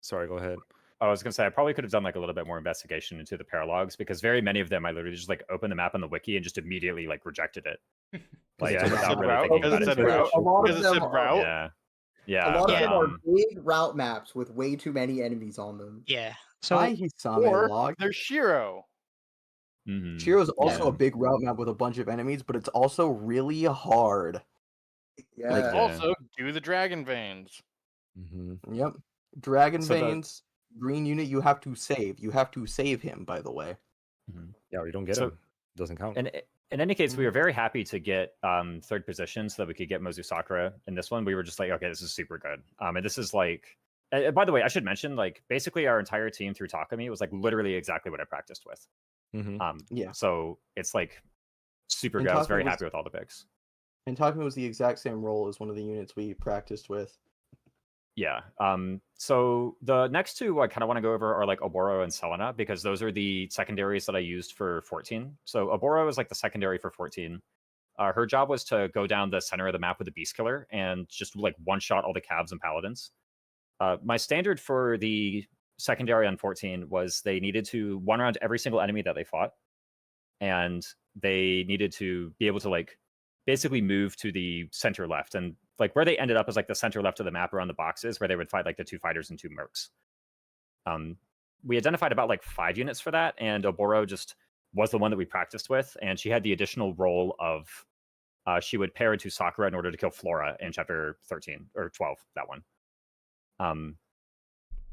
Sorry, go ahead. I was gonna say I probably could have done like a little bit more investigation into the paralogs because very many of them I literally just like opened the map on the wiki and just immediately like rejected it. Like Yeah, without really route? thinking Because about it it. said route? A lot Because of it them said are. route? Yeah. Yeah. A lot of them are um, big route maps with way too many enemies on them. Yeah. So Hi, Hisame Or log. there's Shiro. mhm. Shiro's also Yeah. a big route map with a bunch of enemies, but it's also really hard. Yeah. Like, Also, do the Dragon Veins. Yep. Dragon So the- Veins, green unit, you have to save. You have to save him, by the way. Yeah, or you don't get So- him. Doesn't count. And in any case, we were very happy to get third position so that we could get Mozu Sakura in this one. We were just like, okay, this is super good. And this is like, by the way, I should mention, like, basically our entire team through Takumi was like literally exactly what I practiced with. Yeah. So it's like super And good. I was Takumi very was- happy with all the picks. And Takumi was the exact same role as one of the units we practiced with. Yeah. So the next two I kind of want to go over are like Oboro and Selena because those are the secondaries that I used for 14. So Oboro is like the secondary for 14. Her job was to go down the center of the map with a Beast Killer and just like one-shot all the Cavs and Paladins. My standard for the secondary on 14 was they needed to one round every single enemy that they fought, and they needed to be able to like basically move to the center left, and like where they ended up is like the center left of the map around the boxes where they would fight like the 2 fighters and 2 mercs. We identified about like 5 units for that, and Oboro just was the one that we practiced with, and she had the additional role of she would pair into Sakura in order to kill Flora in chapter 13 or 12, that one.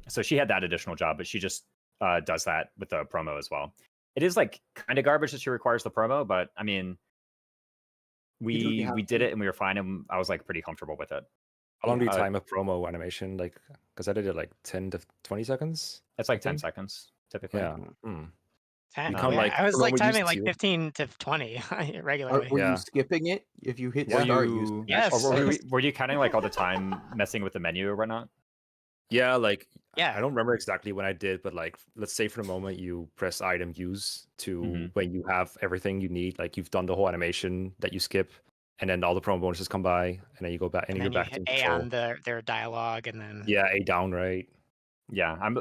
So she had that additional job, but she just does that with the promo as well. It is like kind of garbage that she requires the promo, but I mean, we did it and we were fine, and I was like pretty comfortable with it. How long do you time a promo animation? Like, because I did it like 10 to 20 seconds. It's like 10 seconds typically. Yeah. 10. You count, Yeah, like, I was like promo timing used like to- 15 to 20 regularly. Were you skipping it? If you hit Were start, you, Yes. or were you counting like all the time messing with the menu or whatnot? Yeah, like Yeah. I don't remember exactly when I did, but like let's say for the moment you press item use to when you have everything you need, like you've done the whole animation that you skip, and then all the promo bonuses come by, and then you go back and, And you then go you back hit to A control. on their dialogue, and then Yeah, A down, right? Yeah, I'm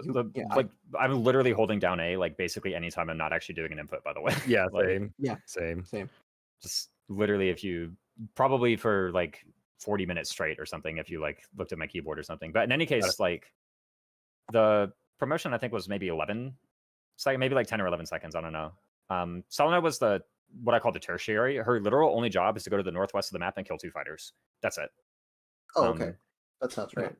I'm literally holding down A like basically anytime I'm not actually doing an input, by the way. Yeah, Like, same. Yeah, same. Just literally, if you probably for like 40 minutes straight or something, if you like looked at my keyboard or something. But in any case, like the promotion I think was maybe 11 seconds, maybe like 10 or 11 seconds. I don't know. Selena was what I call the tertiary. Her literal only job is to go to the northwest of the map and kill 2 fighters. That's it. Oh, okay. That sounds right.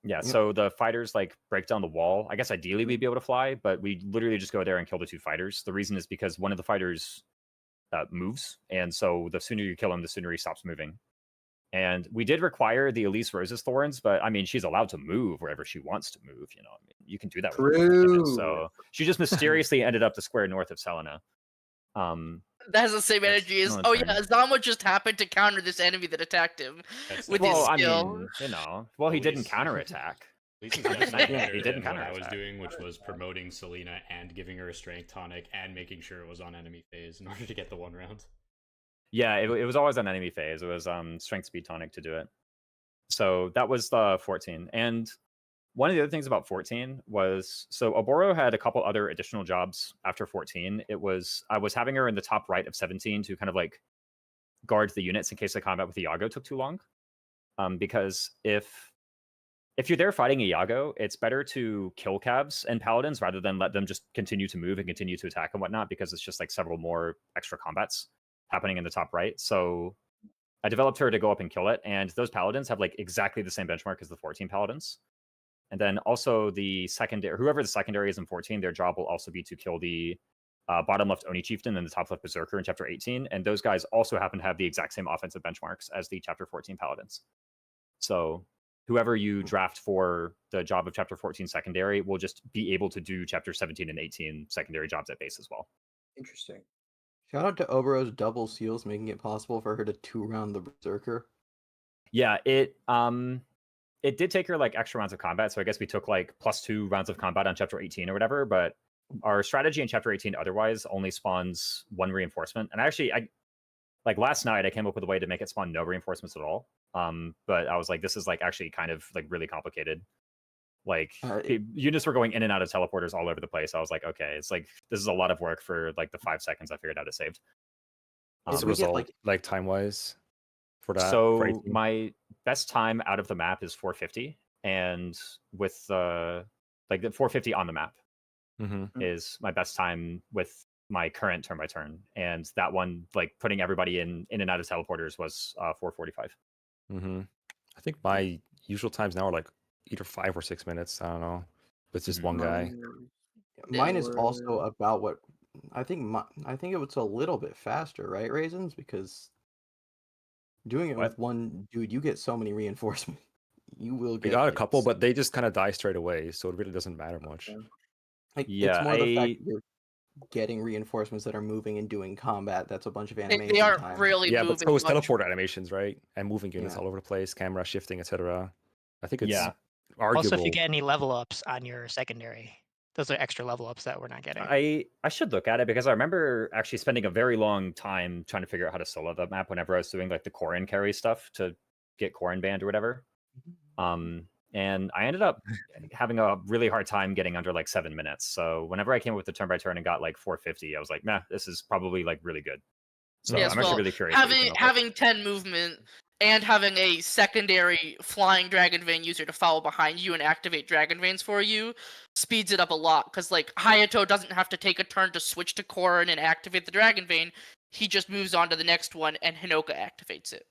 Yeah, so the fighters like break down the wall. I guess ideally we'd be able to fly, but we literally just go there and kill the 2 fighters. The reason is because one of the fighters moves, and so the sooner you kill him, the sooner he stops moving. And we did require the Elise Rose's Thorns, but I mean, she's allowed to move wherever she wants to move. You know, I mean, you can do that with her units. So she just mysteriously ended up the square north of Selena. That has the same energy as, another oh turn. yeah, Zama just happened to counter this enemy that attacked him with his Well, I skill. mean, you know, well, he didn't counterattack. At least he's much better He didn't than what I was counterattack. doing, which was promoting Selena and giving her a strength tonic and making sure it was on enemy phase in order to get the 1 round. Yeah, it was always on enemy phase. It was strength speed tonic to do it. So that was the 14. And one of the other things about 14 was, so Oboro had a couple other additional jobs after 14. I was having her in the top right of 17 to kind of like guard the units in case the combat with Iago took too long. Because if you're there fighting Iago, it's better to kill Cavs and Paladins rather than let them just continue to move and continue to attack and whatnot, because it's just like several more extra combats happening in the top right. So I developed her to go up and kill it, and those Paladins have like exactly the same benchmark as the 14 Paladins. And then also the secondary, whoever the secondary is in 14, their job will also be to kill the bottom left Oni Chieftain and the top left Berserker in Chapter 18. And those guys also happen to have the exact same offensive benchmarks as the Chapter 14 Paladins. So whoever you draft for the job of Chapter 14 secondary will just be able to do Chapter 17 and 18 secondary jobs at base as well. Interesting. Shout out to Obero's double seals, making it possible for her to 2-round the Berserker. Yeah, it did take her like extra rounds of combat, so I guess we took like +2 rounds of combat on Chapter 18 or whatever, but our strategy in Chapter 18 otherwise only spawns 1 reinforcement. And actually, I like last night I came up with a way to make it spawn no reinforcements at all. But I was like, this is like actually kind of like really complicated. Like units were going in and out of teleporters all over the place. I was like, okay, it's like this is a lot of work for like the 5 seconds I figured out it saved. As a result, like time wise for that. So my best time out of the map is 450, and with like the 450 on the map is my best time with my current turn by turn, and that one like putting everybody in and out of teleporters was 445. I think my usual times now are like either 5 or 6 minutes. I don't know. It's just one guy. Mine is also about what I think. I think it was a little bit faster, right, Raisins? Because doing it with one dude, you get so many reinforcements. You will get. We got a couple, but they just kind of die straight away, so it really doesn't matter much. Like, it's more the fact that you're getting reinforcements that are moving and doing combat. That's a bunch of animation They aren't time. really moving. But so is much. teleport animations, right? And moving units all over the place, camera shifting, etc. I think it's arguable. Also, if you get any level ups on your secondary, those are extra level ups that we're not getting. I should look at it because I remember actually spending a very long time trying to figure out how to solo the map whenever I was doing like the Corrin carry stuff to get Corrin banned or whatever. And I ended up having a really hard time getting under like 7 minutes. So whenever I came up with the turn by turn and got like 450, I was like, nah, this is probably like really good. So Yes, I'm actually really curious. Having 10 movement and having a secondary flying Dragon Vein user to follow behind you and activate Dragon Veins for you speeds it up a lot. Because like Hayato doesn't have to take a turn to switch to Corrin and activate the Dragon Vein. He just moves on to the next one and Hinoka activates it.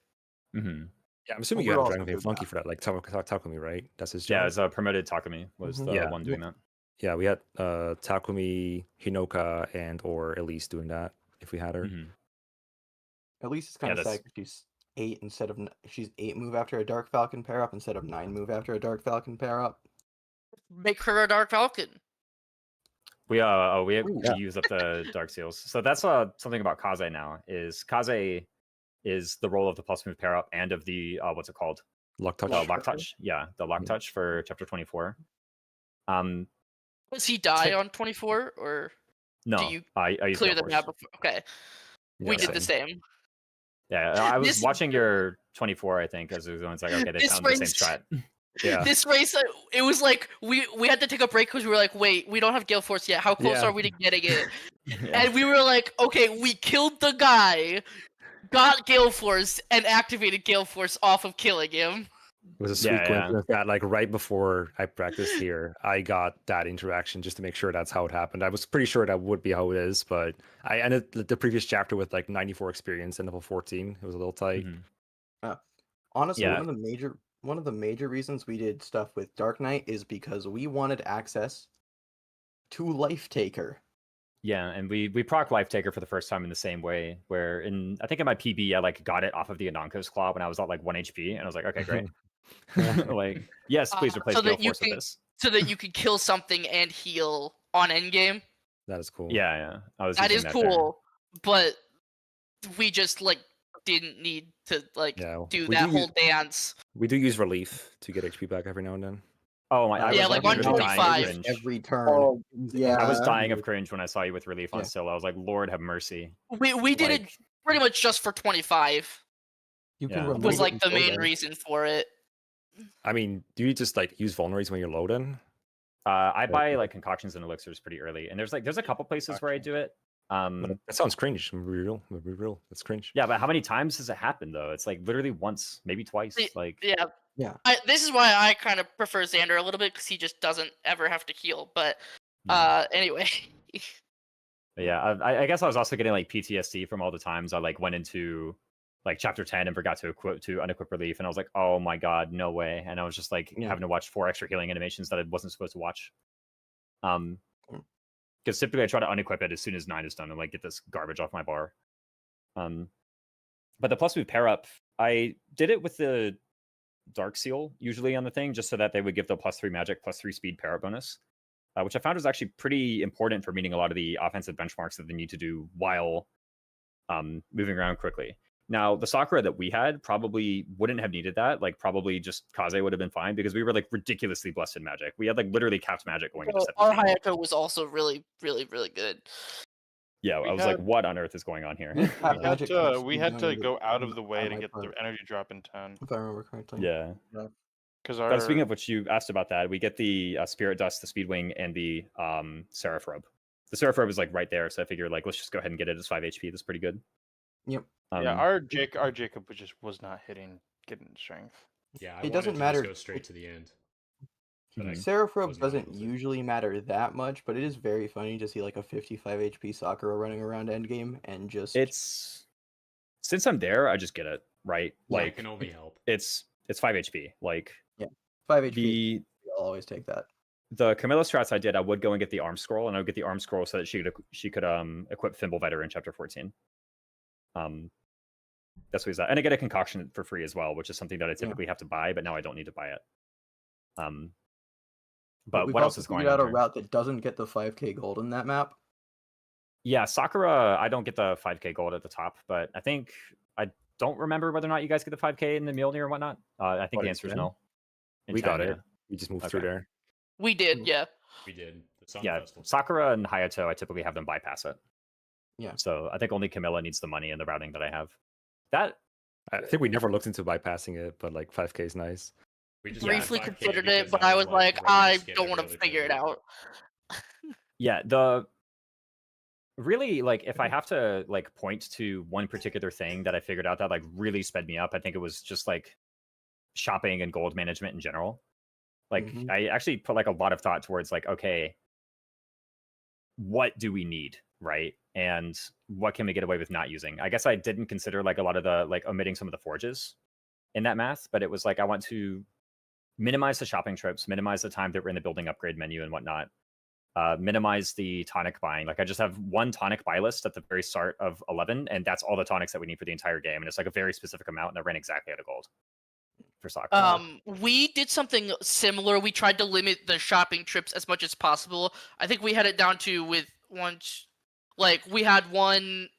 Yeah, I'm assuming you have a Dragon Vein Flunky for that, like Takumi, right? That's his job. Yeah, as a promoted Takumi was the one doing that. Yeah, we had Takumi, Hinoka, and or Elise doing that if we had her. Elise is kind of sad because she's 8 instead of she's 8 move after a Dark Falcon pair up instead of 9 move after a Dark Falcon pair up. Make her a Dark Falcon. We use up the Dark Seals. So that's something about Kaze now. Kaze is the role of the plus move pair up and of the what's it called? Lock touch. Lock touch. Yeah, the lock touch for Chapter 24. Does he die on 24 or no? Do you I clear the map before? Okay, we did the same. Yeah, I was watching your 24. I think as it was going, it's like okay, they found the same strat. Yeah. This race, it was like we had to take a break because we were like, wait, we don't have Gale Force yet. How close are we to getting it? And we were like, okay, we killed the guy, got Gale Force, and activated Gale Force off of killing him. It was a sweet coincidence that, like, right before I practiced here, I got that interaction just to make sure that's how it happened. I was pretty sure that would be how it is, but I ended the previous chapter with like 94 experience and level 14. It was a little tight. Honestly, one of the major reasons we did stuff with Dark Knight is because we wanted access to Life Taker. Yeah, and we proc Life Taker for the first time in the same way, where I think in my PB I like got it off of the Anonko's Claw when I was at like 1 HP, and I was like, okay, great. Like, yes, please replace Gale Force with this. So that you could kill something and heal on endgame. That is cool. Yeah. That is cool, but we just like didn't need to like do that whole dance. We do use relief to get HP back every now and then. Oh my! Yeah, like 125 every turn. Oh, yeah. I was dying of cringe when I saw you with relief on Syl. I was like, Lord have mercy. We did it pretty much just for 25. You can was like the main reason for it. I mean, do you just like use vulneraries when you're loading? I buy like concoctions and elixirs pretty early, and there's a couple places where I do it. That sounds cringe. Be real. That's cringe. Yeah, but how many times does it happen though? It's like literally once, maybe twice. Like yeah. This is why I kind of prefer Xander a little bit because he just doesn't ever have to heal. But anyway. Yeah, I guess I was also getting like PTSD from all the times I like went into like chapter 10 and forgot to unequip relief, and I was like, oh my god, no way. And I was just like having to watch 4 extra healing animations that I wasn't supposed to watch. Because typically I try to unequip it as soon as 9 is done and like get this garbage off my bar. But the plus move pair up, I did it with the Dark Seal usually on the thing, just so that they would give the +3 magic, +3 speed pair up bonus, which I found was actually pretty important for meeting a lot of the offensive benchmarks that they need to do while moving around quickly. Now, the Sakura that we had probably wouldn't have needed that. Like, probably just Kaze would have been fine because we were like ridiculously blessed in magic. We had like literally capped magic going into Our Hayato was also really, really, really good. Yeah, I was like, what on earth is going on here? We had to go out of the way to get the energy drop in 10. If I remember correctly. Yeah. Because speaking of which, you asked about that. We get the Spirit Dust, the Speedwing, and the Seraph Robe. The Seraph Robe is like right there, so I figure like let's just go ahead and get it as 5 HP. That's pretty good. Yep. Yeah, our Jacob was not getting strength. Yeah, it doesn't matter. Just go straight to the end. Seraph Robe doesn't usually matter that much, but it is very funny to see like a 55 HP Sakura running around endgame and just. It's since I'm there, I just get it right. Yeah, Like it can only help. It's 5 HP. Like 5 HP. I'll always take that. The Camilla strats I did, I would go and get the arm scroll, and I would get the arm scroll so that she could equip Fimbulvetter in chapter 14. That's what he's at. And I get a concoction for free as well, which is something that I typically have to buy, but now I don't need to buy it. But what else is going on? We've got a route that doesn't get the 5k gold in that map. Yeah, Sakura, I don't get the 5k gold at the top, but I don't remember whether or not you guys get the 5k in the Mjolnir or whatnot. I think the answer is no. We got it. We just moved through there. We did, yeah. We did. Sakura and Hayato, I typically have them bypass it. Yeah. So I think only Camilla needs the money and the routing that I have. I think we never looked into bypassing it, but like 5k is nice. We just briefly considered it, but I was like, I don't want to figure it out. Yeah, really, like, if I have to like point to one particular thing that I figured out that like really sped me up, I think it was just like shopping and gold management in general. Like, I actually put like a lot of thought towards like, okay, what do we need, right? And what can we get away with not using? I guess I didn't consider like a lot of the like omitting some of the forges in that math, but it was like I want to minimize the shopping trips, minimize the time that we're in the building upgrade menu and whatnot, minimize the tonic buying. Like I just have one tonic buy list at the very start of 11, and that's all the tonics that we need for the entire game, and it's like a very specific amount, and I ran exactly out of gold for soccer. We did something similar. We tried to limit the shopping trips as much as possible. I think we had it down to with once. Like, we had one...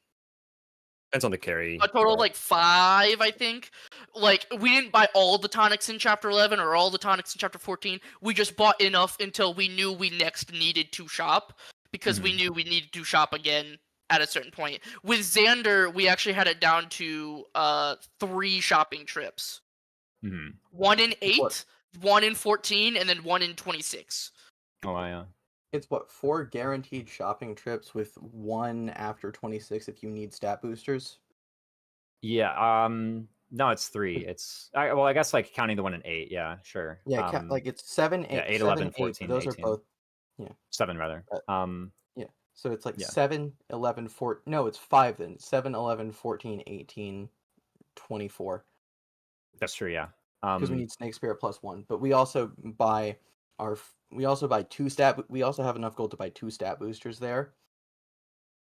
Depends on the carry. A total of, like, 5, I think. Like, we didn't buy all the tonics in Chapter 11 or all the tonics in Chapter 14. We just bought enough until we knew we next needed to shop. Because we knew we needed to shop again at a certain point. With Xander, we actually had it down to 3 shopping trips. 1 in 8, 1 in 14, and then 1 in 26. Oh, yeah. It's 4 guaranteed shopping trips with 1 after 26 if you need stat boosters? Yeah, no, it's 3. It's I guess like counting the 1 in 8, yeah, sure. Yeah, like it's 7, 8, yeah, 8, 7, 11, 8, 14, those 18. are both 7 rather. Yeah. So it's like 7, 11, 14. No, it's 5 then. 7, 11, 14, 18, 24. That's true, yeah. Because we need Snake Spirit plus 1, but we also buy 2 stat. We also have enough gold to buy 2 stat boosters there.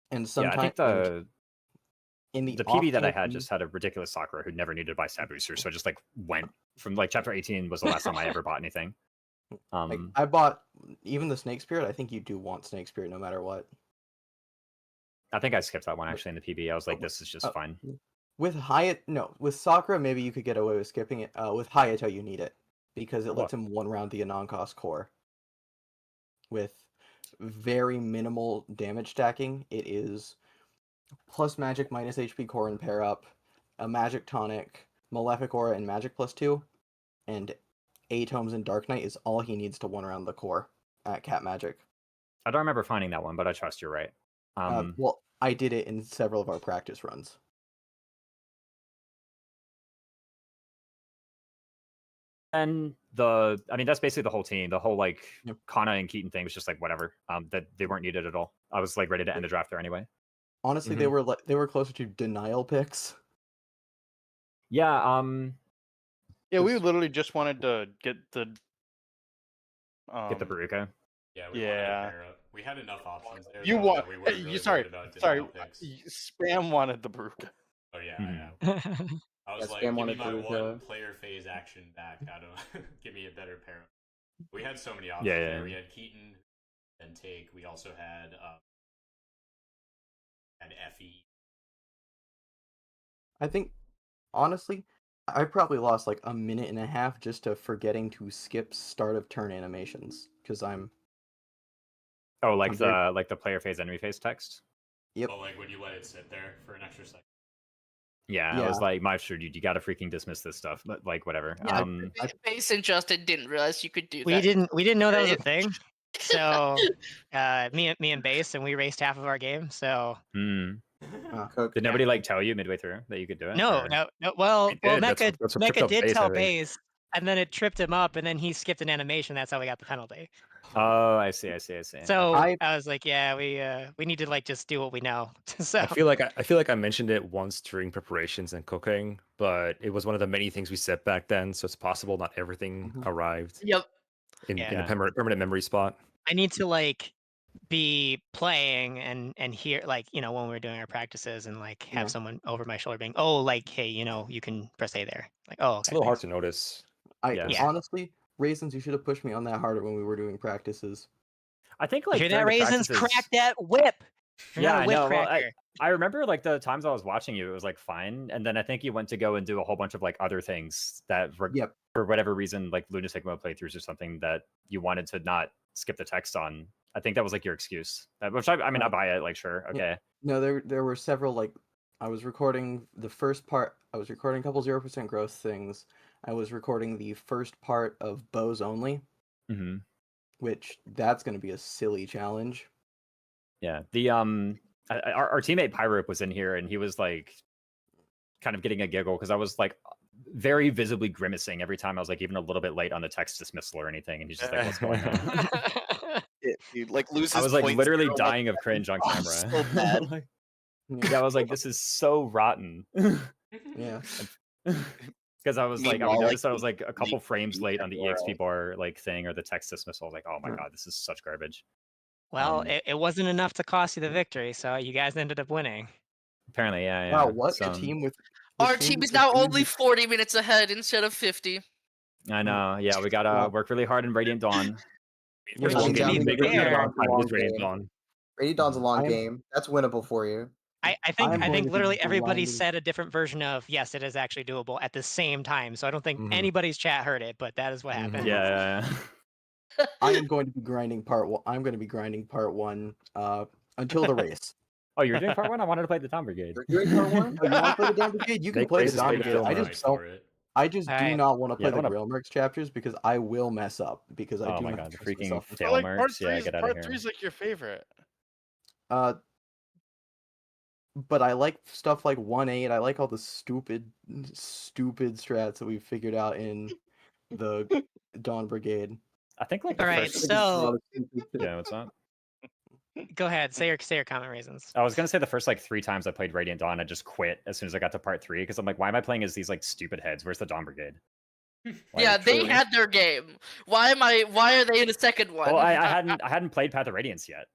And sometimes I think in the PB that I had just had a ridiculous Sakura who never needed to buy stat boosters, so I just like went from like chapter 18 was the last time I ever bought anything. Like, I bought even the Snake Spirit. I think you do want Snake Spirit no matter what. I think I skipped that one actually in the PB. I was like, this is just fine. With with Sakura, maybe you could get away with skipping it. With Hayato, you need it because it lets him one round the Anoncost core. With very minimal damage stacking, it is plus magic minus HP core and pair up, a magic tonic, malefic aura and magic plus 2, and Atomes and Dark Knight is all he needs to one round the core at Cat Magic. I don't remember finding that one, but I trust you're right. Well, I did it in several of our practice runs. And that's basically the whole team. The whole like Kana and Keaton thing was just like whatever. That they weren't needed at all. I was like ready to end the draft there anyway. Honestly, they were closer to denial picks. Yeah. Yeah, we literally just wanted to get the Baruka. Yeah, we wanted to pair up. We had enough options there. You though, want? that we weren't really Sorry, worried about sorry. difficult picks. Spam wanted the Baruka. Oh yeah, Mm-hmm. I know. I was Yeah, like, Spam give me wanted my Baruka. one player phase action back. I don't give me a better pair. We had so many options Yeah, there. yeah. We had Keaton and Take. We also had Effie. I think, honestly, I probably lost like a minute and a half just to forgetting to skip start of turn animations because I'm. Oh, like I'm very- the player phase enemy phase text. Yep. Oh, like when you let it sit there for an extra second. Yeah, I was like, my sure, dude, you got to freaking dismiss this stuff. But like, whatever. Yeah, Base and Justin didn't realize you could do We that. didn't know that was a thing. So me and Base, and we raced half of our game. So Did nobody like tell you midway through that you could do it? no. Well, did. Mecha That's what tripped up did Base, tell I think. Base, and then it tripped him up, and then he skipped an animation. That's how we got the penalty. Oh, I see. So I was like, yeah, we need to like just do what we know. So I feel like I mentioned it once during preparations and cooking, but it was one of the many things we said back then. So it's possible not everything arrived. Yep. In Yeah. a permanent memory spot. I need to like be playing and hear like when we're doing our practices and like have someone over my shoulder being like, hey, you can press A there. Like, oh, okay, It's a little hard to notice. Honestly, Raisins, you should have pushed me on that harder when we were doing practices. I think like hear that, during the Raisins? practices- Crack that whip. You're Yeah, not a I whip know. Well, cracker. I remember like the times I was watching you, it was like fine, and then I think you went to go and do a whole bunch of like other things that for whatever reason, like lunatic mode playthroughs or something that you wanted to not skip the text on. I think that was like your excuse, which I mean, I buy it. Like, sure, okay. No, there were several like I was recording the first part. I was recording a couple 0% growth things. I was recording the first part of bows only, which that's going to be a silly challenge. Yeah, the our teammate Pyrope was in here and he was like kind of getting a giggle because I was like very visibly grimacing every time I was like even a little bit late on the text dismissal or anything, and he's just like, what's going on? He like loses. I was like literally 0.01. dying of cringe on camera. So bad. Like, yeah, I was like, this is so rotten. Yeah. Because I was like, I Meanwhile, noticed like, I was like a couple frames late on the Right. EXP bar like thing or the text dismissal. I was like, oh my god, this is such garbage. Well, it wasn't enough to cost you the victory, so you guys ended up winning. Apparently, yeah. Wow, what So, a team with. Our team is now only 40 minutes ahead instead of 50. I know. Yeah, we gotta work really hard in Radiant Dawn. There's long to game. be Big fair, long time. It is game. Radiant Dawn. Radiant Dawn's a long I am- game. That's winnable for you. I I'm going to think be literally everybody grinding. said a different version of yes, it is actually doable at the same time. So I don't think anybody's chat heard it, but that is what happened. Yeah. I am going to be grinding part one. I'm going to be grinding part one until the race. Oh, you're doing part one? I wanted to play the Tom Brigade. You're doing part one? Oh, you want to play the Dawn Brigade? You can Make play the races, Dawn play the Brigade. I Grill just don't. I just do Alright. not want to play Yeah, I the wanna- Grill Mercs chapters because I will mess up because I Oh do my not god, the trust freaking myself. tail Like, marks. Yeah, get out of part here. 3 is like your favorite. But I like stuff like 1-8. I like all the stupid strats that we figured out in the Dawn Brigade. I think like the All right, first. so Yeah, what's up? go ahead, say your comment, Raisins. I was gonna say the first like 3 times I played Radiant Dawn, I just quit as soon as I got to part 3 because I'm like, why am I playing as these like stupid heads? Where's the Dawn Brigade? Yeah, they had their game. Why are they in the second one? Well, I hadn't played Path of Radiance yet.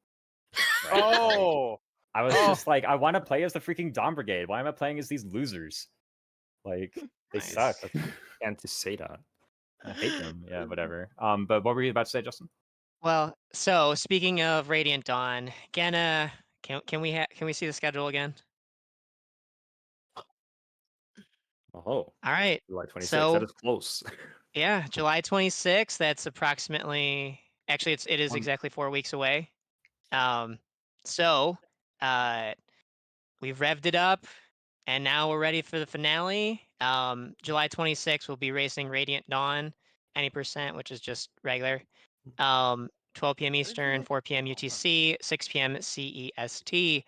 Right? Oh. I was just like, I want to play as the freaking Dawn Brigade. Why am I playing as these losers? Like, they Nice. suck. And to say that. I hate them. Yeah, whatever. But what were you about to say, Justin? Well, so speaking of Radiant Dawn, Genna, can we see the schedule again? Oh, All right. July 26th. So That is close. yeah, July 26th. That's approximately. Actually, it is exactly 4 weeks away. So we've revved it up, and now we're ready for the finale. July 26th, we'll be racing Radiant Dawn, any percent, which is just regular. 12 p.m. Eastern, 4 p.m. UTC, 6 p.m. CEST.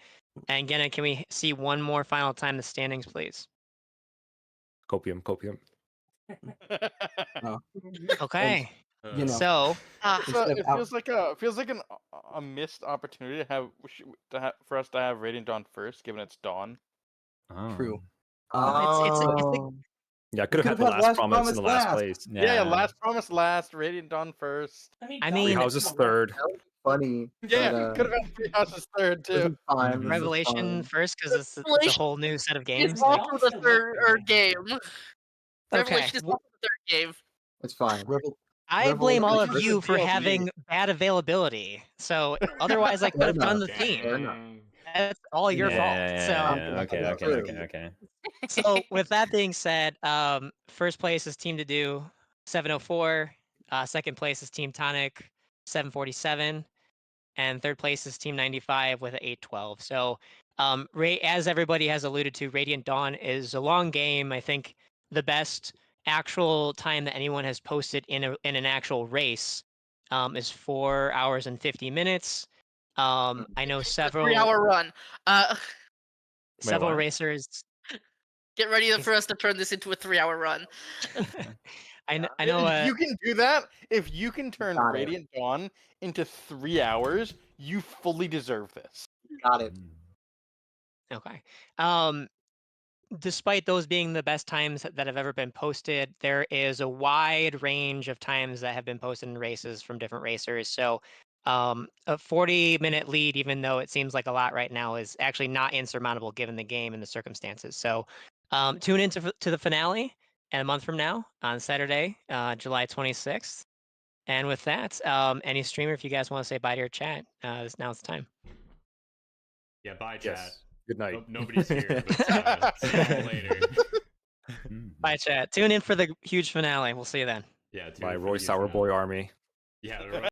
And Genna, can we see one more final time the standings, please? Copium. Okay. You know, So It feels like a missed opportunity for us to have Radiant Dawn first, given it's Dawn. Oh. true. it's Yeah, I could have had the last promise in the last place. Yeah, last promise last, Radiant Dawn first. I mean, Houses third. That was funny. Yeah, but, could have had Three Houses third this is too. fine. This is Revelation fine. first because it's a whole new set of games. It's Like, also the third game. Revelation is also the third game. It's fine. I blame all of Revelation you for DLC. having bad availability. So otherwise, I could have done the theme. That's all your fault. Okay. So with that being said, first place is Team to Do 704. Second place is Team Tonic 747, and third place is Team 95 with an 812. So, as everybody has alluded to, Radiant Dawn is a long game. I think the best actual time that anyone has posted in an actual race is 4 hours and 50 minutes. I know several 3-hour run. Several racers. Get ready for us to turn this into a 3-hour run. I know. If you can do that, if you can turn Got it. Radiant Dawn into 3 hours, you fully deserve this. Got it. Okay. Despite those being the best times that have ever been posted, there is a wide range of times that have been posted in races from different racers. So a 40-minute lead, even though it seems like a lot right now, is actually not insurmountable given the game and the circumstances. So tune in to the finale and a month from now on Saturday, July 26th. And with that, any streamer, if you guys want to say bye to your chat, now's the time. Yeah, bye, chat. Yes. Good night. Nobody's here, but see you all later. Bye, chat. Tune in for the huge finale. We'll see you then. Yeah. By Roy Sourboy Army. Yeah.